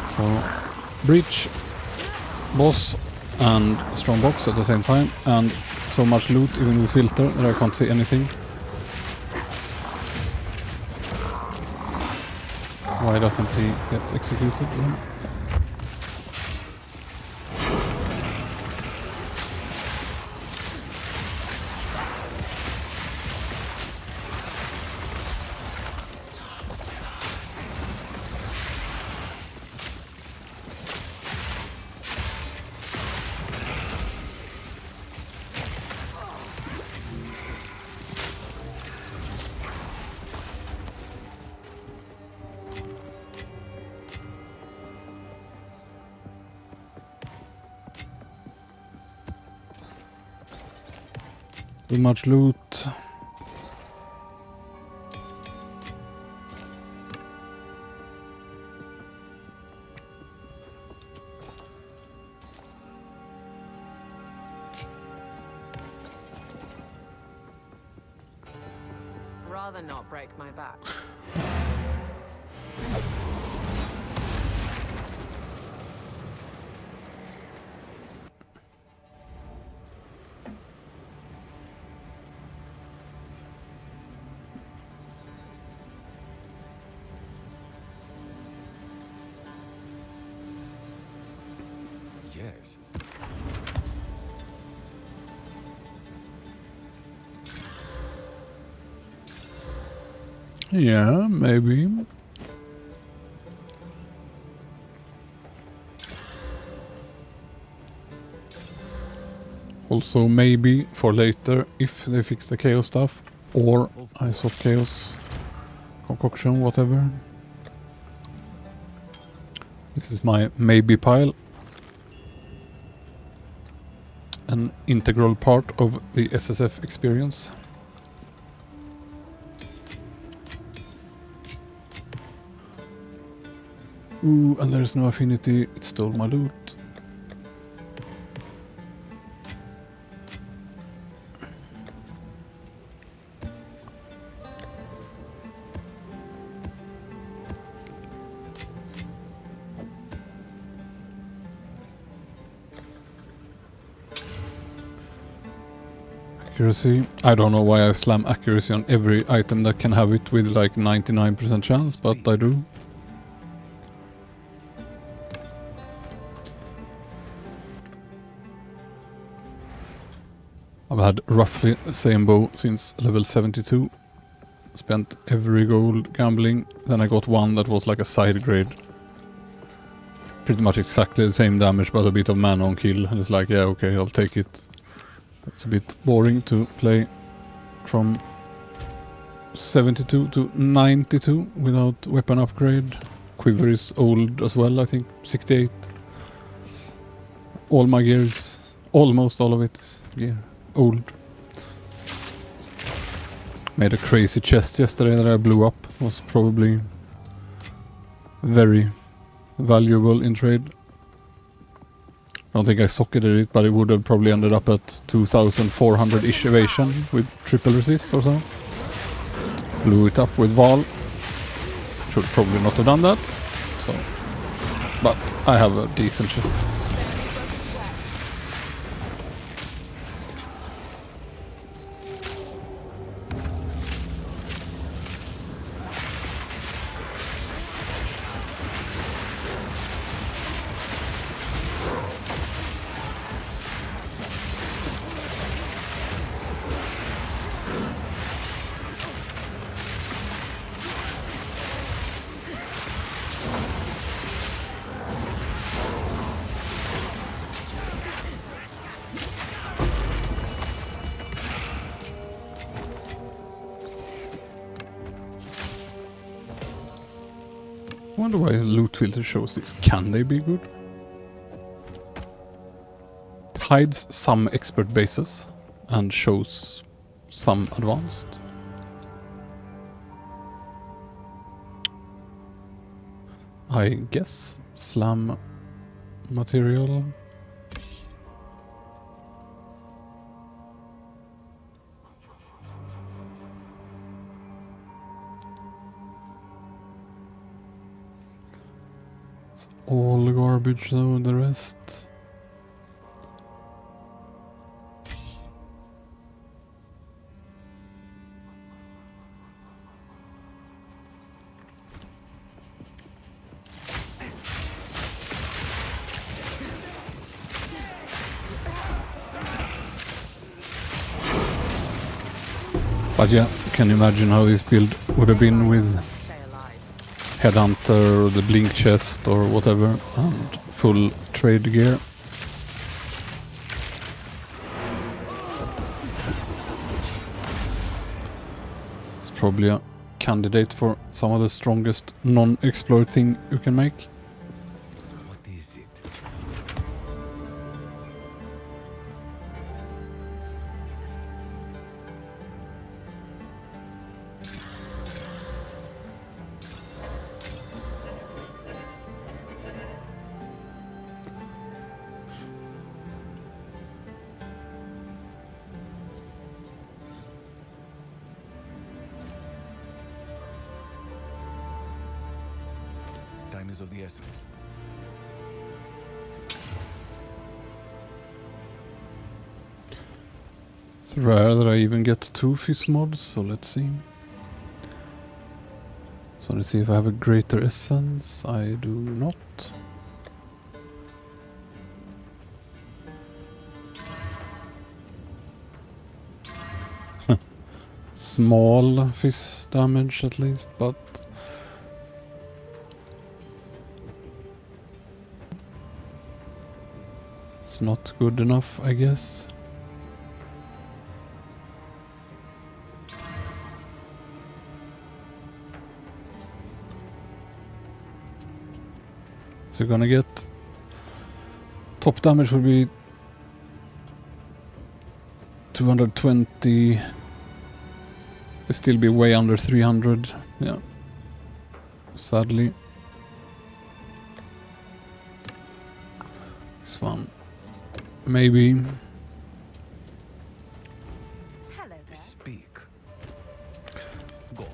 So, breach, boss, and strong box at the same time. And so much loot, even with filter, that I can't see anything. Why doesn't he get executed? Yeah. Too much loot. Rather not break my back. Yes. Yeah, maybe. Also maybe for later if they fix the chaos stuff or I swap chaos concoction, whatever. This is my maybe pile. An integral part of the SSF experience. Ooh, and there's no affinity. It stole my loot. Accuracy. I don't know why I slam accuracy on every item that can have it with like 99% chance, but I do. I've had roughly the same bow since level 72. Spent every gold gambling, then I got one that was like a side grade. Pretty much exactly the same damage but a bit of mana on kill, and it's like, yeah, okay, I'll take it. It's a bit boring to play from 72 to 92 without weapon upgrade. Quiver is old as well, I think 68. All my gear is, almost all of it is gear. Old. Made a crazy chest yesterday that I blew up. Was probably very valuable in trade. I don't think I socketed it, but it would have probably ended up at 2400-ish evasion with triple resist or so. Blew it up with Val. Should probably not have done that. So, but I have a decent chest. I wonder why loot filter shows this. Can they be good? It hides some expert bases and shows some advanced. I guess. Slam material. All garbage though, the rest. But yeah, can you imagine how this build would have been with Stay alive. Headhunter or the Blink chest or whatever, and full trade gear. It's probably a candidate for some of the strongest non-exploit thing you can make. What is it? Time is of the essence. It's rare that I even get 2 fizz mods, so let's see. So let's see if I have a greater essence. I do not. Small fizz damage at least, but it's not good enough, I guess. So you're gonna get top damage will be 220. Will still be way under 300. Yeah. Sadly. This one. Maybe. Hello there. Speak. Go.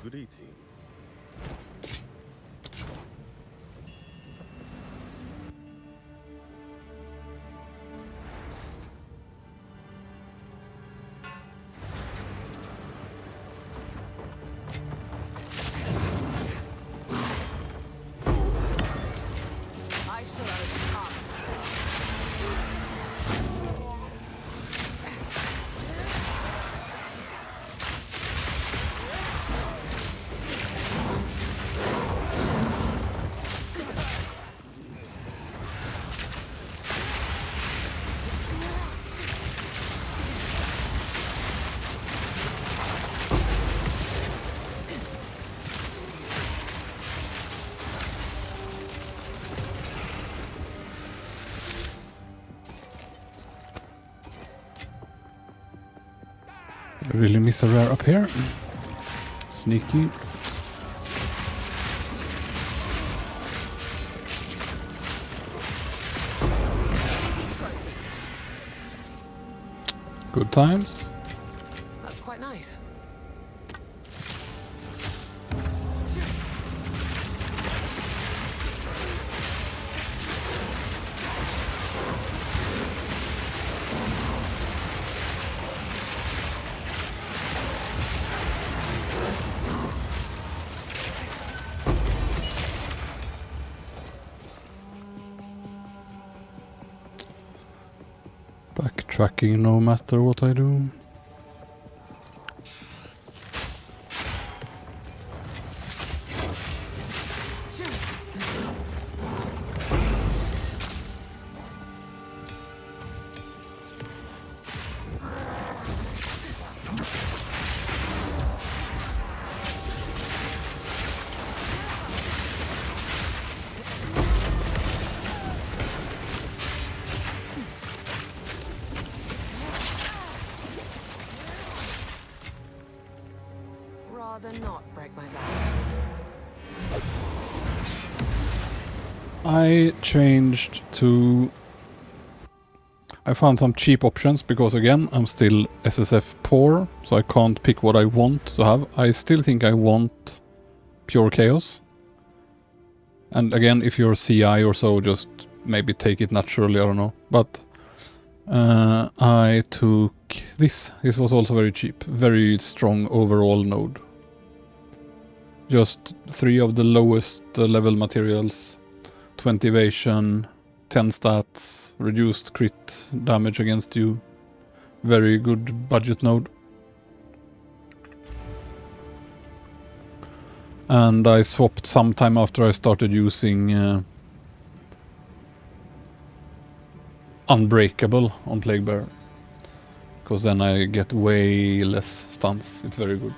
Greetings. I shall overcome. I really miss a rare up here. Sneaky. Good times. That's quite nice. Backtracking no matter what I do. Rather not break my back. I changed to... I found some cheap options because again I'm still SSF poor, so I can't pick what I want to have. I still think I want pure chaos. And again, if you're CI or so, just maybe take it naturally, I don't know. But I took this. This was also very cheap. Very strong overall node. Just 3 of the lowest level materials. 20 evasion, 10 stats, reduced crit damage against you. Very good budget node. And I swapped sometime after I started using Unbreakable on Plague Bearer. Because then I get way less stuns. It's very good.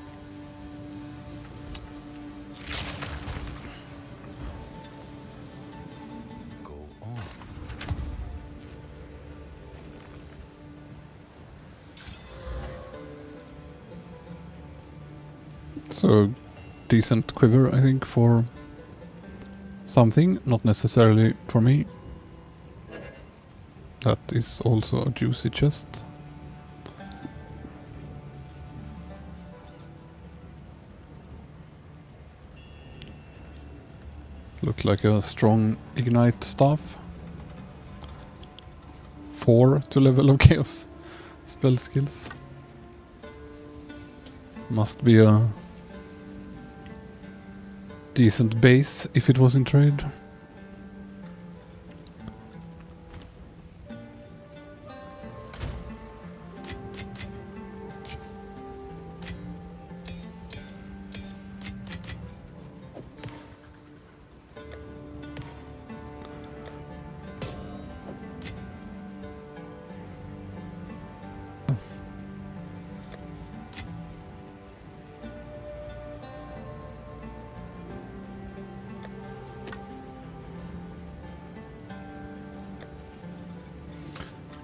Go on. So decent quiver, I think, for something, not necessarily for me. That is also a juicy chest. Look like a strong ignite staff. 4 to level of chaos spell skills. Must be a decent base if it was in trade.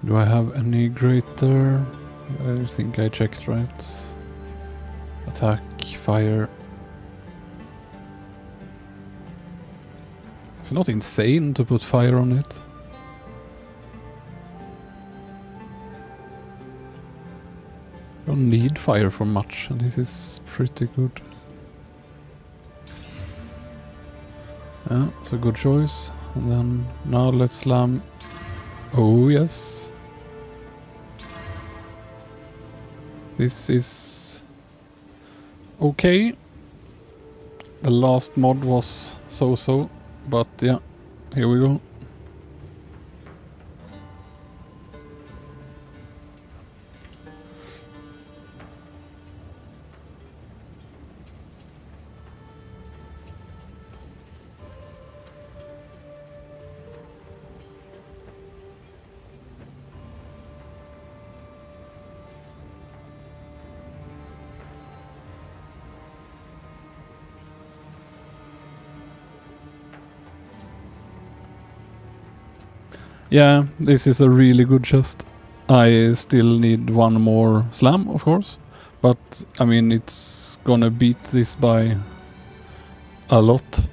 Do I have any greater? I think I checked, right? Attack, fire. It's not insane to put fire on it. Don't need fire for much, and this is pretty good. Yeah, it's a good choice. And then now let's slam. Oh yes. This is okay. The last mod was so-so, but yeah, here we go. Yeah, this is a really good chest. I still need one more slam, of course. But, I mean, it's gonna beat this by a lot.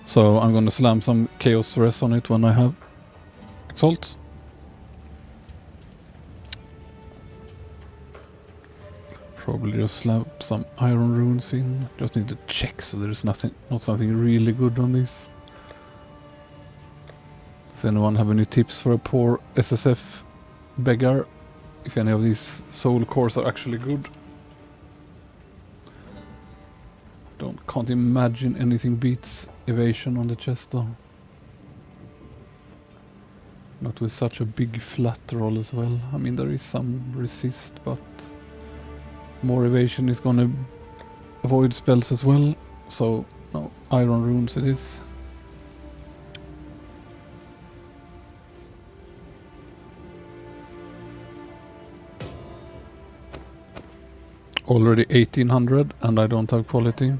So I'm gonna slam some Chaos Res on it when I have Exalts. Probably just slap some Iron Runes in. Just need to check so there's not something really good on this. Does anyone have any tips for a poor SSF beggar? If any of these soul cores are actually good? Can't imagine anything beats evasion on the chest though. Not with such a big flat roll as well. I mean, there is some resist, but more evasion is gonna avoid spells as well. So, no, Iron Runes it is. Already 1800 and I don't have quality.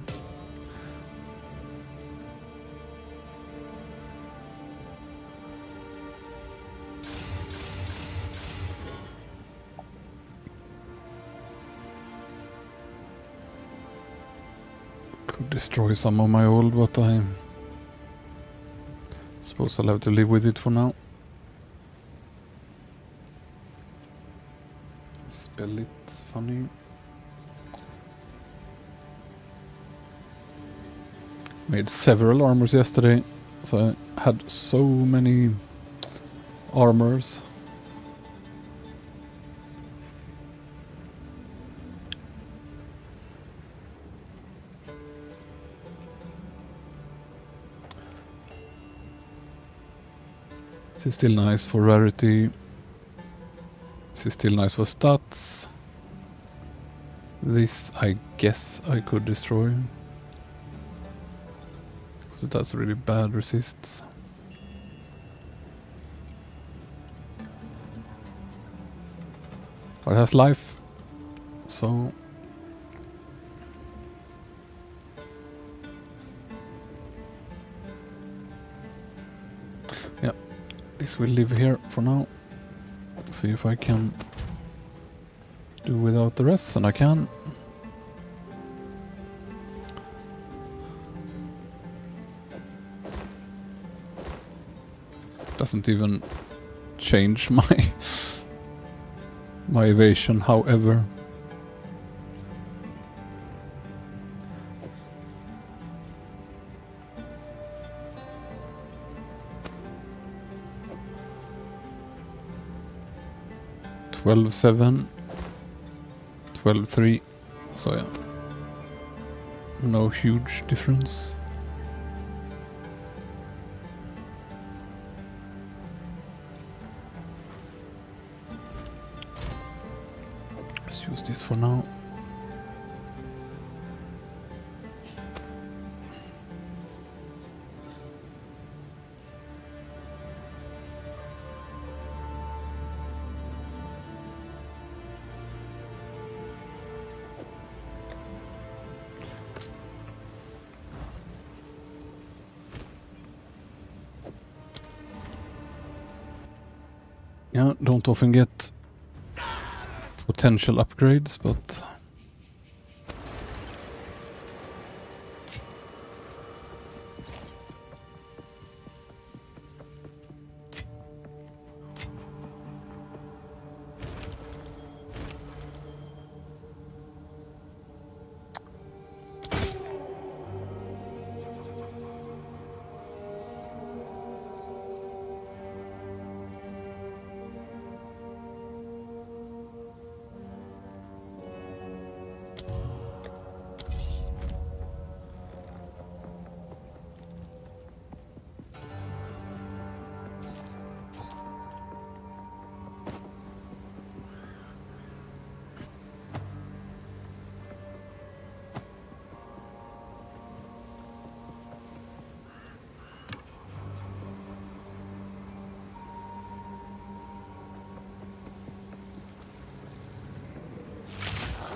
Could destroy some of my old, but I suppose I'll have to live with it for now. Spell it funny. Made several armors yesterday, so I had so many armors. This is still nice for rarity. This is still nice for stats. This I guess I could destroy. So that's really bad resists. But it has life, so yeah, this will live here for now. See if I can do without the rest, and I can. Doesn't even change my my evasion, however. $12,7, $12,3, so yeah, no huge difference. Let's use this for now. Yeah, don't often get potential upgrades, but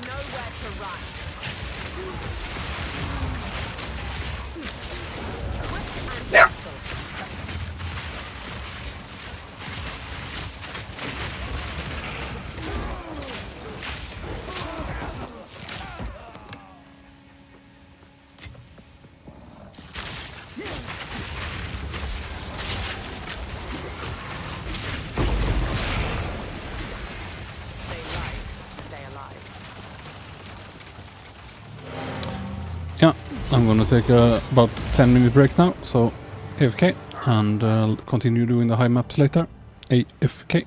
Nowhere to run. Quick and gentle. Stay light, stay alive. yeah, I'm gonna take a about 10-minute break now, so AFK, and continue doing the high maps later. AFK.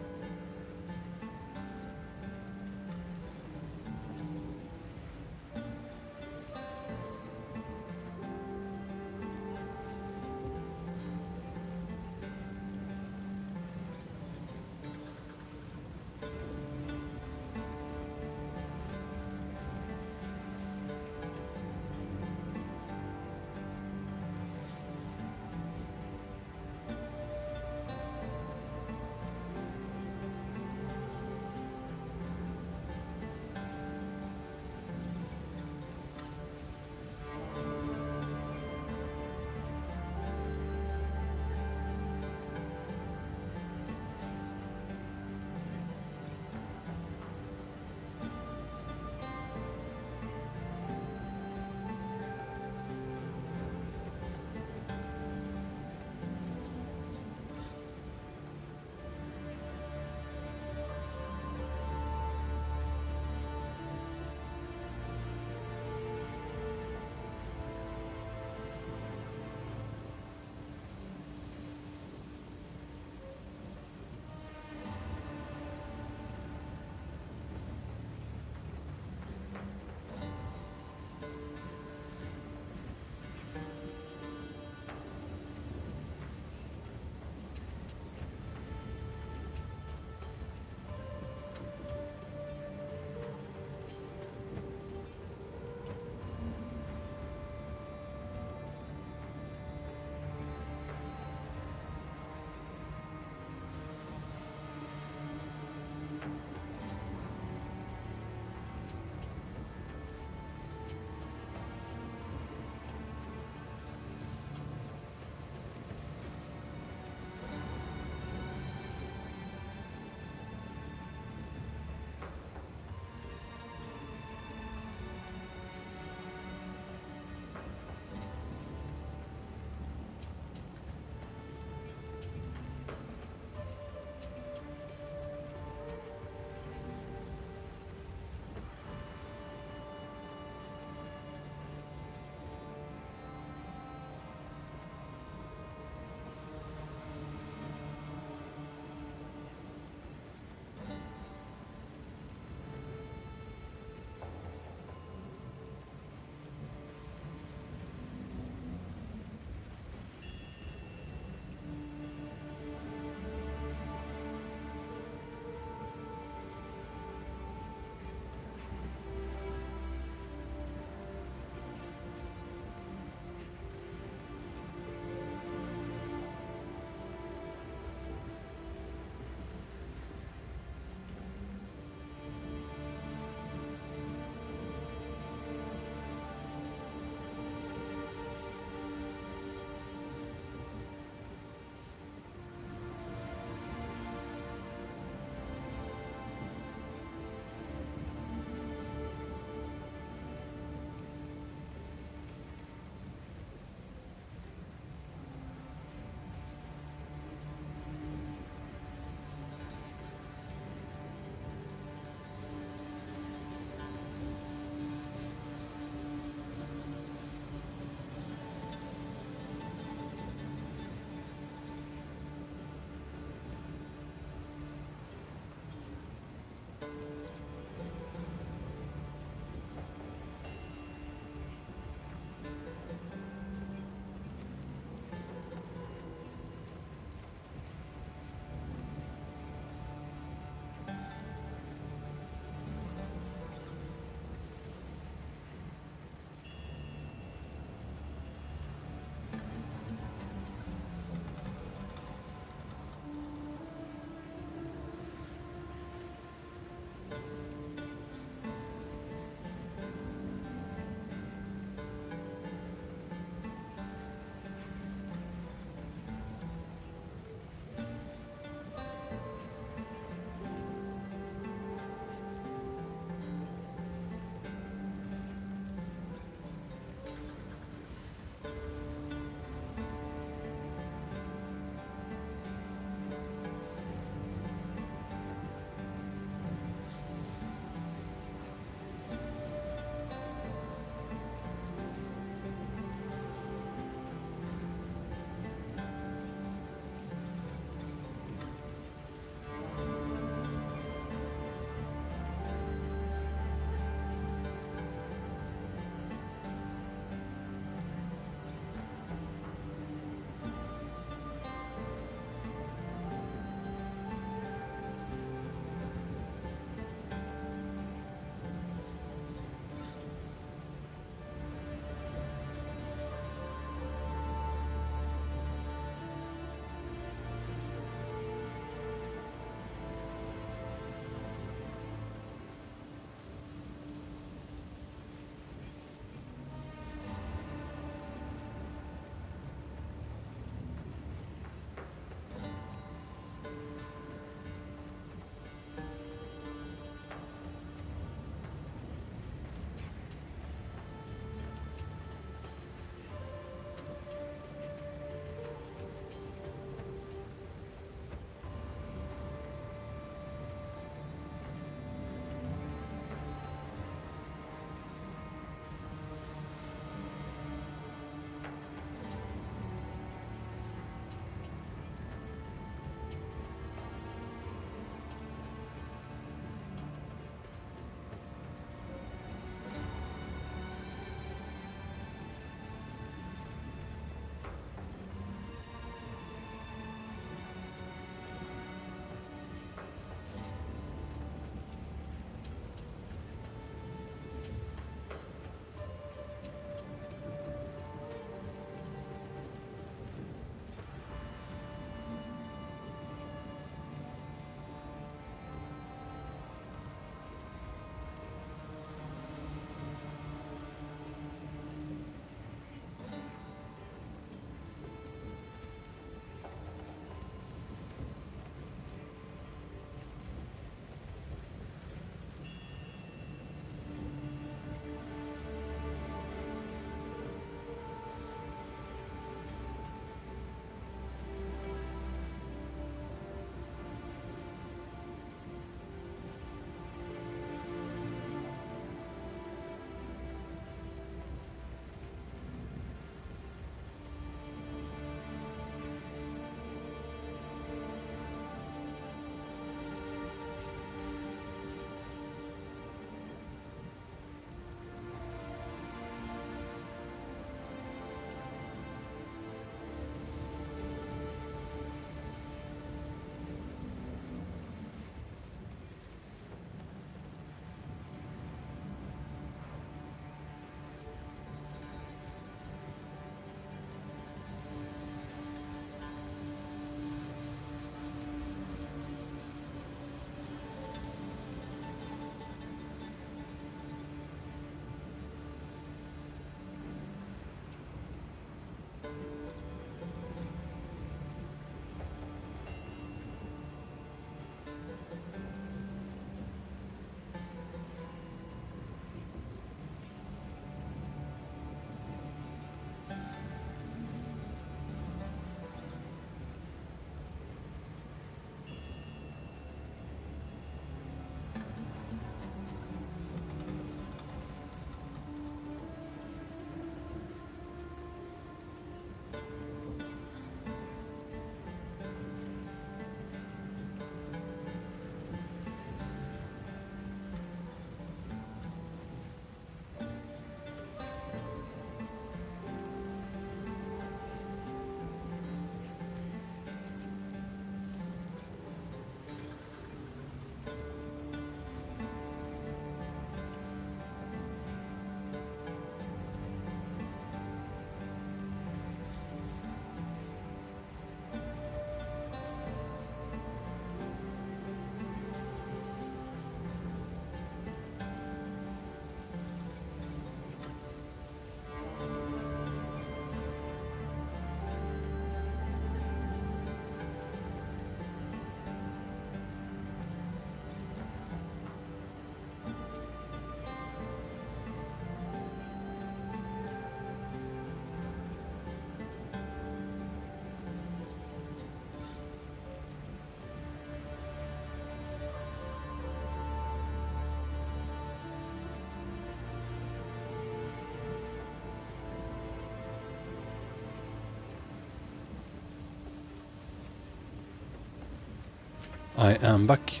I am back.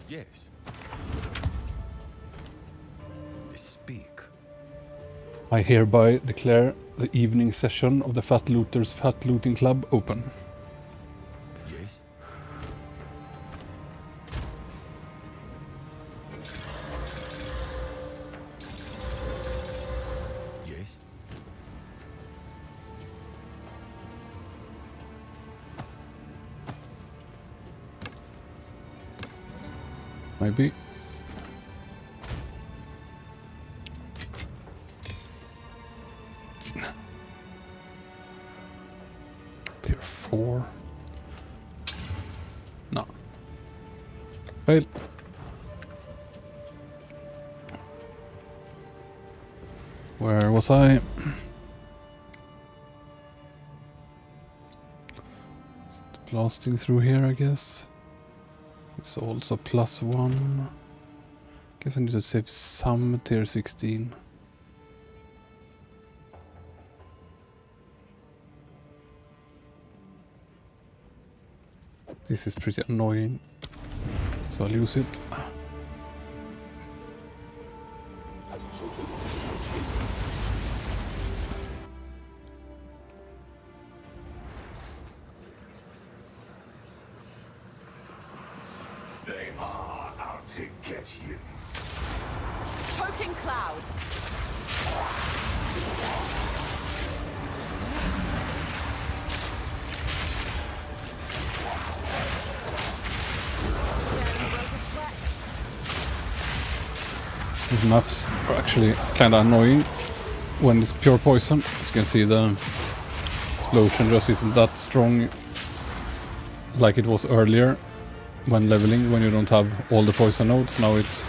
Yes. Speak. I hereby declare the evening session of the Fat Looters Fat Looting Club open. Yes. Yes. Maybe. Tier 4. No. Fail. Where was I? Blasting through here, I guess. It's also +1. Guess I need to save some tier 16. This is pretty annoying, so I'll use it. They are out to get you. Choking cloud. These maps are actually kind of annoying when it's pure poison. As you can see, the explosion just isn't that strong like it was earlier when leveling, when you don't have all the poison nodes. Now it's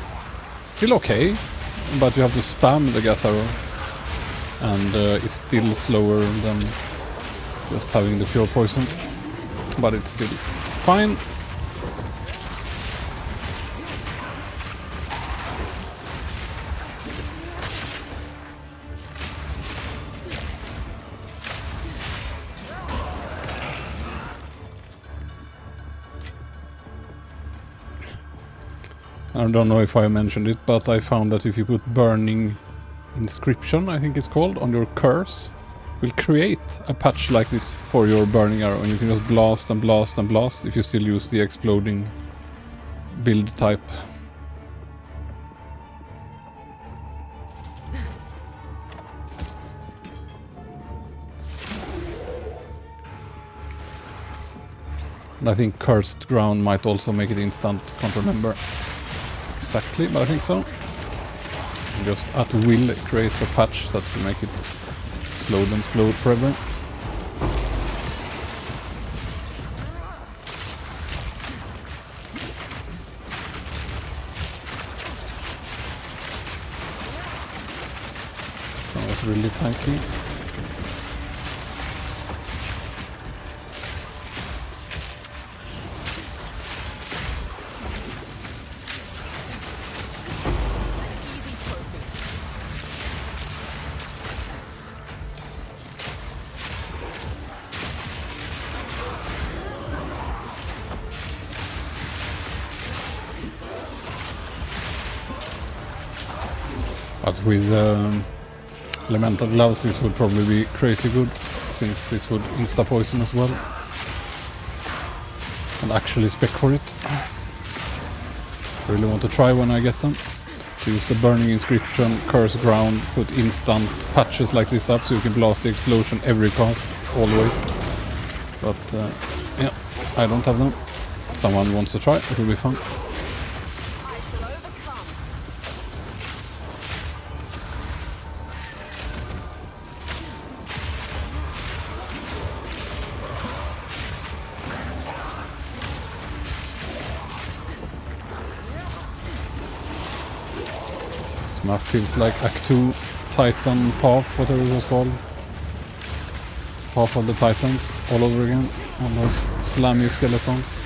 still okay, but you have to spam the gas arrow, and it's still slower than just having the pure poison, but it's still fine. I don't know if I mentioned it, but I found that if you put burning inscription, I think it's called, on your curse, it will create a patch like this for your burning arrow, and you can just blast and blast and blast if you still use the exploding build type. And I think cursed ground might also make it instant. Can't remember exactly, but I think so. You just at will create a patch that will make it explode forever. So it was really tanky. But with elemental gloves this would probably be crazy good, since this would insta-poison as well. And actually spec for it. I really want to try when I get them. To use the burning inscription, curse ground, put instant patches like this up so you can blast the explosion every cast, always. But yeah, I don't have them. Someone wants to try, it will be fun. This map feels like Act 2 Titan Path, whatever it was called. Path of the Titans all over again. All those slammy skeletons.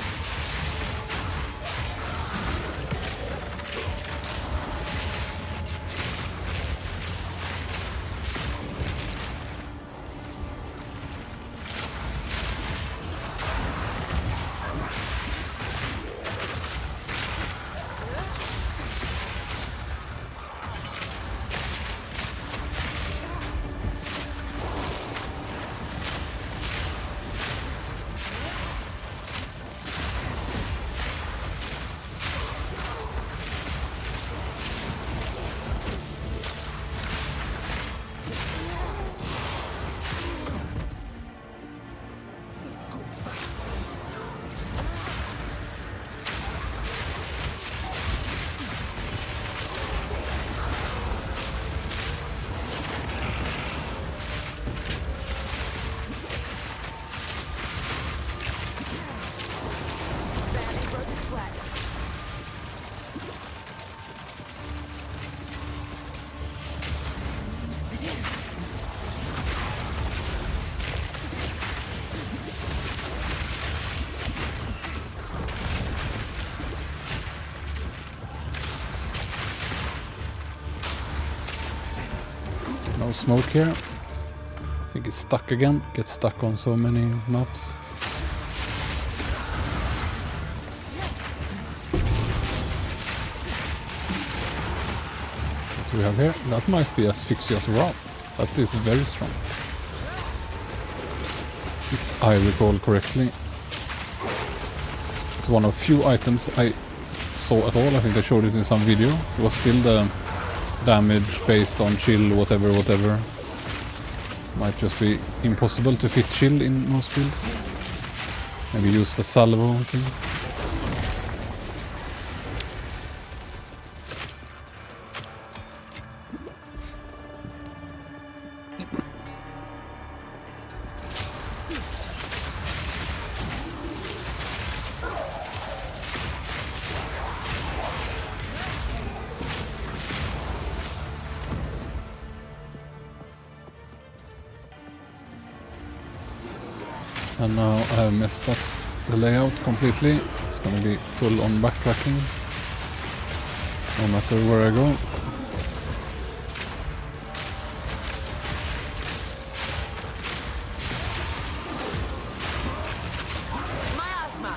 No smoke here. I think it's stuck again. Gets stuck on so many maps. What do we have here? That might be Asphyxia's Wrath. That is very strong. If I recall correctly. It's one of few items I saw at all. I think I showed it in some video. It was still the damage based on chill, whatever. Might just be impossible to fit chill in most builds. Maybe use the salvo thing. And now I have messed up the layout completely. It's gonna be full on backtracking, no matter where I go. Miasma.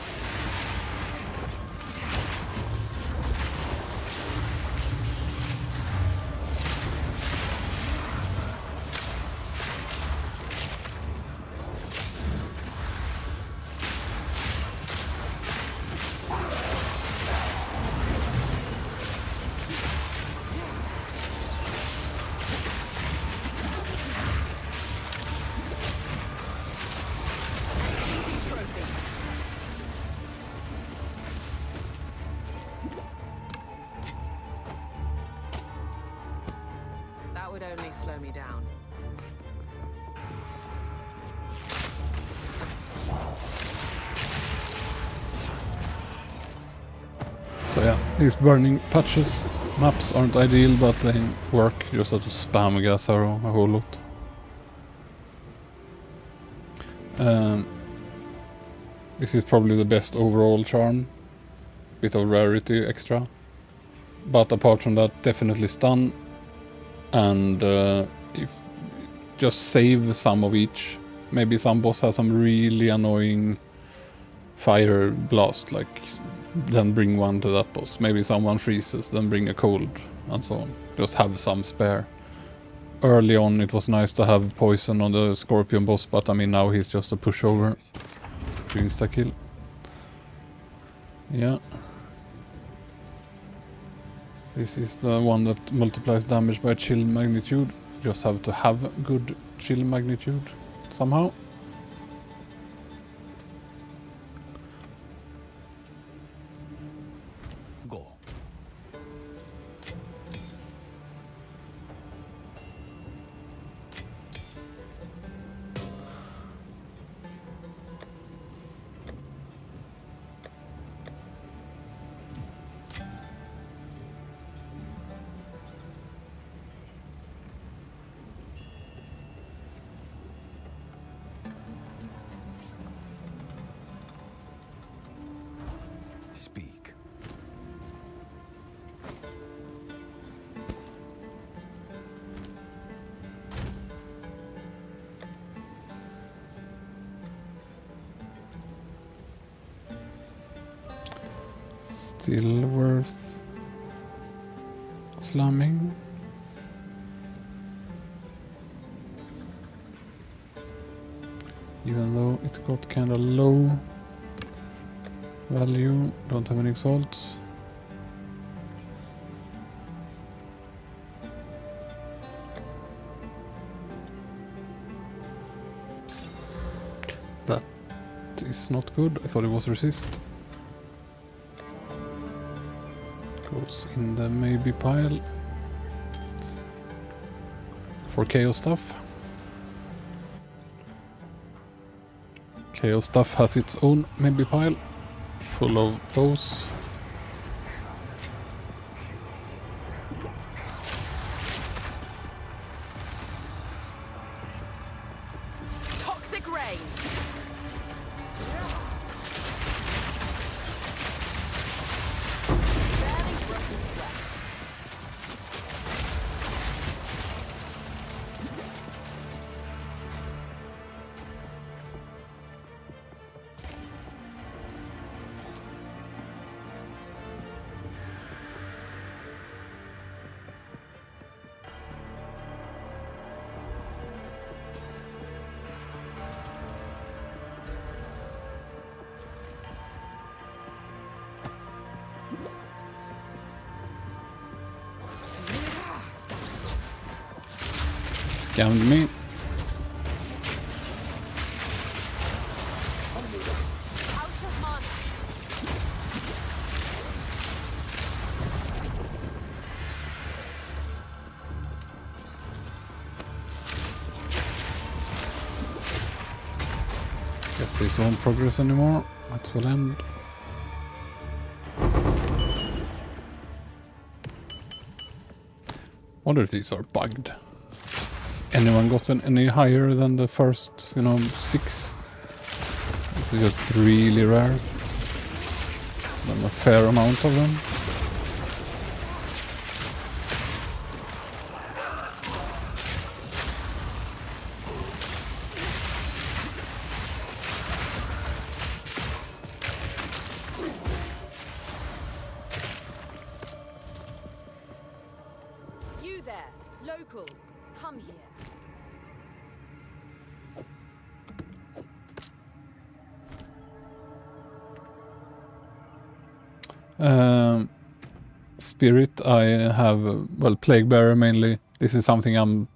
That would only slow me down. So yeah, these burning patches maps aren't ideal, but they work. You just have to spam gas arrow a whole lot. This is probably the best overall charm. Bit of rarity extra. But apart from that, definitely stun. And if just save some of each. Maybe some boss has some really annoying fire blast, like then bring one to that boss. Maybe someone freezes, then bring a cold, and so on. Just have some spare. Early on it was nice to have poison on the scorpion boss, but I mean now he's just a pushover to insta-kill. Yeah. This is the one that multiplies damage by chill magnitude. Just have to have good chill magnitude somehow. Go. Speak. Still worth slamming. Even though it got kinda low value, don't have any exalts. That is not good. I thought it was resist. Goes in the maybe pile for chaos stuff. Chaos stuff has its own maybe pile full of those. Toxic rain. Barely broken sweat. Scammed me. Out of mana. Guess this won't progress anymore. That will end. Wonder if these are bugged. Has anyone gotten any higher than the first, 6? This is just really rare. Then a fair amount of them. You there, local. Come here. Spirit, I have, Plague Bearer mainly. This is something I'm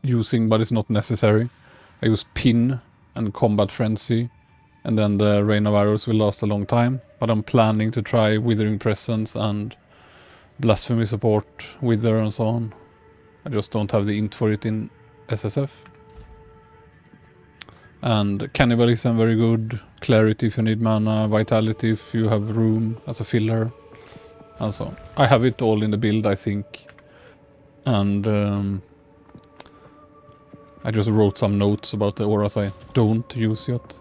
using, but it's not necessary. I use Pin and Combat Frenzy, and then the Rain of Arrows will last a long time. But I'm planning to try Withering Presence and Blasphemy Support, Wither and so on. I just don't have the int for it in SSF. And Cannibalism, very good. Clarity if you need mana. Vitality if you have room as a filler. And so on. I have it all in the build, I think. And I just wrote some notes about the auras I don't use yet.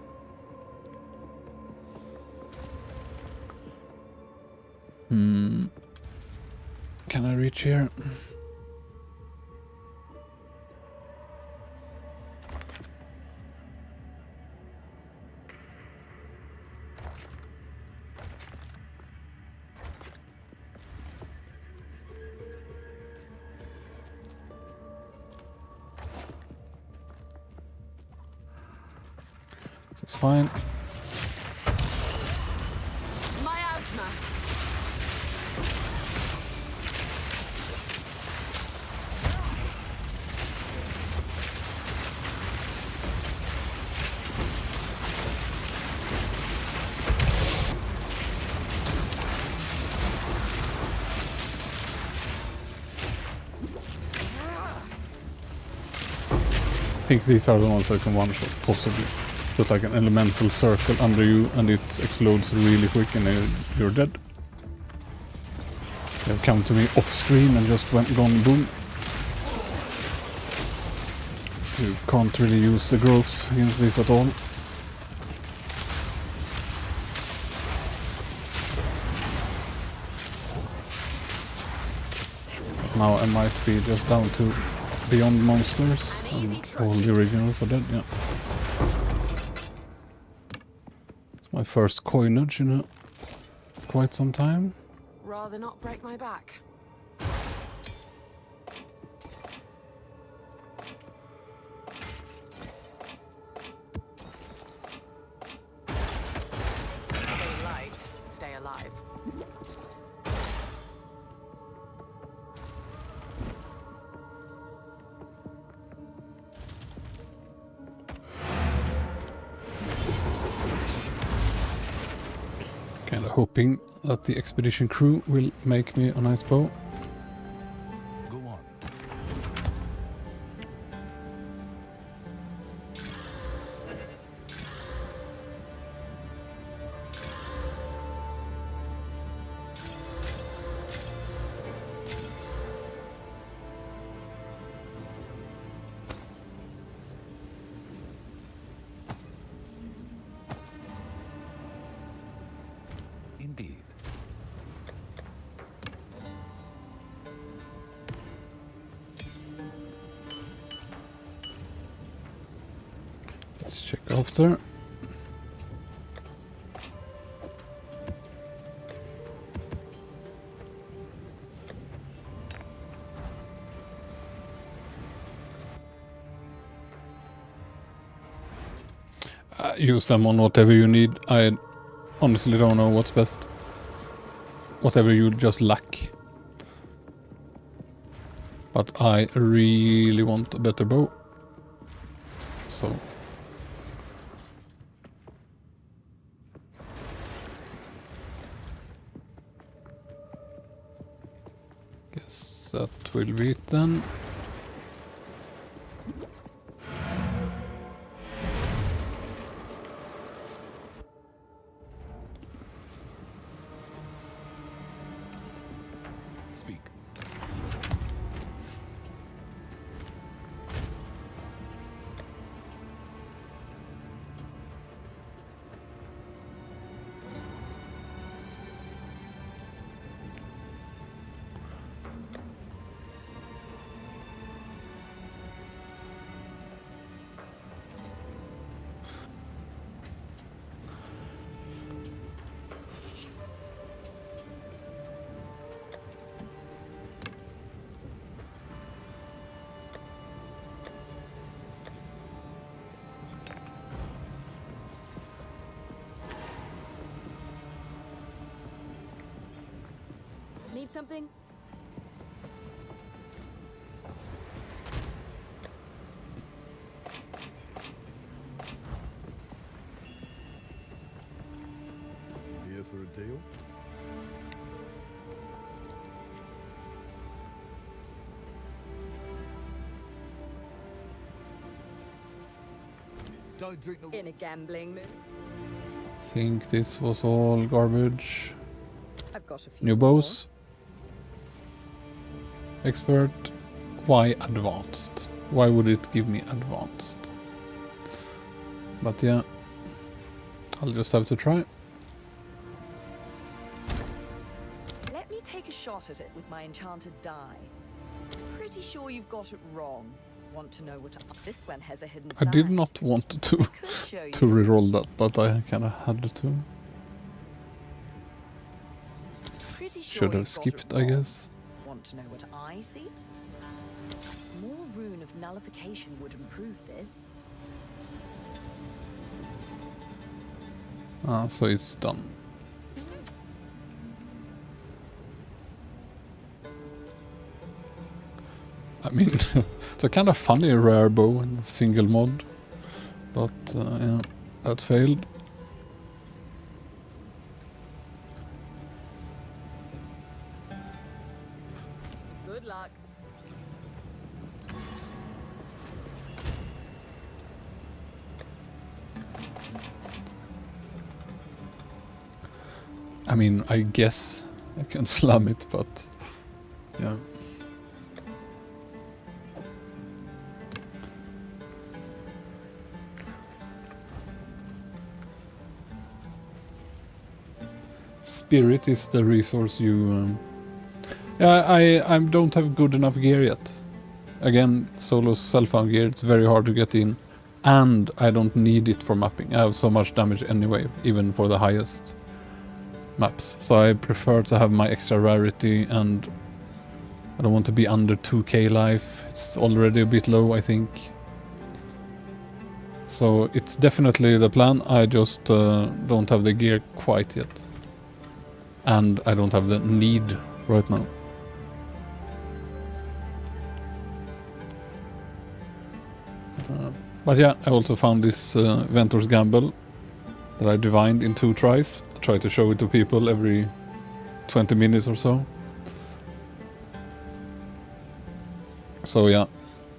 Can I reach here? It's fine. Miasma. I think these are the ones I can one-shot, possibly. Put like an elemental circle under you and it explodes really quick and you're dead. They have come to me off screen and just gone boom. You can't really use the growths against this at all. Now I might be just down to Beyond Monsters and all the originals are dead, yeah. It's my first coinage in quite some time. Rather not break my back. Stay light, stay alive. Kinda hoping that the expedition crew will make me a nice bow. Go on. Indeed. Let's check after. Use them on whatever you need. I honestly don't know what's best. Whatever you just lack. But I really want a better bow. So... guess that will be it then. Speak. Need something? Here for a deal? Don't drink the In a gambling mood. Think this was all garbage. I've got a few New more. bows. Expert. Why advanced? Why would it give me advanced? But yeah, I'll just have to try. Let me take a shot at it with my enchanted die. Pretty sure you've got it wrong. Want to know what this one has a hidden I side. did not want to Could show to you. reroll that, but I kind of had to. Pretty sure Should have you've got skipped, it I wrong. guess. Want to know what I see? A small rune of nullification would improve this. Ah, so it's done. I mean, it's a kind of funny rare bow in a single mod, but yeah, that failed. Good luck. I mean, I guess I can slam it, but yeah. Spirit is the resource you... yeah, I don't have good enough gear yet. Again, solo self-found gear, it's very hard to get in. And I don't need it for mapping. I have so much damage anyway, even for the highest maps. So I prefer to have my extra rarity, and I don't want to be under 2k life. It's already a bit low, I think. So it's definitely the plan. I just don't have the gear quite yet. And I don't have the need right now. But yeah, I also found this Ventor's Gamble that I divined in 2 tries. I try to show it to people every 20 minutes or so. So yeah,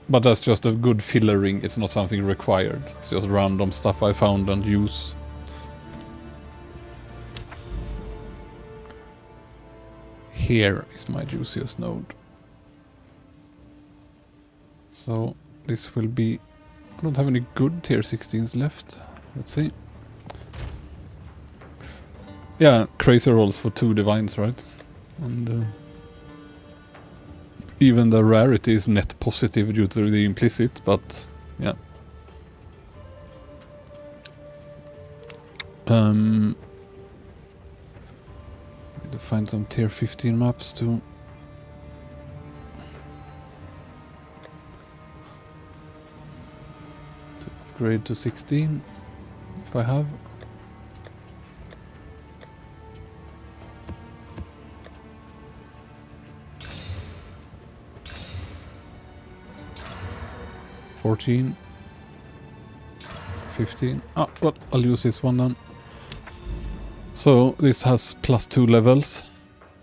but that's just a good filler ring. It's not something required. It's just random stuff I found and use. Here is my juiciest node. So this will be... I don't have any good tier 16s left. Let's see. Yeah, crazy rolls for 2 divines, right? And even the rarity is net positive due to the implicit, but yeah. Need to find some tier 15 maps to upgrade to 16 if I have. 14. 15. Ah, well, I'll use this one then. So this has +2 levels.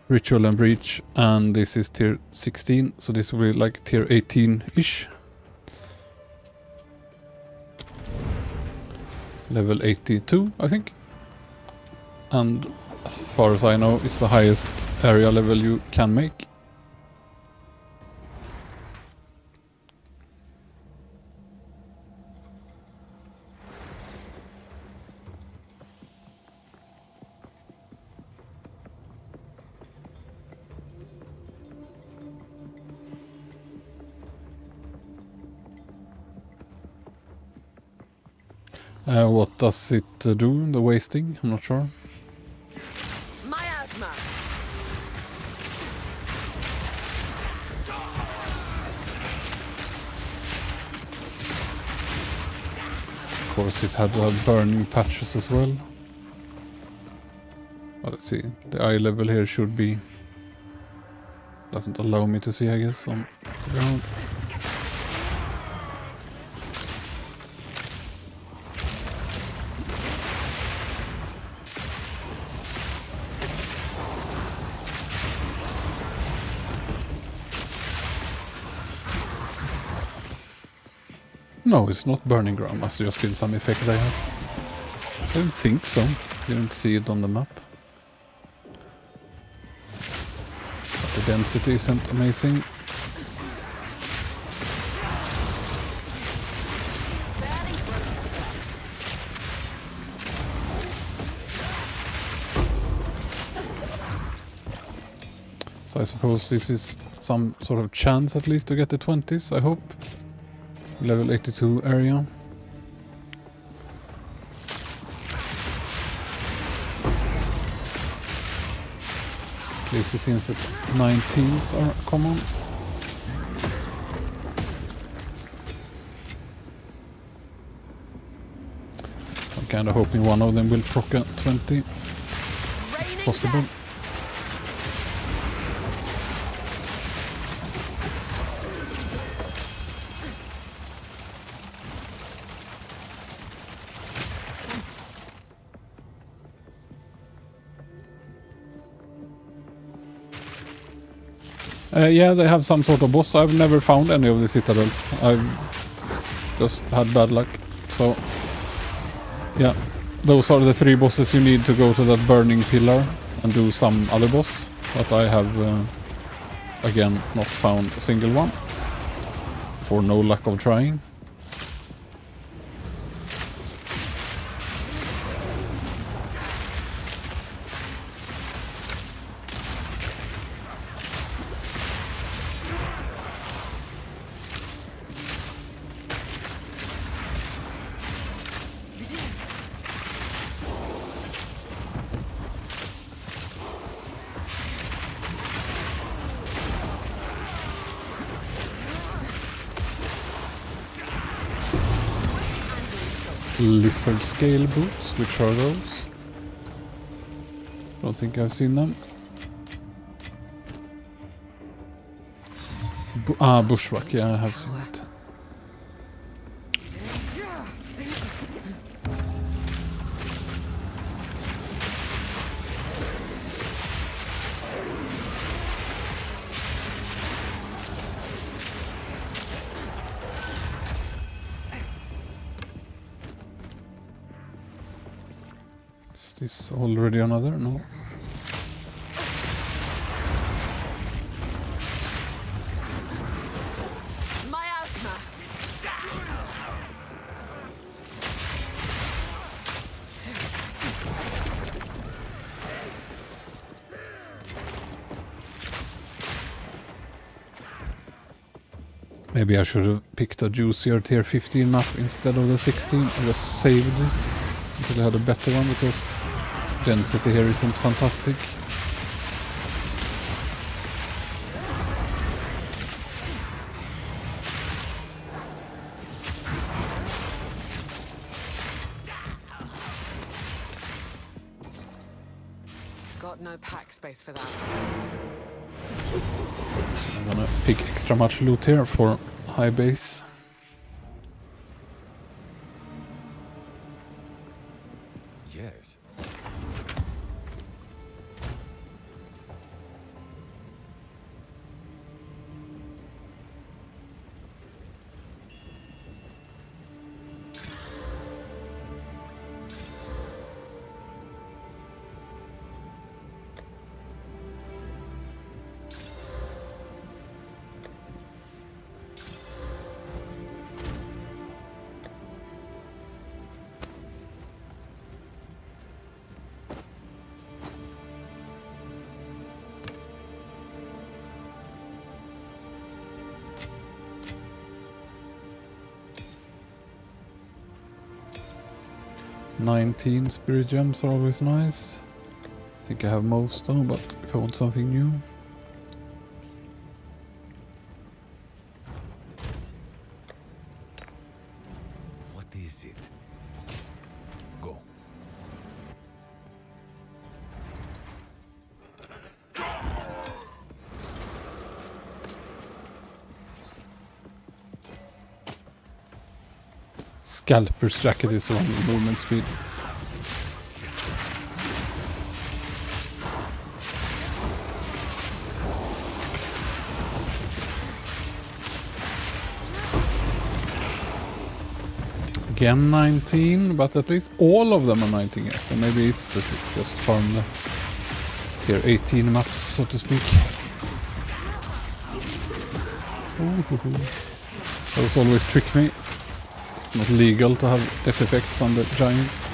Ritual and Breach, and this is tier 16, so this will be like tier 18-ish. Level 82, I think. And as far as I know, it's the highest area level you can make. What does it do, the wasting? I'm not sure. Miasma. Of course it had burning patches as well. Well, let's see, the eye level here should be... doesn't allow me to see, I guess, on the ground. No, it's not burning ground, must have just been some effect they have. I didn't think so, didn't see it on the map. But the density isn't amazing. So I suppose this is some sort of chance at least to get the 20s, I hope. Level 82 area. At least it seems that 19s are common. I'm kind of hoping one of them will proc a 20. If possible. Yeah, they have some sort of boss. I've never found any of the citadels. I've just had bad luck. So, yeah, those are the 3 bosses you need to go to that burning pillar and do some other boss. But I have, again, not found a single one. For no lack of trying. Lizard scale boots, which are those? Don't think I've seen them. Bushwhack, yeah, I have seen it. Is this already another? No. Miasma. Maybe I should have picked a juicier tier 15 map instead of the 16. I just saved this until I had a better one because density here isn't fantastic. Got no pack space for that. I'm gonna pick extra much loot here for high base. 19 spirit gems are always nice. I think I have most though, but if I want something new. What is it? Go. Scalper's jacket is the one with movement speed. Again 19, but at least all of them are 19 here, so maybe it's that it just farm the tier 18 maps, so to speak. Ooh. Those always trick me. It's not legal to have FFX on the giants.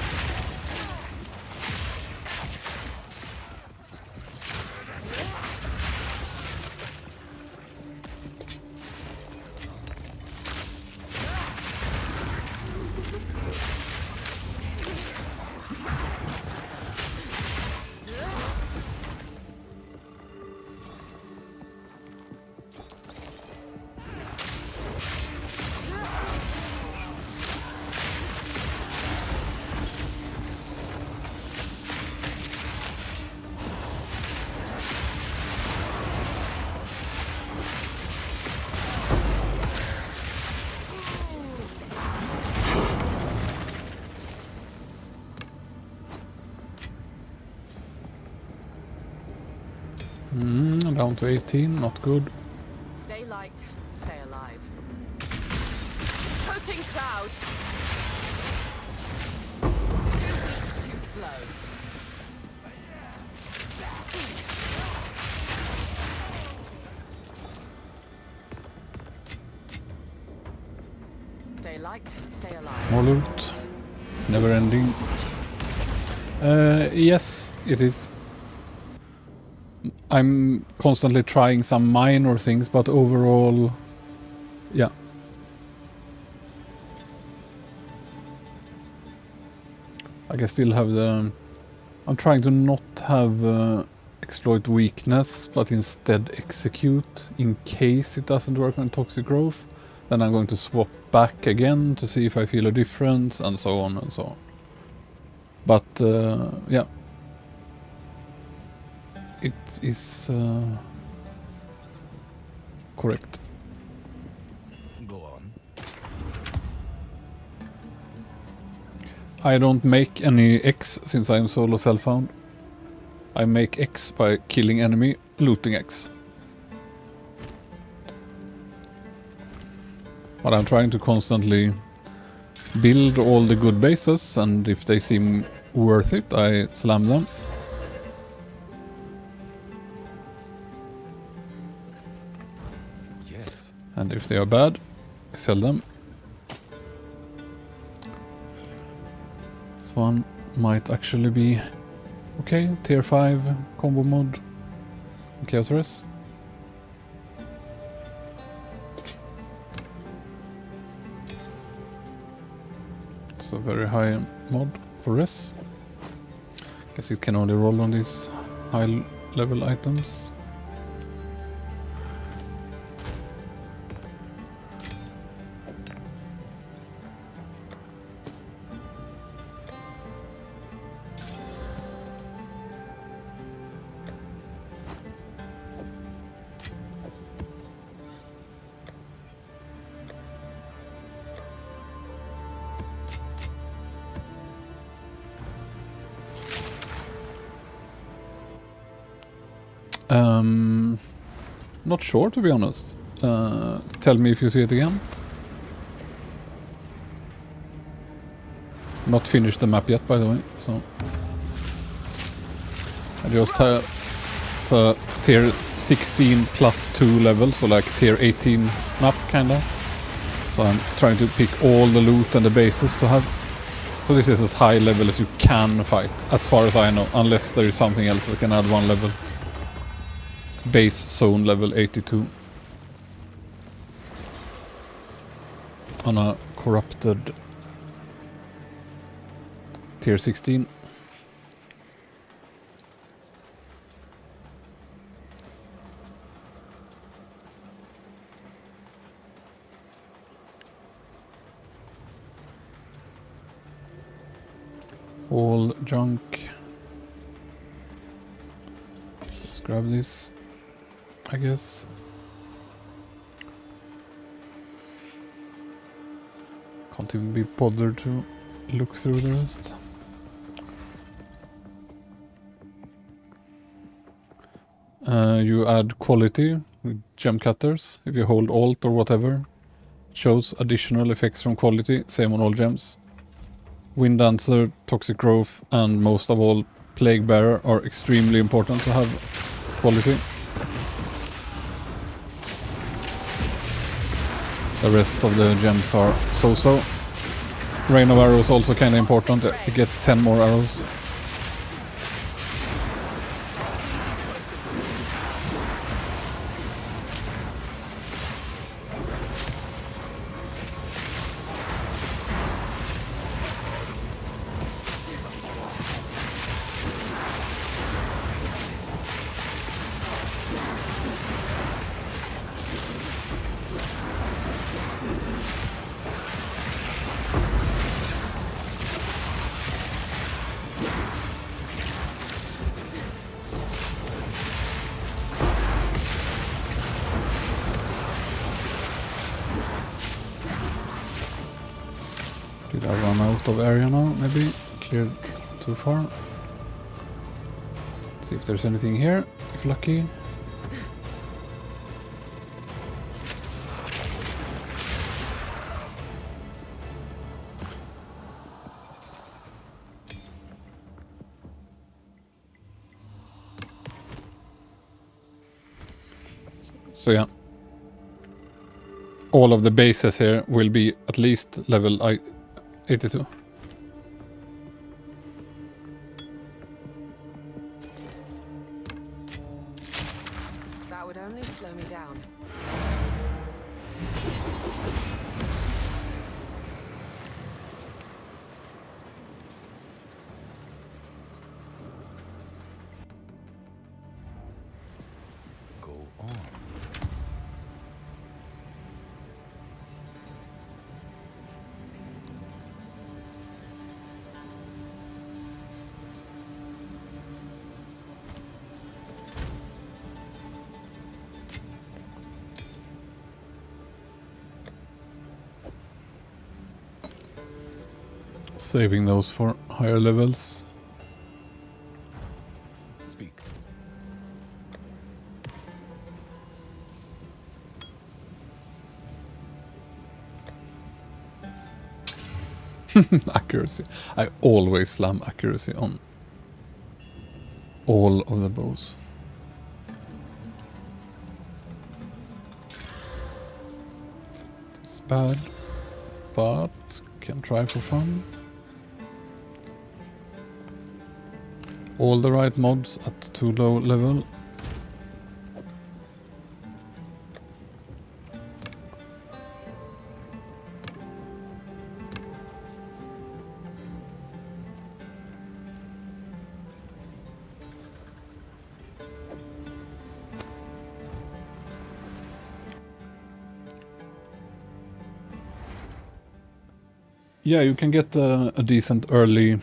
Down to 18, not good. Stay light, stay alive. Choking cloud. Too weak, too slow. Stay light, stay alive. More loot. Never ending. Yes, it is. I'm constantly trying some minor things, but overall, yeah. I still have the... I'm trying to not have exploit weakness, but instead execute in case it doesn't work on toxic growth. Then I'm going to swap back again to see if I feel a difference, and so on and so on. But, yeah. It is correct. Go on. I don't make any X since I am solo self-found. I make X by killing enemy, looting X. But I'm trying to constantly build all the good bases, and if they seem worth it, I slam them. And if they are bad, I sell them. This one might actually be okay. Tier 5 combo mod. Chaos Res. It's a very high mod for Res. Guess it can only roll on these high level items. Not sure, to be honest. Tell me if you see it again. Not finished the map yet, by the way, so... I just have... It's a tier 16 plus 2 level, so like tier 18 map, kinda. So I'm trying to pick all the loot and the bases to have. So this is as high level as you can fight, as far as I know, unless there is something else that can add one level. Base zone level 82. On a corrupted Tier 16. All junk. Let's grab this, I guess. Can't even be bothered to look through the rest. You add quality with gem cutters. If you hold Alt or whatever, it shows additional effects from quality. Same on all gems. Wind Dancer, Toxic Growth, and most of all, Plague Bearer are extremely important to have quality. The rest of the gems are so-so. Rain of Arrows also kind of important. It gets 10 more arrows. Did I run out of area now? Maybe cleared too far. Let's see if there's anything here, if lucky. So yeah. All of the bases here will be at least level 82. That would only slow me down. Go on. Saving those for higher levels. Speak. Accuracy. I always slam accuracy on all of the bows. It's bad, but can try for fun. All the right mobs at too low level. Yeah, you can get a decent early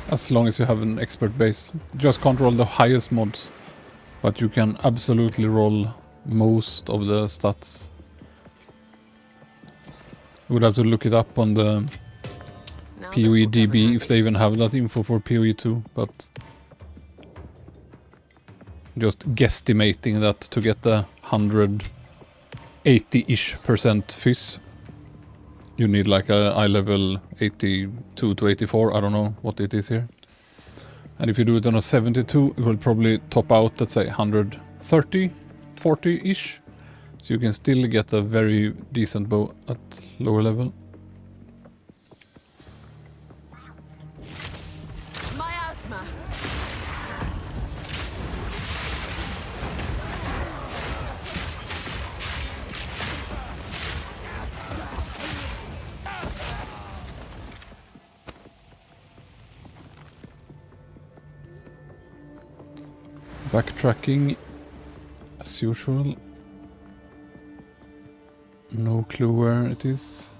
as long as you have an expert base. Just can't roll the highest mods, but you can absolutely roll most of the stats. You would have to look it up on the Now this will come in POE DB if handy. they even have that info for POE2, but just guesstimating that to get the 180-ish% fizz, you need like a eye level 82 to 84, I don't know what it is here. And if you do it on a 72, it will probably top out, let's say 130, 40-ish. So you can still get a very decent bow at lower level. Miasma. Backtracking as usual. No clue where it is.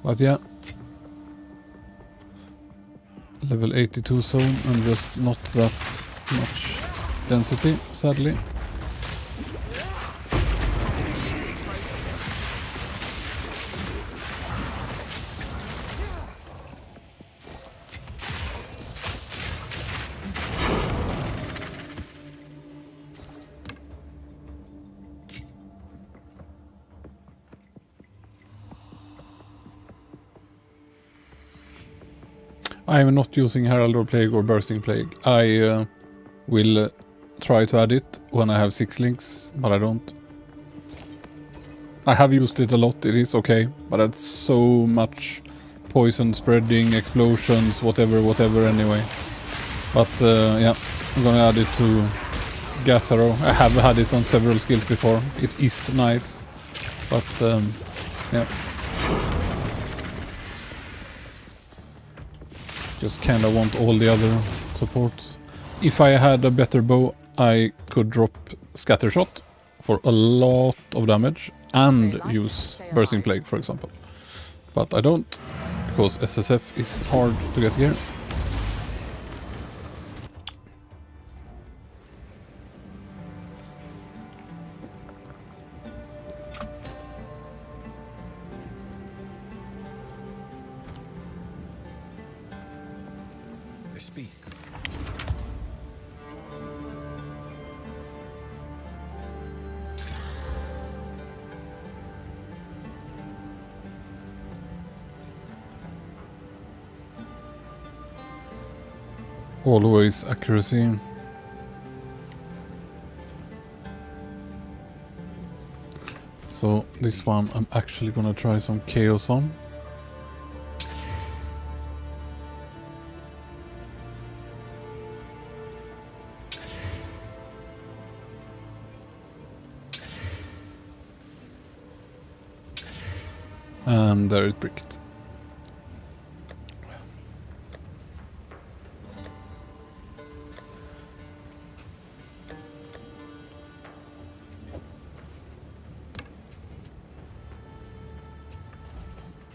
But yeah. Level 82 zone and just not that much density, sadly. I am not using Herald or Plague or Bursting Plague. I will try to add it when I have 6 links, but I don't. I have used it a lot, it is okay, but it's so much poison spreading, explosions, whatever anyway. But yeah, I'm gonna add it to Gas Arrow. I have had it on several skills before. It is nice, but yeah. Just kinda want all the other supports. If I had a better bow, I could drop Scattershot for a lot of damage and use Bursting Plague, for example. But I don't, because SSF is hard to get gear. Speak. Always accuracy. So this one I'm actually gonna try some chaos on. And there it bricked.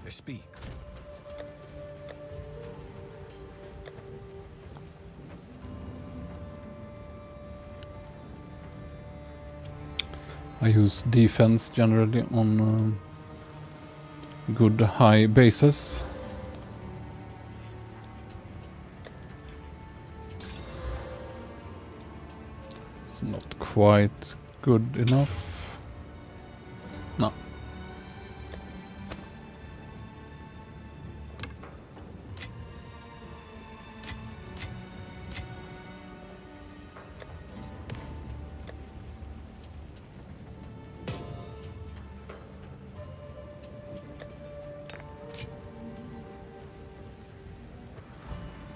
Speak. I use defense generally on good high bases. It's not quite good enough. No.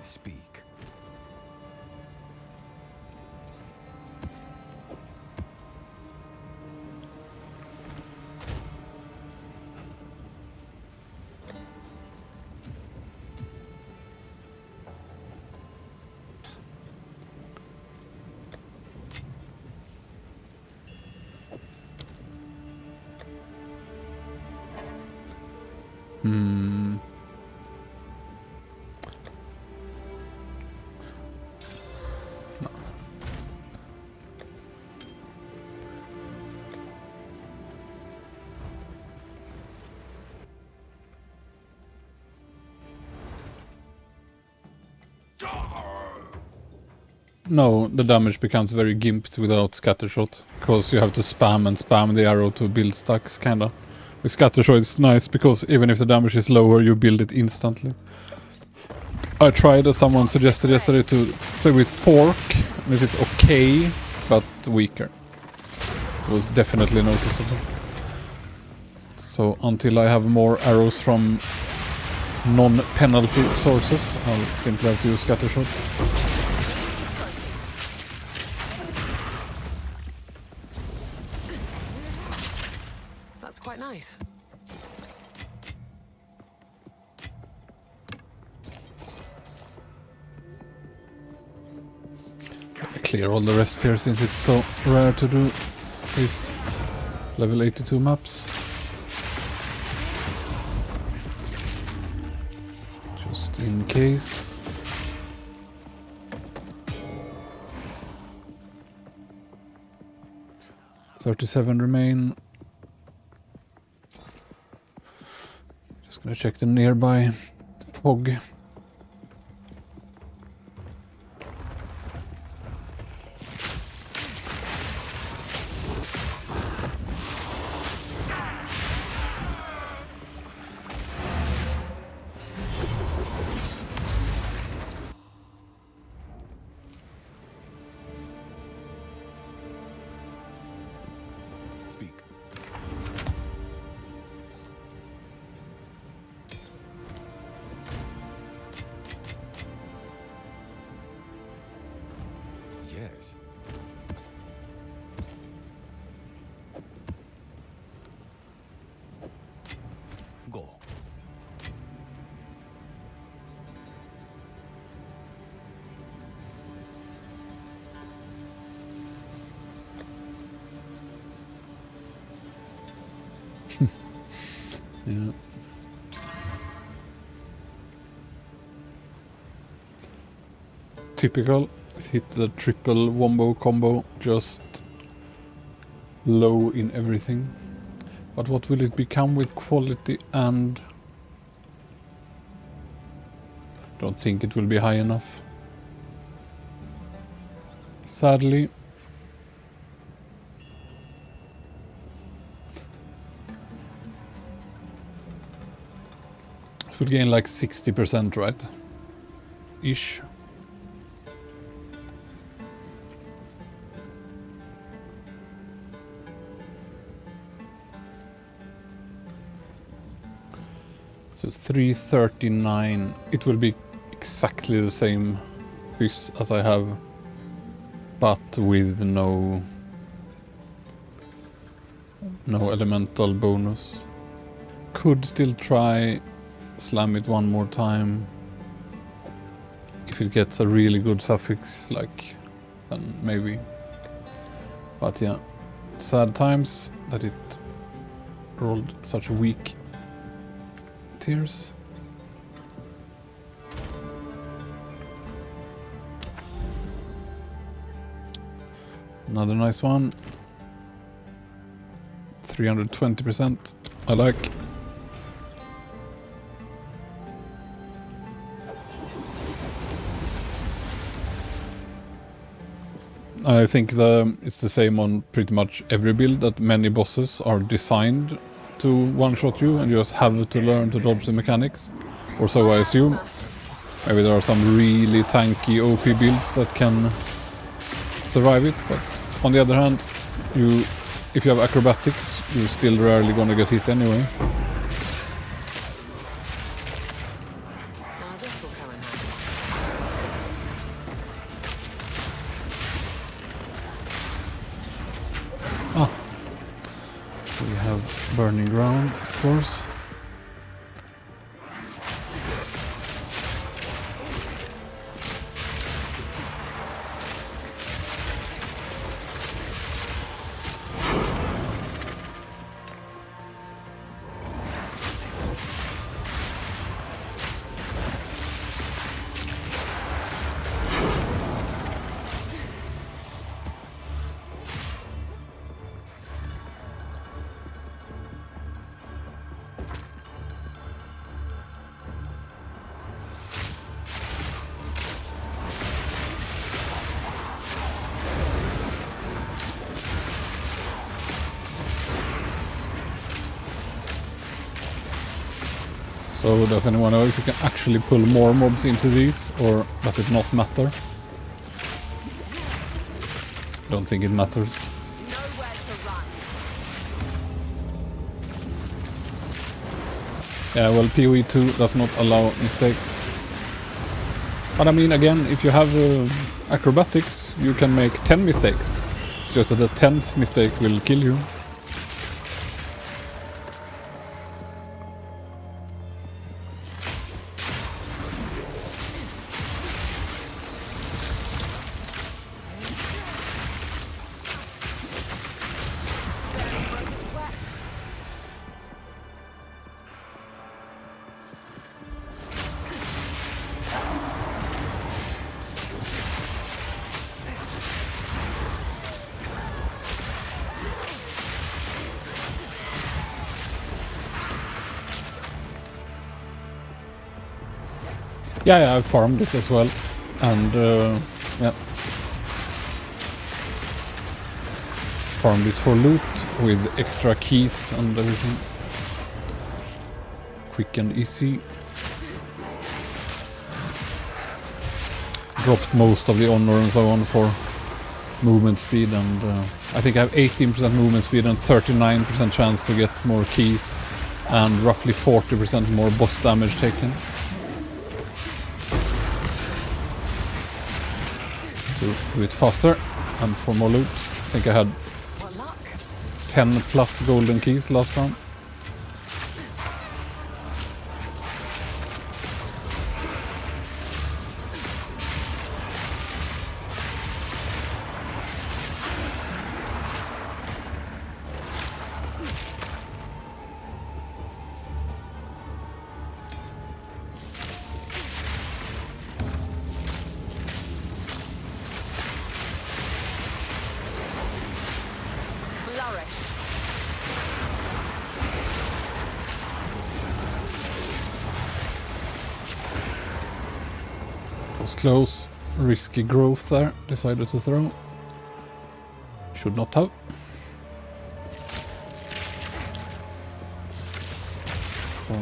Speak. No, the damage becomes very gimped without Scattershot, because you have to spam and spam the arrow to build stacks, kinda. With Scattershot it's nice, because even if the damage is lower, you build it instantly. I tried, as someone suggested yesterday, to play with Fork, and it's okay, but weaker. It was definitely noticeable. So until I have more arrows from non-penalty sources, I'll simply have to use Scattershot. That's quite nice. clear all the rest here since it's so rare to do these level 82 maps. Just in case. $37 remain. Just gonna check the nearby fog. Speak. Yes. Go. Yeah. Typical. Hit the triple wombo combo, just low in everything. But what will it become with quality and... Don't think it will be high enough. Sadly. It will gain like 60%, right? Ish. So 339. It will be exactly the same fish as I have, but with no elemental bonus. Could still try slam it one more time. If it gets a really good suffix, like, then maybe. But yeah, sad times that it rolled such weak tears. Another nice one. 320%. I like. I think it's the same on pretty much every build, that many bosses are designed to one-shot you and you just have to learn to dodge the mechanics. Or so I assume. Maybe there are some really tanky OP builds that can survive it, but on the other hand, if you have acrobatics, you're still rarely gonna get hit anyway. Now this will come in handy. We have burning ground, of course. So does anyone know if you can actually pull more mobs into these, or does it not matter? Don't think it matters. Nowhere to run. Yeah, well, POE2 does not allow mistakes. But I mean, again, if you have acrobatics, you can make 10 mistakes. It's just that the 10th mistake will kill you. Yeah, I farmed it as well. And yeah. Farmed it for loot with extra keys and everything. Quick and easy. Dropped most of the honor and so on for movement speed, and I think I have 18% movement speed and 39% chance to get more keys and roughly 40% more boss damage taken. To do it faster and for more loot. I think I had 10 plus golden keys last round. Was close, risky growth there, decided to throw. Should not have. So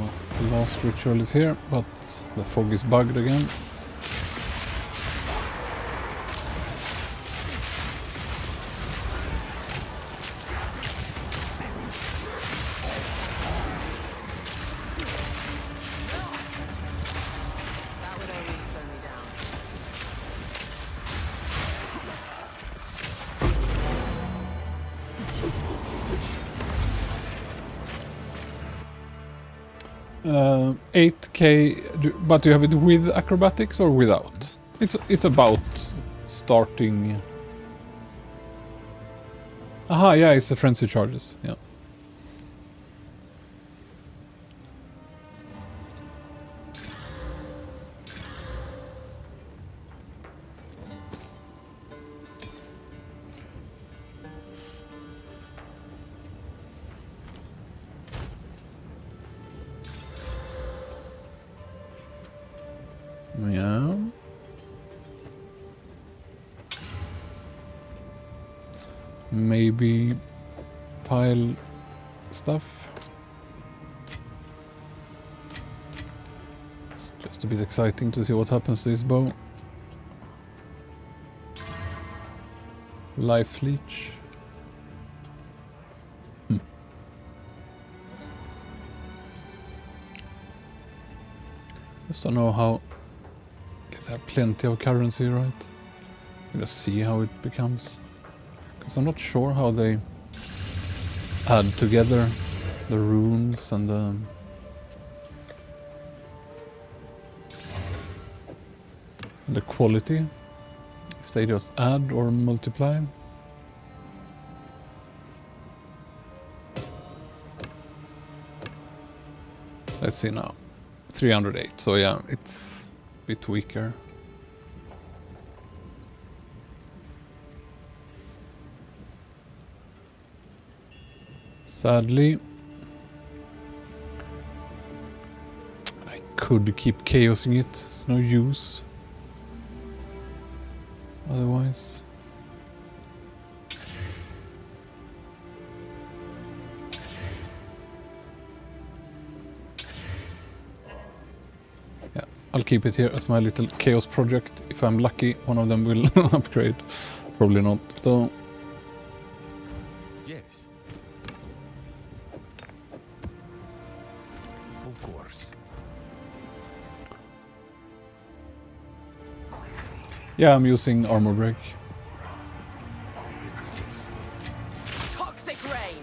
the last ritual is here, but the fog is bugged again. Uh, 8k, but do you have it with acrobatics or without? It's about starting. Aha, yeah, it's the frenzy charges. Yeah. Yeah. Maybe pile stuff. It's just a bit exciting to see what happens to this bow. Life leech. Just don't know how. Guess I have plenty of currency, right? Just see how it becomes. Because I'm not sure how they add together the runes and the quality. If they just add or multiply. Let's see now. 308, so yeah, it's a bit weaker. Sadly, I could keep chaosing it, it's no use. Otherwise. Yeah, I'll keep it here as my little chaos project. If I'm lucky, one of them will upgrade. Probably not, though. Yes. Of course. Yeah, I'm using armor break. Toxic rain.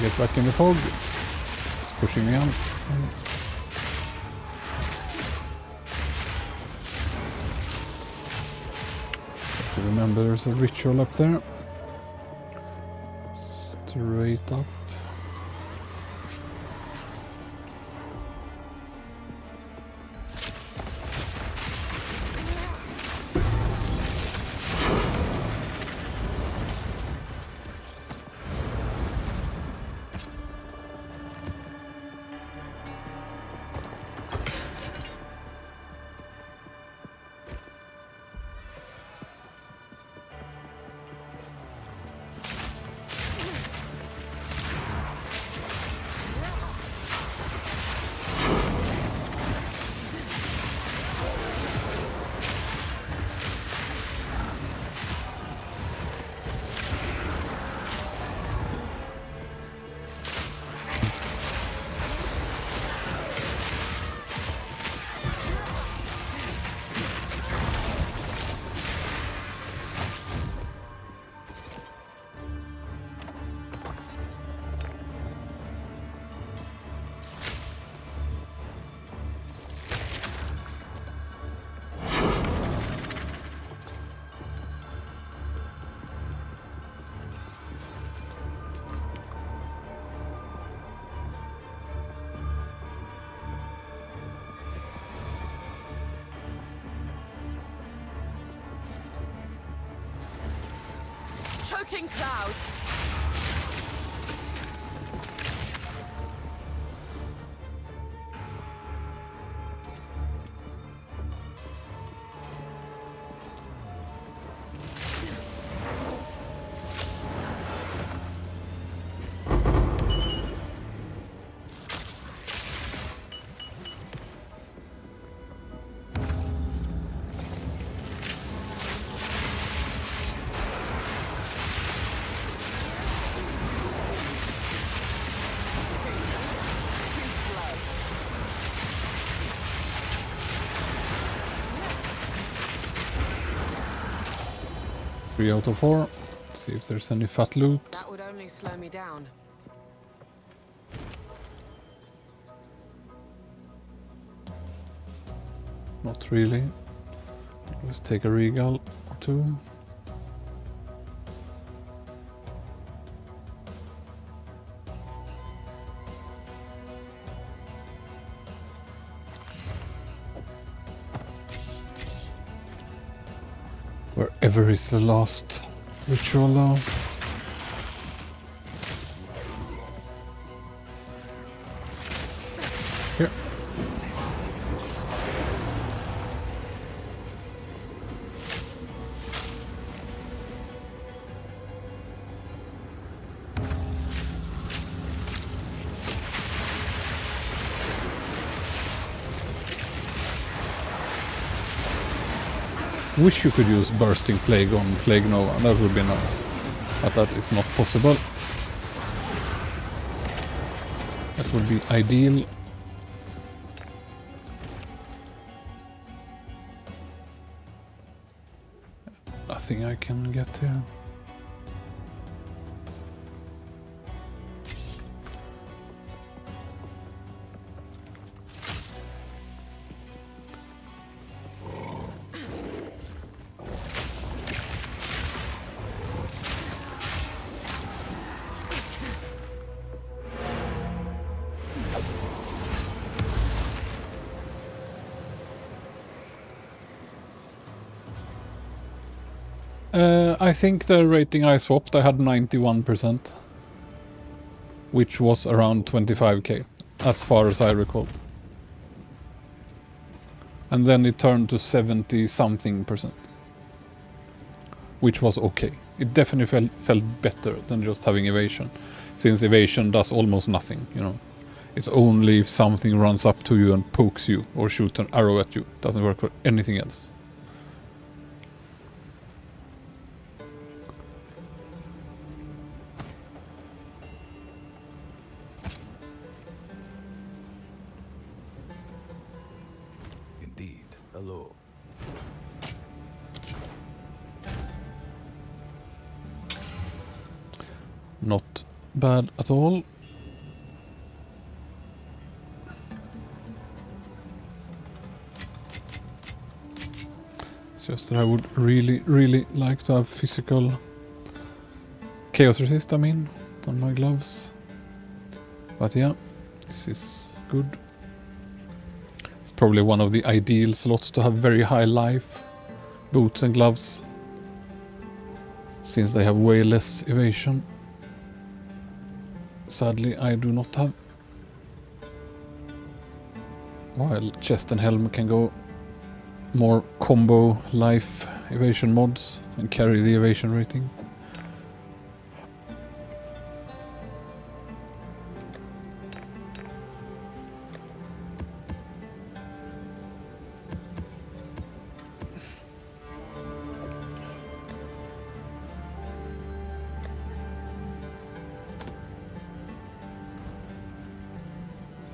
Get back in the fog. It's pushing me out. So remember, there's a ritual up there. Straight up. Choking clouds. Three out of 4. See if there's any fat loot. That would only slow me down. Not really. Let's take a regal or 2. Wherever is the last ritual though. Here. Wish you could use Bursting Plague on Plague Nova, that would be nice. But that is not possible. That would be ideal. Nothing I can get here. I think the rating I swapped, I had 91%. Which was around 25k, as far as I recall. And then it turned to 70 something %. Which was okay. It definitely felt better than just having evasion. Since evasion does almost nothing, you know. It's only if something runs up to you and pokes you or shoots an arrow at you. It doesn't work for anything else. Hello. Not bad at all. It's just that I would really like to have physical chaos resist, I mean, on my gloves. But yeah, this is good. It's probably one of the ideal slots to have very high life boots and gloves, since they have way less evasion. Sadly, I do not have. While chest and helm can go more combo life evasion mods and carry the evasion rating.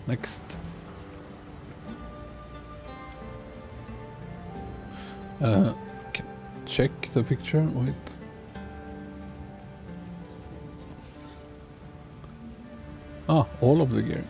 Next. Can check the picture. Wait. Ah, all of the gear.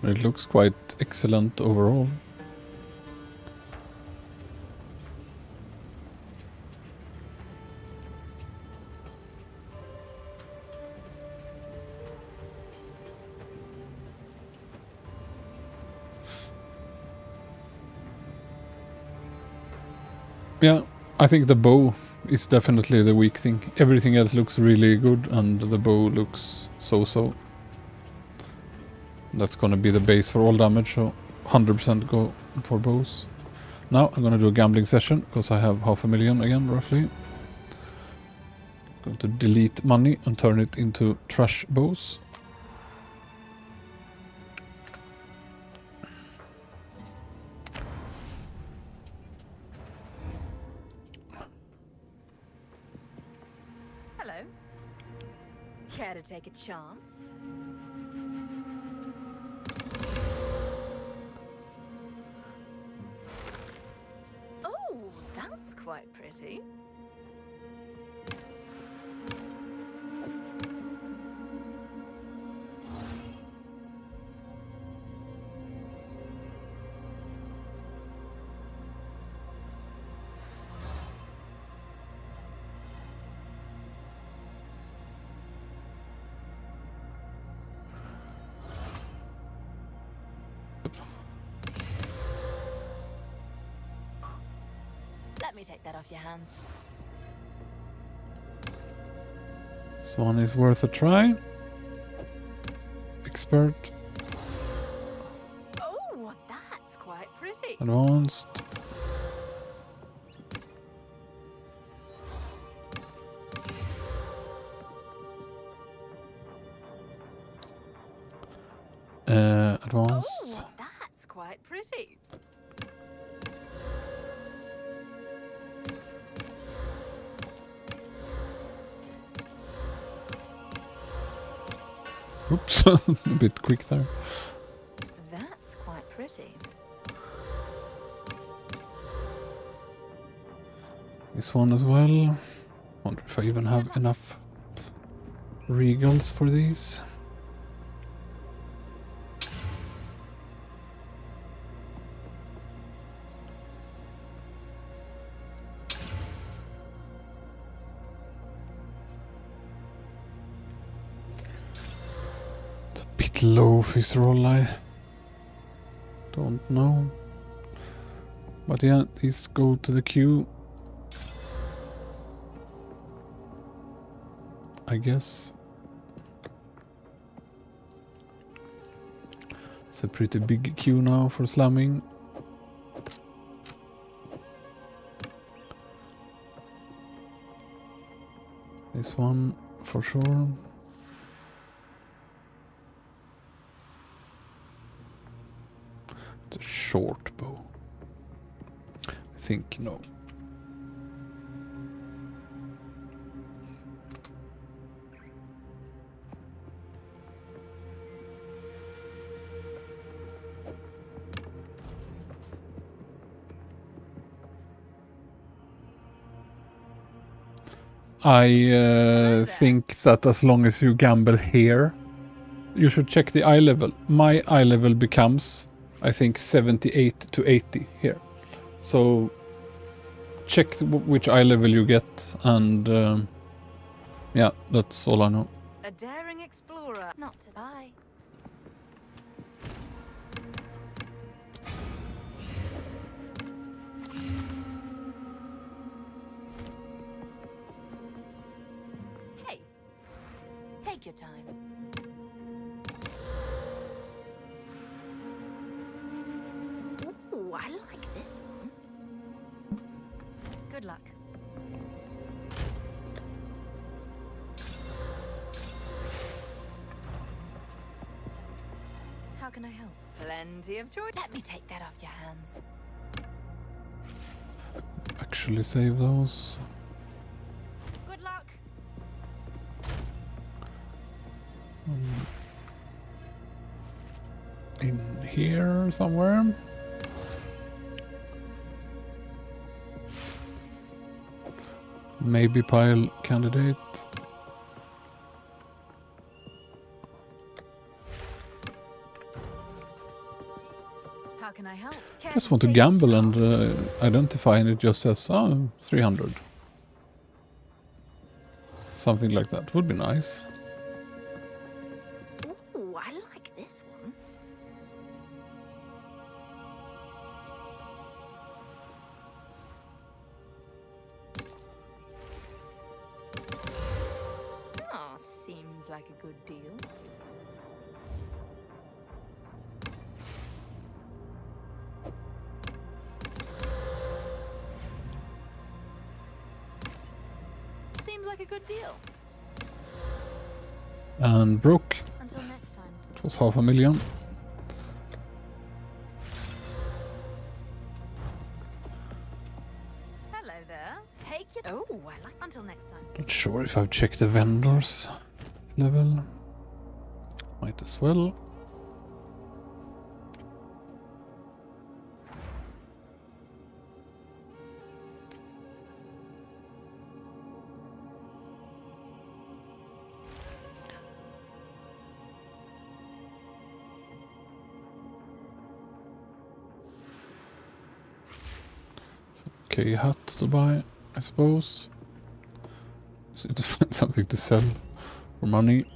It looks quite excellent overall. Yeah, I think the bow is definitely the weak thing. Everything else looks really good and the bow looks so-so. That's gonna be the base for all damage, so 100% go for bows. Now I'm gonna do a gambling session, because I have 500,000 again, roughly. Going to delete money and turn it into trash bows. Hello. Care to take a chance? Oh, that's quite pretty. Let me take that off your hands. This one is worth a try. Expert. Oh, that's quite pretty. Advanced. Advanced. Oh, that's quite pretty. Oops, a bit quick there. That's quite pretty. This one as well. Wonder if I even have enough regals for these. It's a bit low for this roll, I don't know. But yeah, these go to the queue, I guess. It's a pretty big queue now for slamming. This one for sure. It's a short bow. I think no. I think that as long as you gamble here, you should check the eye level. My eye level becomes, I think, 78 to 80 here. So check which eye level you get, and yeah, that's all I know. A daring explorer. Not to buy. Hey, take your time. Ooh, I like this one. Good luck. How can I help? Plenty of choice. Let me take that off your hands. Actually save those. Good luck. In here somewhere. Maybe pile candidate. How can I help? Just want to gamble and identify, and it just says, oh, 300. Something like that would be nice. Ooh, I like this one. Oh, seems like a good deal. Seems like a good deal. And broke. Until next time. It was 500,000. Hello there. Take your. Oh, I like. Until next time. Not sure if I've checked the vendors level. Might as well. Okay, hat to buy, I suppose. So to find something to sell for money.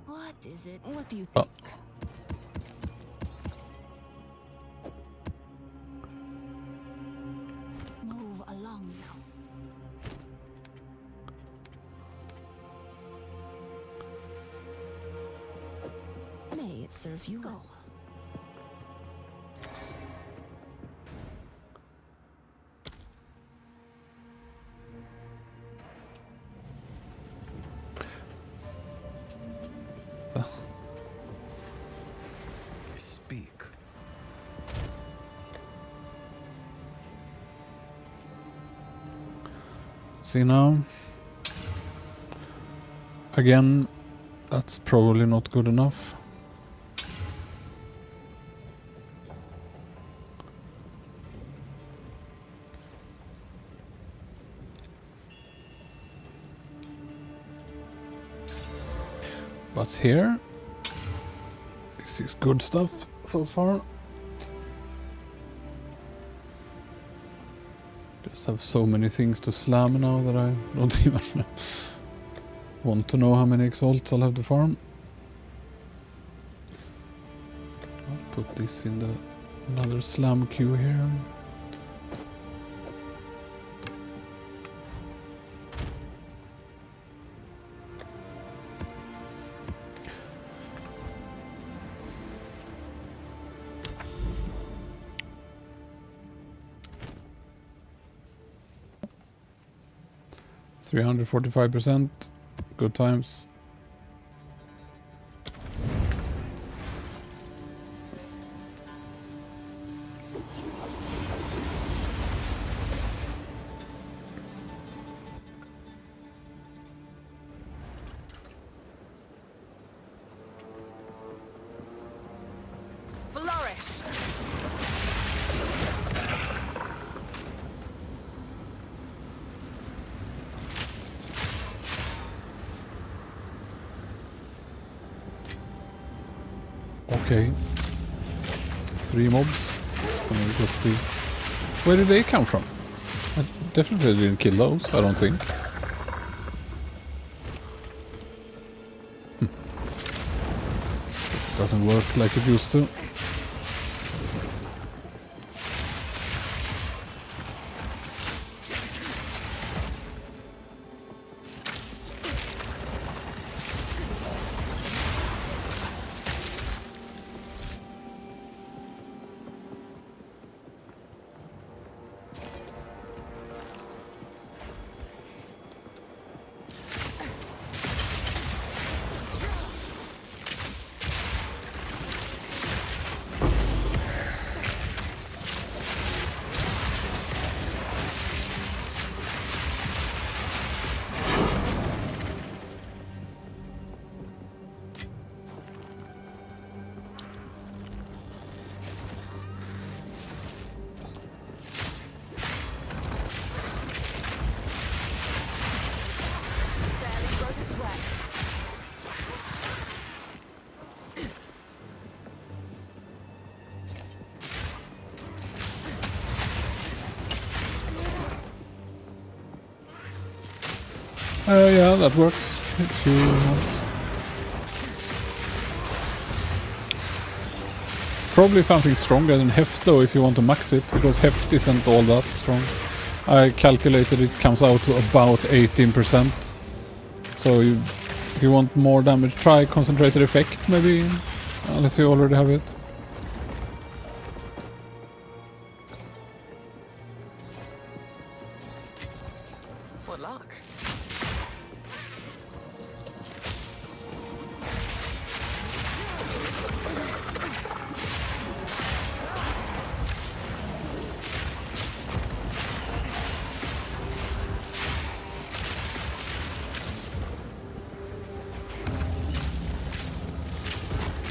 What is it? What do you Oh. think? Move along now. May it serve you well. Speak. See now. Again, that's probably not good enough. But here, this is good stuff so far. Just have so many things to slam now that I don't even want to know how many exalts I'll have to farm. I'll put this in the another slam queue here. %345%. Good times. Okay. 3 mobs. Gonna just be... Where did they come from? I definitely didn't kill those, I don't think. Guess it doesn't work like it used to. Yeah, that works if you want. It's probably something stronger than Heft though if you want to max it, because Heft isn't all that strong. I calculated it comes out to about 18%. So if you want more damage, try Concentrated Effect maybe, unless you already have it. What luck?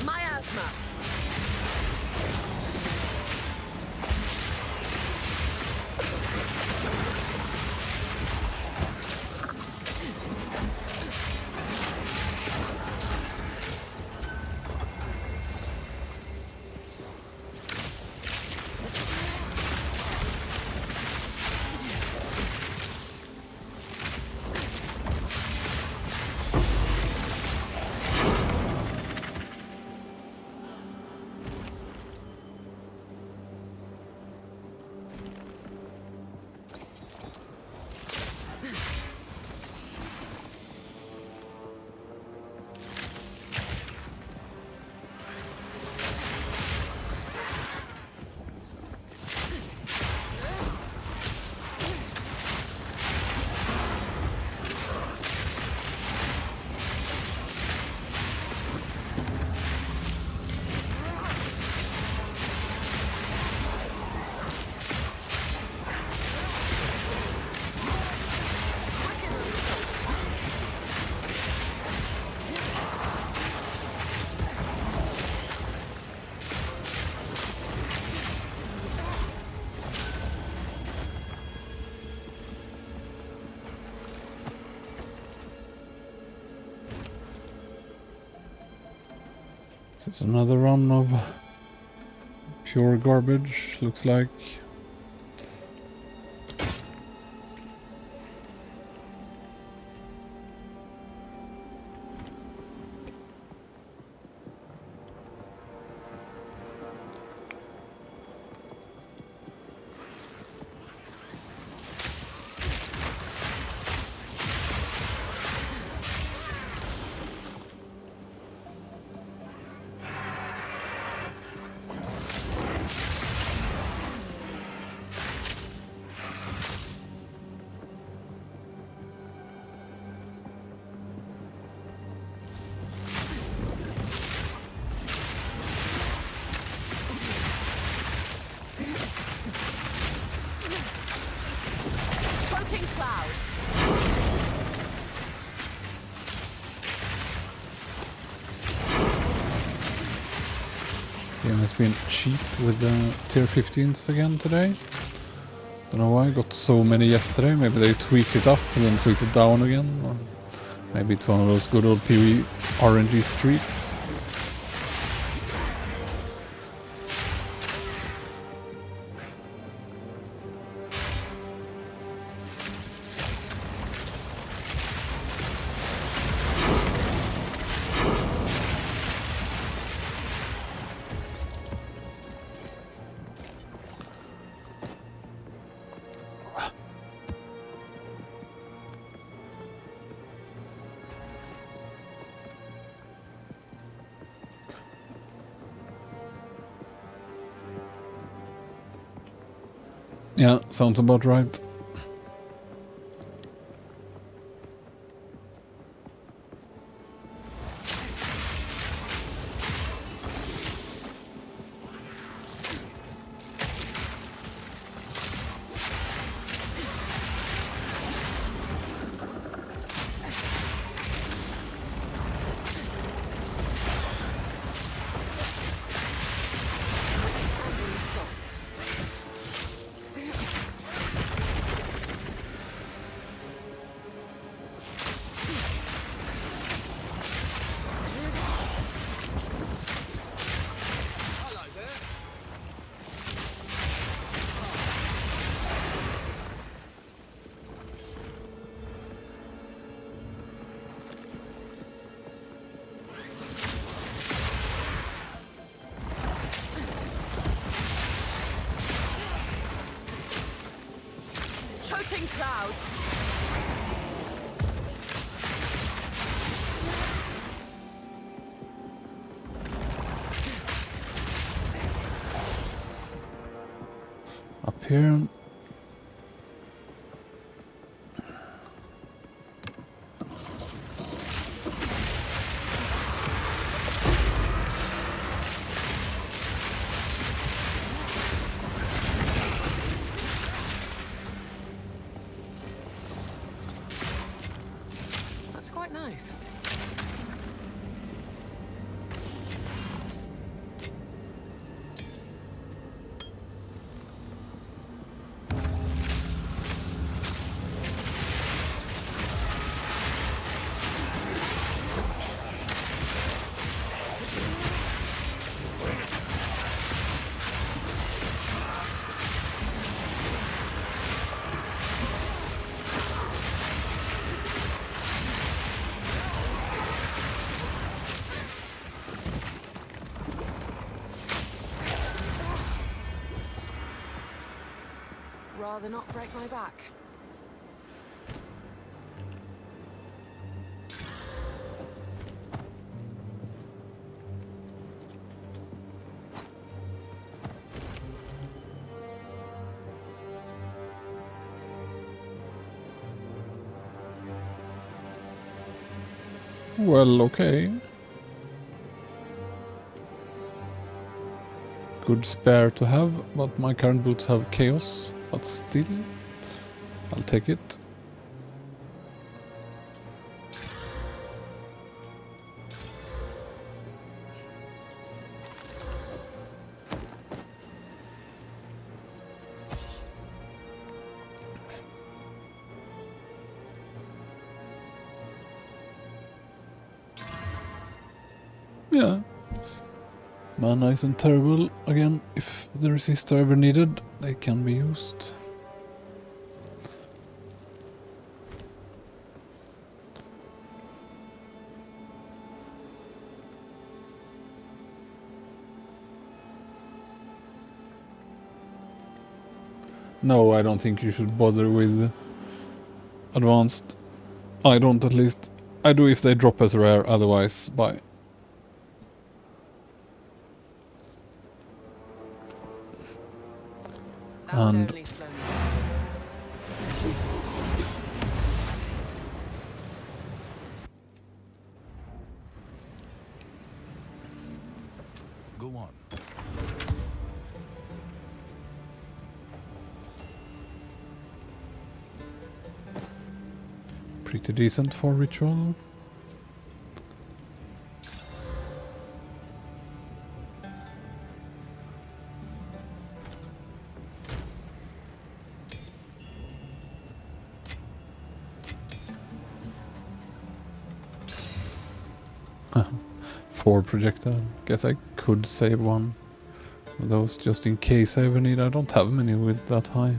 Miasma. This is another run of pure garbage, looks like. Cloaking cloud. Game has been cheap with the tier 15s again today. Don't know why, I got so many yesterday. Maybe they tweaked it up and then tweaked it down again. Or maybe it's one of those good old POE RNG streaks. Yeah, sounds about right. Choking clouds. Up here. That's quite nice. Rather not break my back. Well, okay. Good spare to have, but my current boots have chaos. But still, I'll take it. Yeah. Mana isn't terrible. Again, if the resists are ever needed, they can be used. No, I don't think you should bother with advanced. I don't, at least. I do if they drop as rare, otherwise bye. That would And only slow me down. Go on. pretty decent for ritual. Four projectile. Guess I could save one of those just in case I ever need. I don't have many with that high.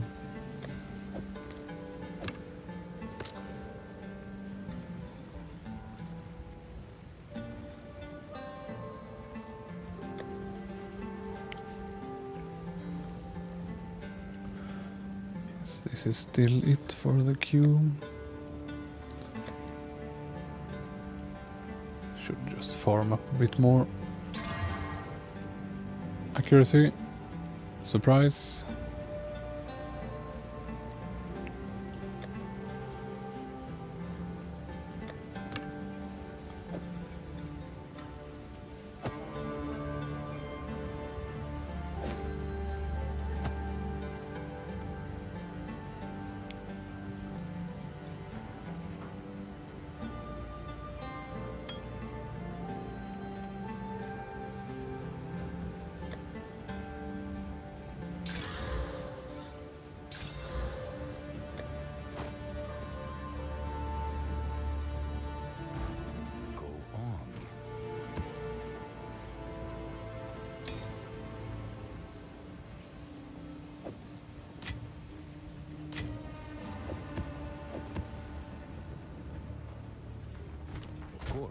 Yes, this is still it for the queue. Should just farm up a bit more. Accuracy. Surprise.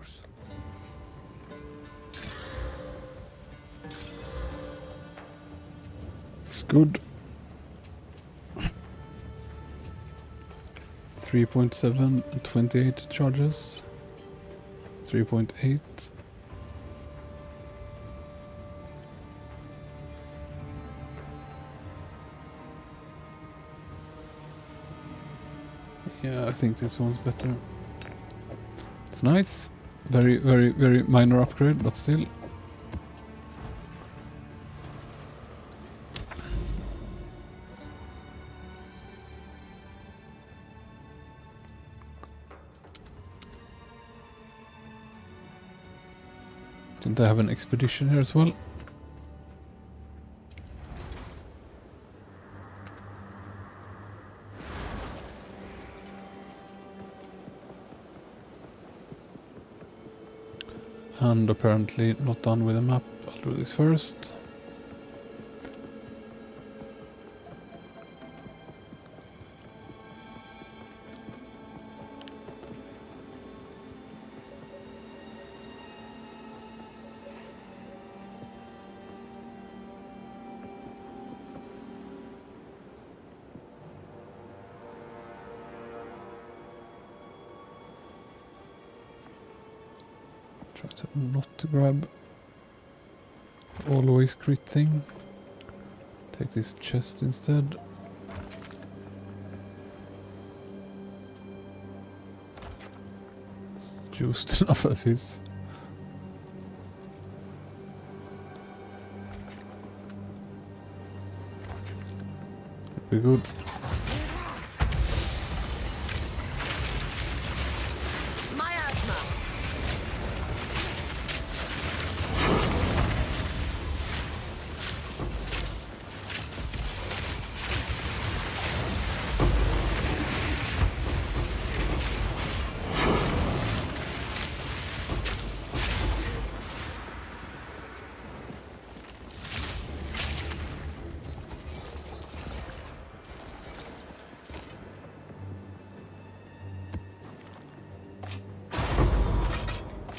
yours. It's good. 3.7 and 28 charges. 3.8. Yeah, I think this one's better. It's nice. Very, very, very minor upgrade, but still. Didn't I have an expedition here as well? And apparently not done with the map. I'll do this first. Try to not to grab always crit thing. Take this chest instead. It's juiced enough as is. Be good. Miasma.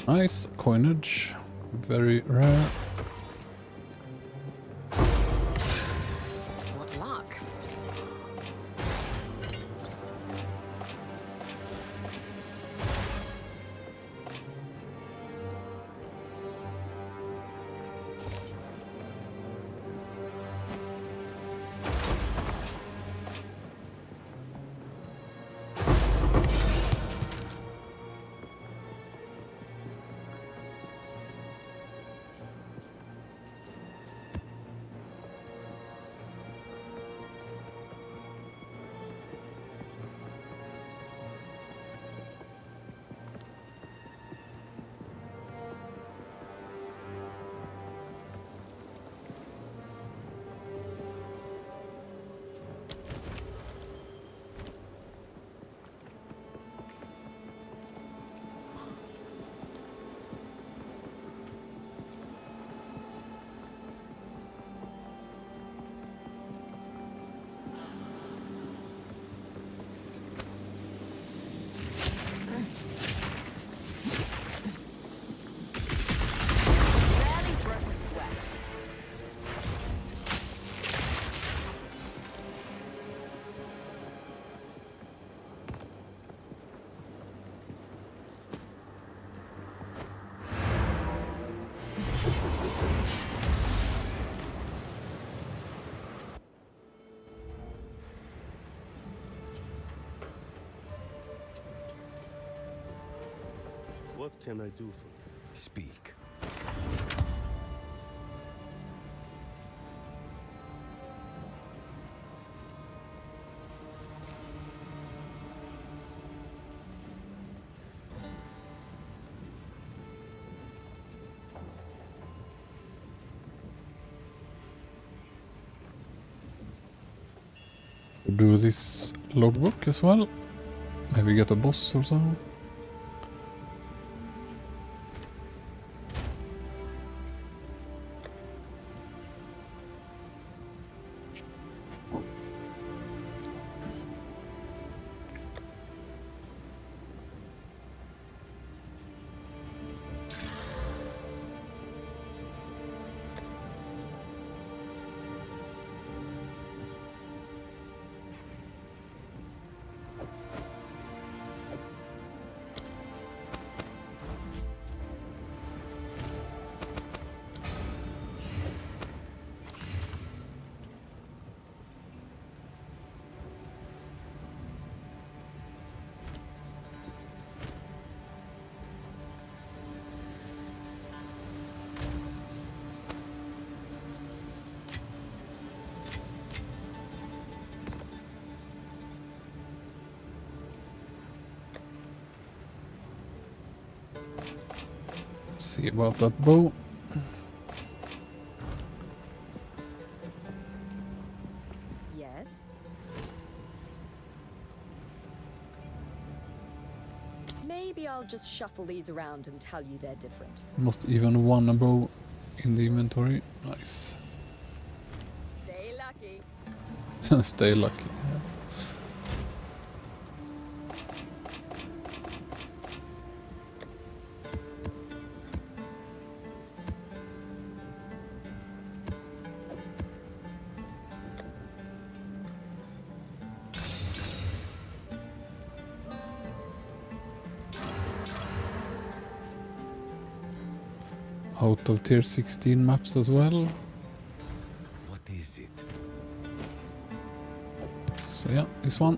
Nice coinage. Very rare. What luck. Barely broke a sweat. What can I do for you? Speak. Do this logbook as well. Maybe get a boss or something. see about that bow. Yes? Maybe I'll just shuffle these around and tell you they're different. Not even one bow in the inventory. Nice. Stay lucky. Stay lucky. Yeah. Out of tier 16 maps as well. What is it? So yeah, this one.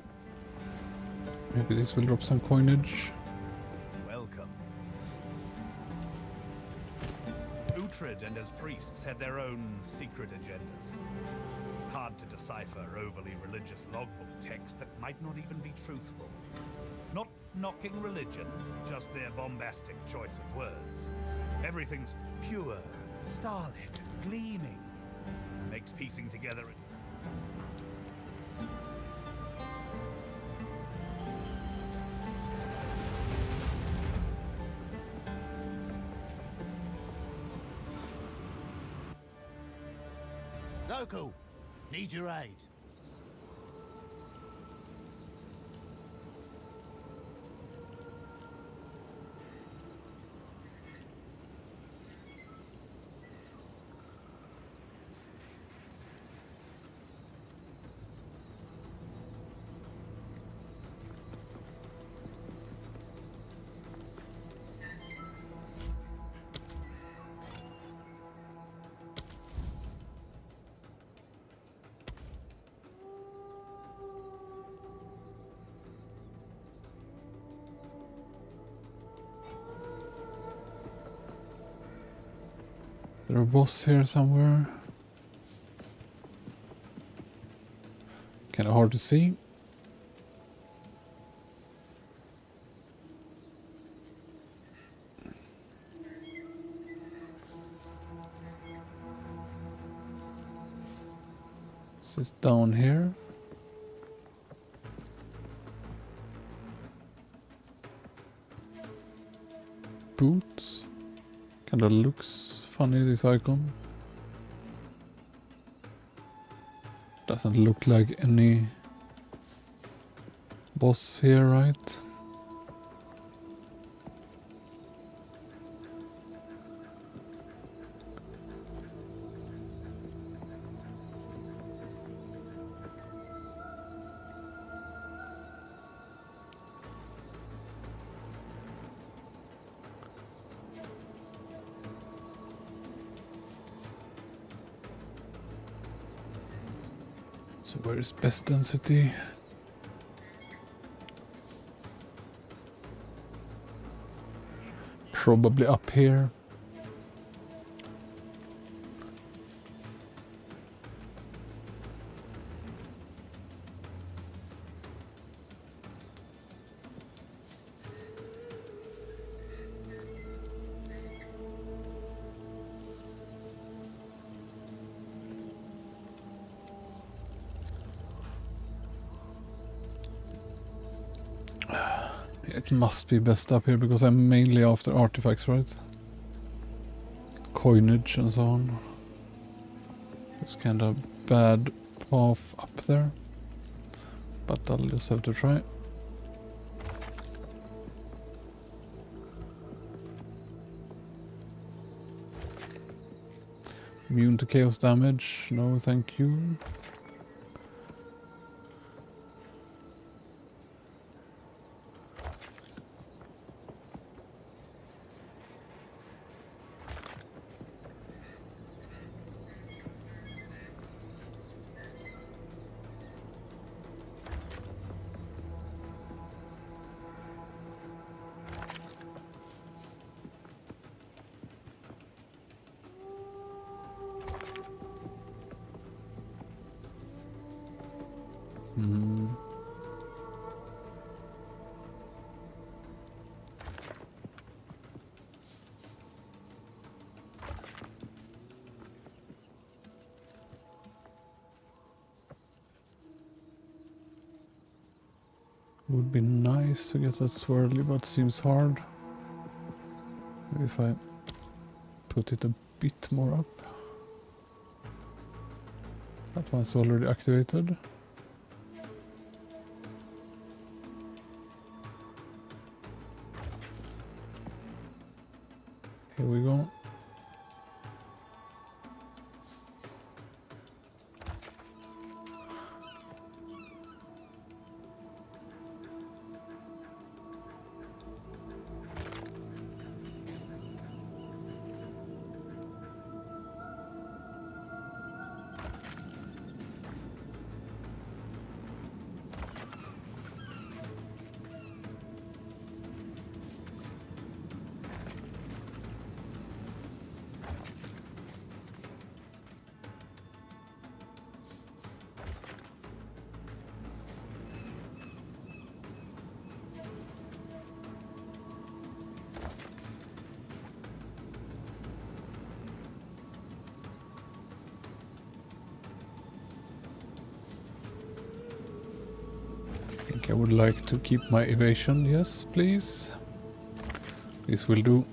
Maybe this will drop some coinage. Welcome. Uhtred and his priests had their own secret agendas. Hard to decipher overly religious logbook text that might not even be truthful. Not knocking religion, just their bombastic choice of words. Everything's pure and starlit and gleaming. Makes piecing together. Local, need your aid. Is there a boss here somewhere? Kinda hard to see. This is down here. Boots. Kinda looks funny, this icon. Doesn't look like any boss here, right? So where is best density? Probably up here. It must be best up here because I'm mainly after artifacts, right? Coinage and so on. It's kind of bad path up there, but I'll just have to try. Immune to chaos damage? No, thank you. Would be nice to get that swirly, but seems hard. Maybe if I put it a bit more up. That one's already activated. Here we go. I would like to keep my evasion. Yes, please. This will do.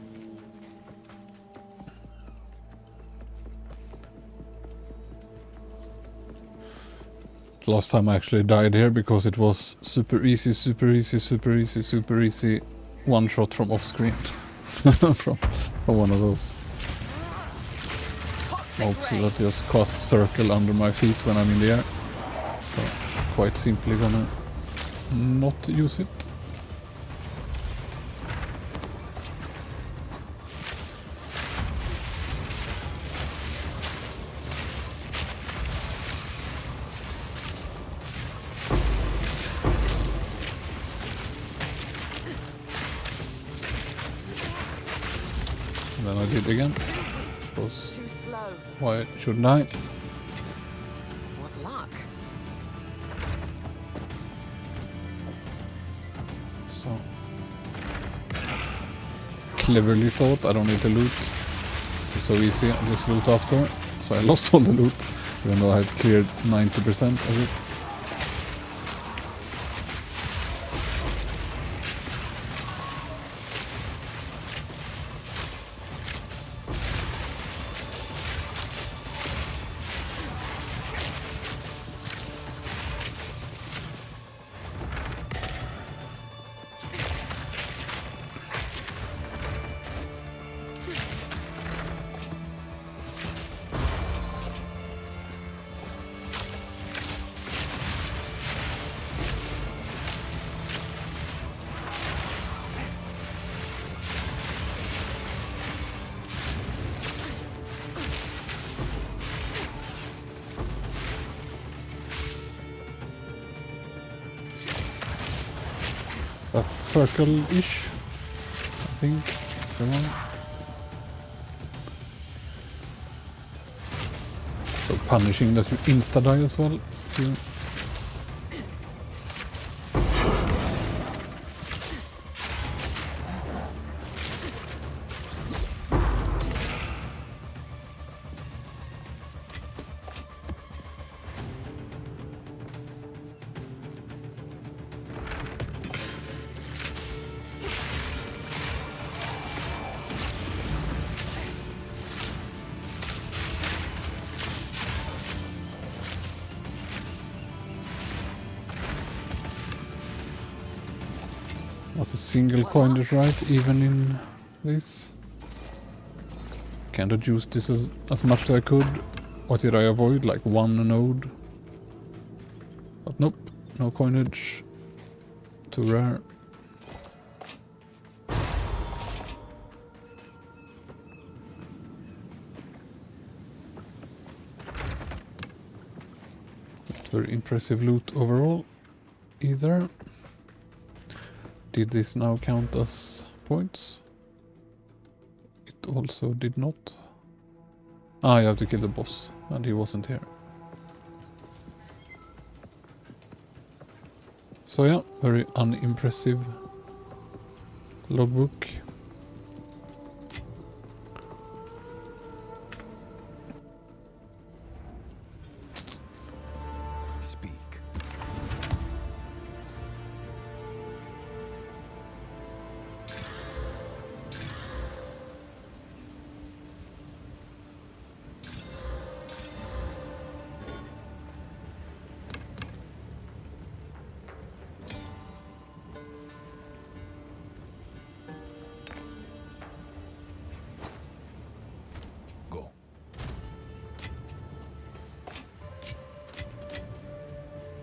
Last time I actually died here because it was super easy, super easy, super easy, super easy. One shot from off screen. from one of those. Also that just cast circle under my feet when I'm in the air. So quite simply gonna not use it. And then I did again. Because why shouldn't I? What luck. So cleverly thought, I don't need to loot. This is so easy, I just loot after. So I lost all the loot, even though I had cleared 90% of it. That circle-ish, I think, is the one. So punishing that you insta-die as well. Too. Not a single coin is right, even in this. Kinda used this as much as I could. What did I avoid? Like one node. But nope, no coinage. Too rare. Not very impressive loot overall either. Did this now count as points? It also did not. Ah, you have to kill the boss, and he wasn't here. So yeah, very unimpressive logbook.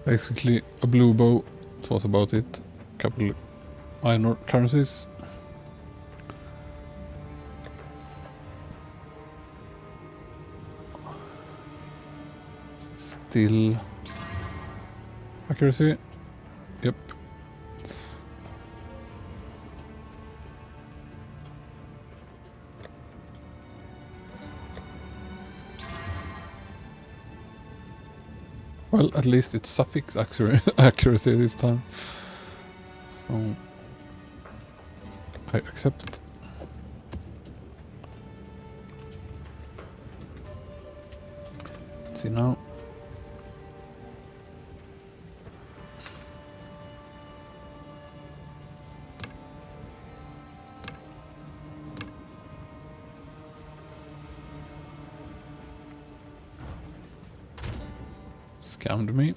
Basically a blue bow, it was about it. Couple minor currencies. Still accuracy. Yep. Well, at least it's suffix accuracy this time. So I accept. Let's see now. Scammed me.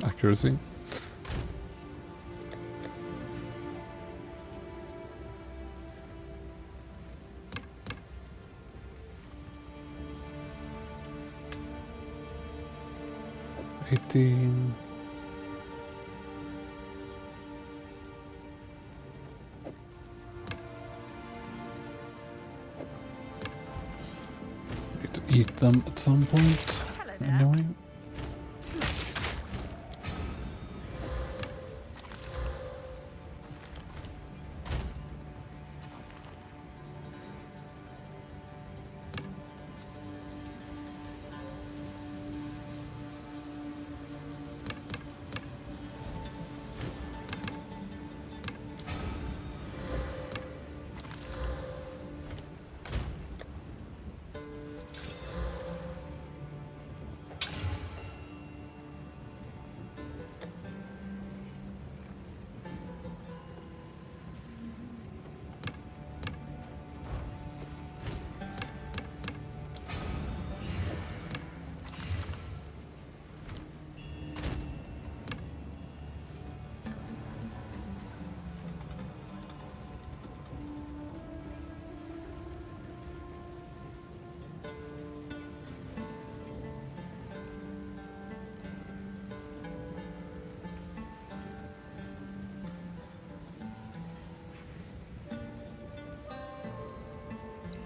Accuracy. Need to eat them at some point. Anyway.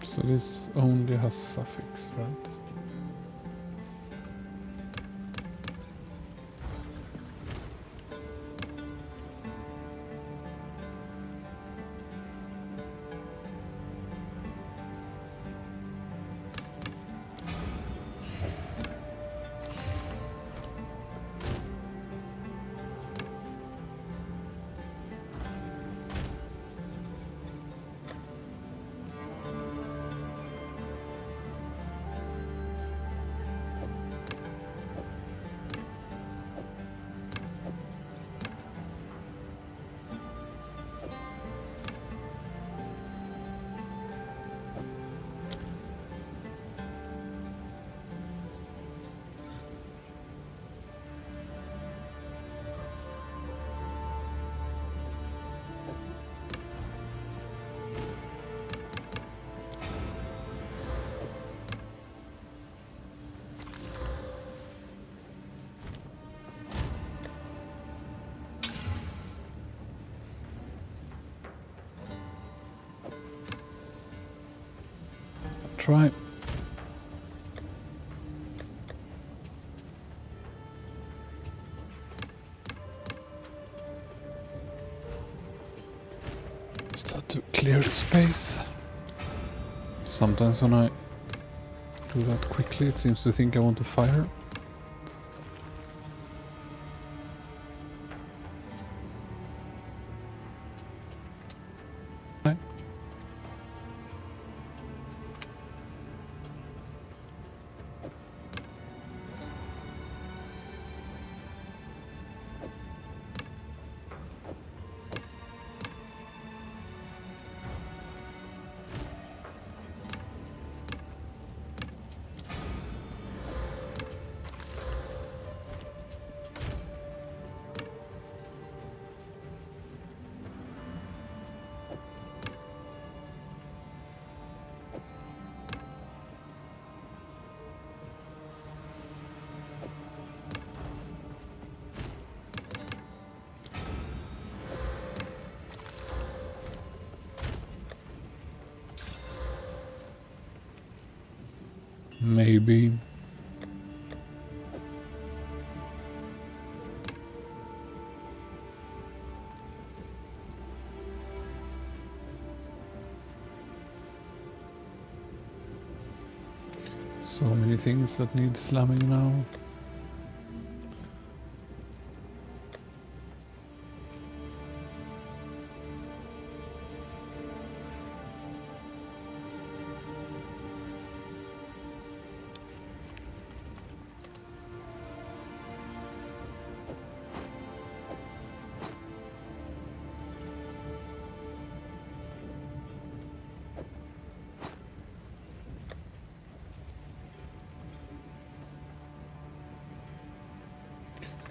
So this only has suffix, right? Try. Just had to clear the space. Sometimes when I do that quickly, it seems to think I want to fire. Maybe. So many things that need slamming now.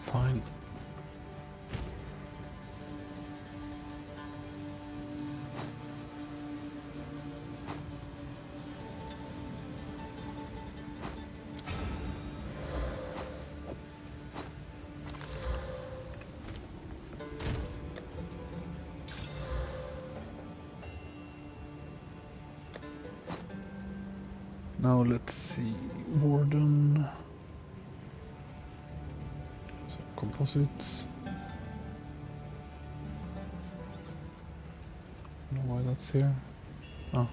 Fine. Now let's see, Warden. So composites. I don't know why that's here. Oh.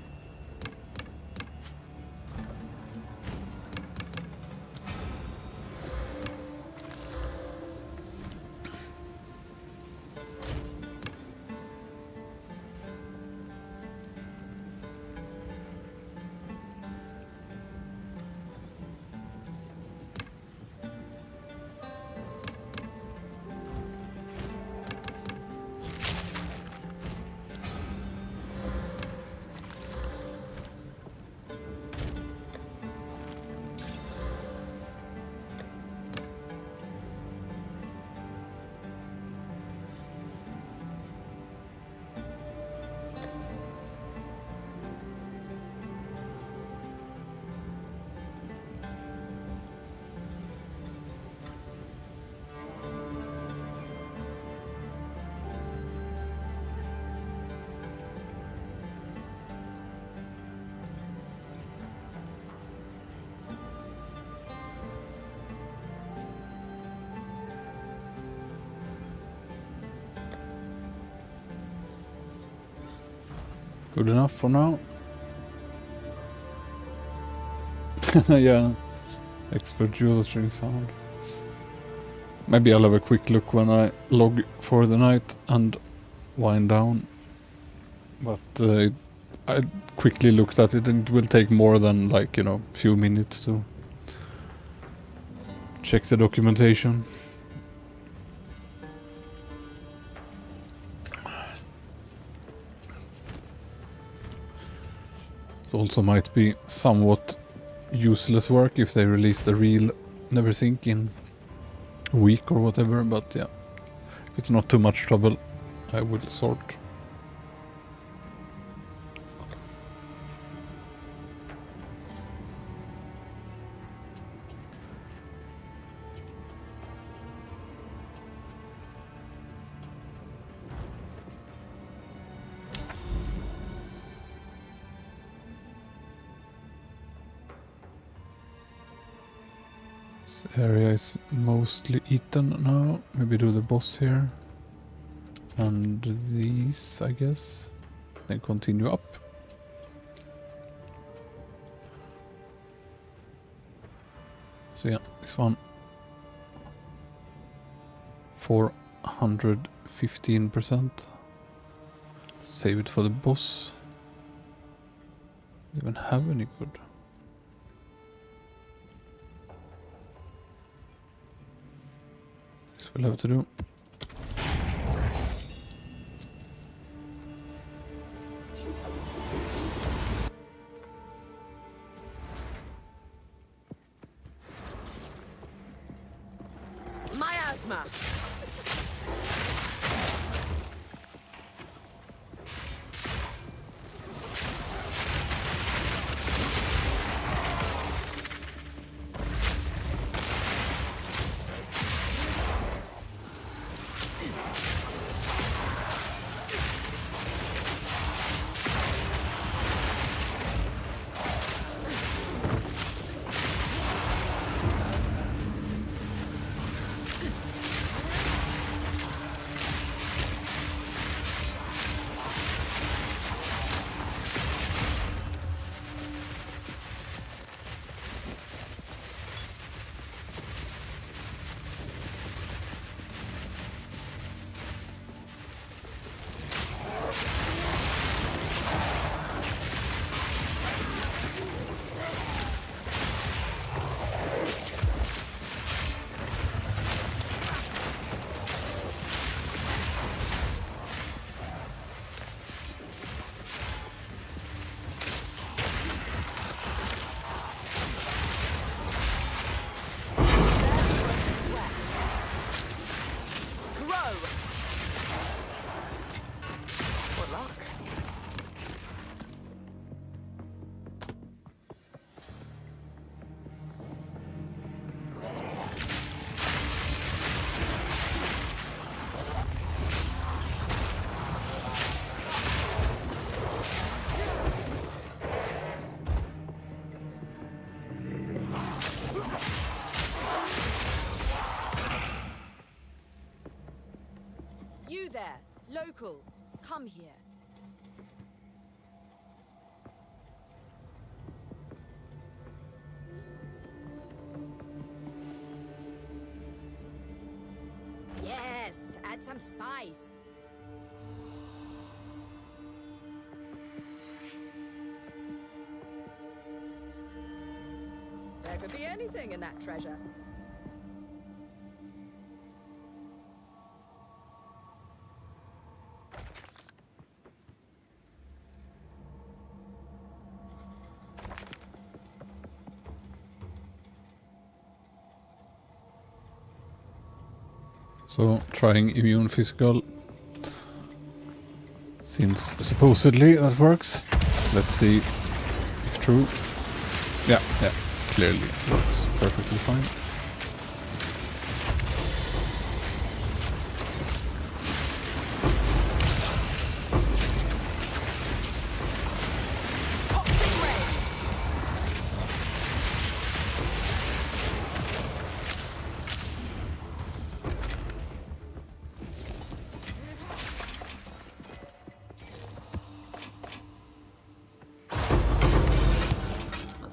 Good enough for now. Yeah, expert dual string sound. Maybe I'll have a quick look when I log for the night and wind down. But I quickly looked at it and it will take more than, like, you know, few minutes to check the documentation. It also might be somewhat useless work if they release the real Neversink in a week or whatever, but yeah, if it's not too much trouble, I will sort. This area is mostly eaten now. Maybe do the boss here. And these, I guess. Then continue up. So yeah, this one. 415%. Save it for the boss. Doesn't even have any good. This we'll have to do. Miasma! You there, local, come here. Yes, add some spice. There could be anything in that treasure. So, trying immune physical. Since supposedly that works. Let's see if true. Yeah, clearly works perfectly fine.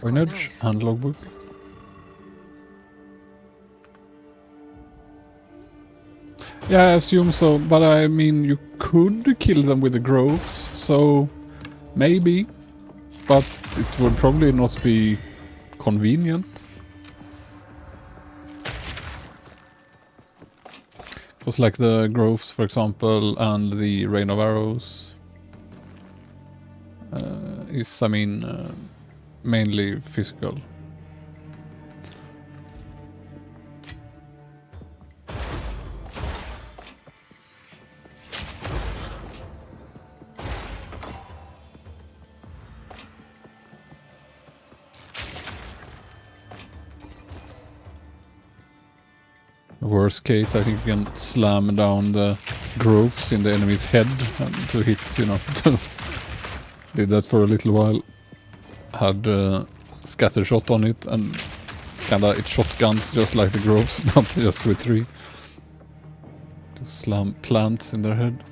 Coinage and logbook. Yeah, I assume so, but I mean, you could kill them with the groves, so maybe, but it would probably not be convenient. Because like the groves, for example, and the rain of arrows is, I mean, mainly physical. Worst case, I think you can slam down the groves in the enemy's head and to hit, you know. Did that for a little while. Had scatter shot on it and kinda it shotguns just like the groves, but just with 3. Just slam plants in their head.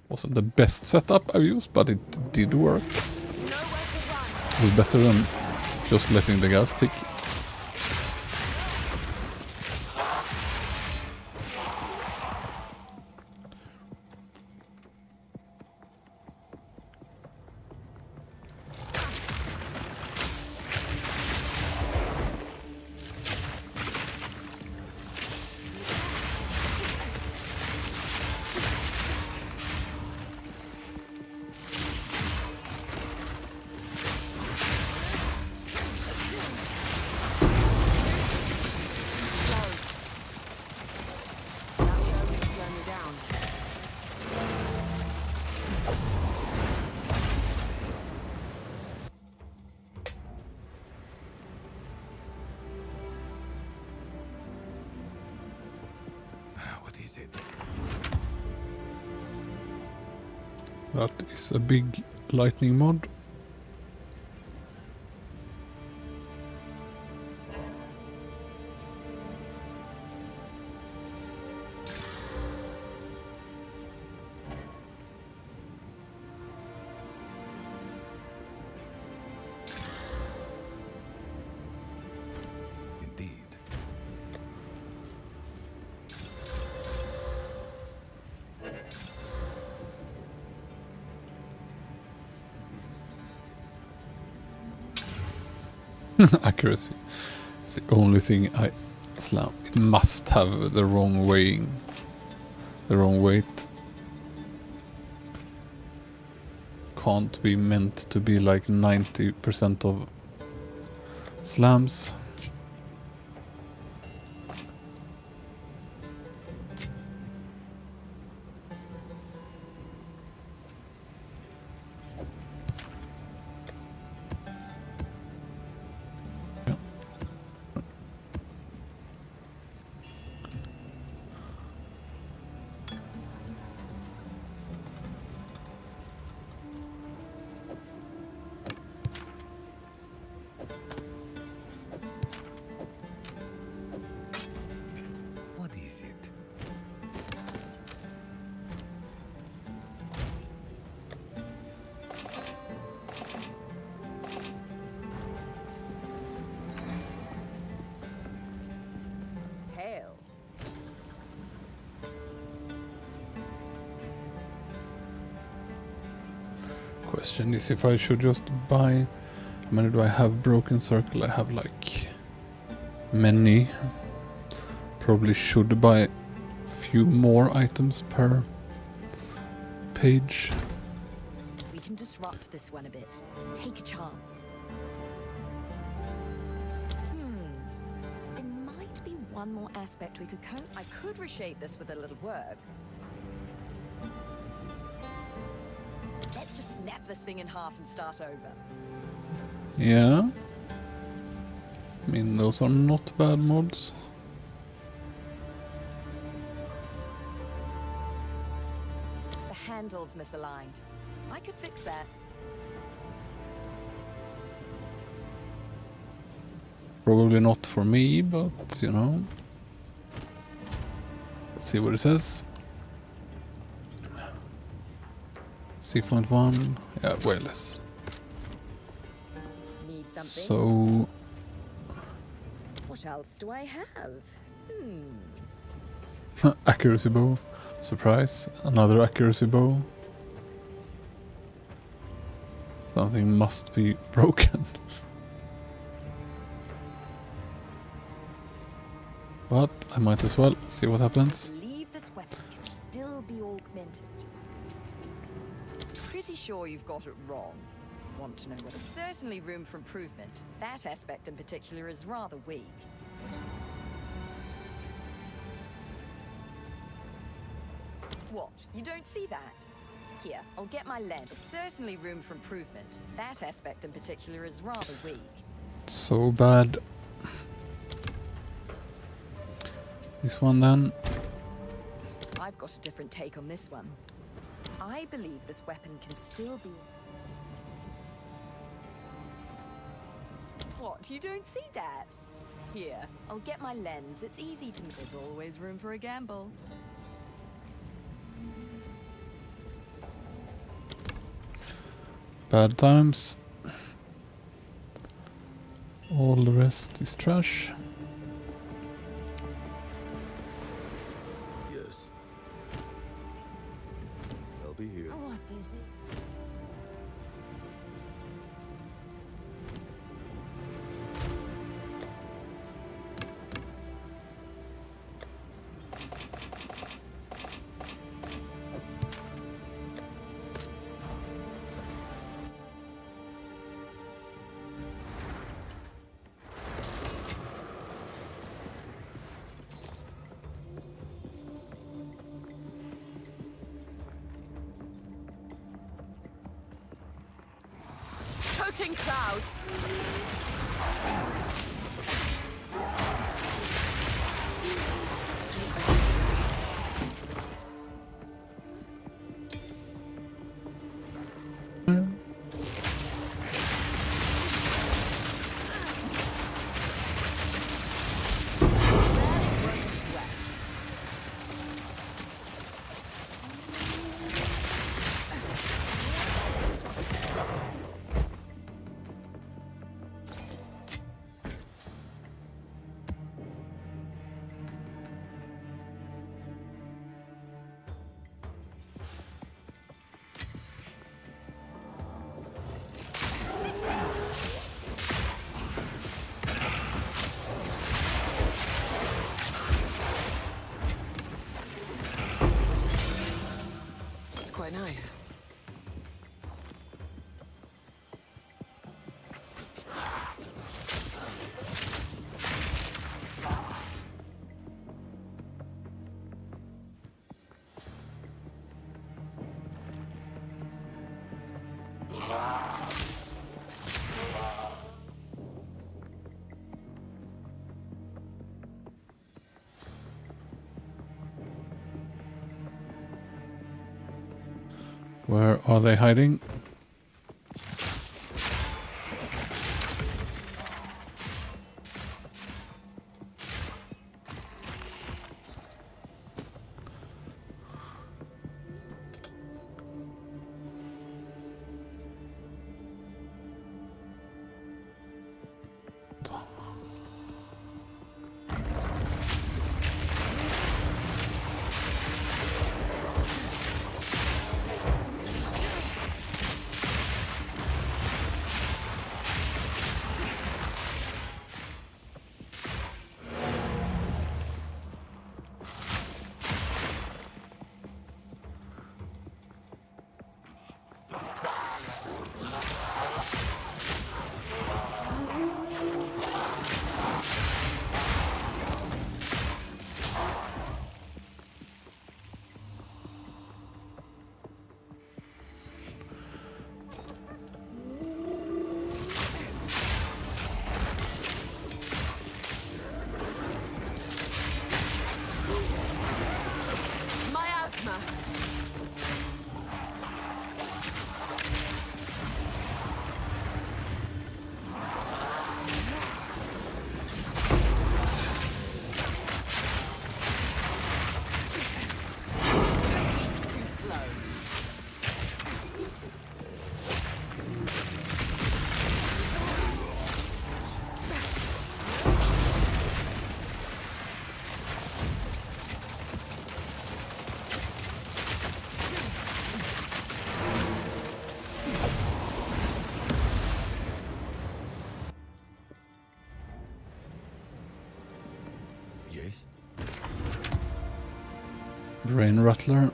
Wasn't the best setup I've used, but it did work. It was better than just letting the gas tick. That is a big lightning mod. Indeed. Accuracy. It's the only thing I slam. It must have the wrong weighing. The wrong weight. Can't be meant to be like 90% of slams. question is if I should just buy... How many do I have? Broken Circle, I have like many. Probably should buy a few more items per page. We can disrupt this one a bit. Take a chance. There might be one more aspect we could I could reshape this with a little work. Let's just snap this thing in half and start over. Yeah. I mean, those are not bad mods. The handle's misaligned. I could fix that. Probably not for me, but you know. Let's see what it says. 6.1. Yeah, way less. Need something? So What else do I have? accuracy bow. Surprise. Another accuracy bow. Something must be broken. But I might as well see what happens. I believe this weapon can still be augmented. Pretty sure you've got it wrong. Want to know what? There's certainly room for improvement. That aspect in particular is rather weak. What? You don't see that? Here, I'll get my lens. There's certainly room for improvement. That aspect in particular is rather weak. So bad. This one then. I've got a different take on this one. I believe this weapon can still be... What? You don't see that? Here, I'll get my lens. It's easy to... There's always room for a gamble. Bad times. All the rest is trash. Yes. I'll be here. What is it? Choking clouds. It's quite nice. Where are they hiding? Yes? Brain Rattler.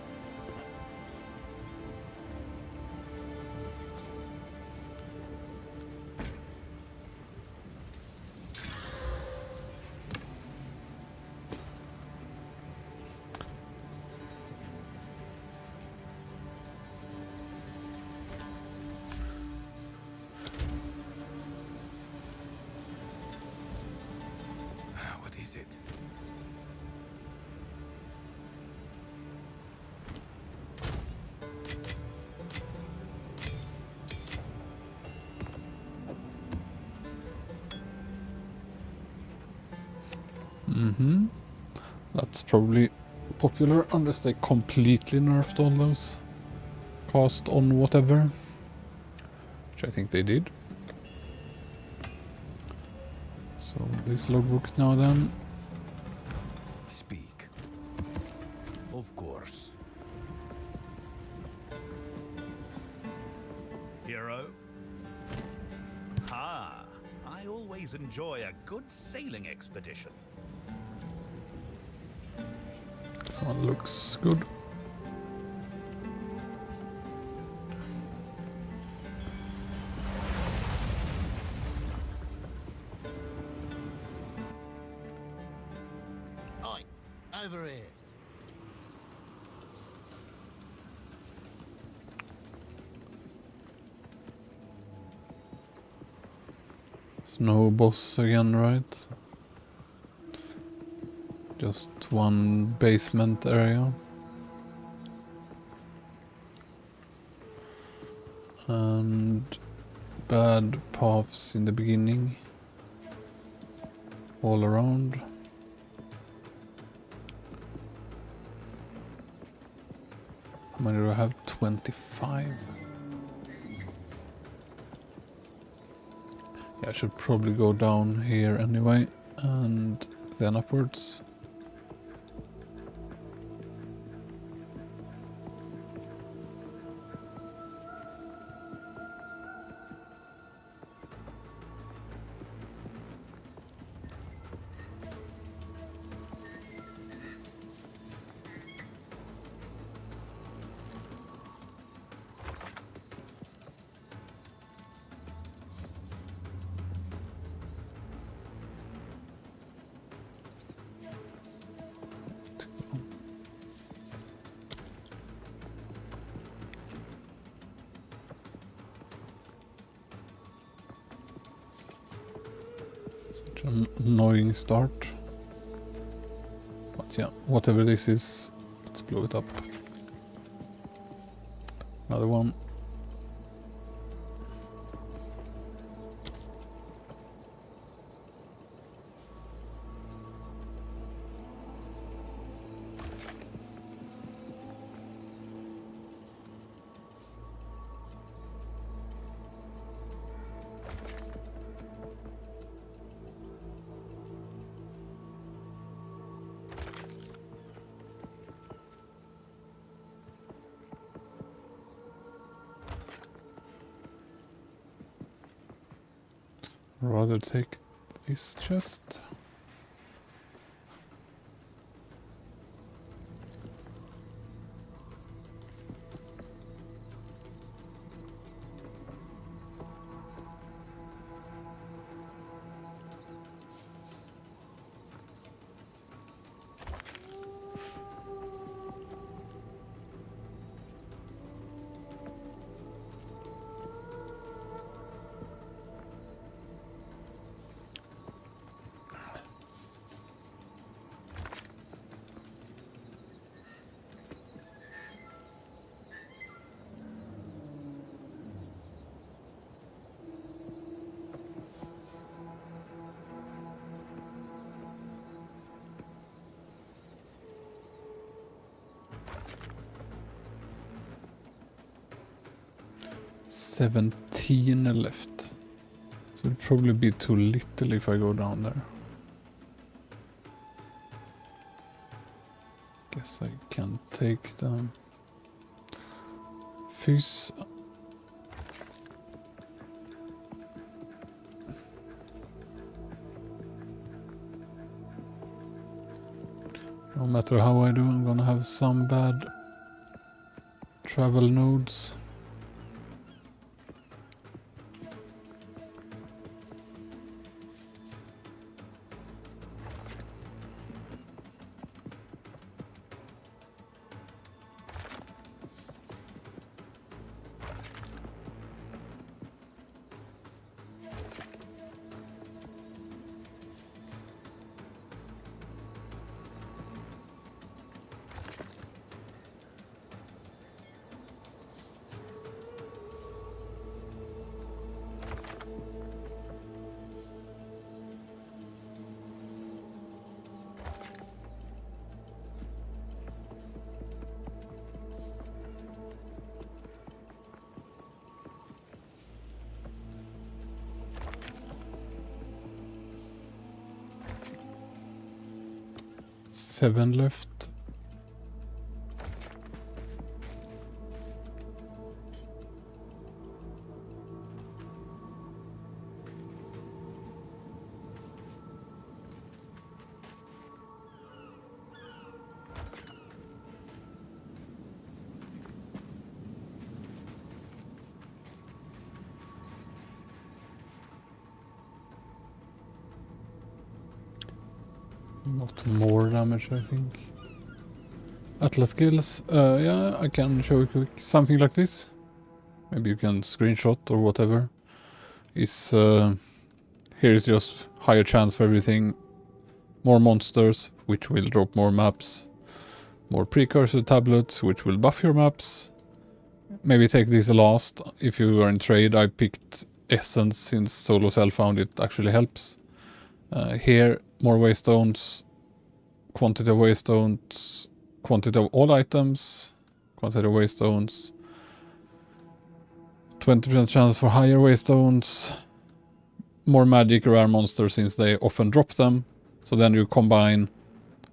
What is it? That's probably popular unless they completely nerfed all those cast on whatever, which I think they did. So this logbook now then. Speak. Of course. Hero? Ah, I always enjoy a good sailing expedition. This one looks good. Oi, over here. There's no boss again, right? Just one basement area. And bad paths in the beginning. All around. How many do I have? 25. Yeah, I should probably go down here anyway, and then upwards. Such an annoying start. But yeah, whatever this is, let's blow it up. Another one. Rather take this chest. $17 left. So it'll probably be too little if I go down there. Guess I can take the fish. No matter how I do, I'm gonna have some bad travel nodes. Seven left. Not more damage, I think. Atlas skills. Yeah, I can show you quick. Something like this. Maybe you can screenshot or whatever. Is here is just higher chance for everything. More monsters, which will drop more maps. More precursor tablets, which will buff your maps. Maybe take this last. If you are in trade, I picked Essence since Solo Cell found it actually helps. Here, more waystones, quantity of waystones, quantity of all items, quantity of waystones, 20% chance for higher waystones, more magic rare monsters since they often drop them. So then you combine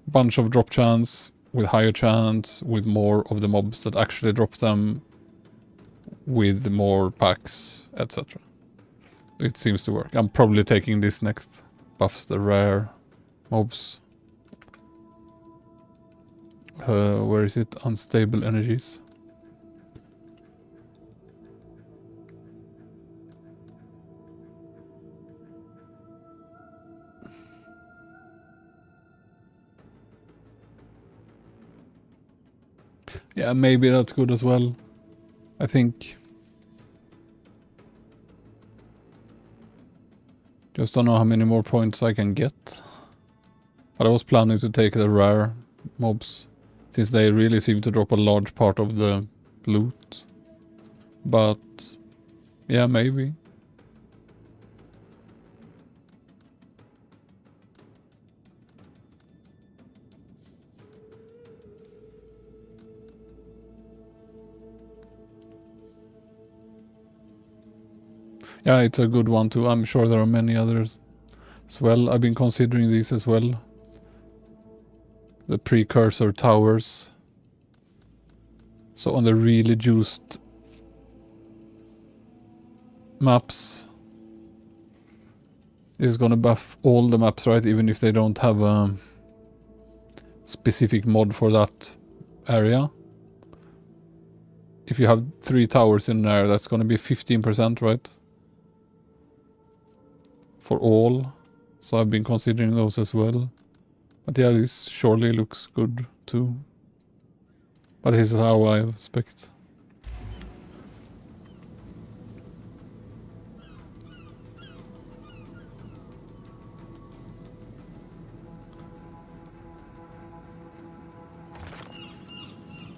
a bunch of drop chance with higher chance, with more of the mobs that actually drop them, with more packs, etc. It seems to work. I'm probably taking this next. Buffs the rare mobs. Where is it? Unstable energies. Yeah, maybe that's good as well. I think. Just don't know how many more points I can get. But I was planning to take the rare mobs, since they really seem to drop a large part of the loot. But yeah, maybe. Yeah, it's a good one too. I'm sure there are many others as well. I've been considering these as well. The precursor towers. So on the really juiced maps, this is gonna buff all the maps, right? Even if they don't have a specific mod for that area. If you have 3 towers in there, that's gonna be 15%, right? For all. So I've been considering those as well. But yeah, this surely looks good too. But this is how I expect.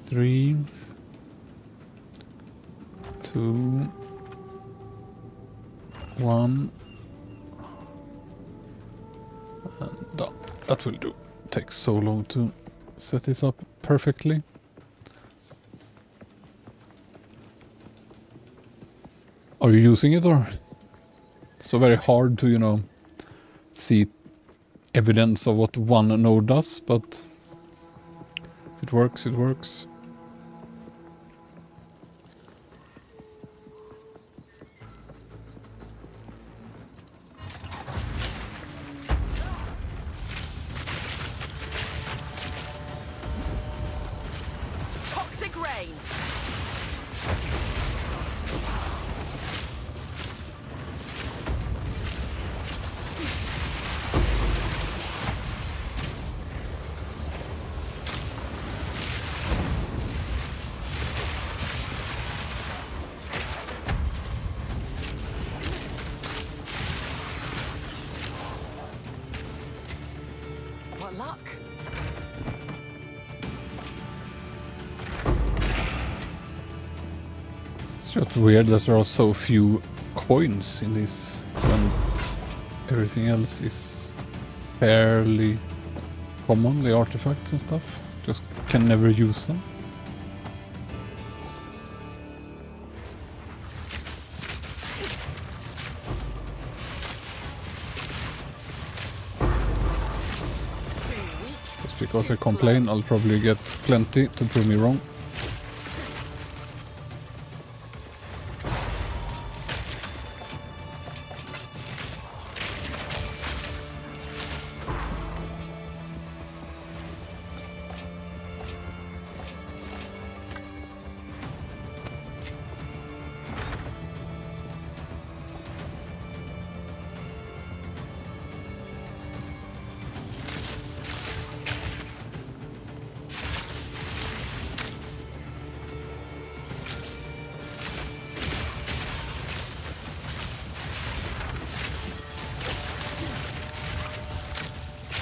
Three, 2, 1. And done. That will do. Takes so long to set this up perfectly. Are you using it, or? It's so very hard to, you know, see evidence of what one node does, but if it works, it works. rain. What luck? It's just weird that there are so few coins in this when everything else is fairly common, the artifacts and stuff. Just can never use them. Just because I complain, I'll probably get plenty to prove me wrong.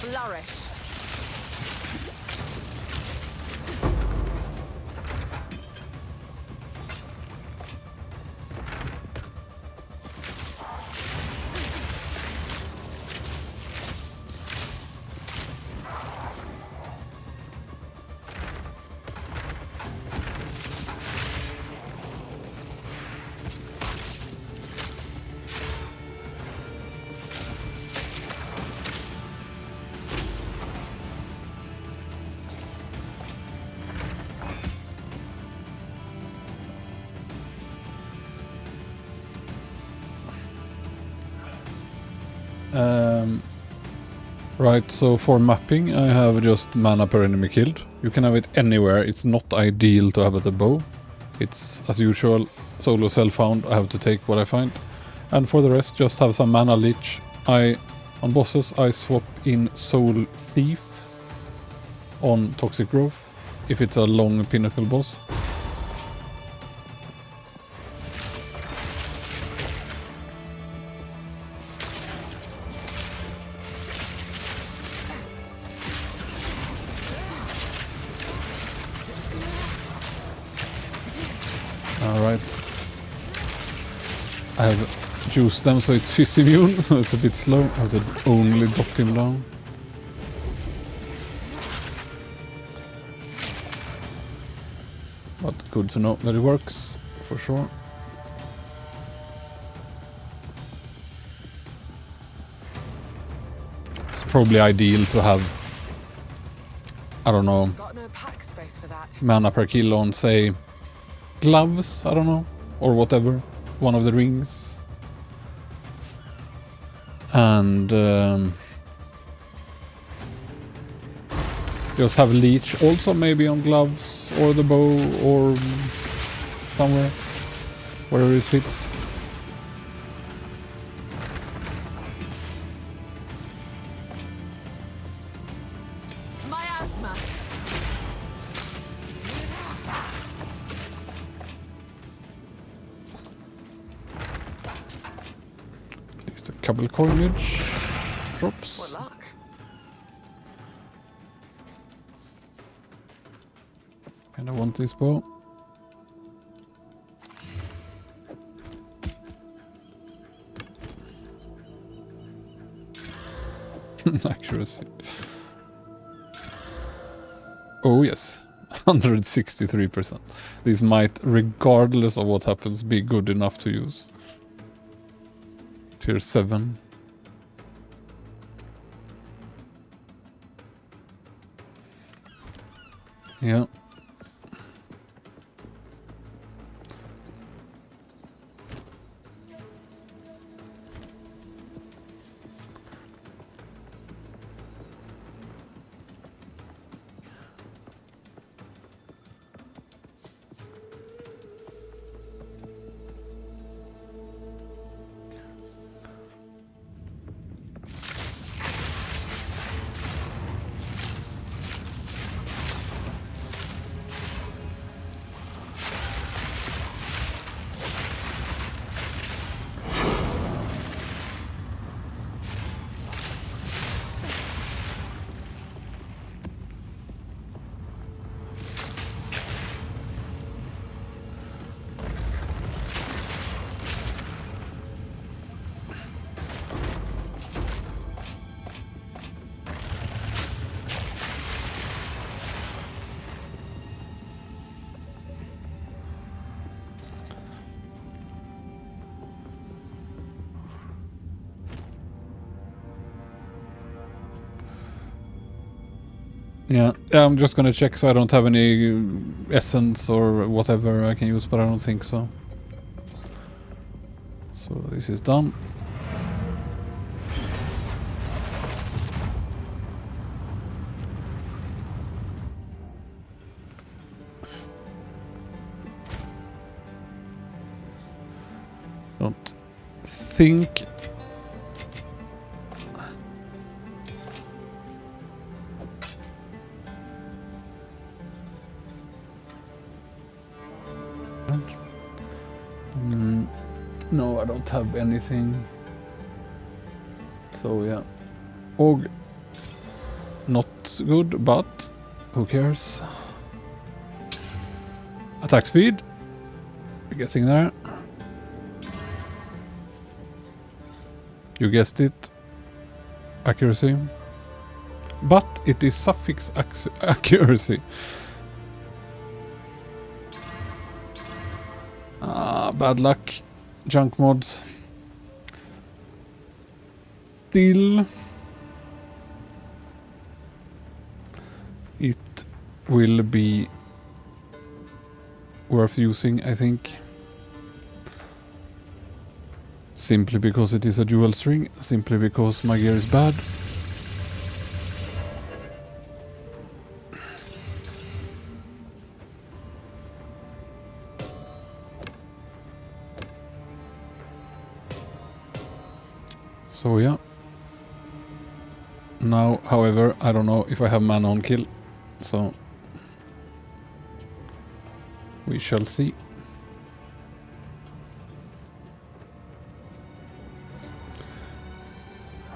Flourish. Right, so for mapping I have just mana per enemy killed. You can have it anywhere, it's not ideal to have it a bow. It's, as usual, solo self-found, I have to take what I find. And for the rest, just have some mana leech. On bosses, I swap in Soul Thief on Toxic Growth, if it's a long Pinnacle boss. Alright. I have juiced them so it's fizz immune, so it's a bit slow. I have to only dot him down. But good to know that it works, for sure. It's probably ideal to have, I don't know, Got no pack space for that. mana per kill on, say, gloves, I don't know, or whatever, one of the rings. And just have leech also maybe on gloves or the bow or somewhere, wherever it fits. Miasma. At least a couple coinage drops. What luck? And I want this bow. Accuracy. Oh yes, 163%. This might, regardless of what happens, be good enough to use. Tier 7. Yeah. Yeah, I'm just gonna check so I don't have any essence or whatever I can use, but I don't think so. So this is done. Don't think. No, I don't have anything. So yeah. Og. Not good, but who cares? Attack speed. We're getting there. You guessed it. Accuracy. But it is suffix accuracy. Bad luck. Junk mods. Still. It will be worth using, I think. Simply because it is a dual string. Simply because my gear is bad. So yeah. Now, however, I don't know if I have mana on kill. So we shall see.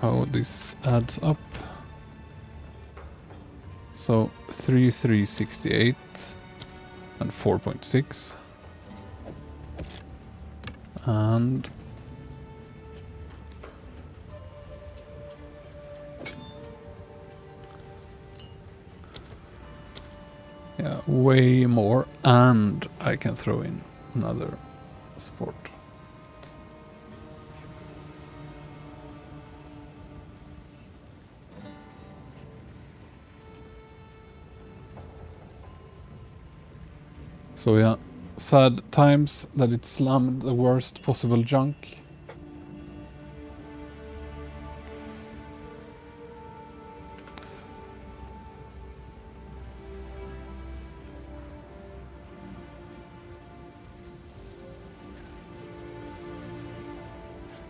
How this adds up. So 3,368 and 4.6 and yeah, way more, and I can throw in another support. So yeah, sad times that it slammed the worst possible junk.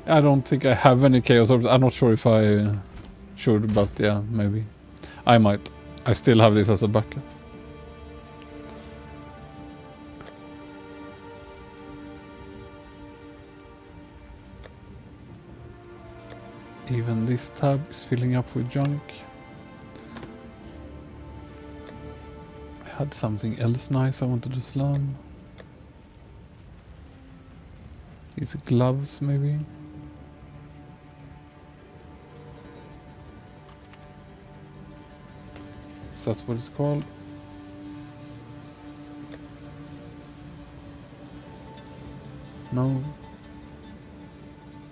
I don't think I have any chaos orbs. I'm not sure if I should, but yeah, maybe. I might. I still have this as a backup. Even this tab is filling up with junk. I had something else nice I wanted to slam. These gloves, maybe? Is that what it's called? No.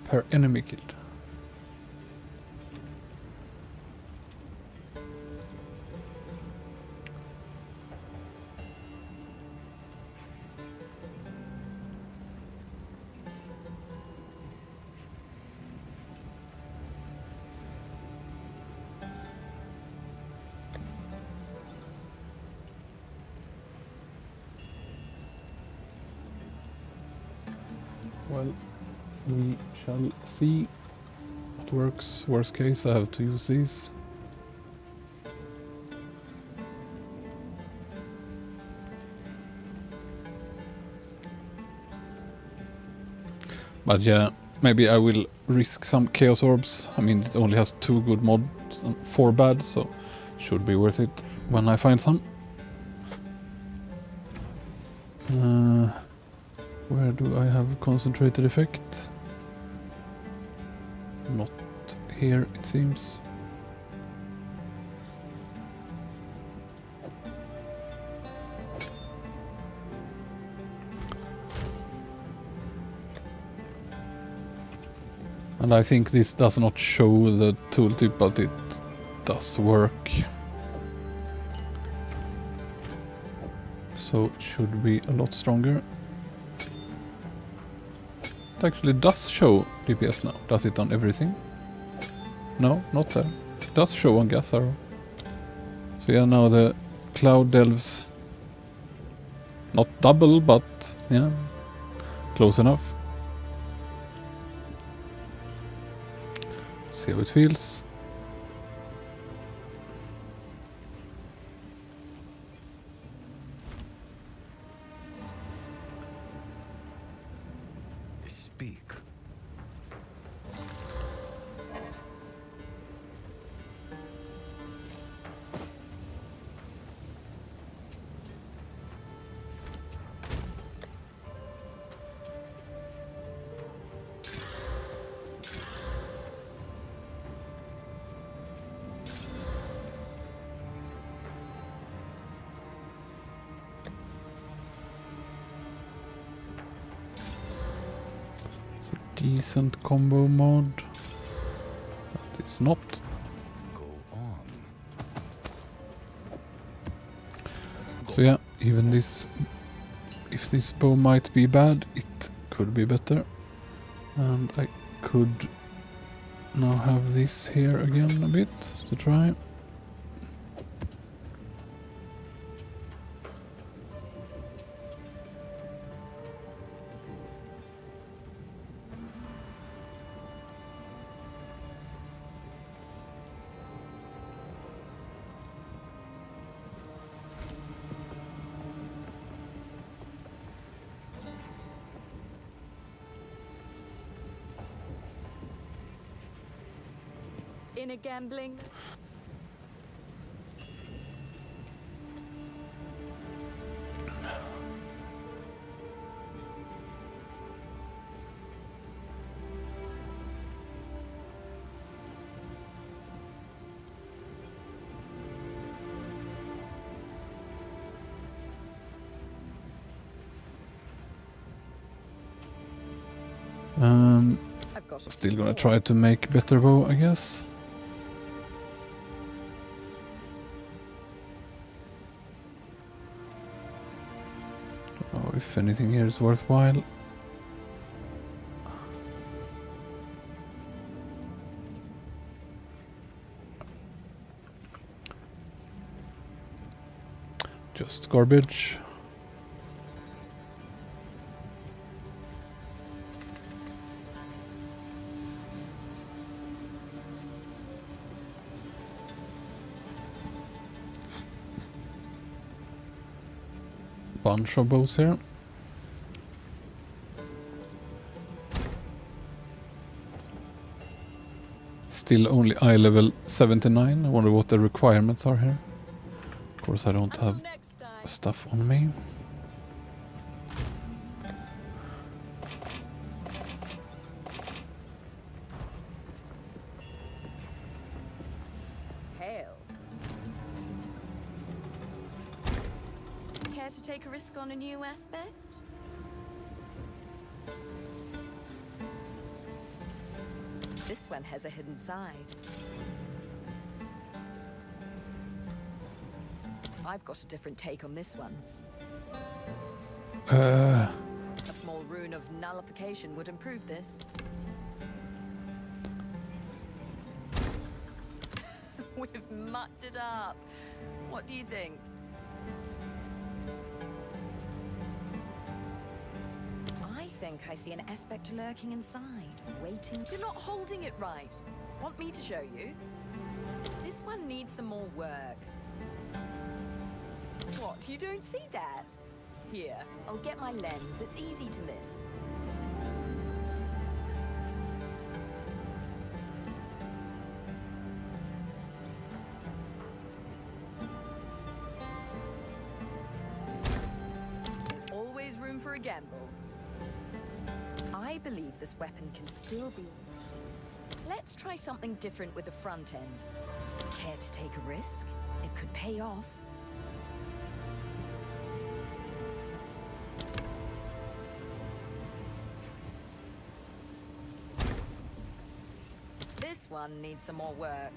Per enemy killed. Well, we shall see what works. Worst case, I have to use these. But yeah, maybe I will risk some Chaos Orbs. I mean, it only has 2 good mods and 4 bad, so should be worth it when I find some. Where do I have concentrated effect? Not here, it seems. And I think this does not show the tooltip, but it does work. So it should be a lot stronger. It actually does show DPS now. Does it on everything? No, not there. It does show on gas arrow. So yeah, now the cloud delves, not double, but yeah, close enough. See how it feels. Speak. It's a decent combo mod. That is not. Go on. So yeah, even this, if this bow might be bad, it could be better. And I could now have this here again a bit to try. In a gambling? I've got Still gonna try to make better bow, I guess. Don't know if anything here is worthwhile. Just garbage. Bunch of bows here. Still only eye level 79. I wonder what the requirements are here. Of course I don't have stuff on me. Hail. Care to take a risk on a new aspect? This one has a hidden side. I've got a different take on this one. A small rune of nullification would improve this. We've mucked it up. What do you think? I think I see an aspect lurking inside, waiting. You're not holding it right. Want me to show you? This one needs some more work. What, you don't see that? Here, I'll get my lens. It's easy to miss. There's always room for a gamble. I believe this weapon can still be... Let's try something different with the front end. Care to take a risk? It could pay off. This one needs some more work.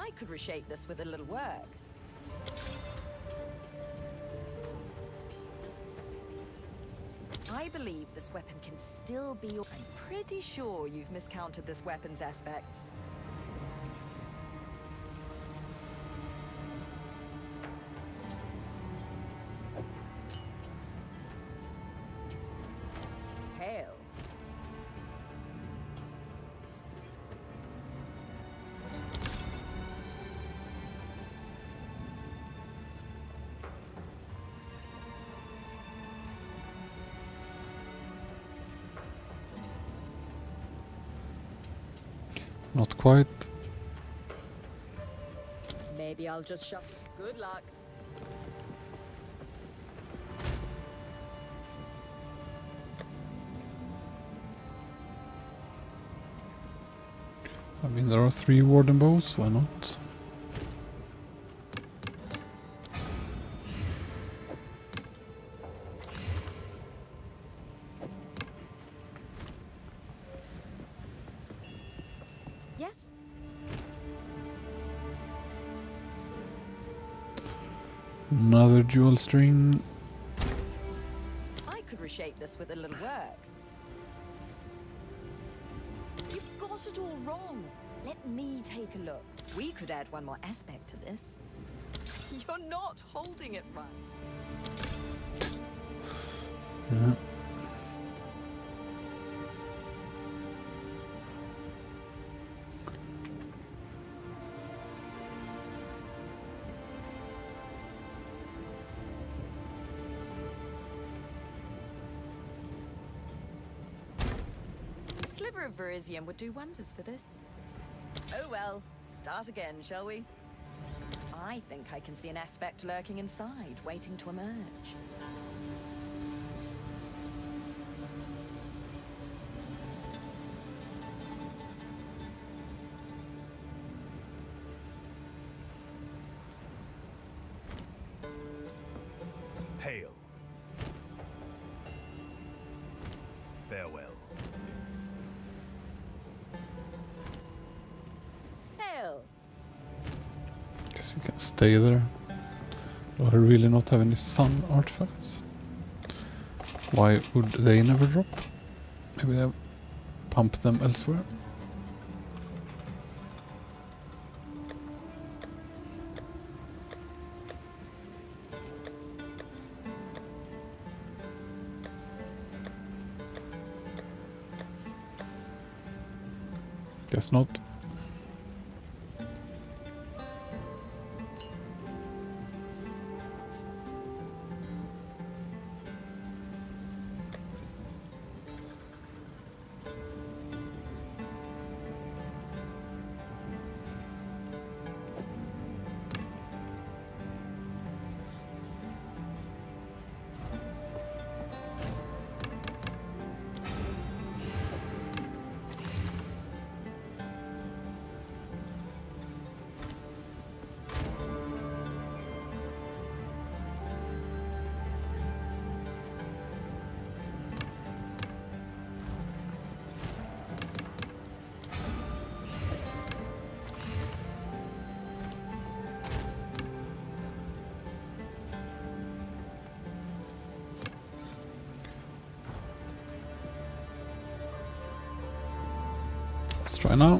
I could reshape this with a little work. I believe this weapon can still be... I'm pretty sure you've miscounted this weapon's aspects. Hail. Not quite. Maybe I'll just shove. Good luck. I mean, there are 3 warden bows, why not? Yes? Another dual string. I could reshape this with a little work. You've got it all wrong. Let me take a look. We could add one more aspect to this. You're not holding it right. Yeah. A sliver of Verisium would do wonders for this. Oh well, start again, shall we? I think I can see an aspect lurking inside, waiting to emerge. Hail. Farewell. Hail! Guess you can stay there. Do I really not have any sun artifacts? Why would they never drop? Maybe they pump them elsewhere? Guess not. Let's try now.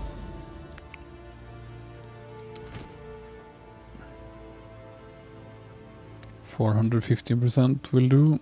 $450% will do.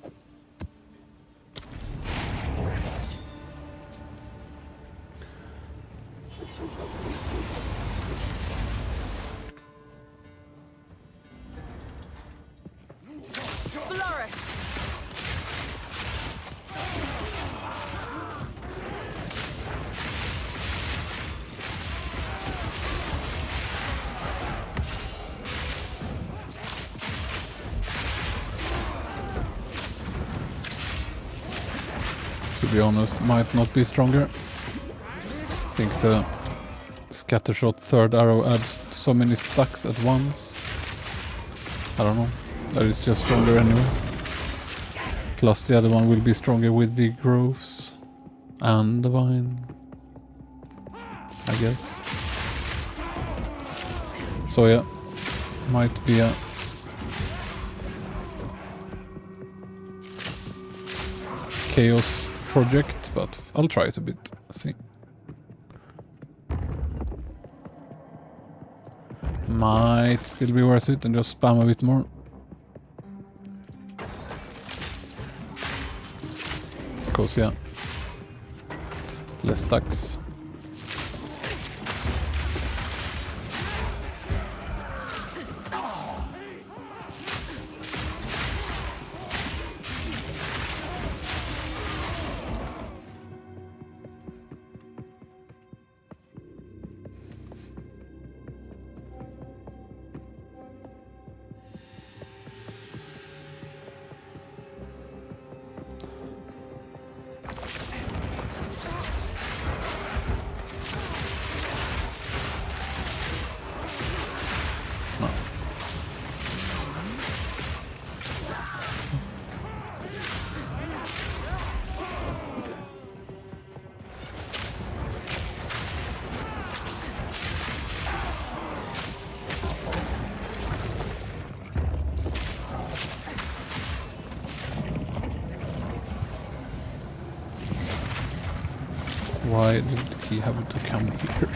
To be honest, might not be stronger. I think the scattershot third arrow adds so many stacks at once. I don't know. That is just stronger anyway. Plus the other one will be stronger with the groves and the vine, I guess. So yeah, might be a chaos project, but I'll try it a bit. See. Might still be worth it and just spam a bit more. Because yeah, less stacks. Why did he have to come here?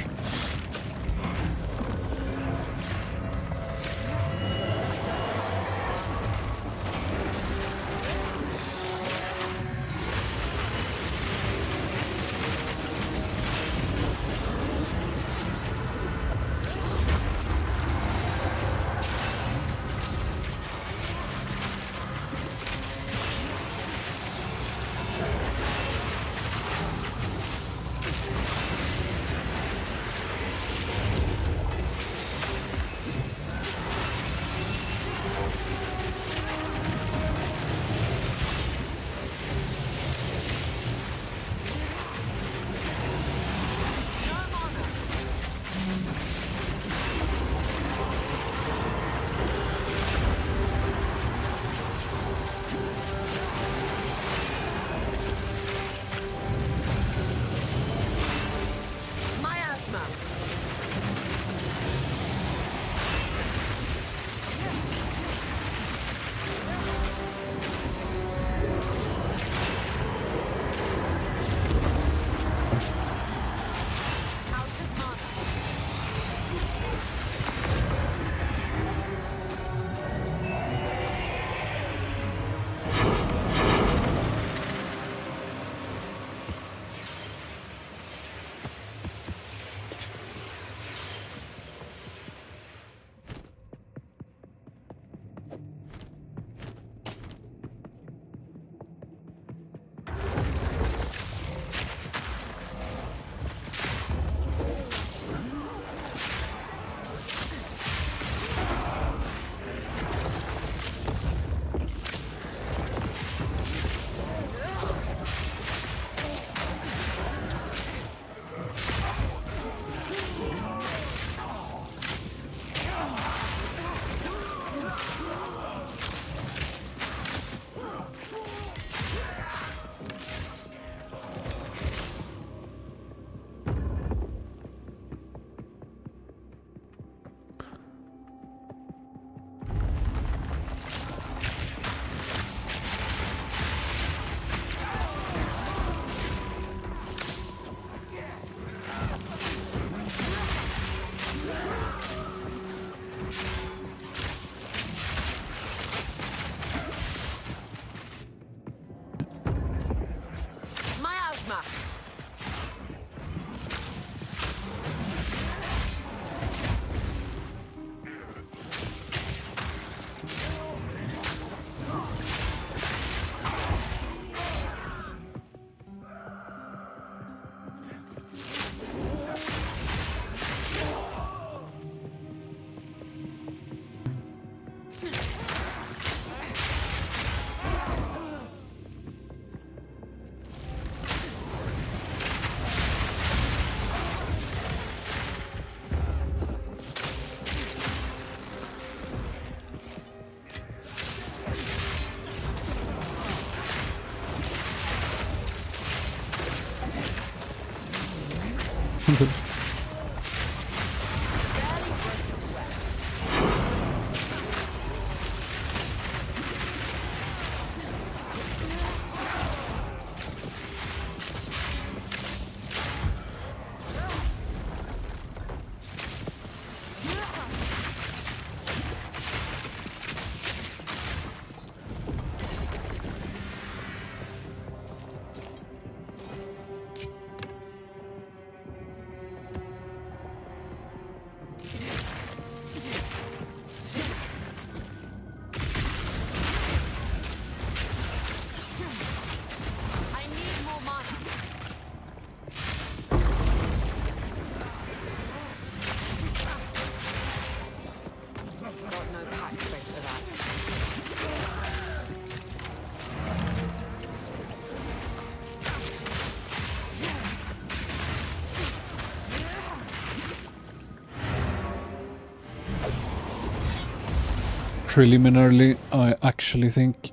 preliminarily, I actually think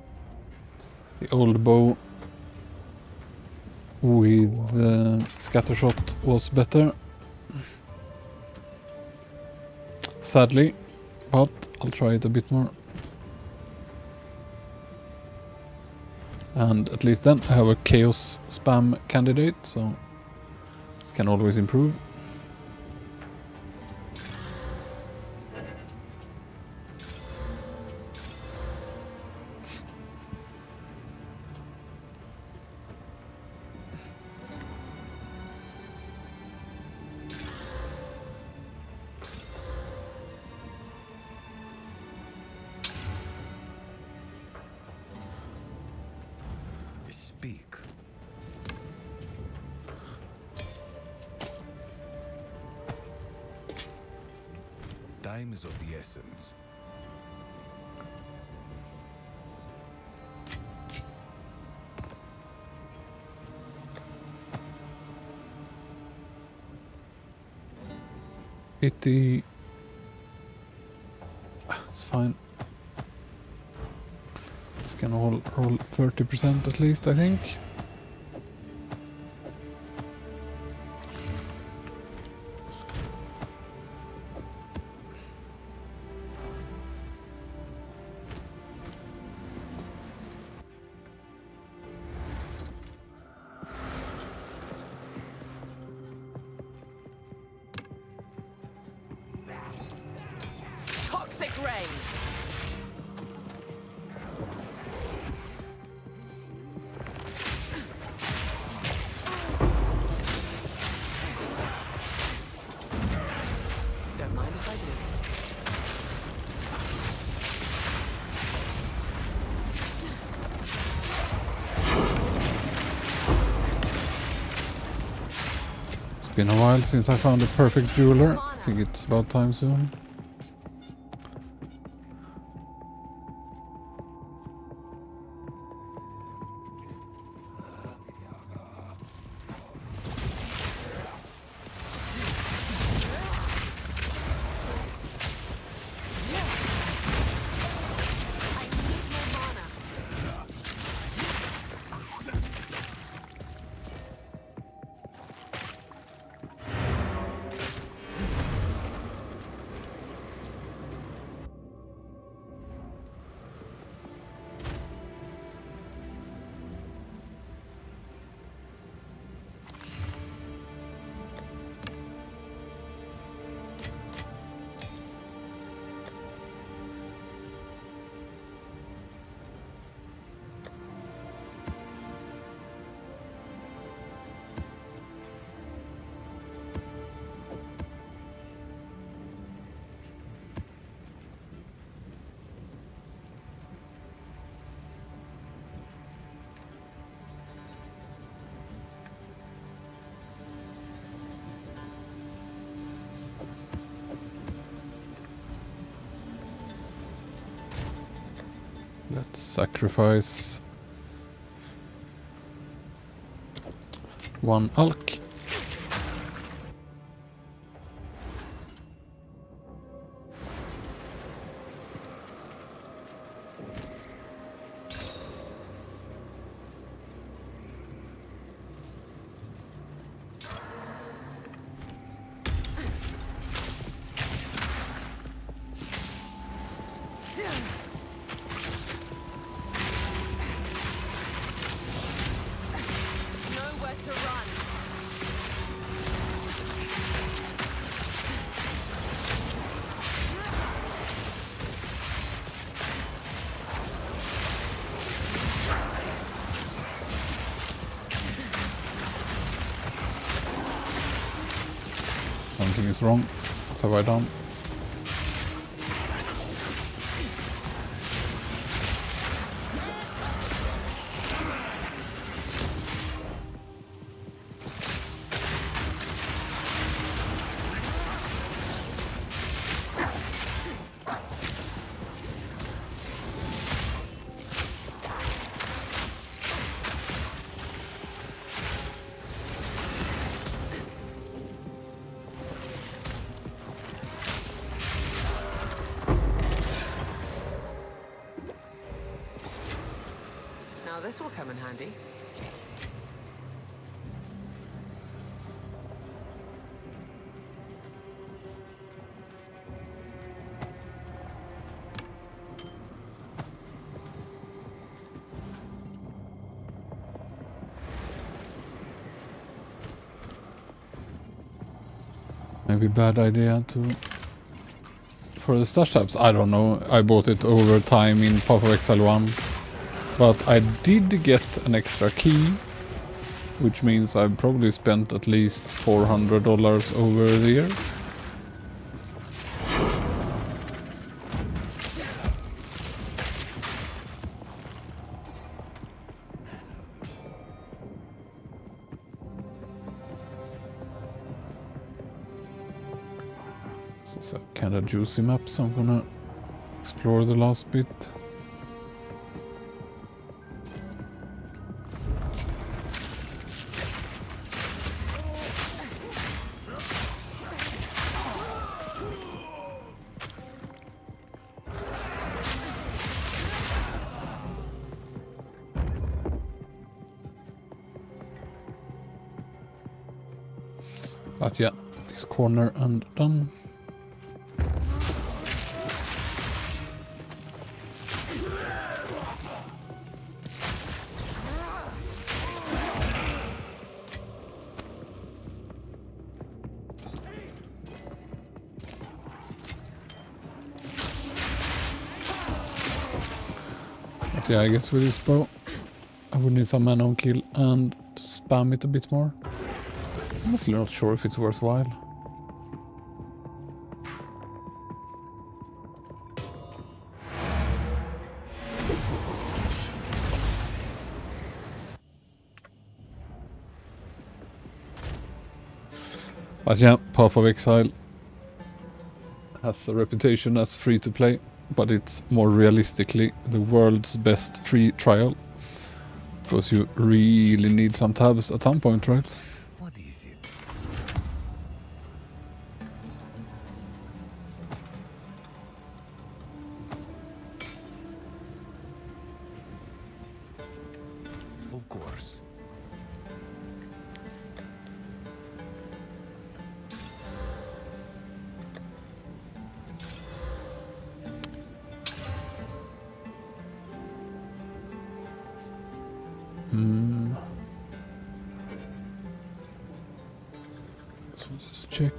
the old bow with scattershot was better. Sadly, but I'll try it a bit more. And at least then I have a chaos spam candidate, so it can always improve. Speak. Time is of the essence. It's fine. It's gonna roll 30% at least, I think. Toxic rain. Don't mind if I do. It's been a while since I found a perfect jeweler. I think it's about time soon. Let's sacrifice one alk. Nowhere to run. Something is wrong. What have I done? Now this will come in handy. Maybe bad idea to... For the stash tabs, I don't know. I bought it over time in Path of Exile 1. But I did get an extra key, which means I've probably spent at least $400 over the years. This is a kind of juicy map, so I'm gonna explore the last bit. But yeah, this corner and done. But yeah, I guess with this bow, I would need some mana on kill and to spam it a bit more. I'm honestly not sure if it's worthwhile. But yeah, Path of Exile has a reputation as free to play, but it's more realistically the world's best free trial. Because you really need some tabs at some point, right? What is it? Of course. Just wanted to check.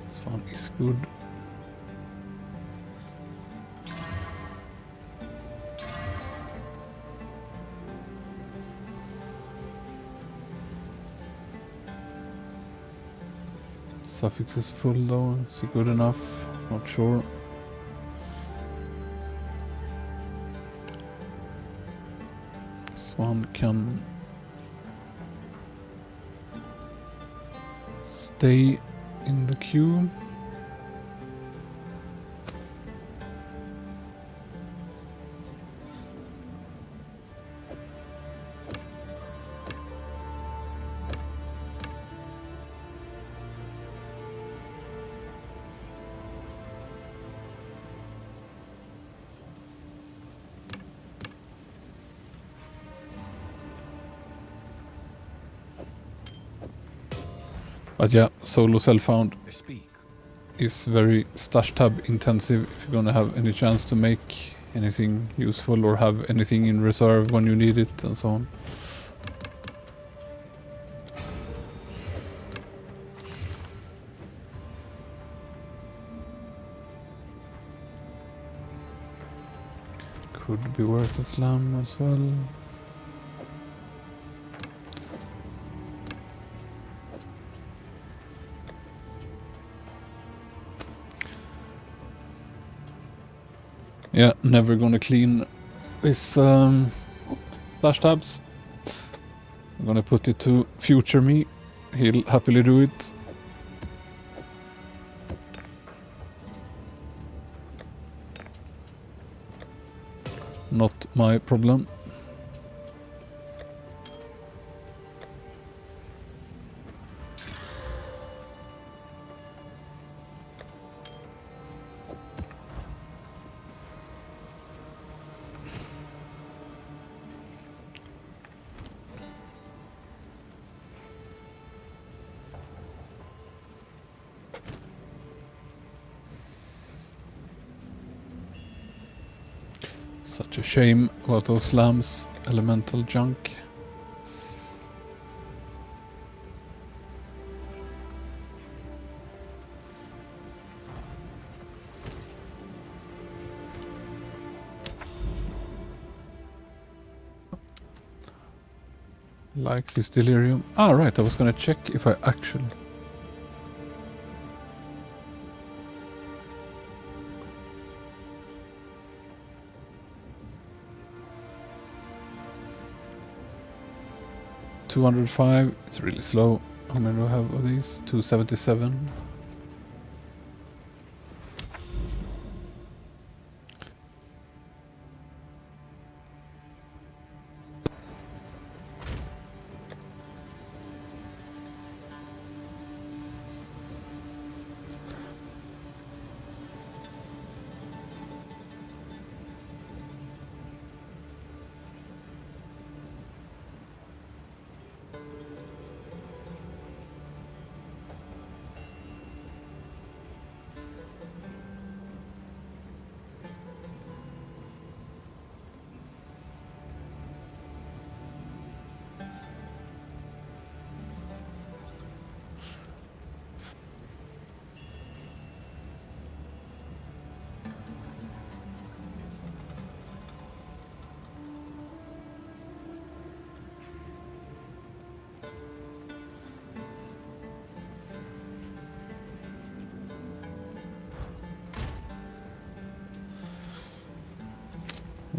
This one is good. Suffix is full though. Is it good enough? Not sure. This one can stay in the queue. But yeah, solo self-found Speak. is very stash tab intensive if you're gonna have any chance to make anything useful or have anything in reserve when you need it and so on. Could be worth a slam as well. Yeah, never gonna clean this stash tabs. I'm gonna put it to future me. He'll happily do it. Not my problem. Such a shame about those slams, elemental junk. Like this delirium. Ah, right, I was gonna check if I actually... $205, it's really slow. How many do I have of these? 277.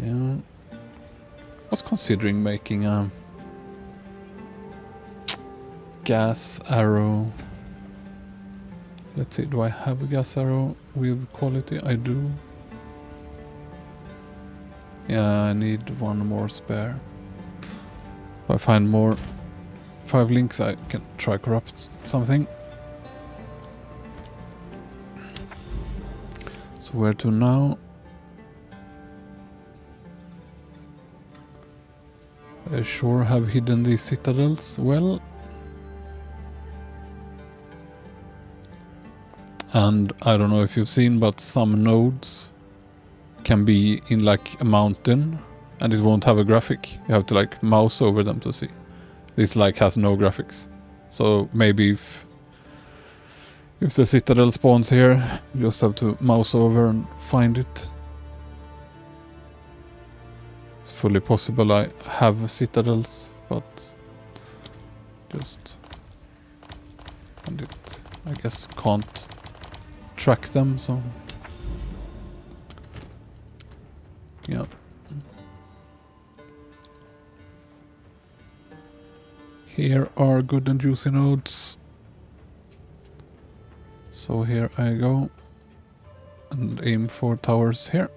Yeah. I was considering making a gas arrow. Let's see, do I have a gas arrow with quality? I do. Yeah, I need one more spare. If I find more 5 links, I can try corrupt something. So where to now? I sure have hidden these citadels well. And I don't know if you've seen, but some nodes can be in like a mountain and it won't have a graphic. You have to like mouse over them to see. This like has no graphics. So maybe if the citadel spawns here, you just have to mouse over and find it. It's fully possible I have citadels, but just and it I guess can't track them, so yeah. Here are good and juicy nodes. So here I go and aim for towers here.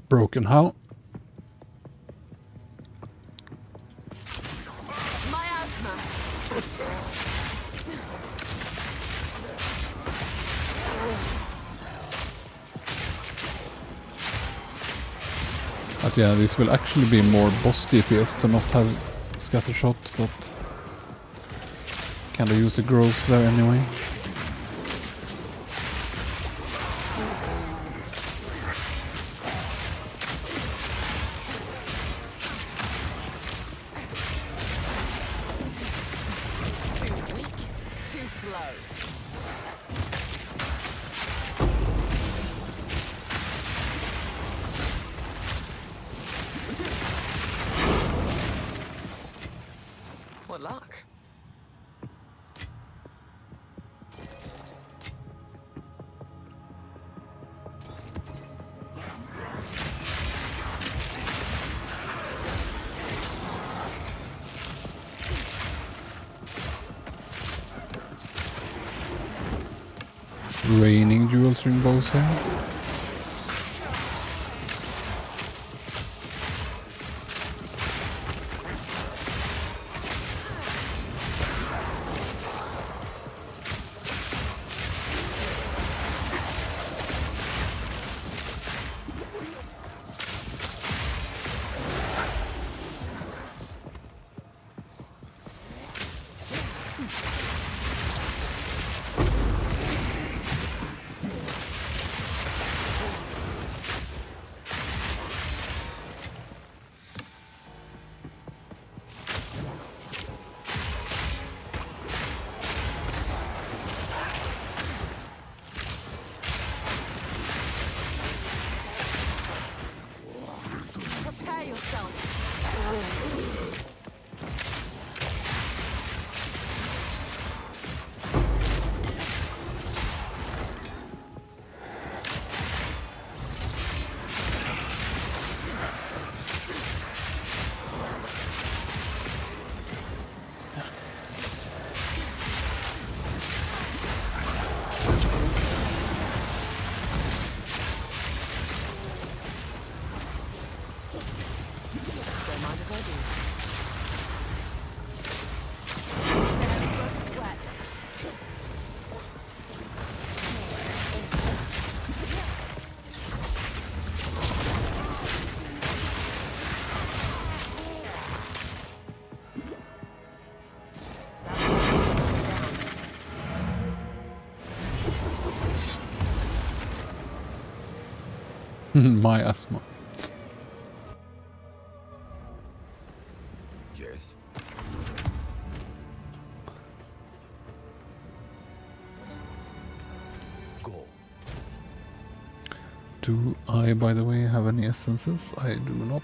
Broken how? But yeah, this will actually be more boss DPS to not have scatter shot, but kinda use the groves there anyway. What luck? Raining dual string bows here. My asthma. Yes. Go. Do I, by the way, have any essences? I do not.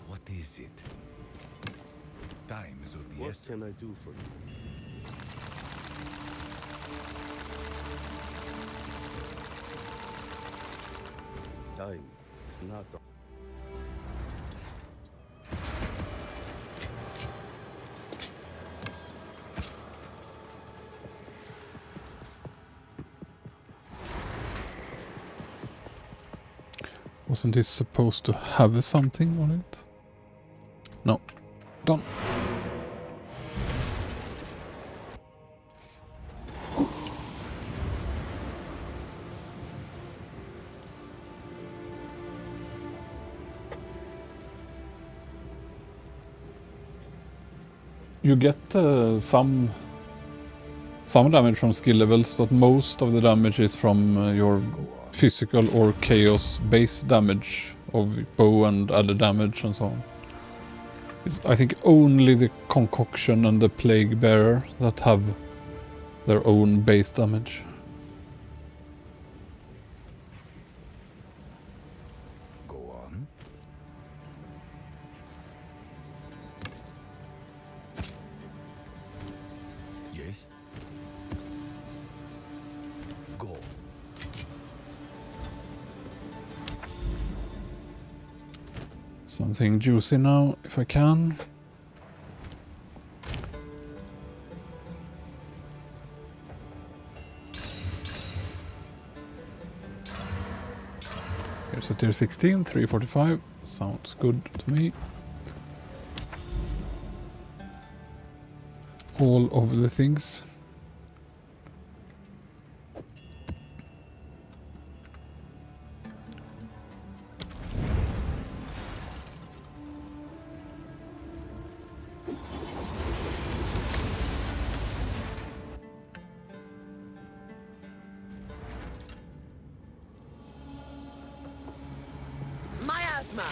What is it? Time is of the What essence. can I do for you? Time is not the Wasn't he supposed to have something on it? No. Done. You get some damage from skill levels, but most of the damage is from your physical or chaos base damage of bow and other damage and so on. It's, I think, only the concoction and the plague bearer that have their own base damage. Go on. Yes. Go. Something juicy now, if I can. Here's a tier 16, 345. Sounds good to me. All of the things. Miasma!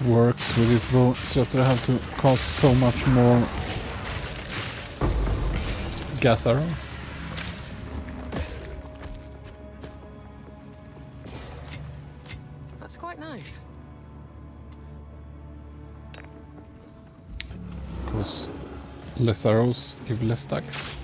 Works with his bow. It's just that I have to cast so much more gas arrow. That's quite nice. Because less arrows give less stacks.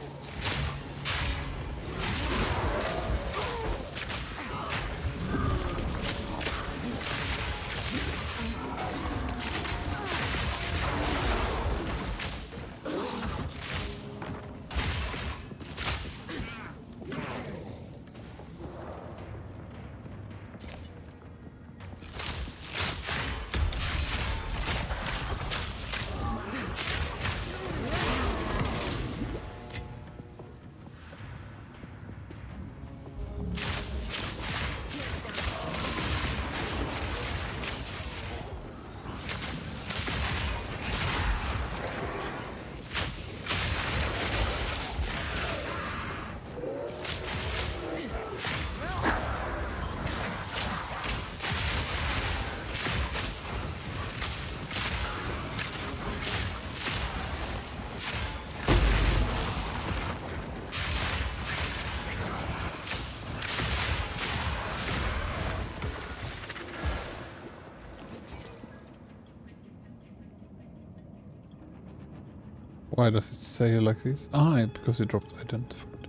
Why does it say like this? Ah, because it dropped identified.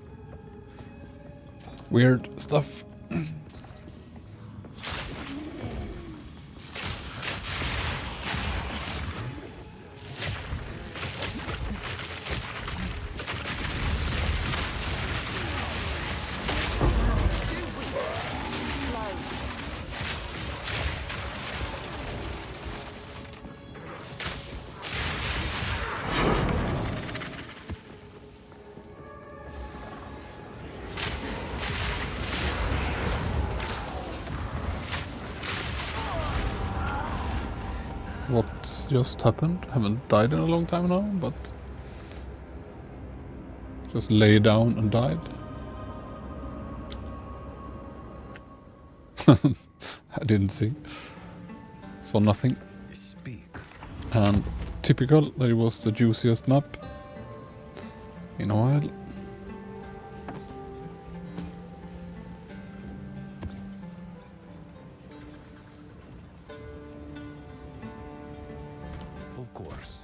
Weird stuff. What just happened? Haven't died in a long time now, but just lay down and died. I didn't see. Saw nothing. Speak. And typical that it was the juiciest map in a while. Of course.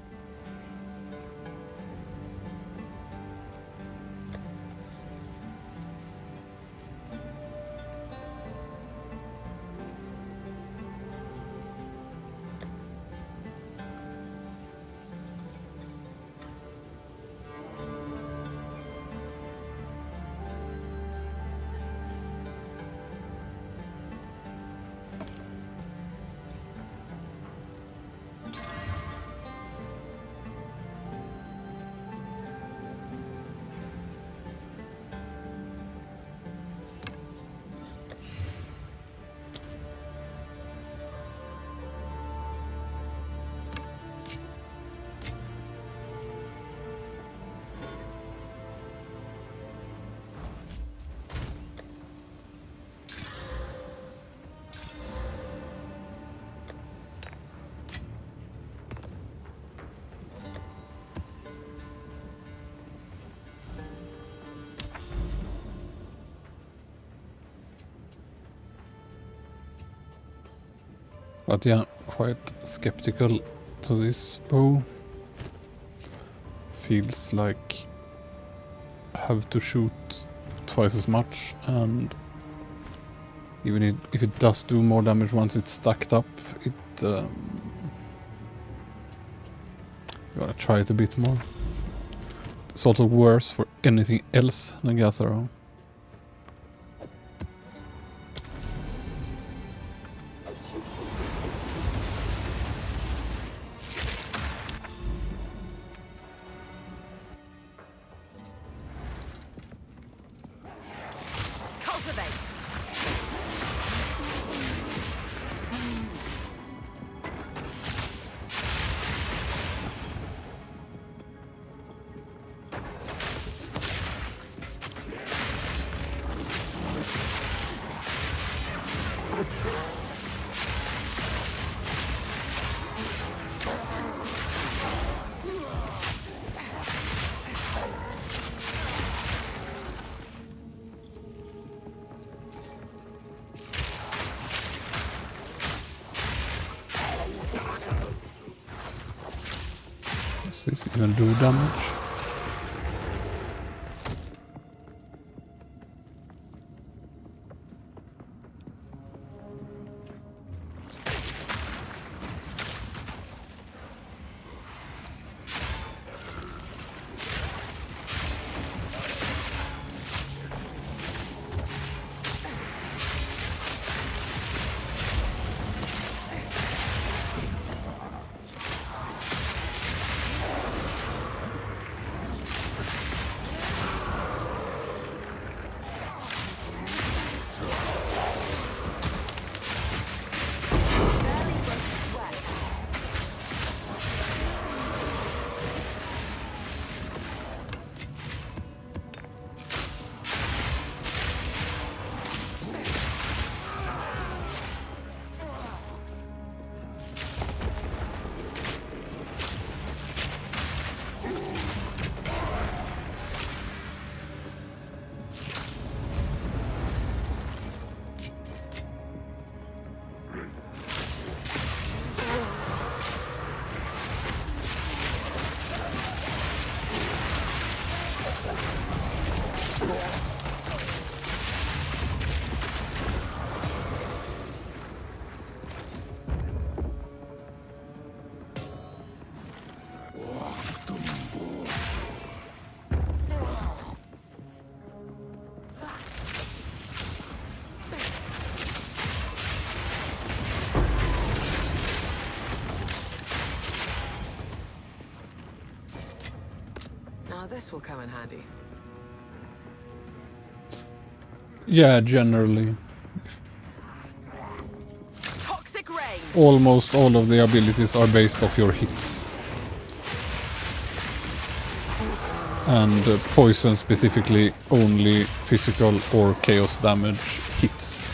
But yeah, quite skeptical to this bow. Feels like I have to shoot twice as much, and even if it does do more damage once it's stacked up, it gotta try it a bit more. It's also worse for anything else than gas arrow. Does this even do damage? Now this will come in handy. Yeah, generally. Toxic rain. Almost all of the abilities are based off your hits. And poison specifically only physical or chaos damage hits.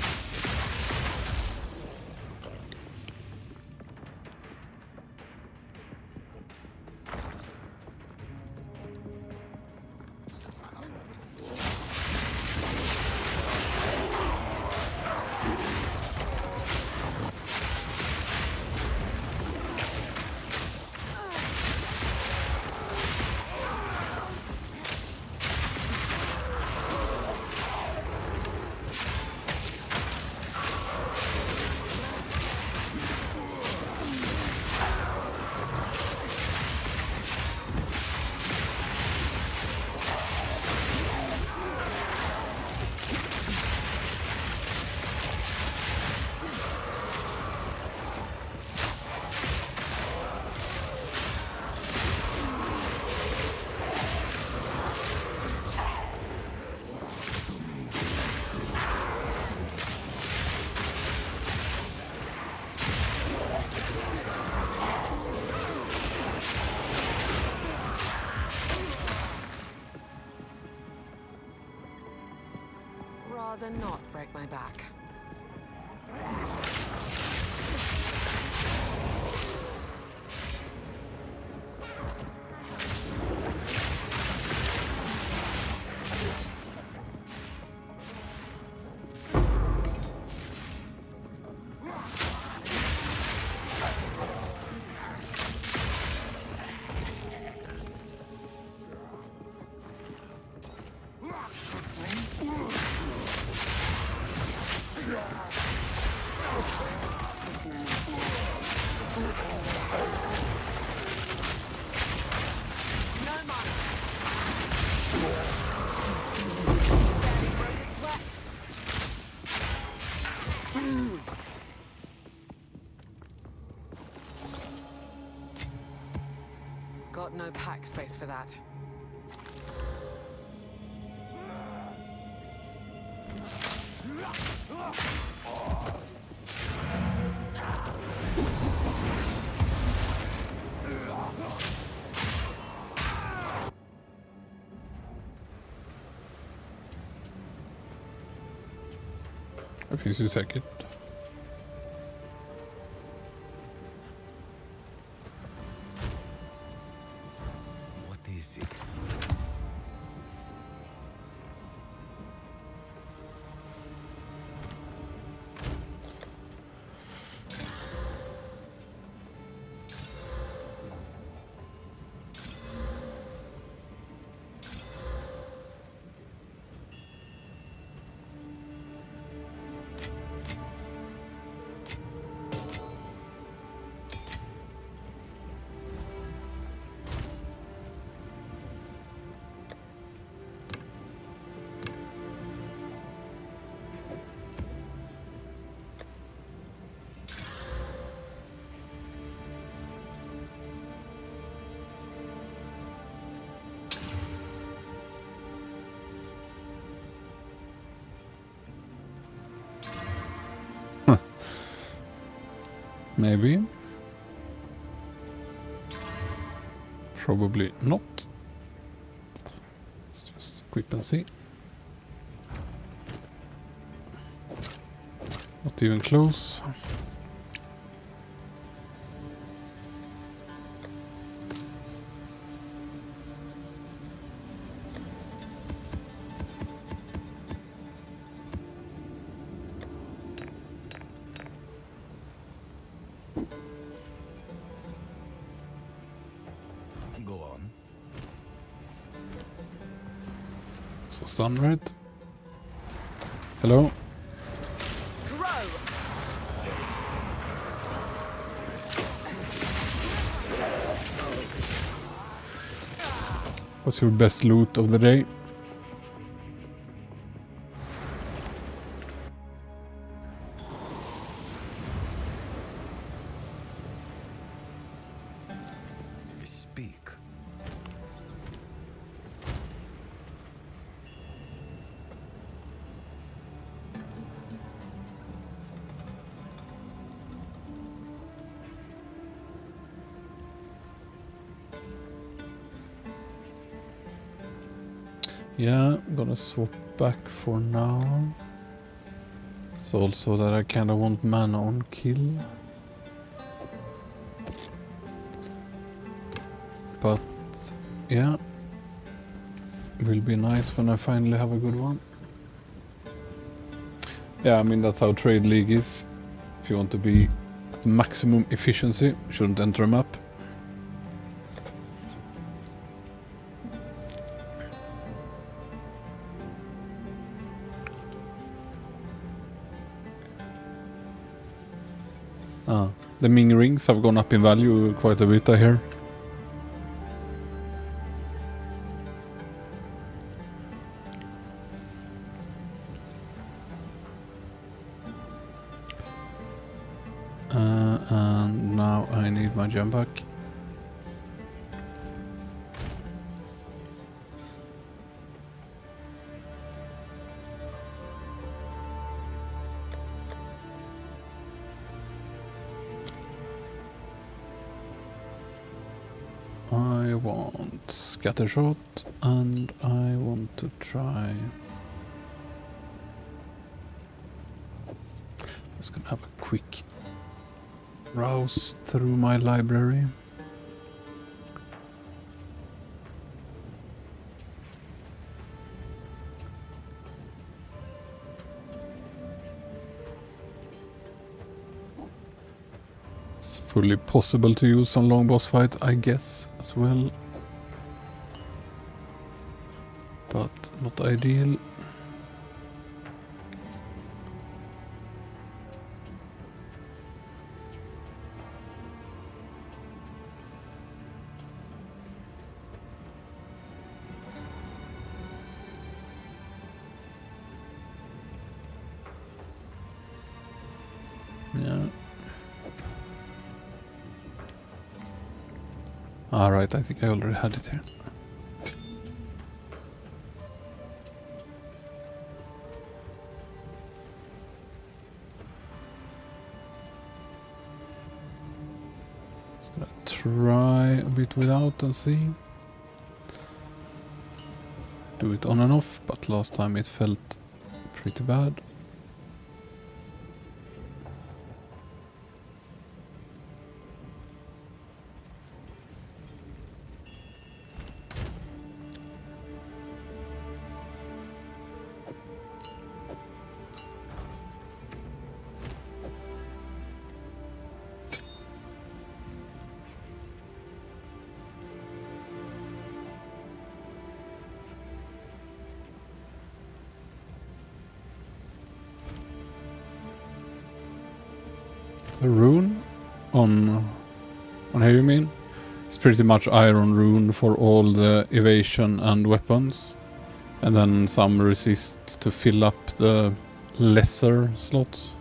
Rather not break my back. Got no pack space for that. Det finns ju säkert. What is it? Maybe. Probably not. Let's just equip and see. Not even close. Go on. Stun, right? Hello? What's your best loot of the day? Speak. Yeah, I'm gonna swap back for now. It's also that I kinda want mana on kill. But yeah, will be nice when I finally have a good one. Yeah, I mean that's how Trade League is. If you want to be at maximum efficiency, shouldn't enter a map. The Ming rings have gone up in value quite a bit, I hear. And now I need my jump back. I want scattershot and I want to try. Just gonna have a quick browse through my library. It's fully possible to use on long boss fight, I guess, as well. But not ideal. Yeah. Alright, I think I already had it here. Just gonna try a bit without and see. Do it on and off, but last time it felt pretty bad. A rune on here, you mean? It's pretty much iron rune for all the evasion and weapons, and then some resist to fill up the lesser slots.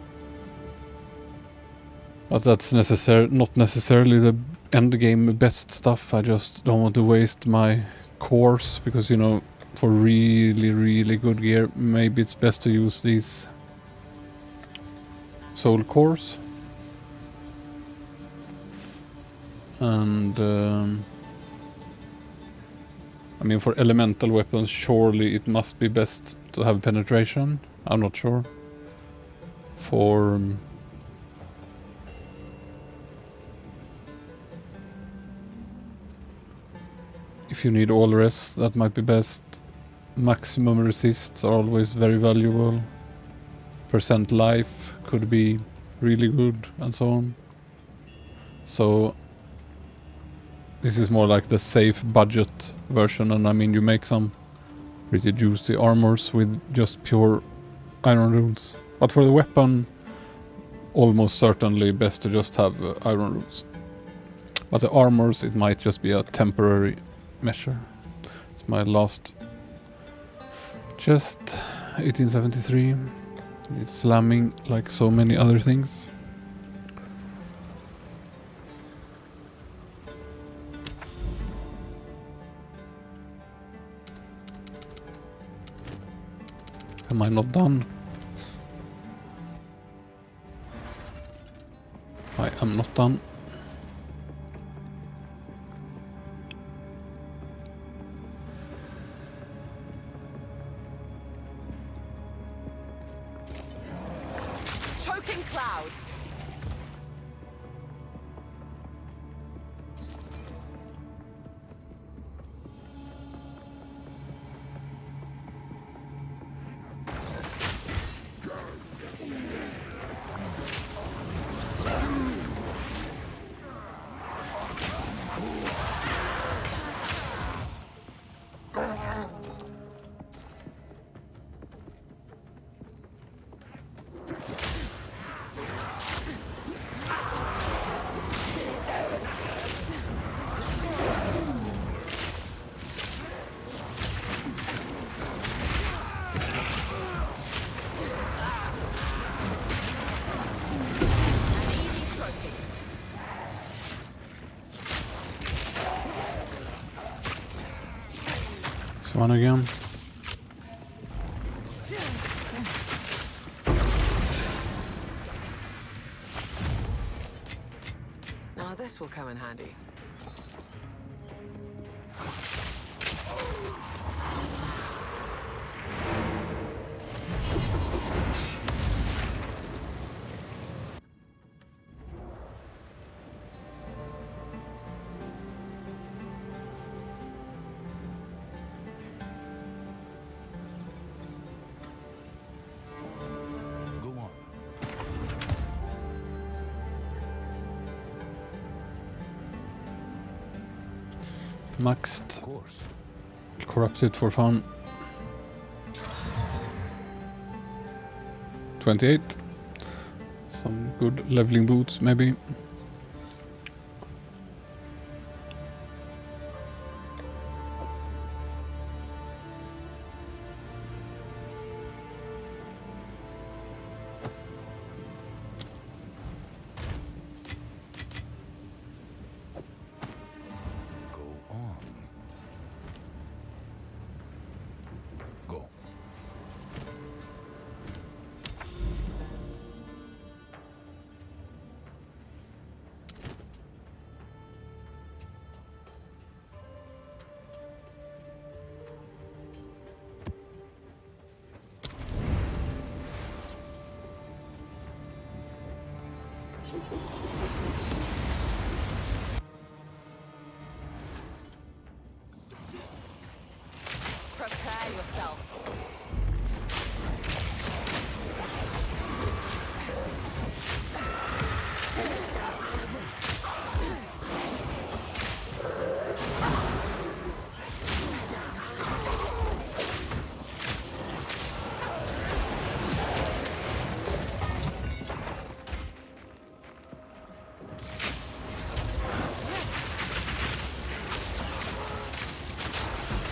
But that's not necessarily the endgame best stuff. I just don't want to waste my cores, because you know, for really good gear, maybe it's best to use these soul cores. And I mean, for elemental weapons, surely it must be best to have penetration. I'm not sure. For if you need all rest, that might be best. Maximum resists are always very valuable. Percent life could be really good, and so on. So this is more like the safe budget version, and I mean, you make some pretty juicy armors with just pure iron runes. But for the weapon, almost certainly best to just have iron runes. But the armors, it might just be a temporary measure. It's my last chest, 1873. It's slamming like so many other things. Am I not done? I am not done. Choking cloud. This one again. Now this will come in handy. Go on. Maxed. Of course. Corrupted for fun. 28. Some good leveling boots, maybe. Go on. Go. Prepare yourself.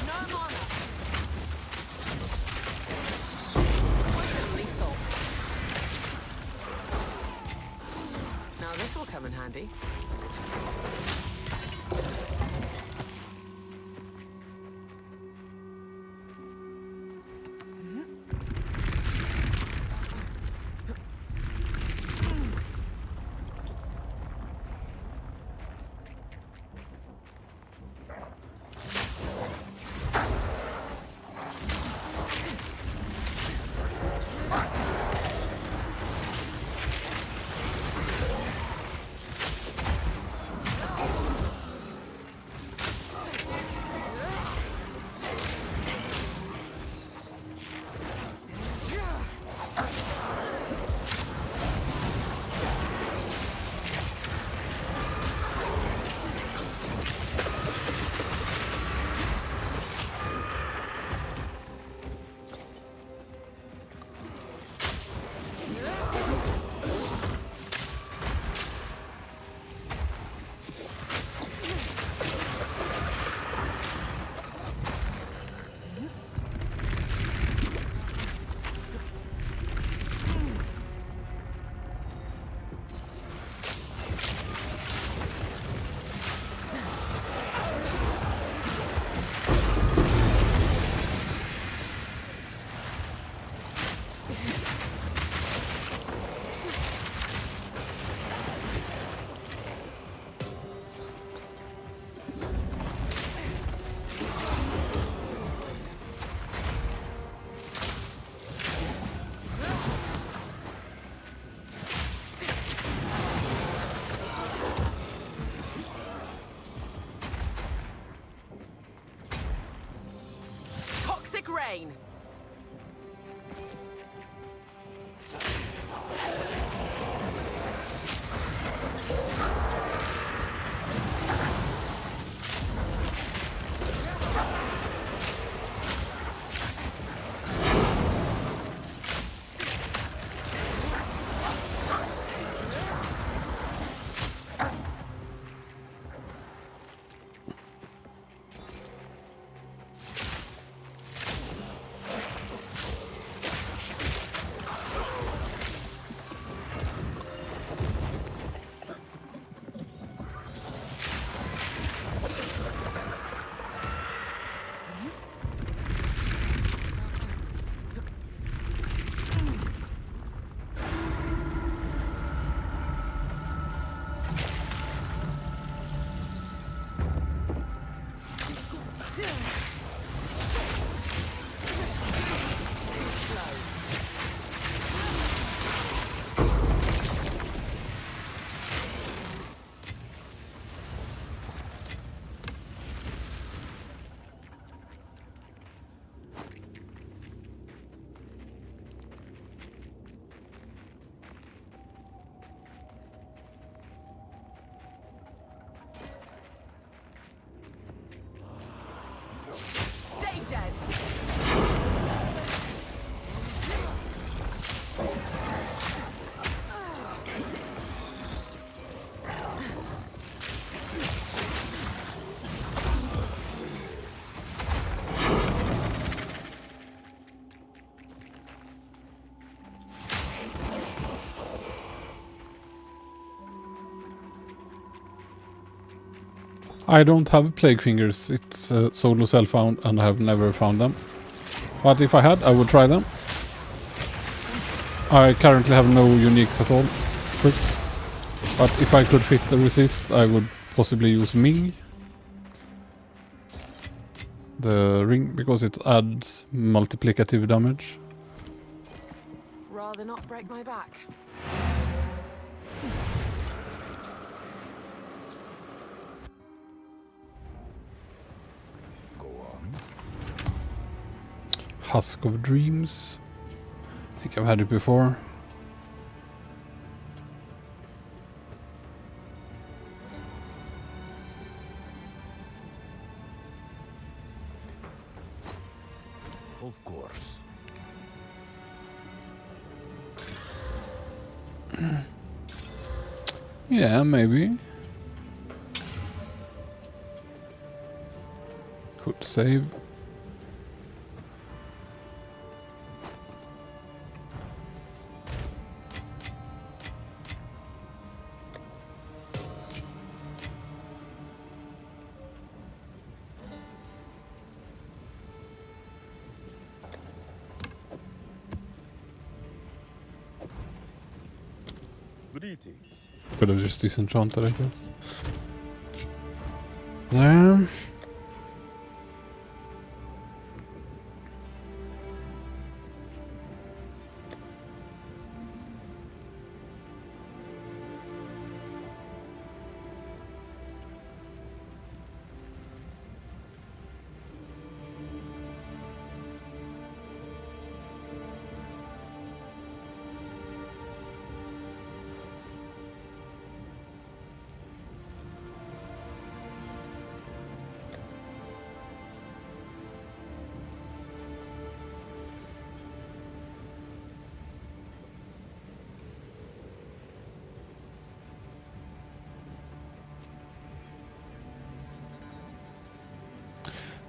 No mana. Poison lethal. Now this will come in handy. rain. Stay dead. I don't have plague fingers. It's solo self-found and I have never found them. But if I had, I would try them. I currently have no uniques at all equipped. But if I could fit the resist, I would possibly use Ming. The ring, because it adds multiplicative damage. Rather not break my back. Husk of Dreams. I think I've had it before. Of course. Yeah, maybe. Could save. Greetings. Could have just disenchanted, I guess. There.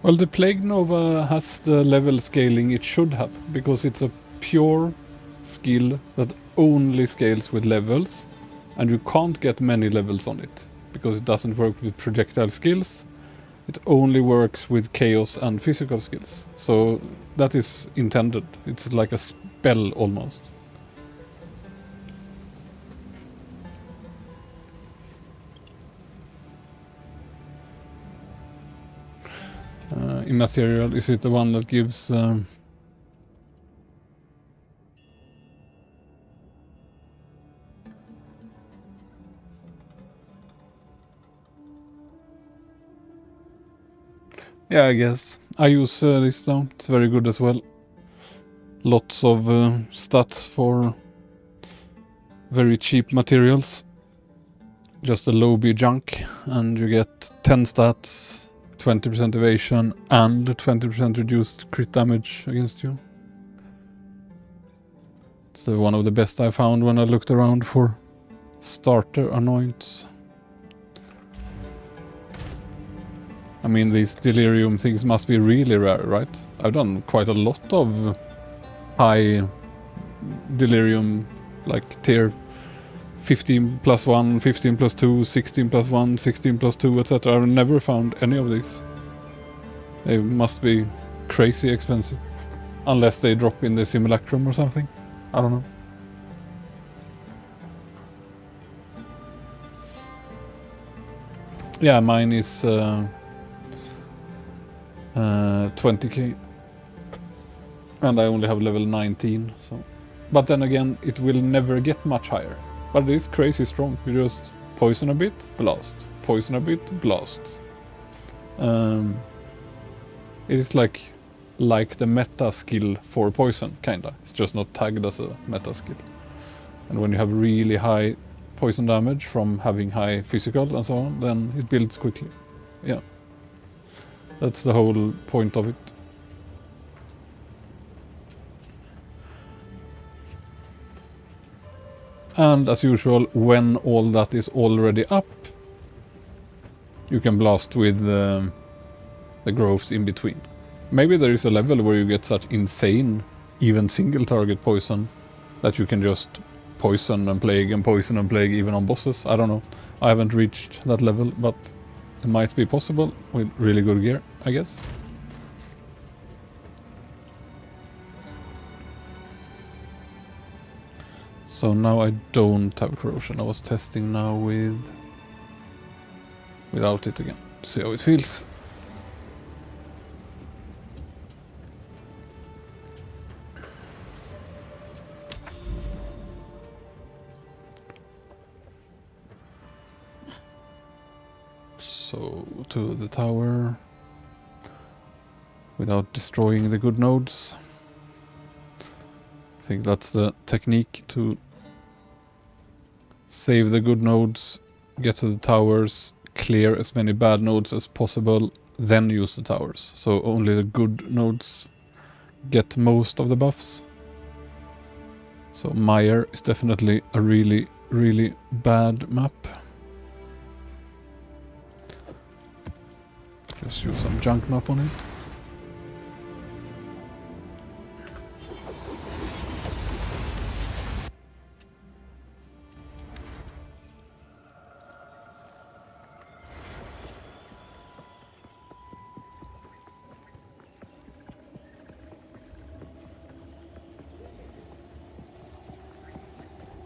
Well, the Plague Nova has the level scaling it should have, because it's a pure skill that only scales with levels, and you can't get many levels on it, because it doesn't work with projectile skills. It only works with chaos and physical skills. So that is intended. It's like a spell almost. Immaterial, is it the one that gives... Yeah, I guess. I use this though. It's very good as well. Lots of stats for very cheap materials. Just a lobby junk, and you get 10 stats, 20% evasion, and 20% reduced crit damage against you. It's one of the best I found when I looked around for starter anoints. I mean, these delirium things must be really rare, right? I've done quite a lot of high delirium, like tier 15 plus 1, 15 plus 2, 16 plus 1, 16 plus 2, etc. I've never found any of these. They must be crazy expensive. Unless they drop in the simulacrum or something. I don't know. Yeah, mine is 20k. And I only have level 19, so... But then again, it will never get much higher. But it is crazy strong. You just poison a bit, blast. Poison a bit, blast. It is like the meta skill for poison, kinda. It's just not tagged as a meta skill. And when you have really high poison damage from having high physical and so on, then it builds quickly. Yeah. That's the whole point of it. And as usual, when all that is already up, you can blast with the growths in between. Maybe there is a level where you get such insane, even single target poison, that you can just poison and plague even on bosses. I don't know. I haven't reached that level, but it might be possible with really good gear, I guess. So now I don't have corrosion. I was testing now without it again. See how it feels. So to the tower without destroying the good nodes. I think that's the technique, to save the good nodes, get to the towers, clear as many bad nodes as possible, then use the towers. So only the good nodes get most of the buffs. So Meyer is definitely a really, really bad map. Just use some junk map on it.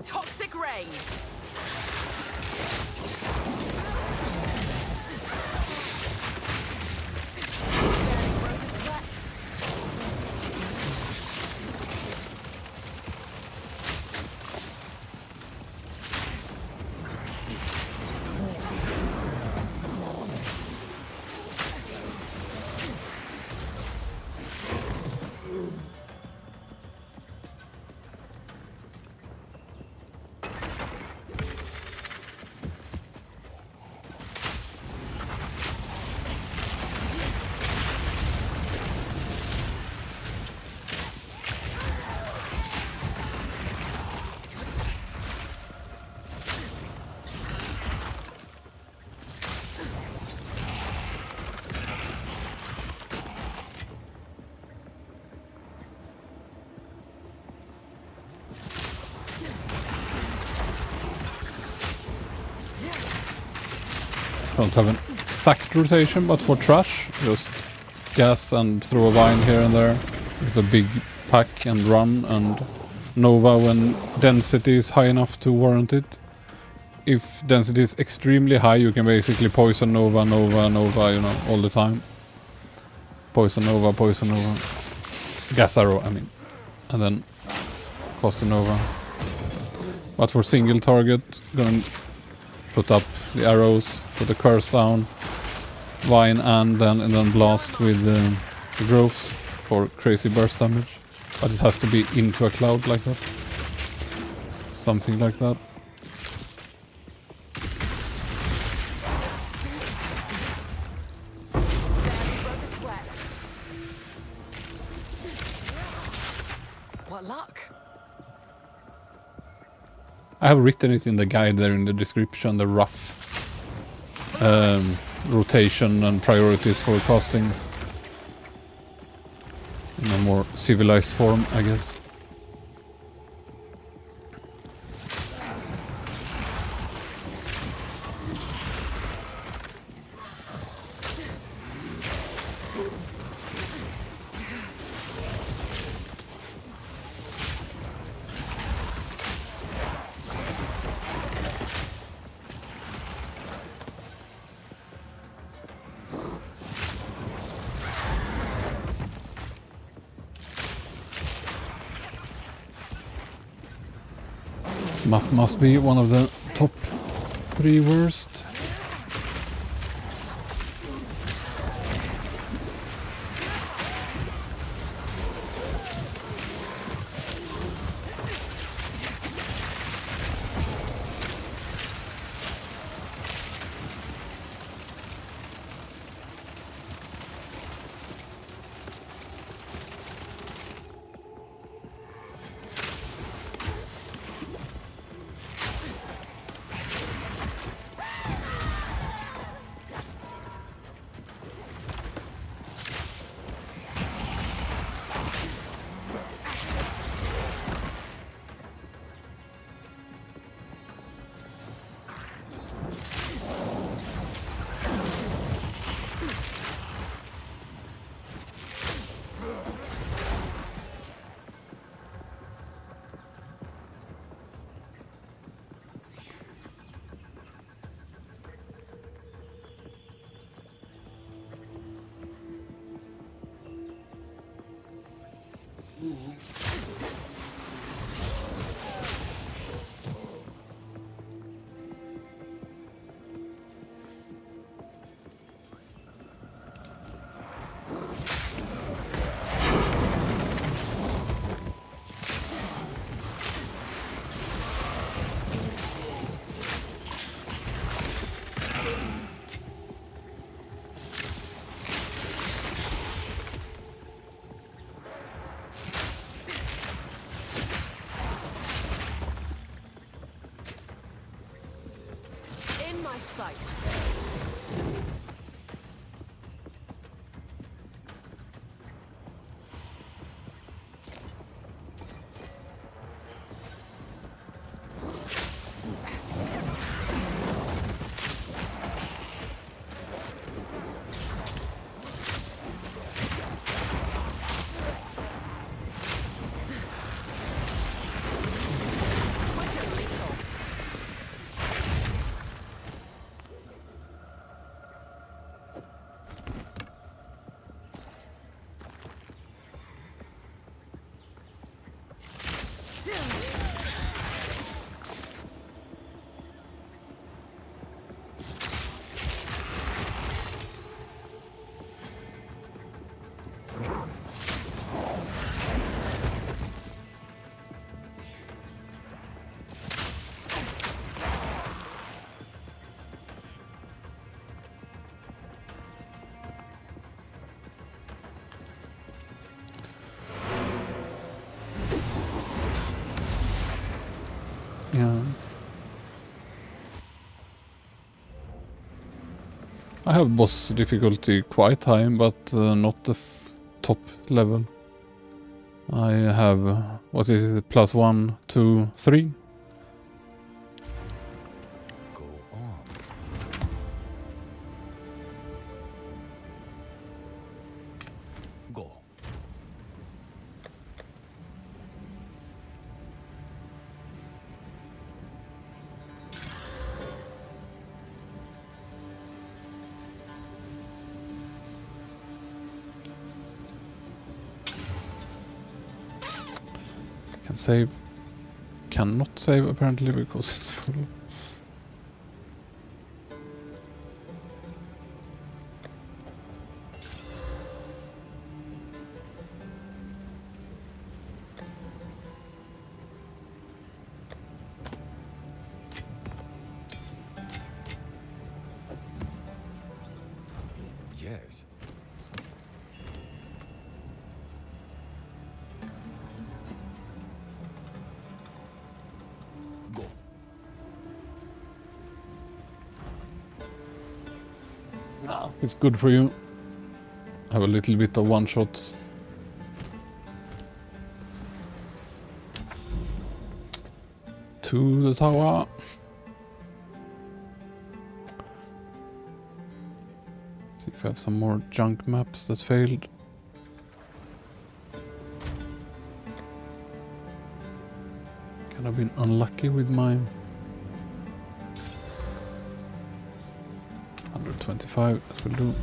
Toxic rain. Don't have an exact rotation, but for trash, just gas and throw a vine here and there. It's a big pack and run, and Nova when density is high enough to warrant it. If density is extremely high, you can basically poison Nova, Nova, Nova, you know, all the time. Poison Nova, poison Nova. Gas arrow, I mean. And then cost the Nova. But for single target, gonna put up the arrows, put the curse down, Vine and then blast with the growths for crazy burst damage. But it has to be into a cloud like that. Something like that. What luck? I have written it in the guide there in the description, the rough rotation and priorities for casting in a more civilized form, I guess. Map must be one of the top 3 worst. In my sights. Yeah. I have boss difficulty quite high, but not the top level. I have, what is it, +1, 2, 3? Go on. Go. Can save. Cannot save apparently because it's full. it's good for you. Have a little bit of one-shots. To the tower. See if I have some more junk maps that failed. Kind of been unlucky with my 125, that will do.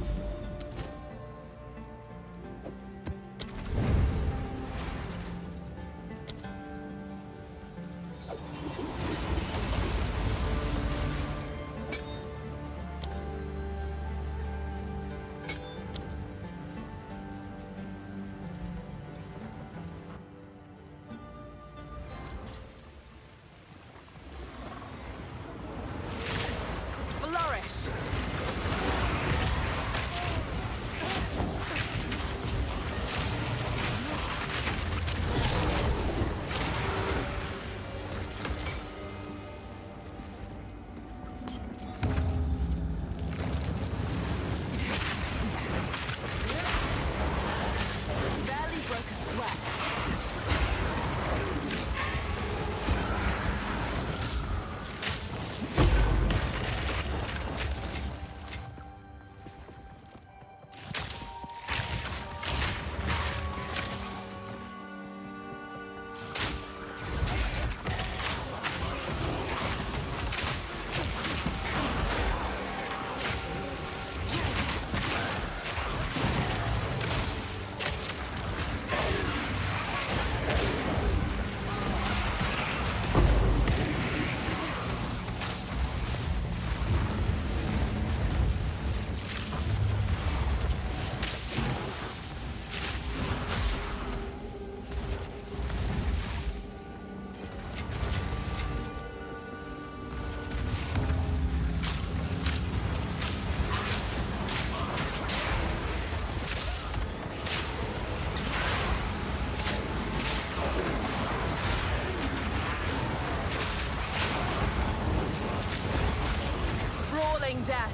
Death.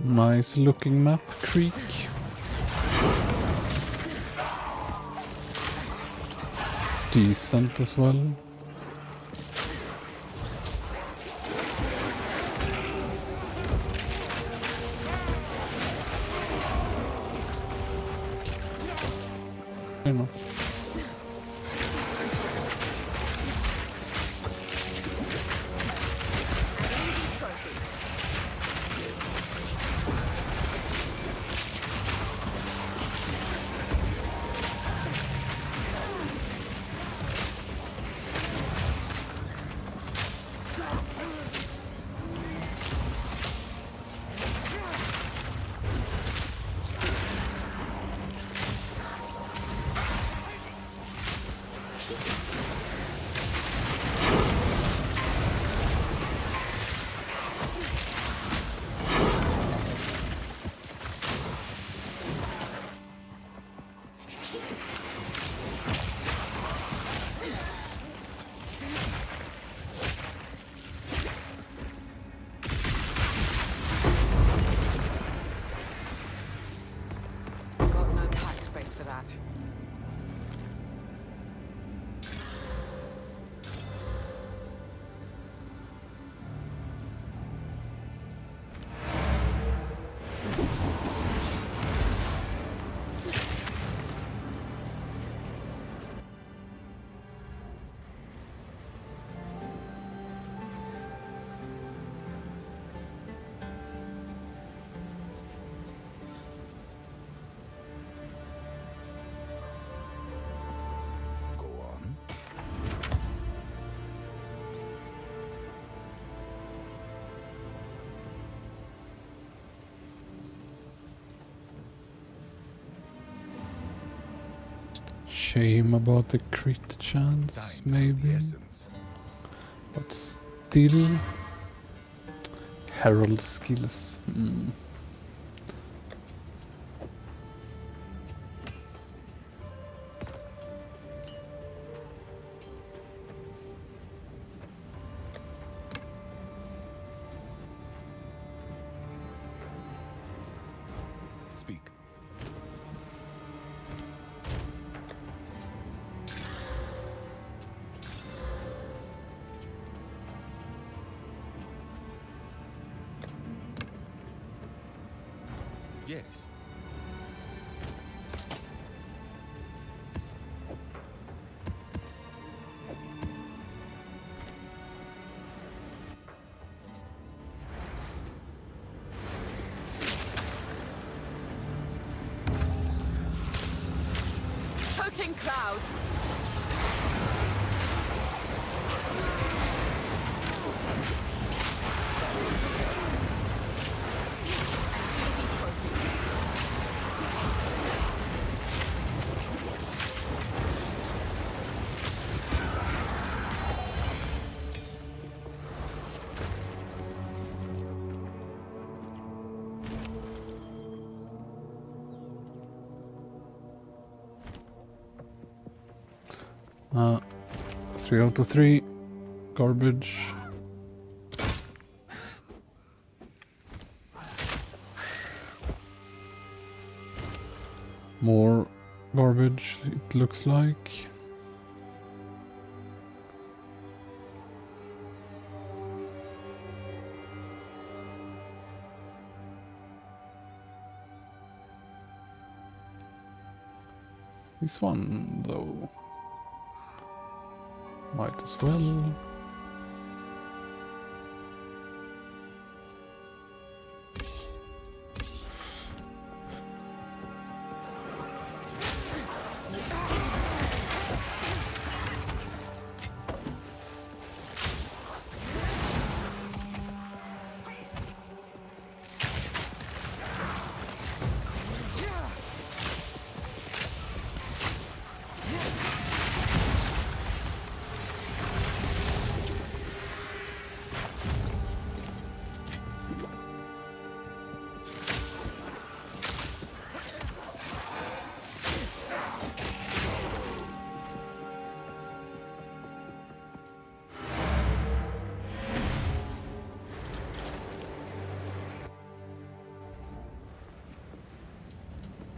Nice looking map, Creek. Decent as well. You know. shame about the crit chance, maybe. But still... Herald skills. Speak. Yes. Choking cloud. Uh, 3 out of 3. Garbage. More garbage, it looks like. This one, though. Might as well.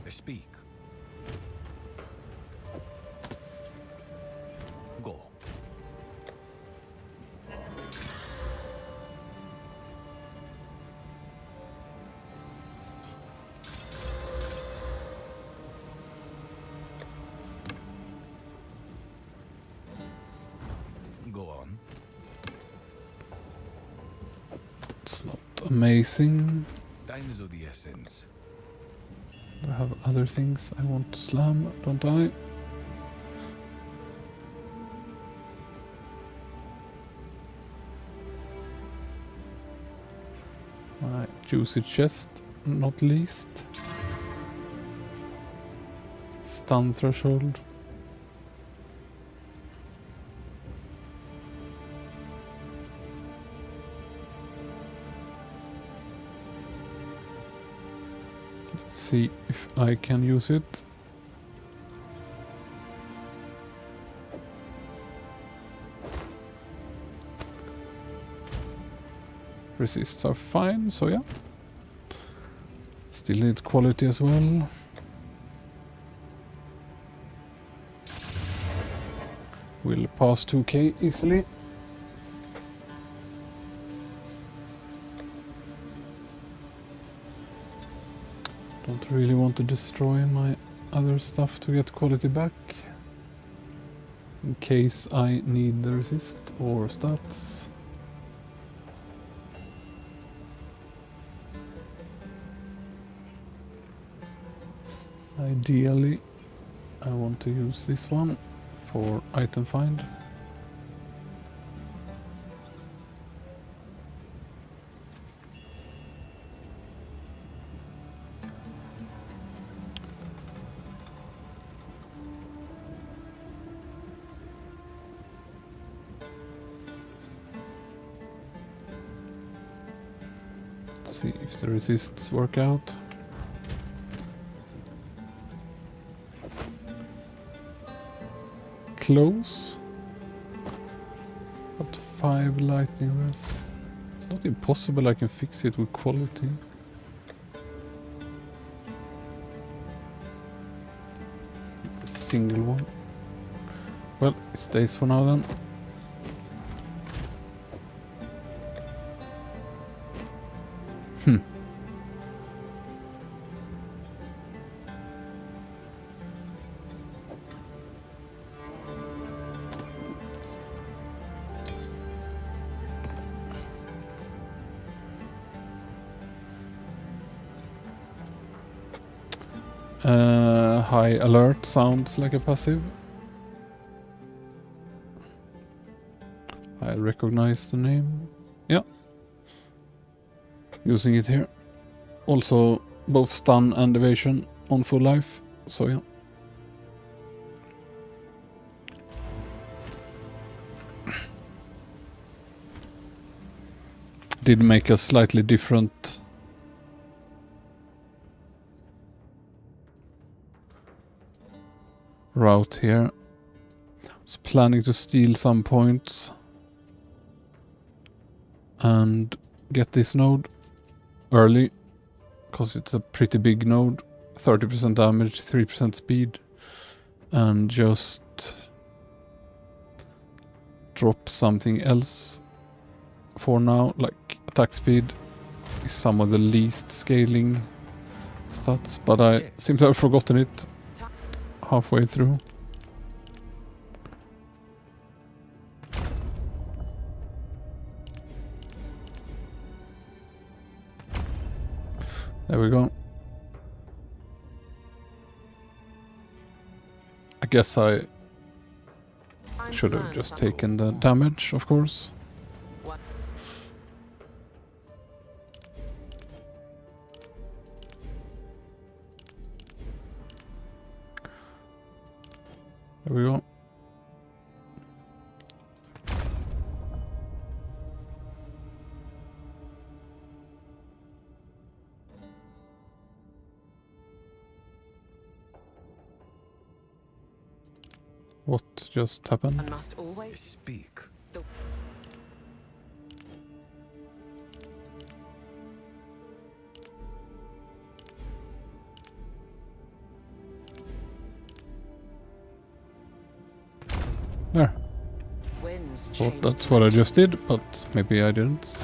Speak. Go. Go on. It's not amazing. Time is of the essence. I have other things I want to slam, don't I? My juicy chest, not least. Stun threshold. Let's see if I can use it. Resists are fine, so yeah. Still need quality as well. Will pass 2k easily. Don't really want to destroy my other stuff to get quality back. In case I need the resist or stats. Ideally, I want to use this one for item find. Let's see if the resists work out. Close. But 5 lightning res. It's not impossible I can fix it with quality. It's a single one. Well, it stays for now then. High alert sounds like a passive. I recognize the name. Yeah. Using it here. Also both stun and evasion on full life. So yeah. Did make a slightly different route here. Was planning to steal some points and get this node early because it's a pretty big node, 30% damage, 3% speed, and just drop something else for now, like attack speed is some of the least scaling stats, but I seem to have forgotten it halfway through. There we go. I guess I should have just taken the damage, of course. There we go. What just happened? I must always Speak. There. winds Thought change. that's what I just did, but maybe I didn't.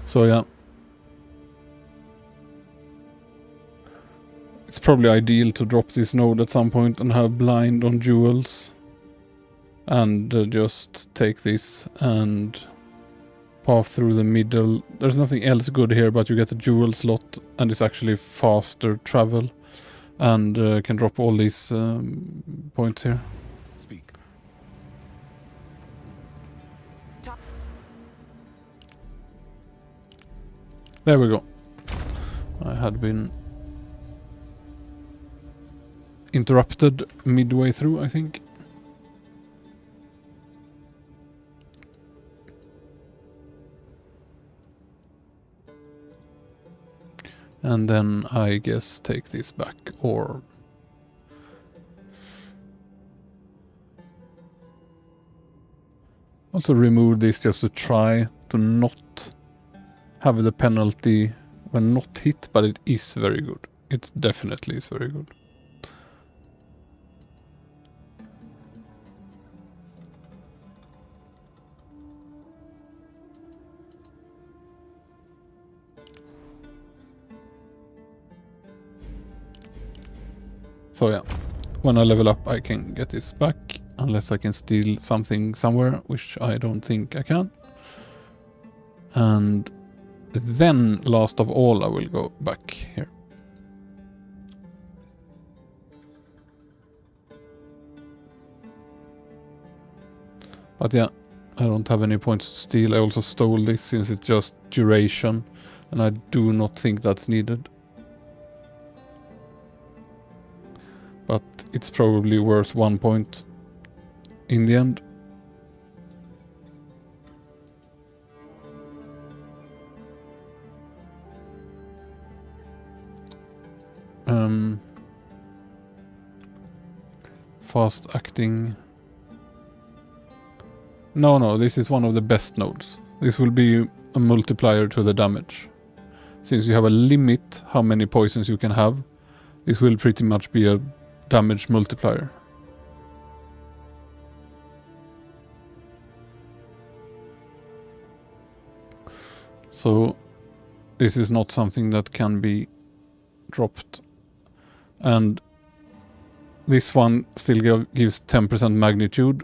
So yeah. It's probably ideal to drop this node at some point and have blind on jewels. And just take this and path through the middle. There's nothing else good here, but you get a jewel slot and it's actually faster travel. And can drop all these points here. Speak. There we go. I had been interrupted midway through, I think. And then I guess take this back, or also remove this just to try to not have the penalty when not hit, but it is very good. It definitely is very good. So yeah, when I level up I can get this back, unless I can steal something somewhere, which I don't think I can. And then, last of all, I will go back here. But yeah, I don't have any points to steal. I also stole this since it's just duration, and I do not think that's needed. But it's probably worth 1 point in the end. Fast acting. No, this is one of the best nodes. This will be a multiplier to the damage. Since you have a limit how many poisons you can have, this will pretty much be a damage multiplier. So this is not something that can be dropped. And this one still gives 10% magnitude.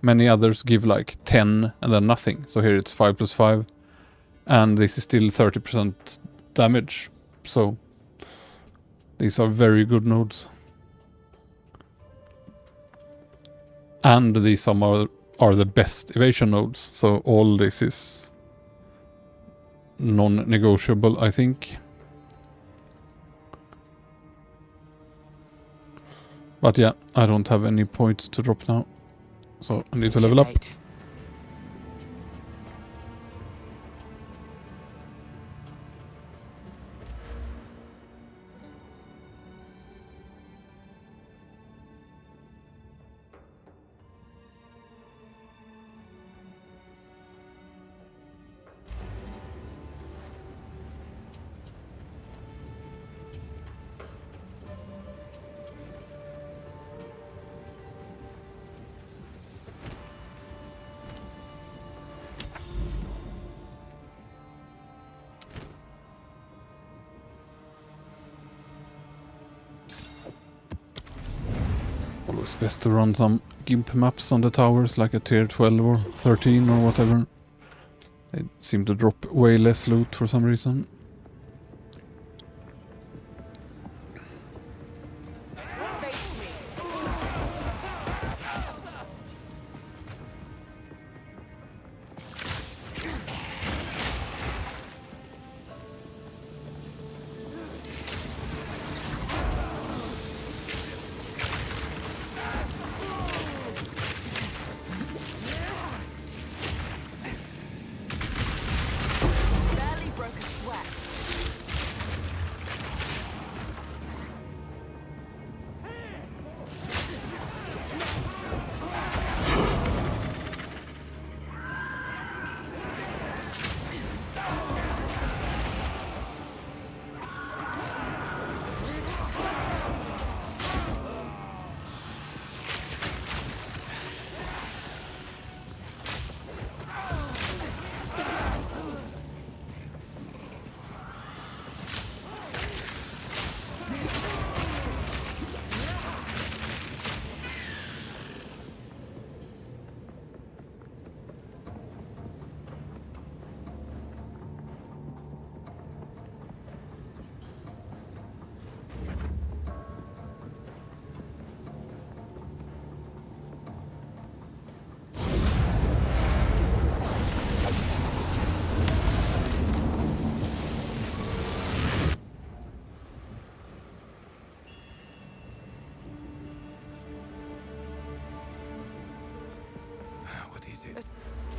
Many others give like 10 and then nothing. So here it's 5 plus 5. And this is still 30% damage. So these are very good nodes. And these are the best evasion nodes. So all this is non-negotiable, I think. But yeah, I don't have any points to drop now. So I need to level up. Always best to run some GIMP maps on the towers, like a tier 12 or 13 or whatever. They seem to drop way less loot for some reason.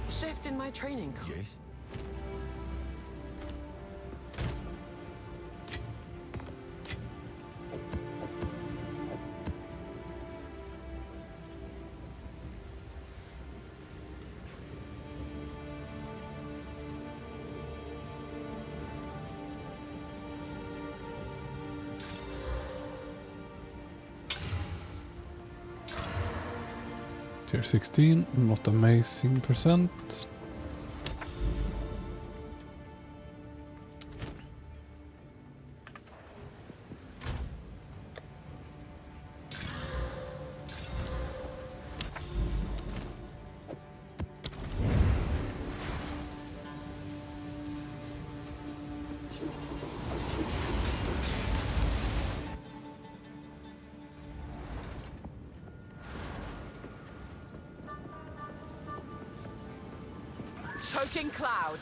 Shift in my training. Yes? Tier 16, not amazing percent. Choking cloud.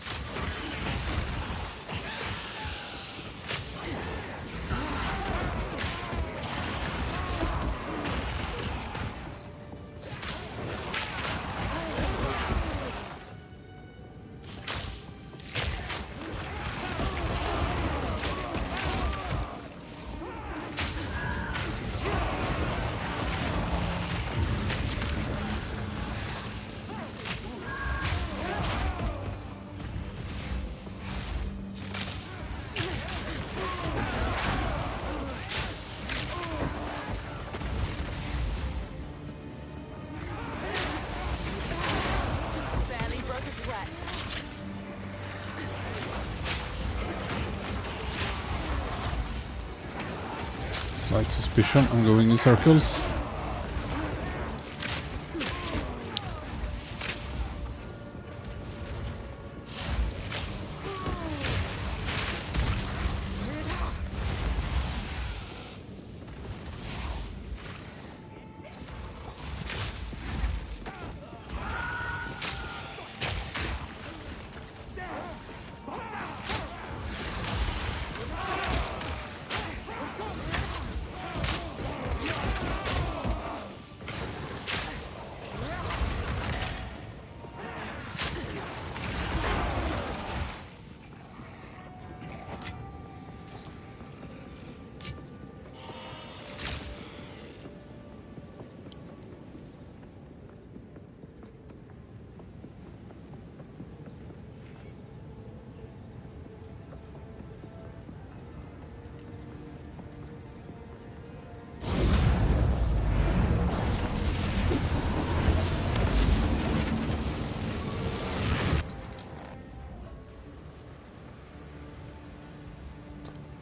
Right suspicion, I'm going in circles.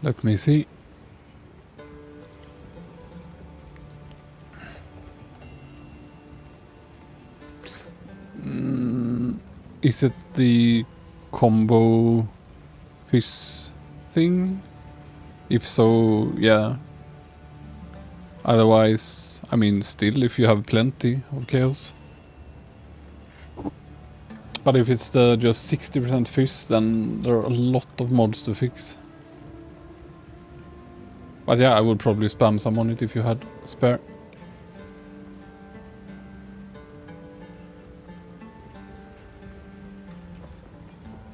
Let me see. Is it the combo fish thing? If so, yeah. Otherwise, I mean, still, if you have plenty of chaos. But if it's the just 60% fish, then there are a lot of mods to fix. But yeah, I would probably spam some on it if you had spare.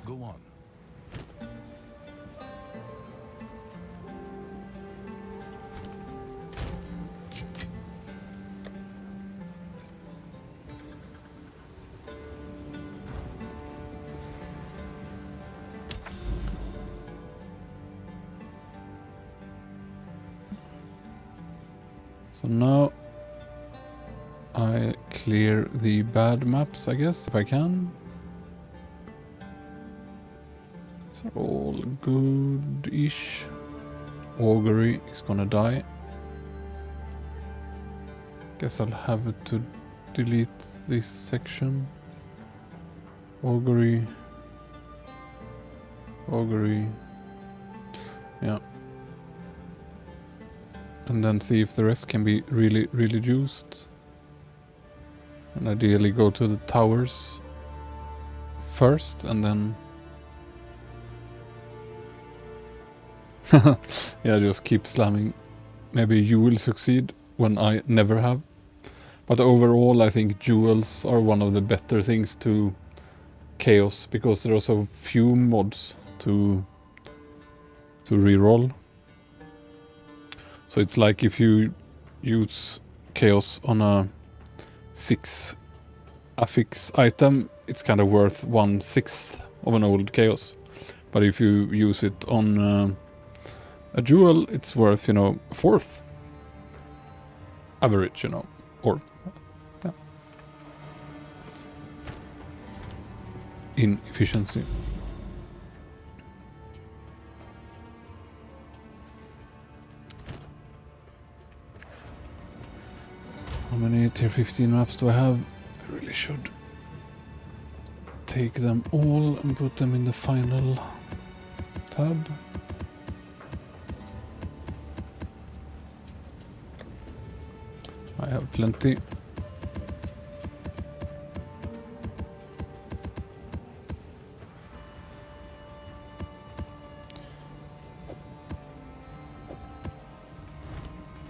Go on. So now I clear the bad maps, I guess, if I can. These are all good-ish. Augury is gonna die. Guess I'll have to delete this section. Augury. Augury. Yeah. And then see if the rest can be really reduced. And ideally go to the towers first and then... yeah, just keep slamming. Maybe you will succeed when I never have. But overall I think jewels are one of the better things to chaos, because there are so few mods to reroll. So it's like if you use chaos on a 6 affix item, it's kind of worth 1/6 of an old chaos. But if you use it on a jewel, it's worth, you know, 1/4 average, you know, or yeah, in efficiency. How many tier 15 maps do I have? I really should take them all and put them in the final tab. I have plenty.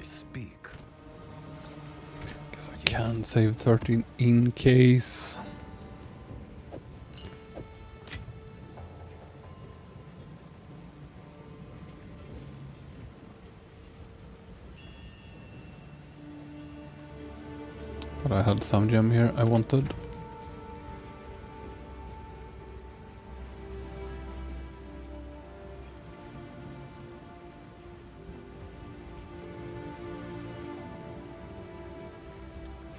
Speak. Guess I can save 13 in case. But I had some gem here I wanted.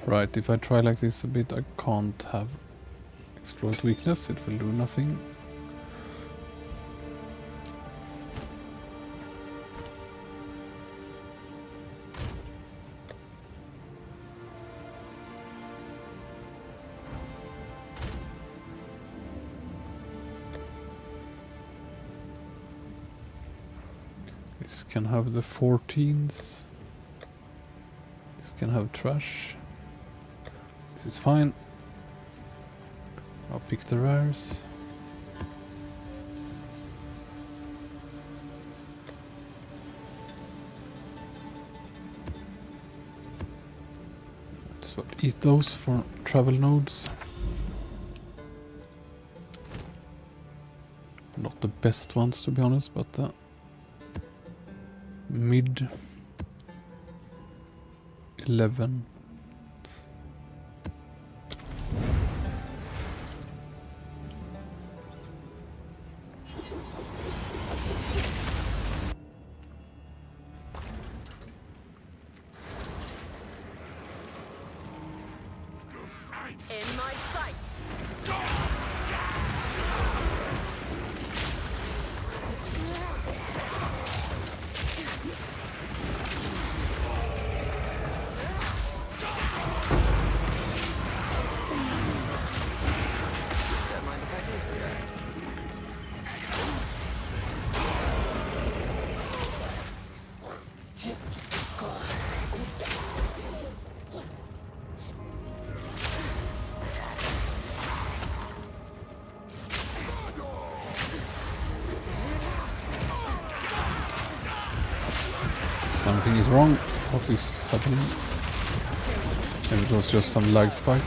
Right, if I try like this a bit, I can't have exploit weakness, it will do nothing. This can have the 14s. This can have trash. This is fine. I'll pick the rares. Let's eat those for travel nodes. Not the best ones, to be honest, but mid 11. In my sights. Don't mind if I do. Something is wrong. What is happening? Maybe it was just some lag spike.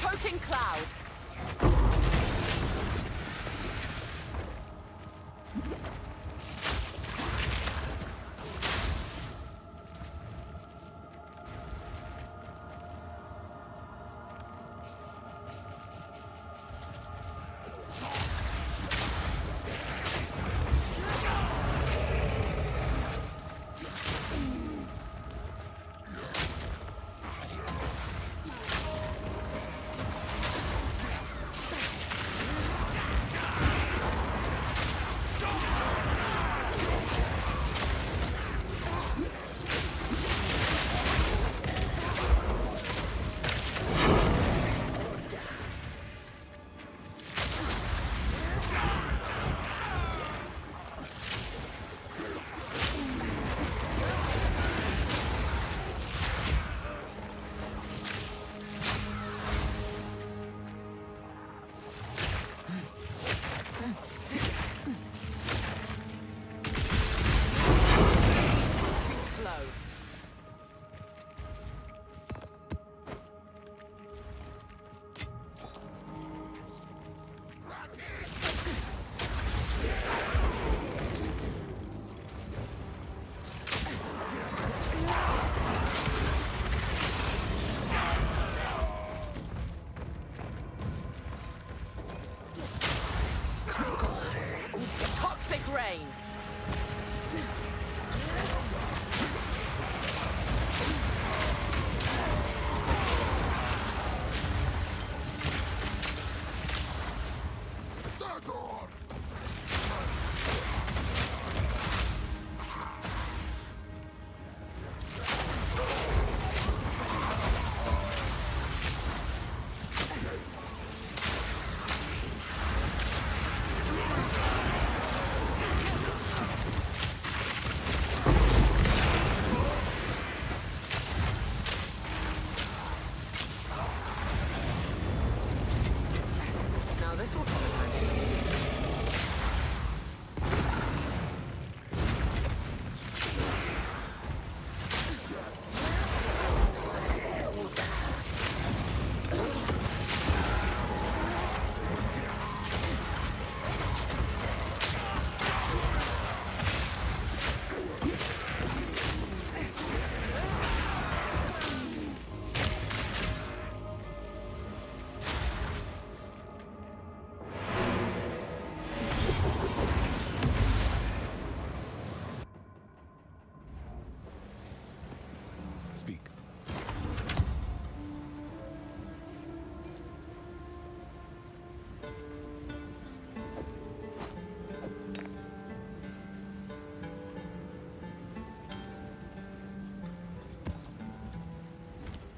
Choking cloud.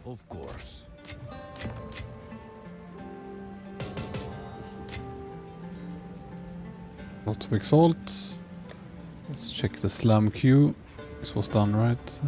Of course. Lots of exalt. Let's check the slam queue. This was done right.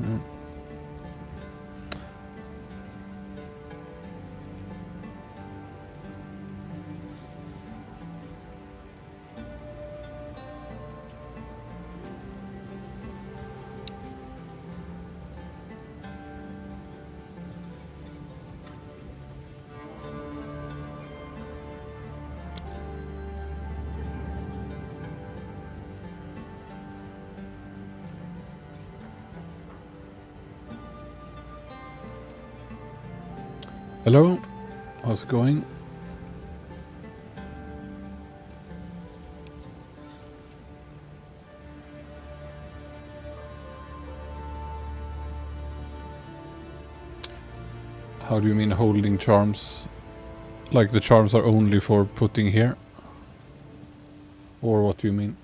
Hello, how's it going? How do you mean holding charms? Like the charms are only for putting here? Or what do you mean?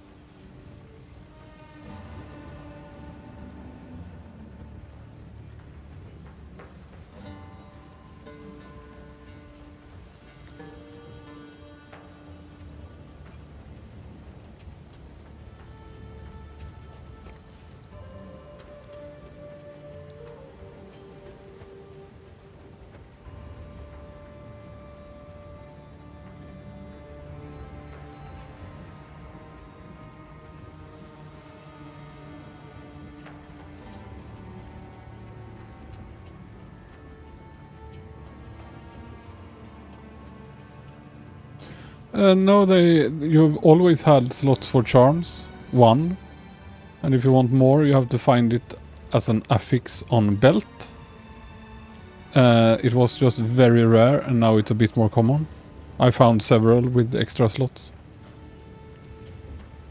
No, you've always had slots for charms, 1. And if you want more, you have to find it as an affix on belt. It was just very rare, and now it's a bit more common. I found several with extra slots.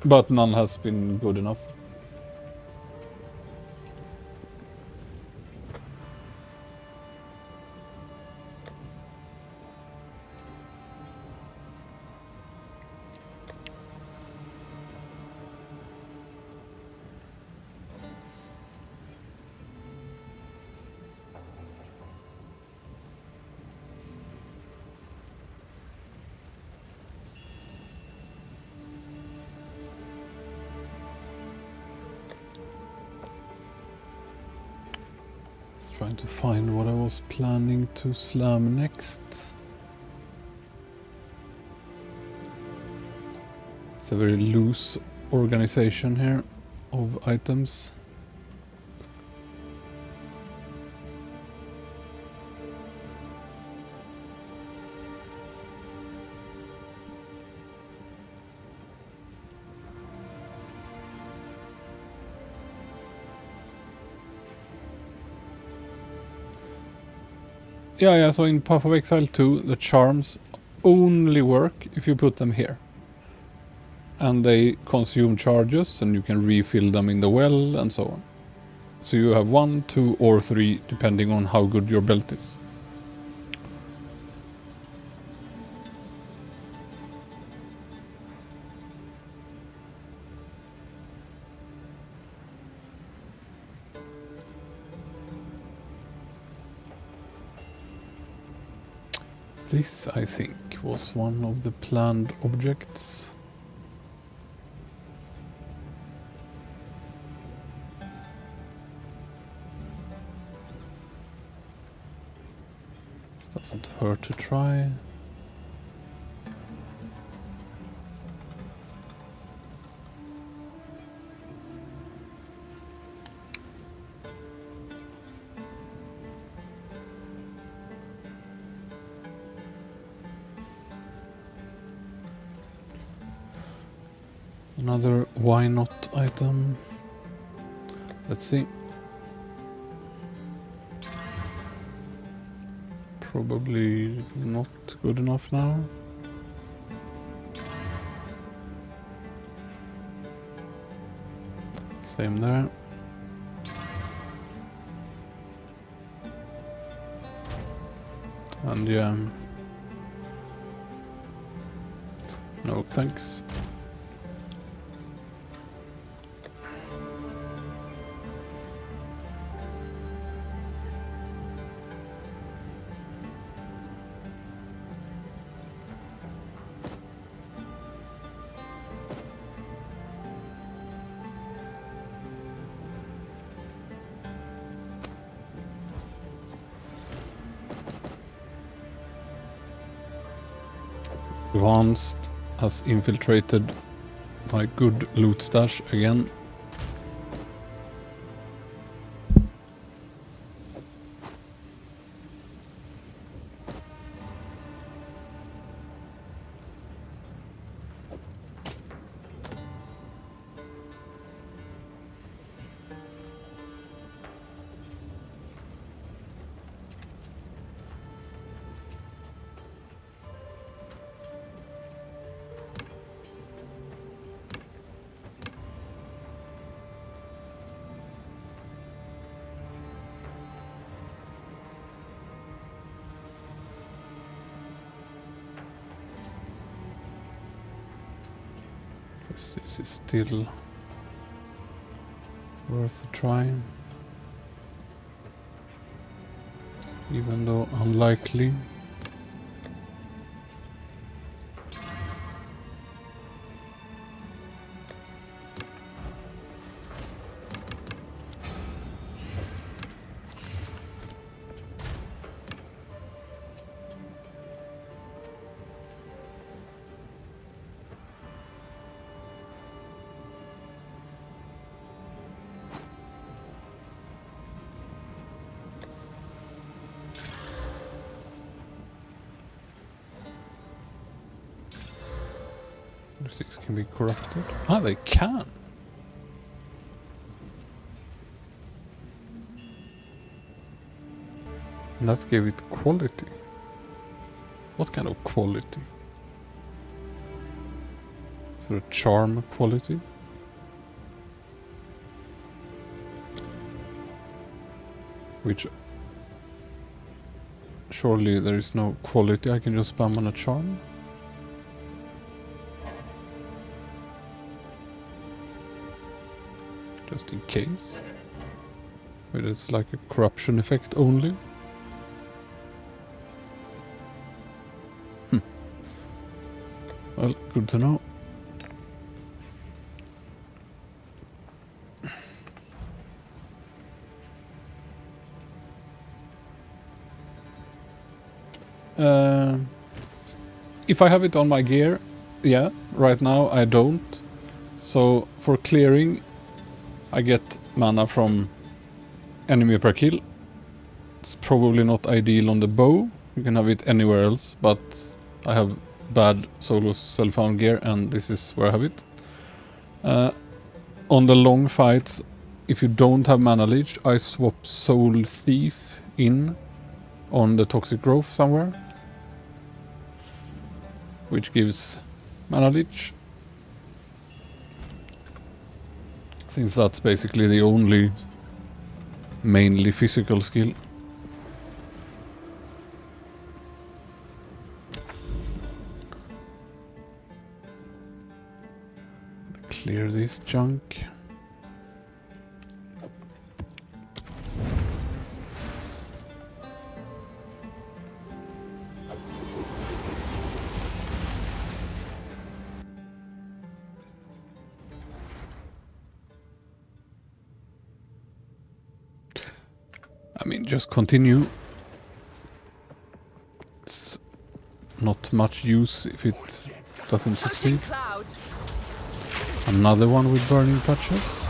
But none has been good enough. Trying to find what I was planning to slam next. It's a very loose organization here of items. Yeah, so in Path of Exile 2, the charms only work if you put them here. And they consume charges, and you can refill them in the well, and so on. So you have 1, 2, or 3, depending on how good your belt is. This, I think, was one of the planned objects. This doesn't hurt to try. Another why not item. Let's see. Probably not good enough now. Same there. And yeah. No thanks. Advanced has infiltrated my good loot stash again. This is still worth a try, even though unlikely. Things can be corrupted. Ah, they can! And that gave it quality. What kind of quality? Is there a charm quality? Which... surely there is no quality, I can just spam on a charm? Just in case. But it's like a corruption effect only. Well, good to know. If I have it on my gear, yeah, right now I don't. So for clearing, I get mana from enemy per kill. It's probably not ideal on the bow. You can have it anywhere else, but I have bad solo self-found gear and this is where I have it. On the long fights, if you don't have mana leech, I swap Soul Thief in on the Toxic Growth somewhere, which gives mana leech. Since that's basically the only mainly physical skill. Clear this junk. I mean, just continue. It's not much use if it doesn't succeed. Another one with burning patches.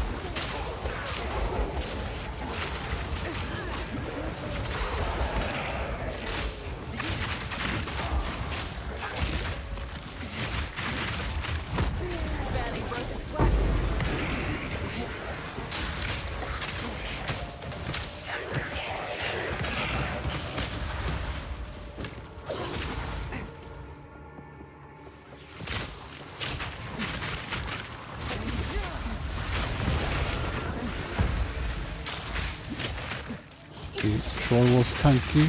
It sure was tanky.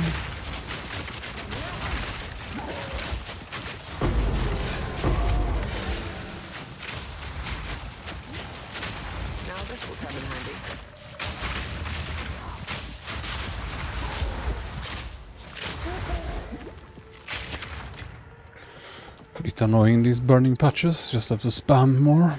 Now this will come in handy. Bit annoying these burning patches, just have to spam more.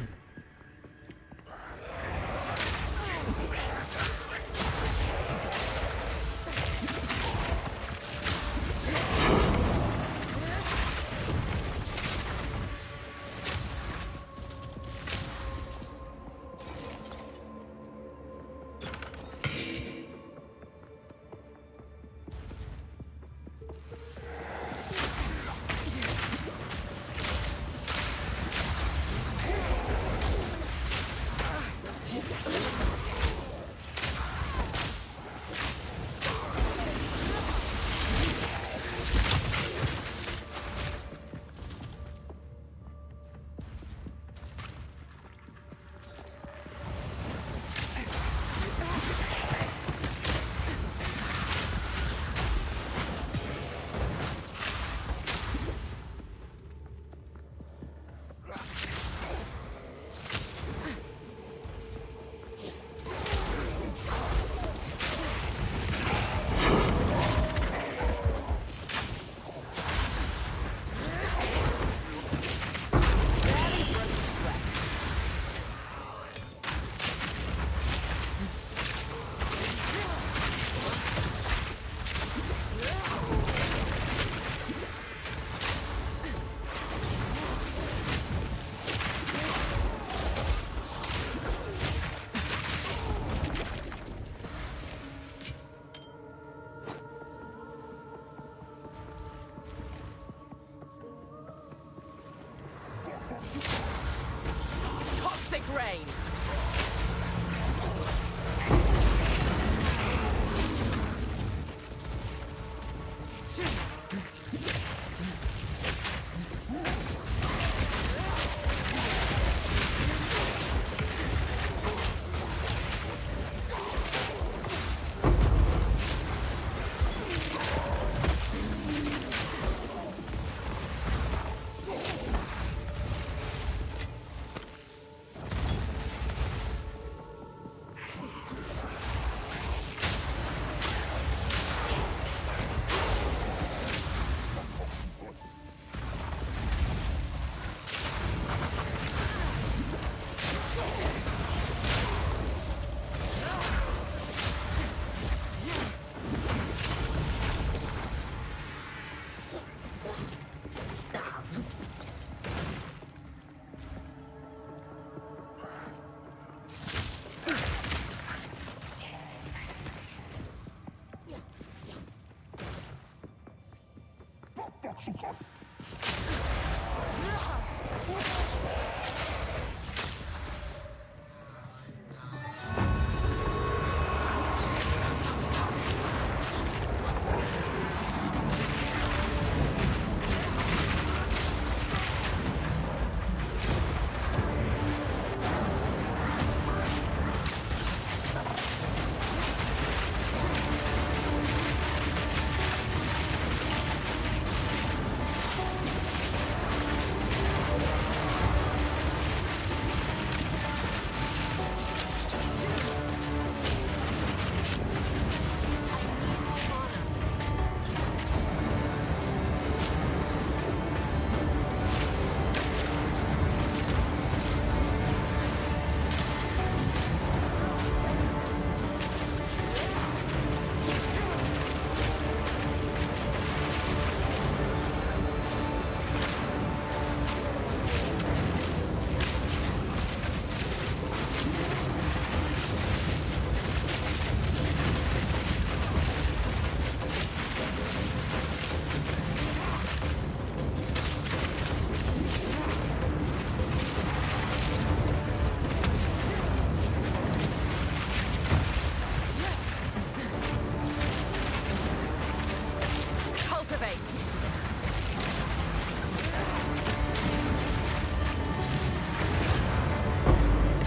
Cultivate.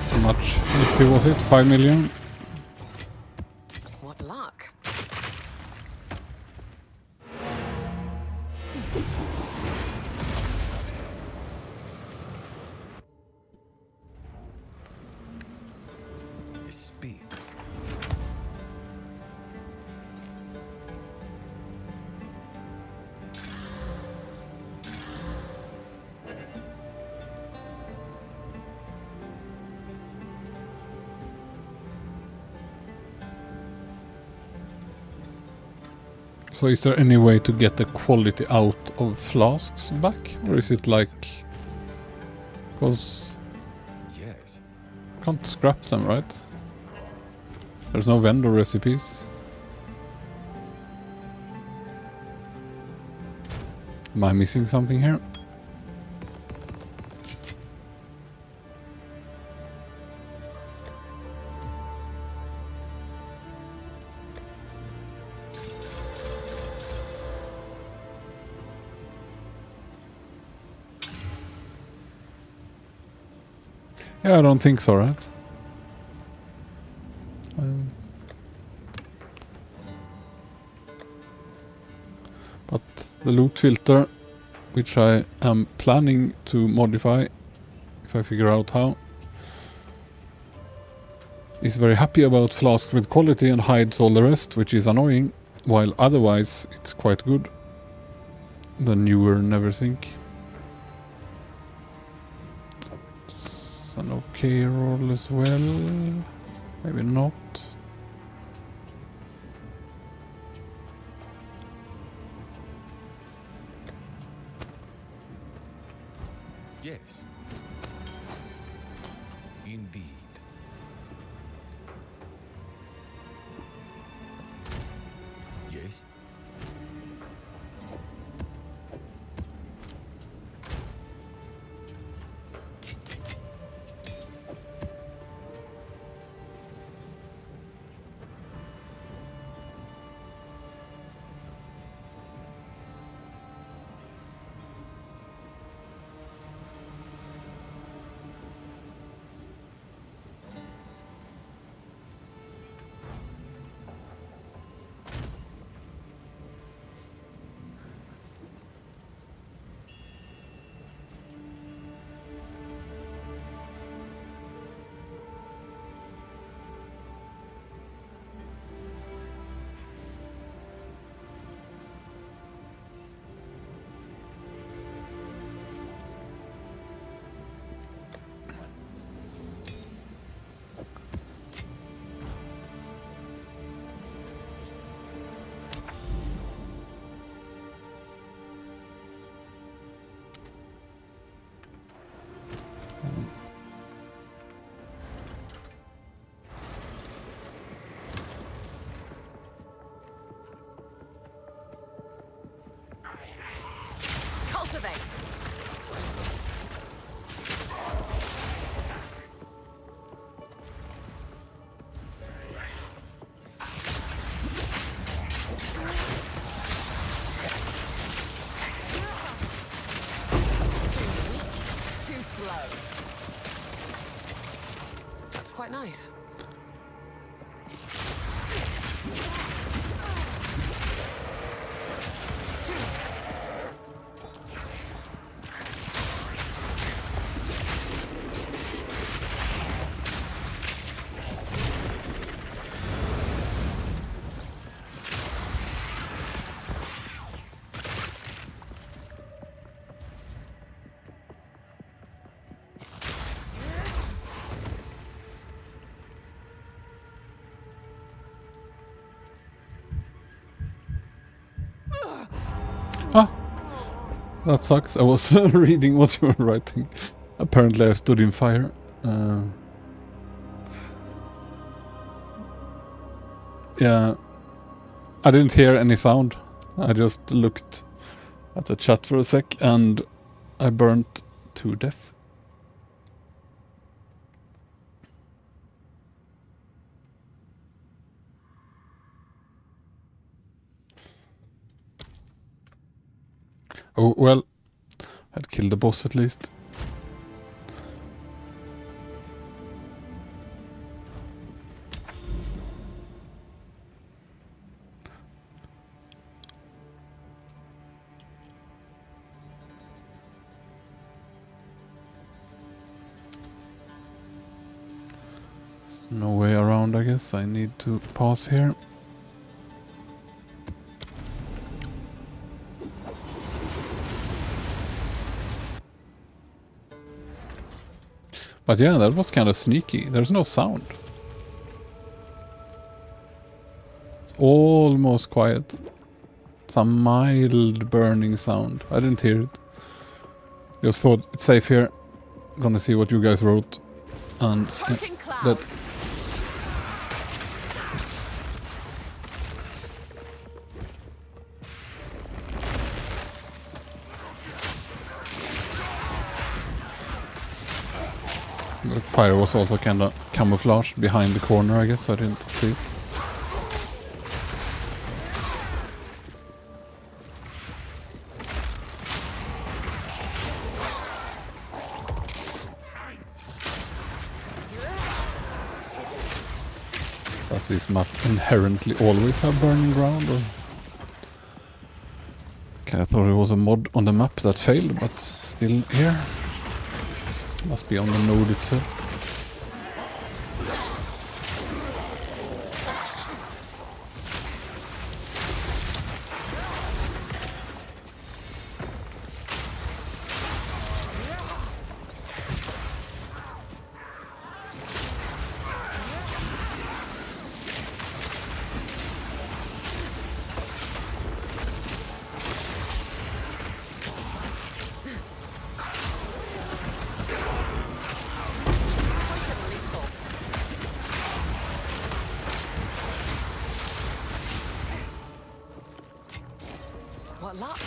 How much HP was it? 5 million? What luck. Speak. So is there any way to get the quality out of flasks back? Or is it like... Because Yes. you can't scrap them, right? There's no vendor recipes. Am I missing something here? Yeah, I don't think so, right? But the loot filter, which I am planning to modify, if I figure out how, is very happy about flasks with quality and hides all the rest, which is annoying, while otherwise it's quite good. The newer Neverthink. It's an okay roll as well. Maybe not. Yes. Indeed. Yes. Cultivate. Too slow. That's quite nice. Ah! That sucks. I was reading what you were writing. Apparently I stood in fire. Yeah. I didn't hear any sound. I just looked at the chat for a sec and I burnt to death. Oh, well, I'd killed the boss at least. There's no way around, I guess. I need to pause here. But yeah, that was kind of sneaky. There's no sound. It's almost quiet. Some mild burning sound. I didn't hear it. Just thought it's safe here. Gonna see what you guys wrote. And that. The fire was also kind of camouflaged behind the corner, I guess, so I didn't see it. Does this map inherently always have burning ground? Or? Kinda thought it was a mod on the map that failed, but still here. Must be on the node itself. What luck?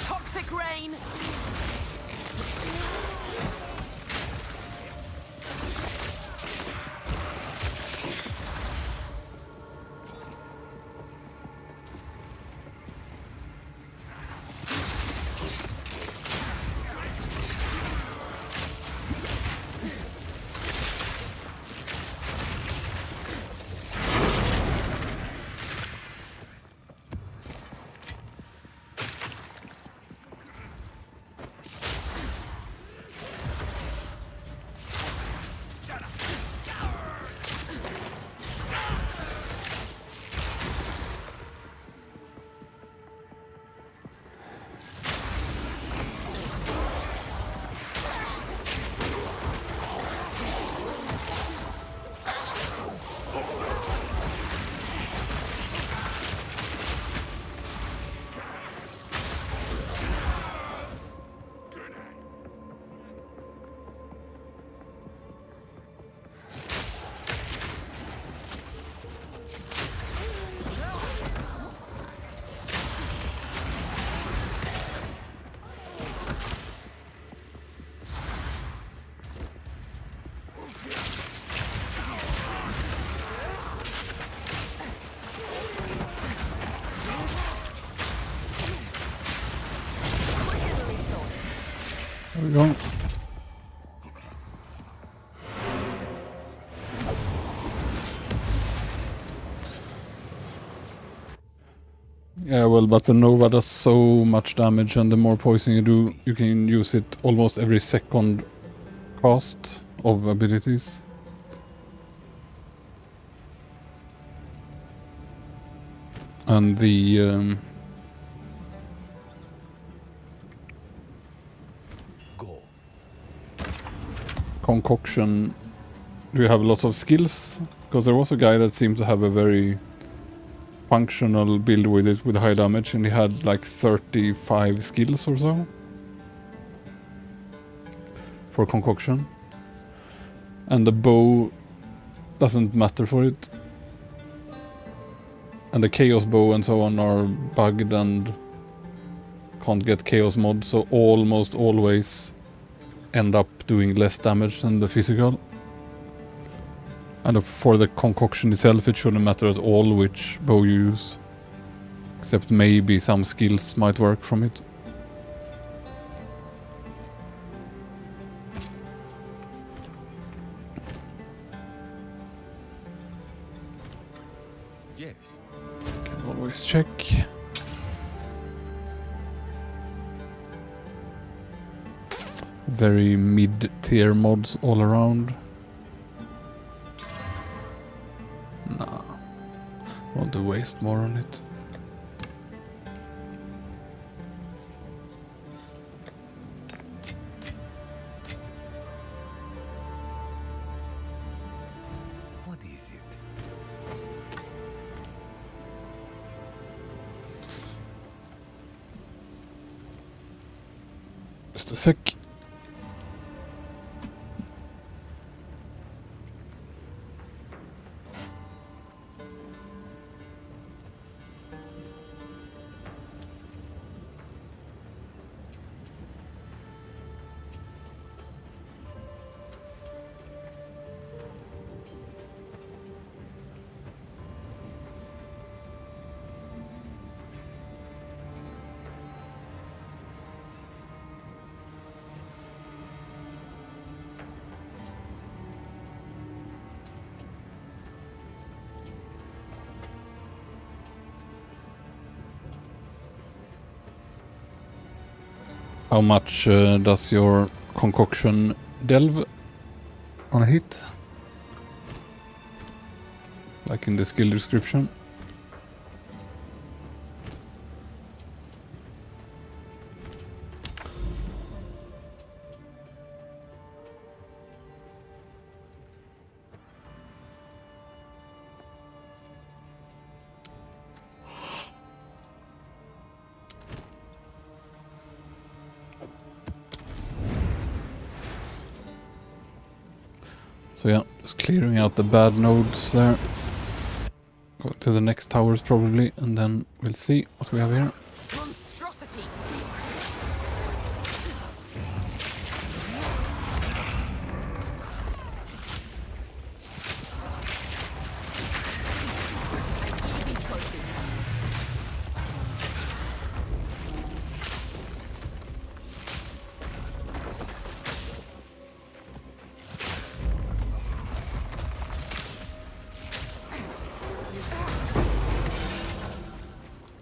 Toxic rain! There we go. Yeah, well, but the Nova does so much damage, and the more poison you do, you can use it almost every second cast of abilities. And the concoction, do you have lots of skills? Because there was a guy that seemed to have a very functional build with it with high damage, and he had like 35 skills or so for concoction. And the bow doesn't matter for it. And the chaos bow and so on are bugged and can't get chaos mod, so almost always end up doing less damage than the physical. And for the concoction itself, it shouldn't matter at all which bow you use. Except maybe some skills might work from it. Yes. Can always check. Very mid-tier mods all around. Nah. Want to waste more on it. What is it? Just a sec. How much does your concoction delve on a hit? Like in the skill description. So yeah, just clearing out the bad nodes there. Go to the next towers probably, and then we'll see what we have here. Monstrosity! An easy trophy.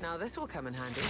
Now this will come in handy.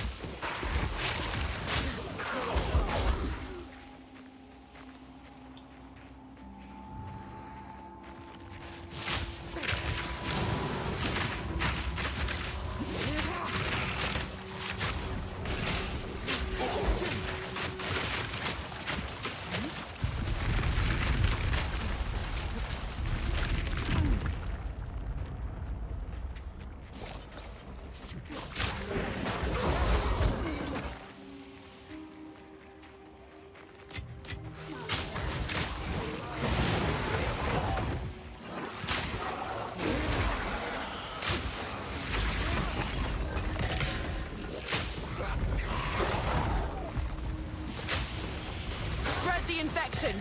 Spread the infection!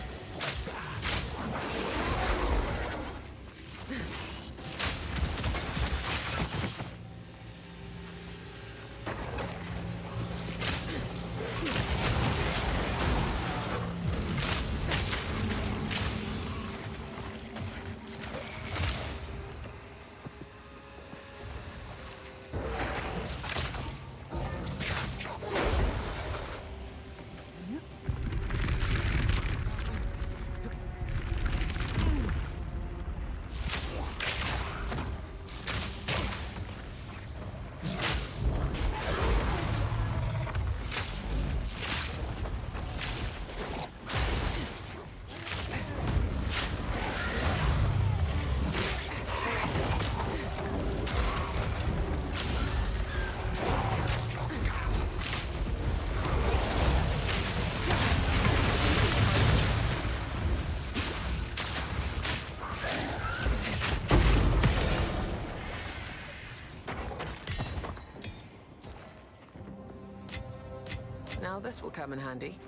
Now this will come in handy.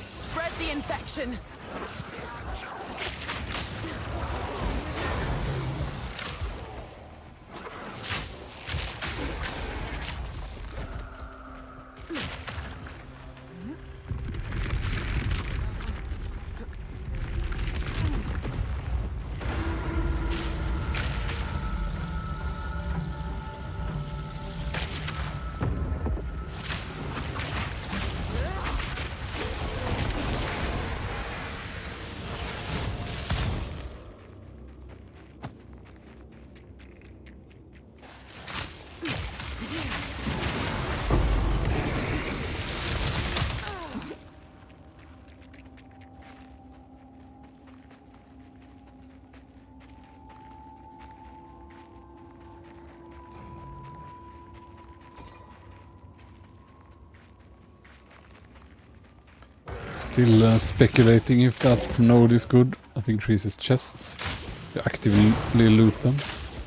Spread the infection! Still speculating if that node is good. That increases chests. You actively loot them.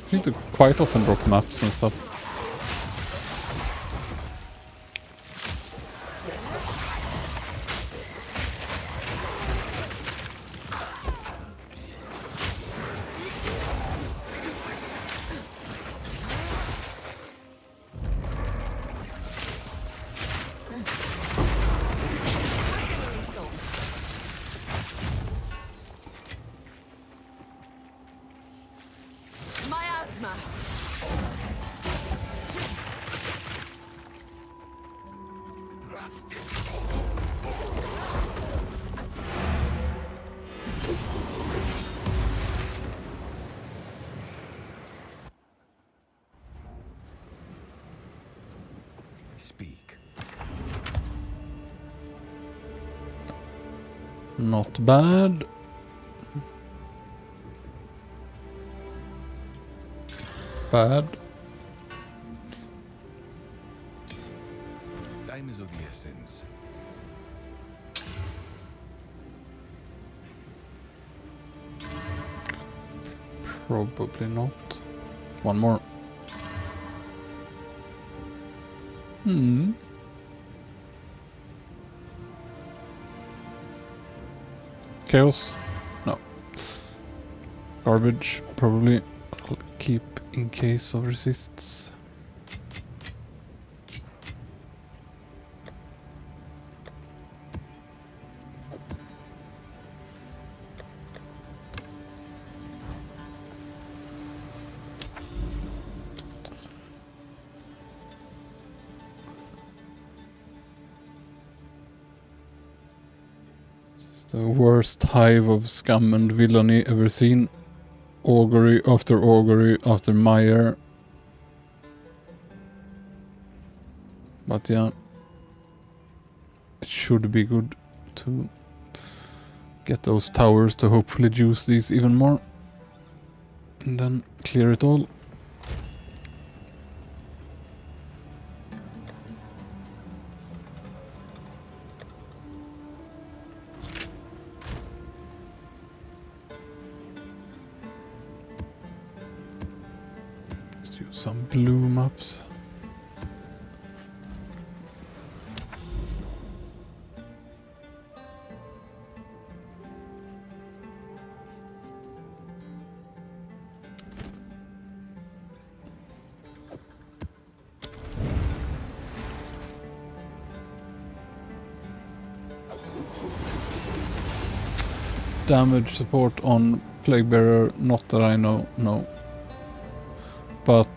Seem to quite often drop maps and stuff. Miasma! Speak. Not bad. Bad. Time is of the essence. Probably not. One more. Chaos? No. Garbage, probably. I'll keep in case of resists. It's the worst hive of scum and villainy ever seen. Augury after mire. But yeah, it should be good to get those towers to hopefully juice these even more. And then clear it all. Some blue maps. Damage support on Plague Bearer, not that I know, no. But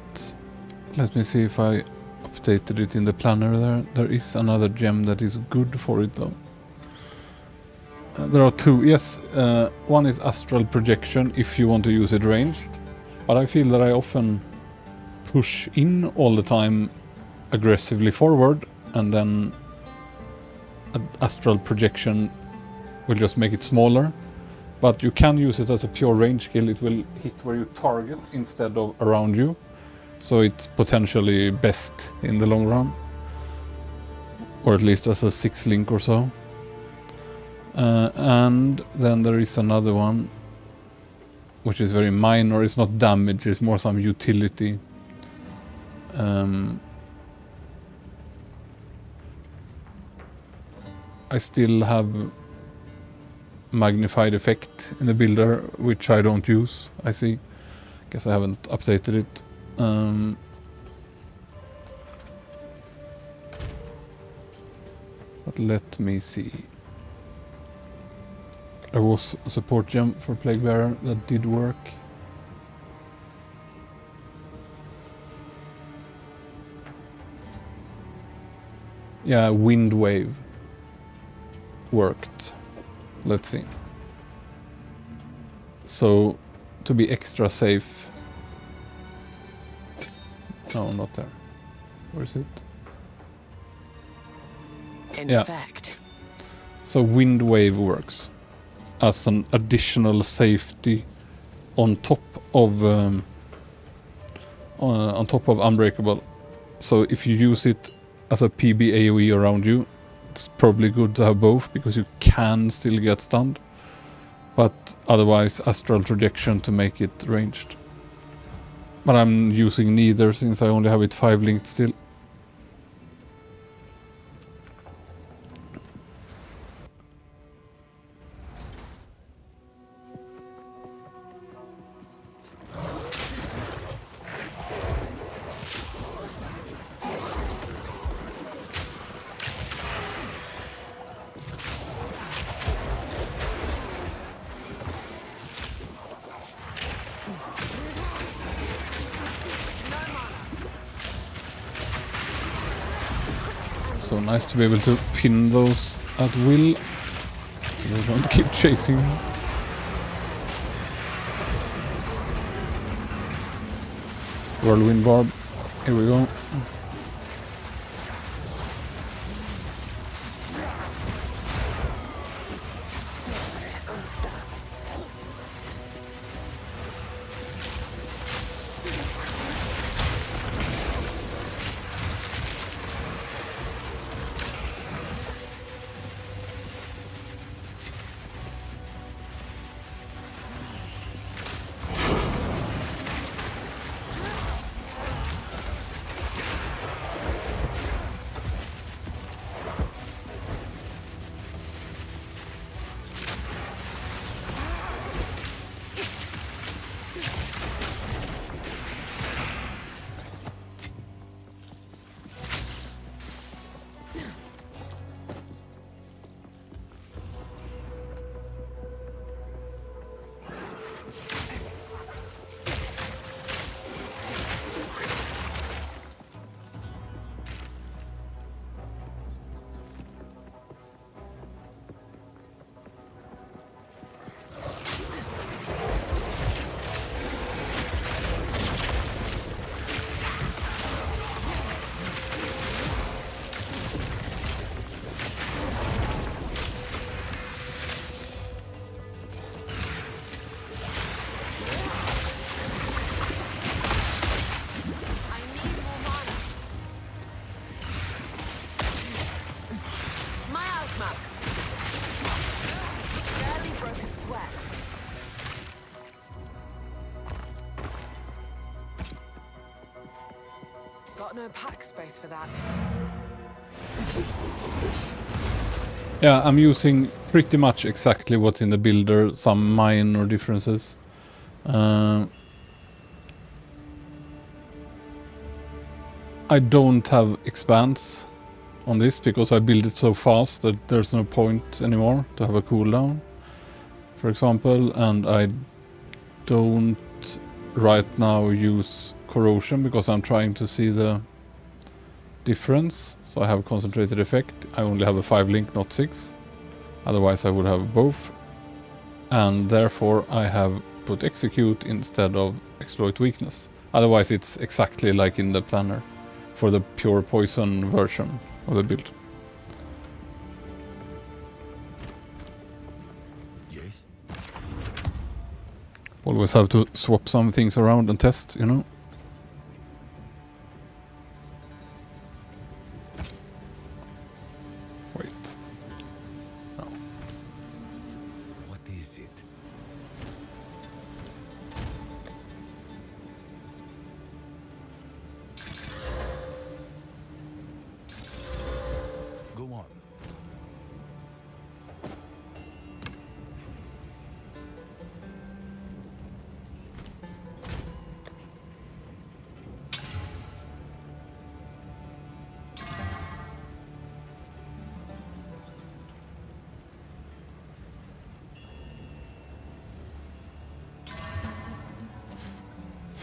let me see if I updated it in the planner there. There is another gem that is good for it though. There are two, yes. One is Astral Projection if you want to use it ranged. But I feel that I often push in all the time aggressively forward and then Astral Projection will just make it smaller. But you can use it as a pure range skill. It will hit where you target instead of around you. So it's potentially best in the long run. Or at least as a 6-link or so. And then there is another one. which is very minor. It's not damage, it's more some utility. I still have magnified effect in the builder, which I don't use, I see. Guess I haven't updated it. But let me see. There was a support gem for Plague Bearer that did work. Yeah, Wind Wave worked. Let's see. So, to be extra safe... No, not there. Where is it? In fact. So Wind Wave works as an additional safety on top of Unbreakable. So if you use it as a PB AoE around you, it's probably good to have both because you can still get stunned. But otherwise Astral Projection to make it ranged. But I'm using neither since I only have it 5 linked still. So nice to be able to pin those at will. So we're going to keep chasing. Whirlwind Barb. Here we go. No pack space for that. Yeah, I'm using pretty much exactly what's in the builder, some minor differences. I don't have expanse on this because I build it so fast that there's no point anymore to have a cooldown, for example, and I don't right now use corrosion because I'm trying to see the difference. So I have concentrated effect. I only have a 5 link, not 6. Otherwise I would have both. And therefore I have put execute instead of exploit weakness. Otherwise it's exactly like in the planner for the pure poison version of the build. Yes. Always have to swap some things around and test, you know. Wait. No. What is it?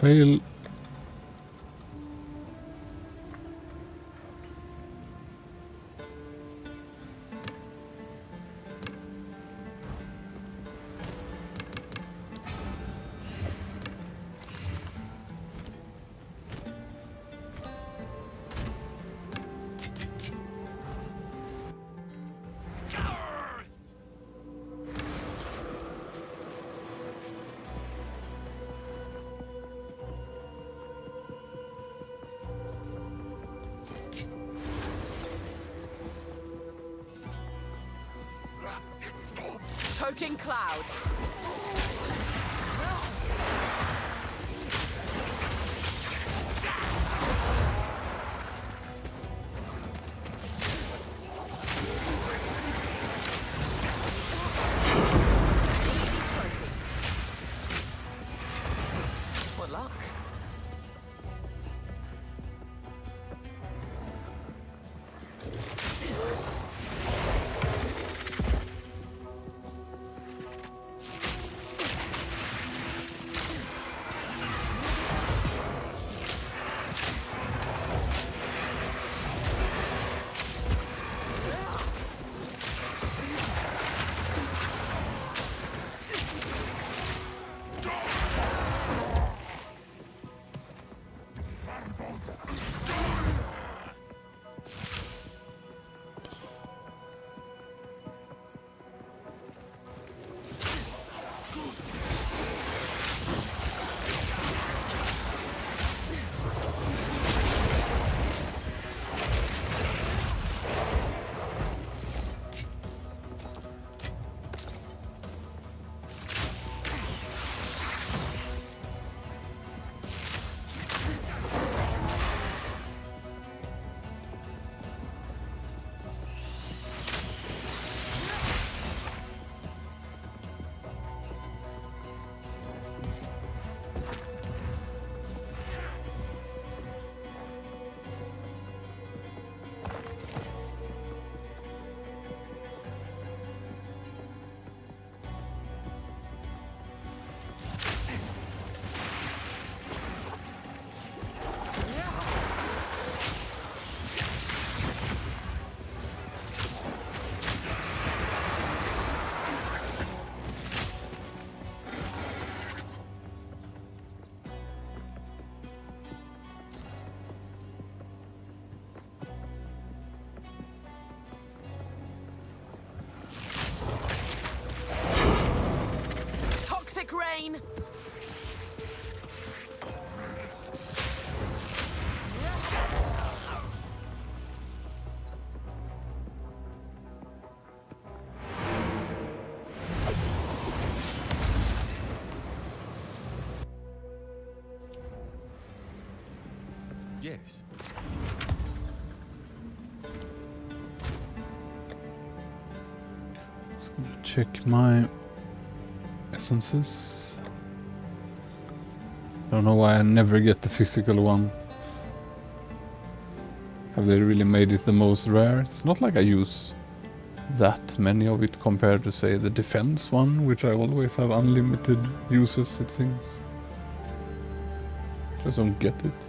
Fail. Choking cloud. What luck? Toxic rain. Yes. Just gonna check my essences. Don't know why I never get the physical one. Have they really made it the most rare? It's not like I use that many of it compared to, say, the defense one, which I always have unlimited uses, it seems. Just don't get it.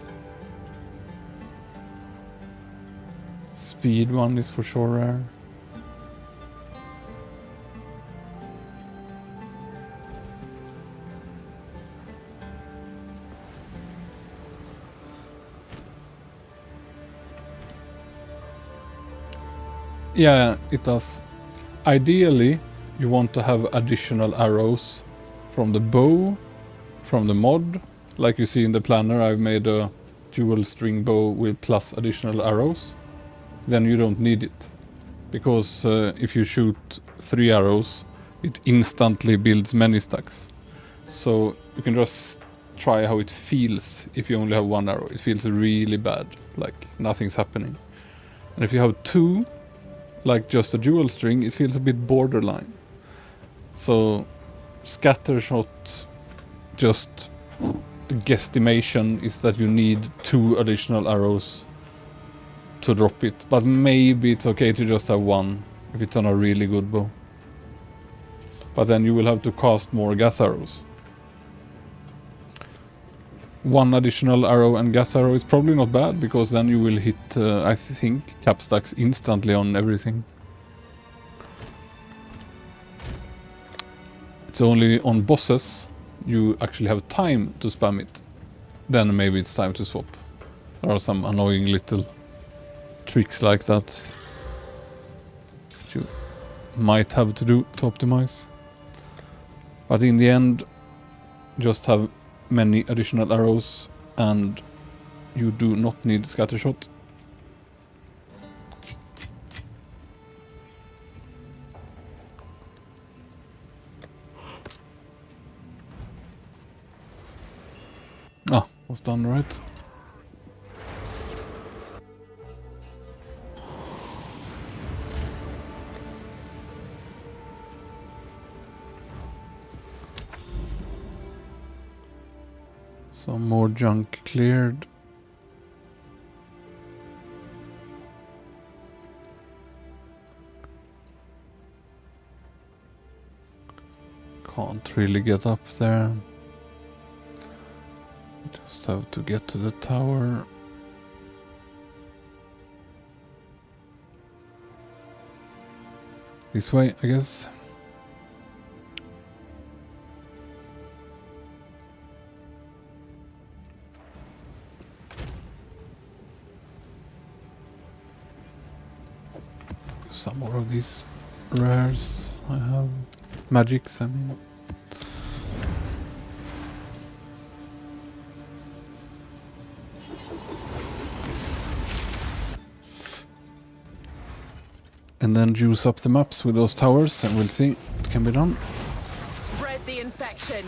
Speed one is for sure rare. Yeah, it does. Ideally, you want to have additional arrows from the bow, from the mod. Like you see in the planner, I've made a dual string bow with plus additional arrows. Then you don't need it. Because if you shoot 3 arrows, it instantly builds many stacks. So you can just try how it feels if you only have 1 arrow. It feels really bad, like nothing's happening. And if you have 2, like just a dual string, it feels a bit borderline. So scatter shot, just a guesstimation is that you need 2 additional arrows to drop it. But maybe it's okay to just have 1 if it's on a really good bow. But then you will have to cast more gas arrows. one additional arrow and gas arrow is probably not bad, because then you will hit, I think, cap stacks instantly on everything. It's only on bosses you actually have time to spam it. Then maybe it's time to swap. There are some annoying little tricks like that you might have to do to optimize. But in the end, just have many additional arrows and you do not need scattershot. Ah, was done right. Some more junk cleared. Can't really get up there. Just have to get to the tower. This way, I guess. Some more of these rares I have. Magics, I mean. And then juice up the maps with those towers and we'll see what can be done. Spread the infection.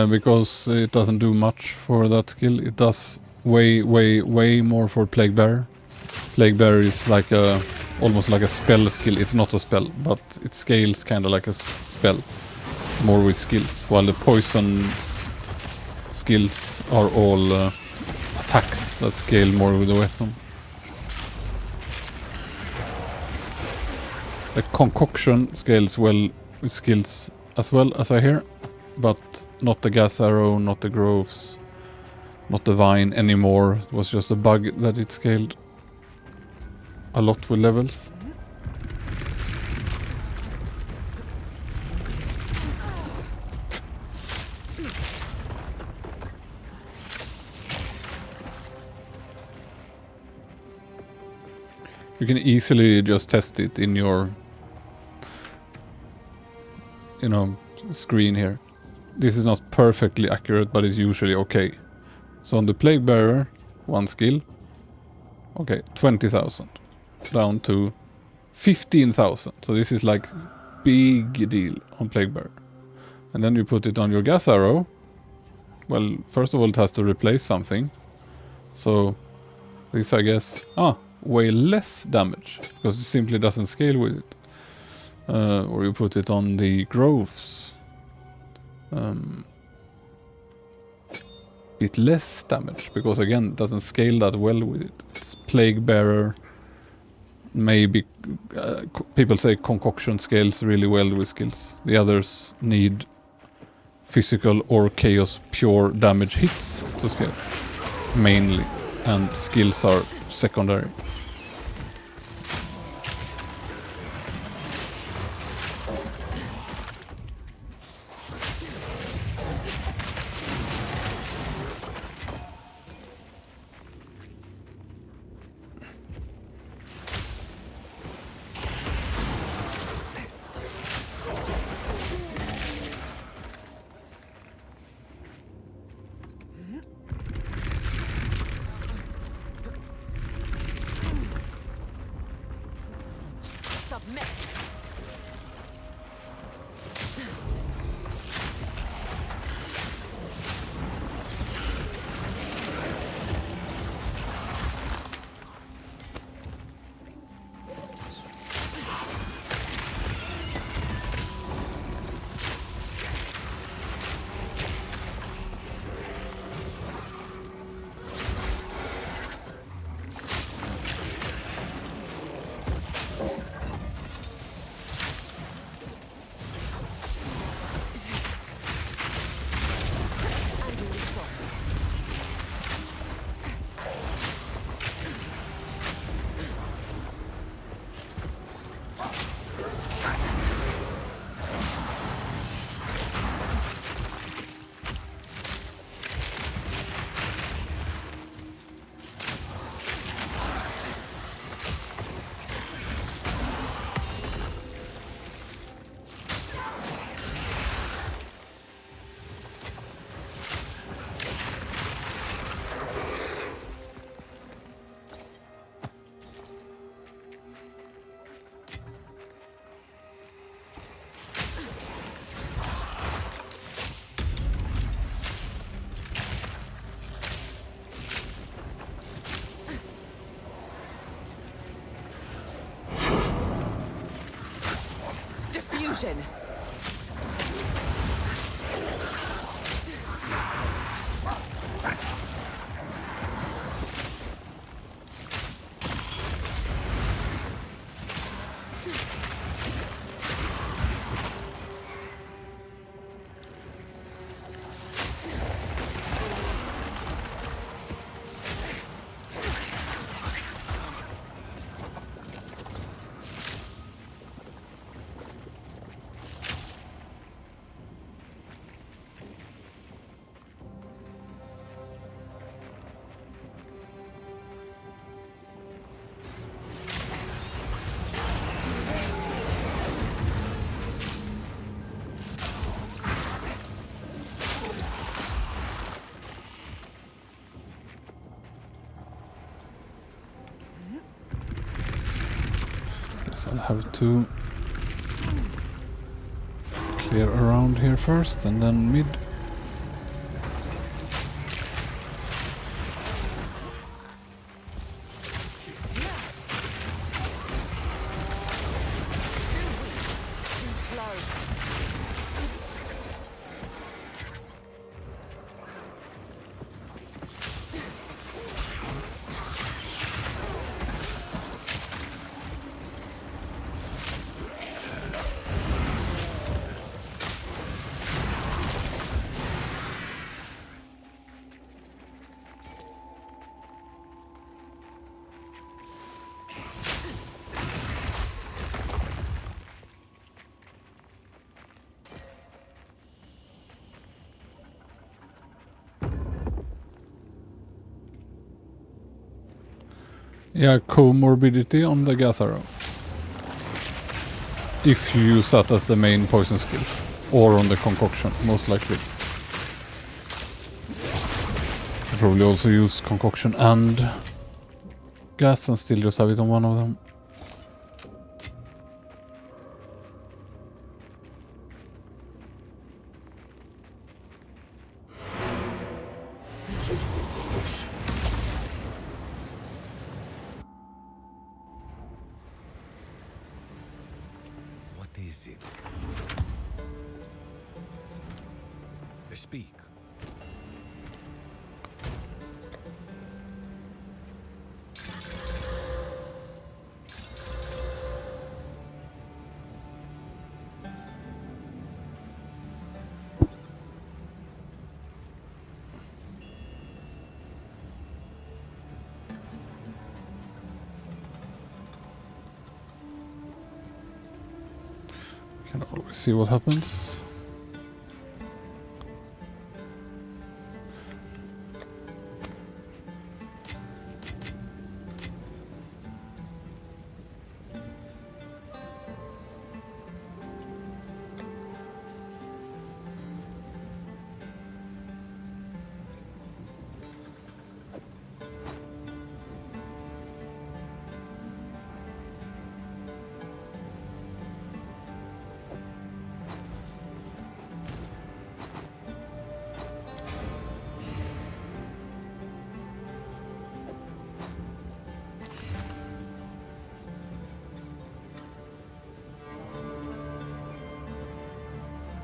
Because it doesn't do much for that skill. It does way more for Plague Bearer. Plague Bearer is like a almost like a spell skill. It's not a spell, but it scales kind of like a spell, more with skills. While the poison skills are all attacks that scale more with the weapon. The concoction scales well with skills as well, as I hear. But not the gas arrow, not the groves, not the vine anymore. It was just a bug that it scaled a lot with levels. You can easily just test it in your, screen here. This is not perfectly accurate, but it's usually okay. So on the Plague Bearer, one skill, okay, 20,000 down to 15,000. So this is like big deal on Plague Bearer. And then you put it on your gas arrow. Well, first of all, it has to replace something. So this, I guess, way less damage because it simply doesn't scale with it. Or you put it on the groves. Bit less damage because again it doesn't scale that well with it. It's Plague Bearer. Maybe people say concoction scales really well with skills. The others need physical or chaos pure damage hits to scale mainly, and skills are secondary. guess I'll have to clear around here first and then mid. Yeah, comorbidity on the gas arrow. If you use that as the main poison skill. Or on the concoction, most likely. You probably also use concoction and gas and still just have it on one of them. Is it? Speak. Can always see what happens.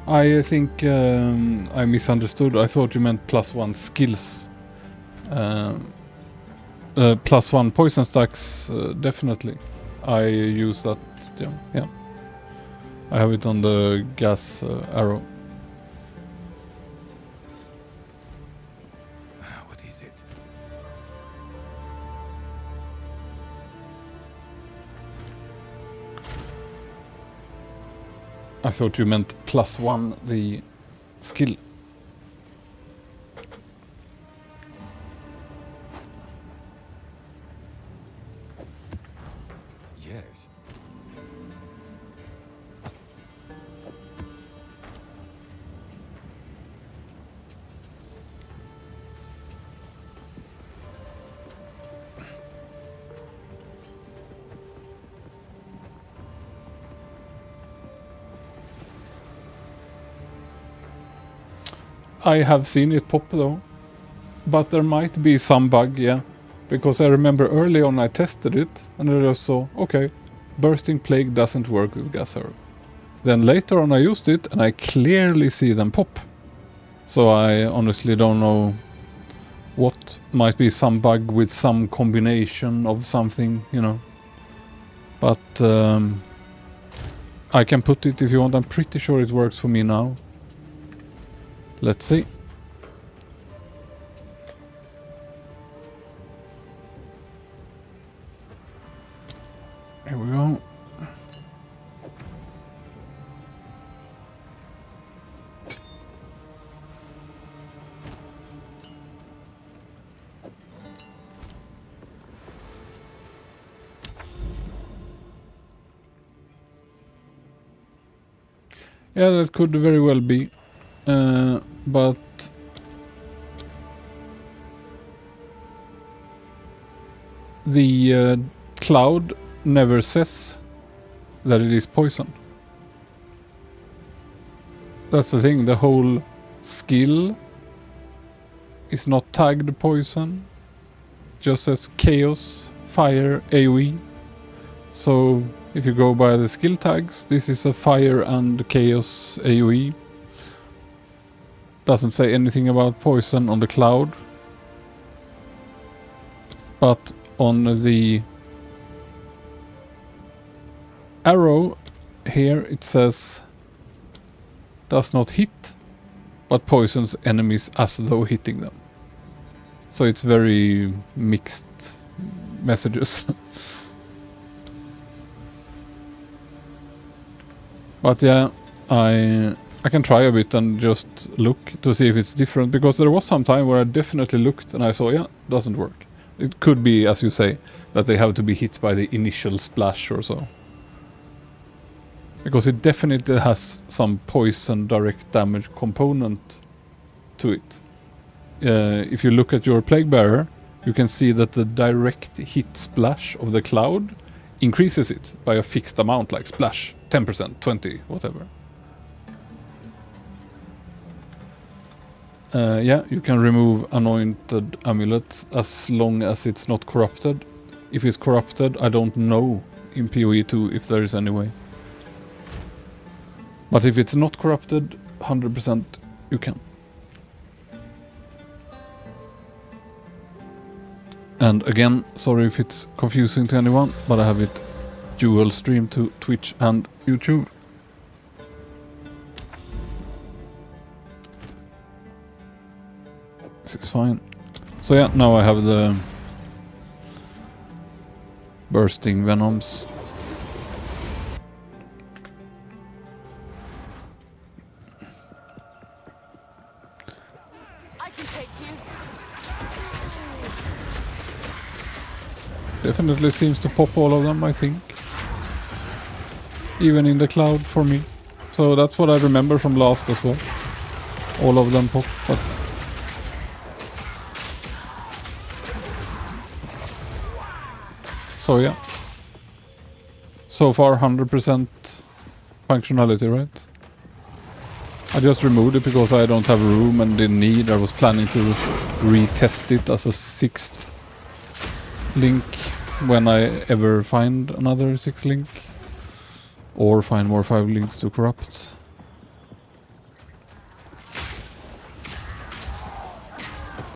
I think I misunderstood. I thought you meant +1 skills. +1 poison stacks, definitely. I use that, yeah. I have it on the gas arrow. What is it? I thought you meant +1 the skill. Yes. I have seen it pop though. But there might be some bug, yeah. Because I remember early on I tested it and I just saw, okay, Bursting Plague doesn't work with gas arrow. Then later on I used it and I clearly see them pop. So I honestly don't know what might be some bug with some combination of something, you know. But I can put it if you want. I'm pretty sure it works for me now. Let's see. Here we go. Yeah, that could very well be. But the cloud never says that it is poison. That's the thing, the whole skill is not tagged poison. Just says chaos, fire, AoE. So if you go by the skill tags, this is a fire and chaos AoE. Doesn't say anything about poison on the cloud. But on the arrow here it says does not hit, but poisons enemies as though hitting them. So it's very mixed messages. But yeah, I can try a bit and just look to see if it's different, because there was some time where I definitely looked and I saw, yeah, doesn't work. It could be, as you say, that they have to be hit by the initial splash or so. Because it definitely has some poison direct damage component to it. If you look at your Plague Bearer, you can see that the direct hit splash of the cloud increases it by a fixed amount, like splash, 10%, 20%, whatever. Yeah, you can remove anointed amulets as long as it's not corrupted. If it's corrupted, I don't know in POE2 if there is any way. But if it's not corrupted, 100% you can. And again, sorry if it's confusing to anyone, but I have it dual stream to Twitch and YouTube. This is fine. So yeah, now I have the bursting venoms. I can take you. Definitely seems to pop all of them, I think. Even in the cloud for me. So that's what I remember from last as well. All of them pop, but... So yeah. So far 100% functionality, right? I just removed it because I don't have room and didn't need. I was planning to retest it as a 6th link when I ever find another 6th link. Or find more 5 links to corrupt.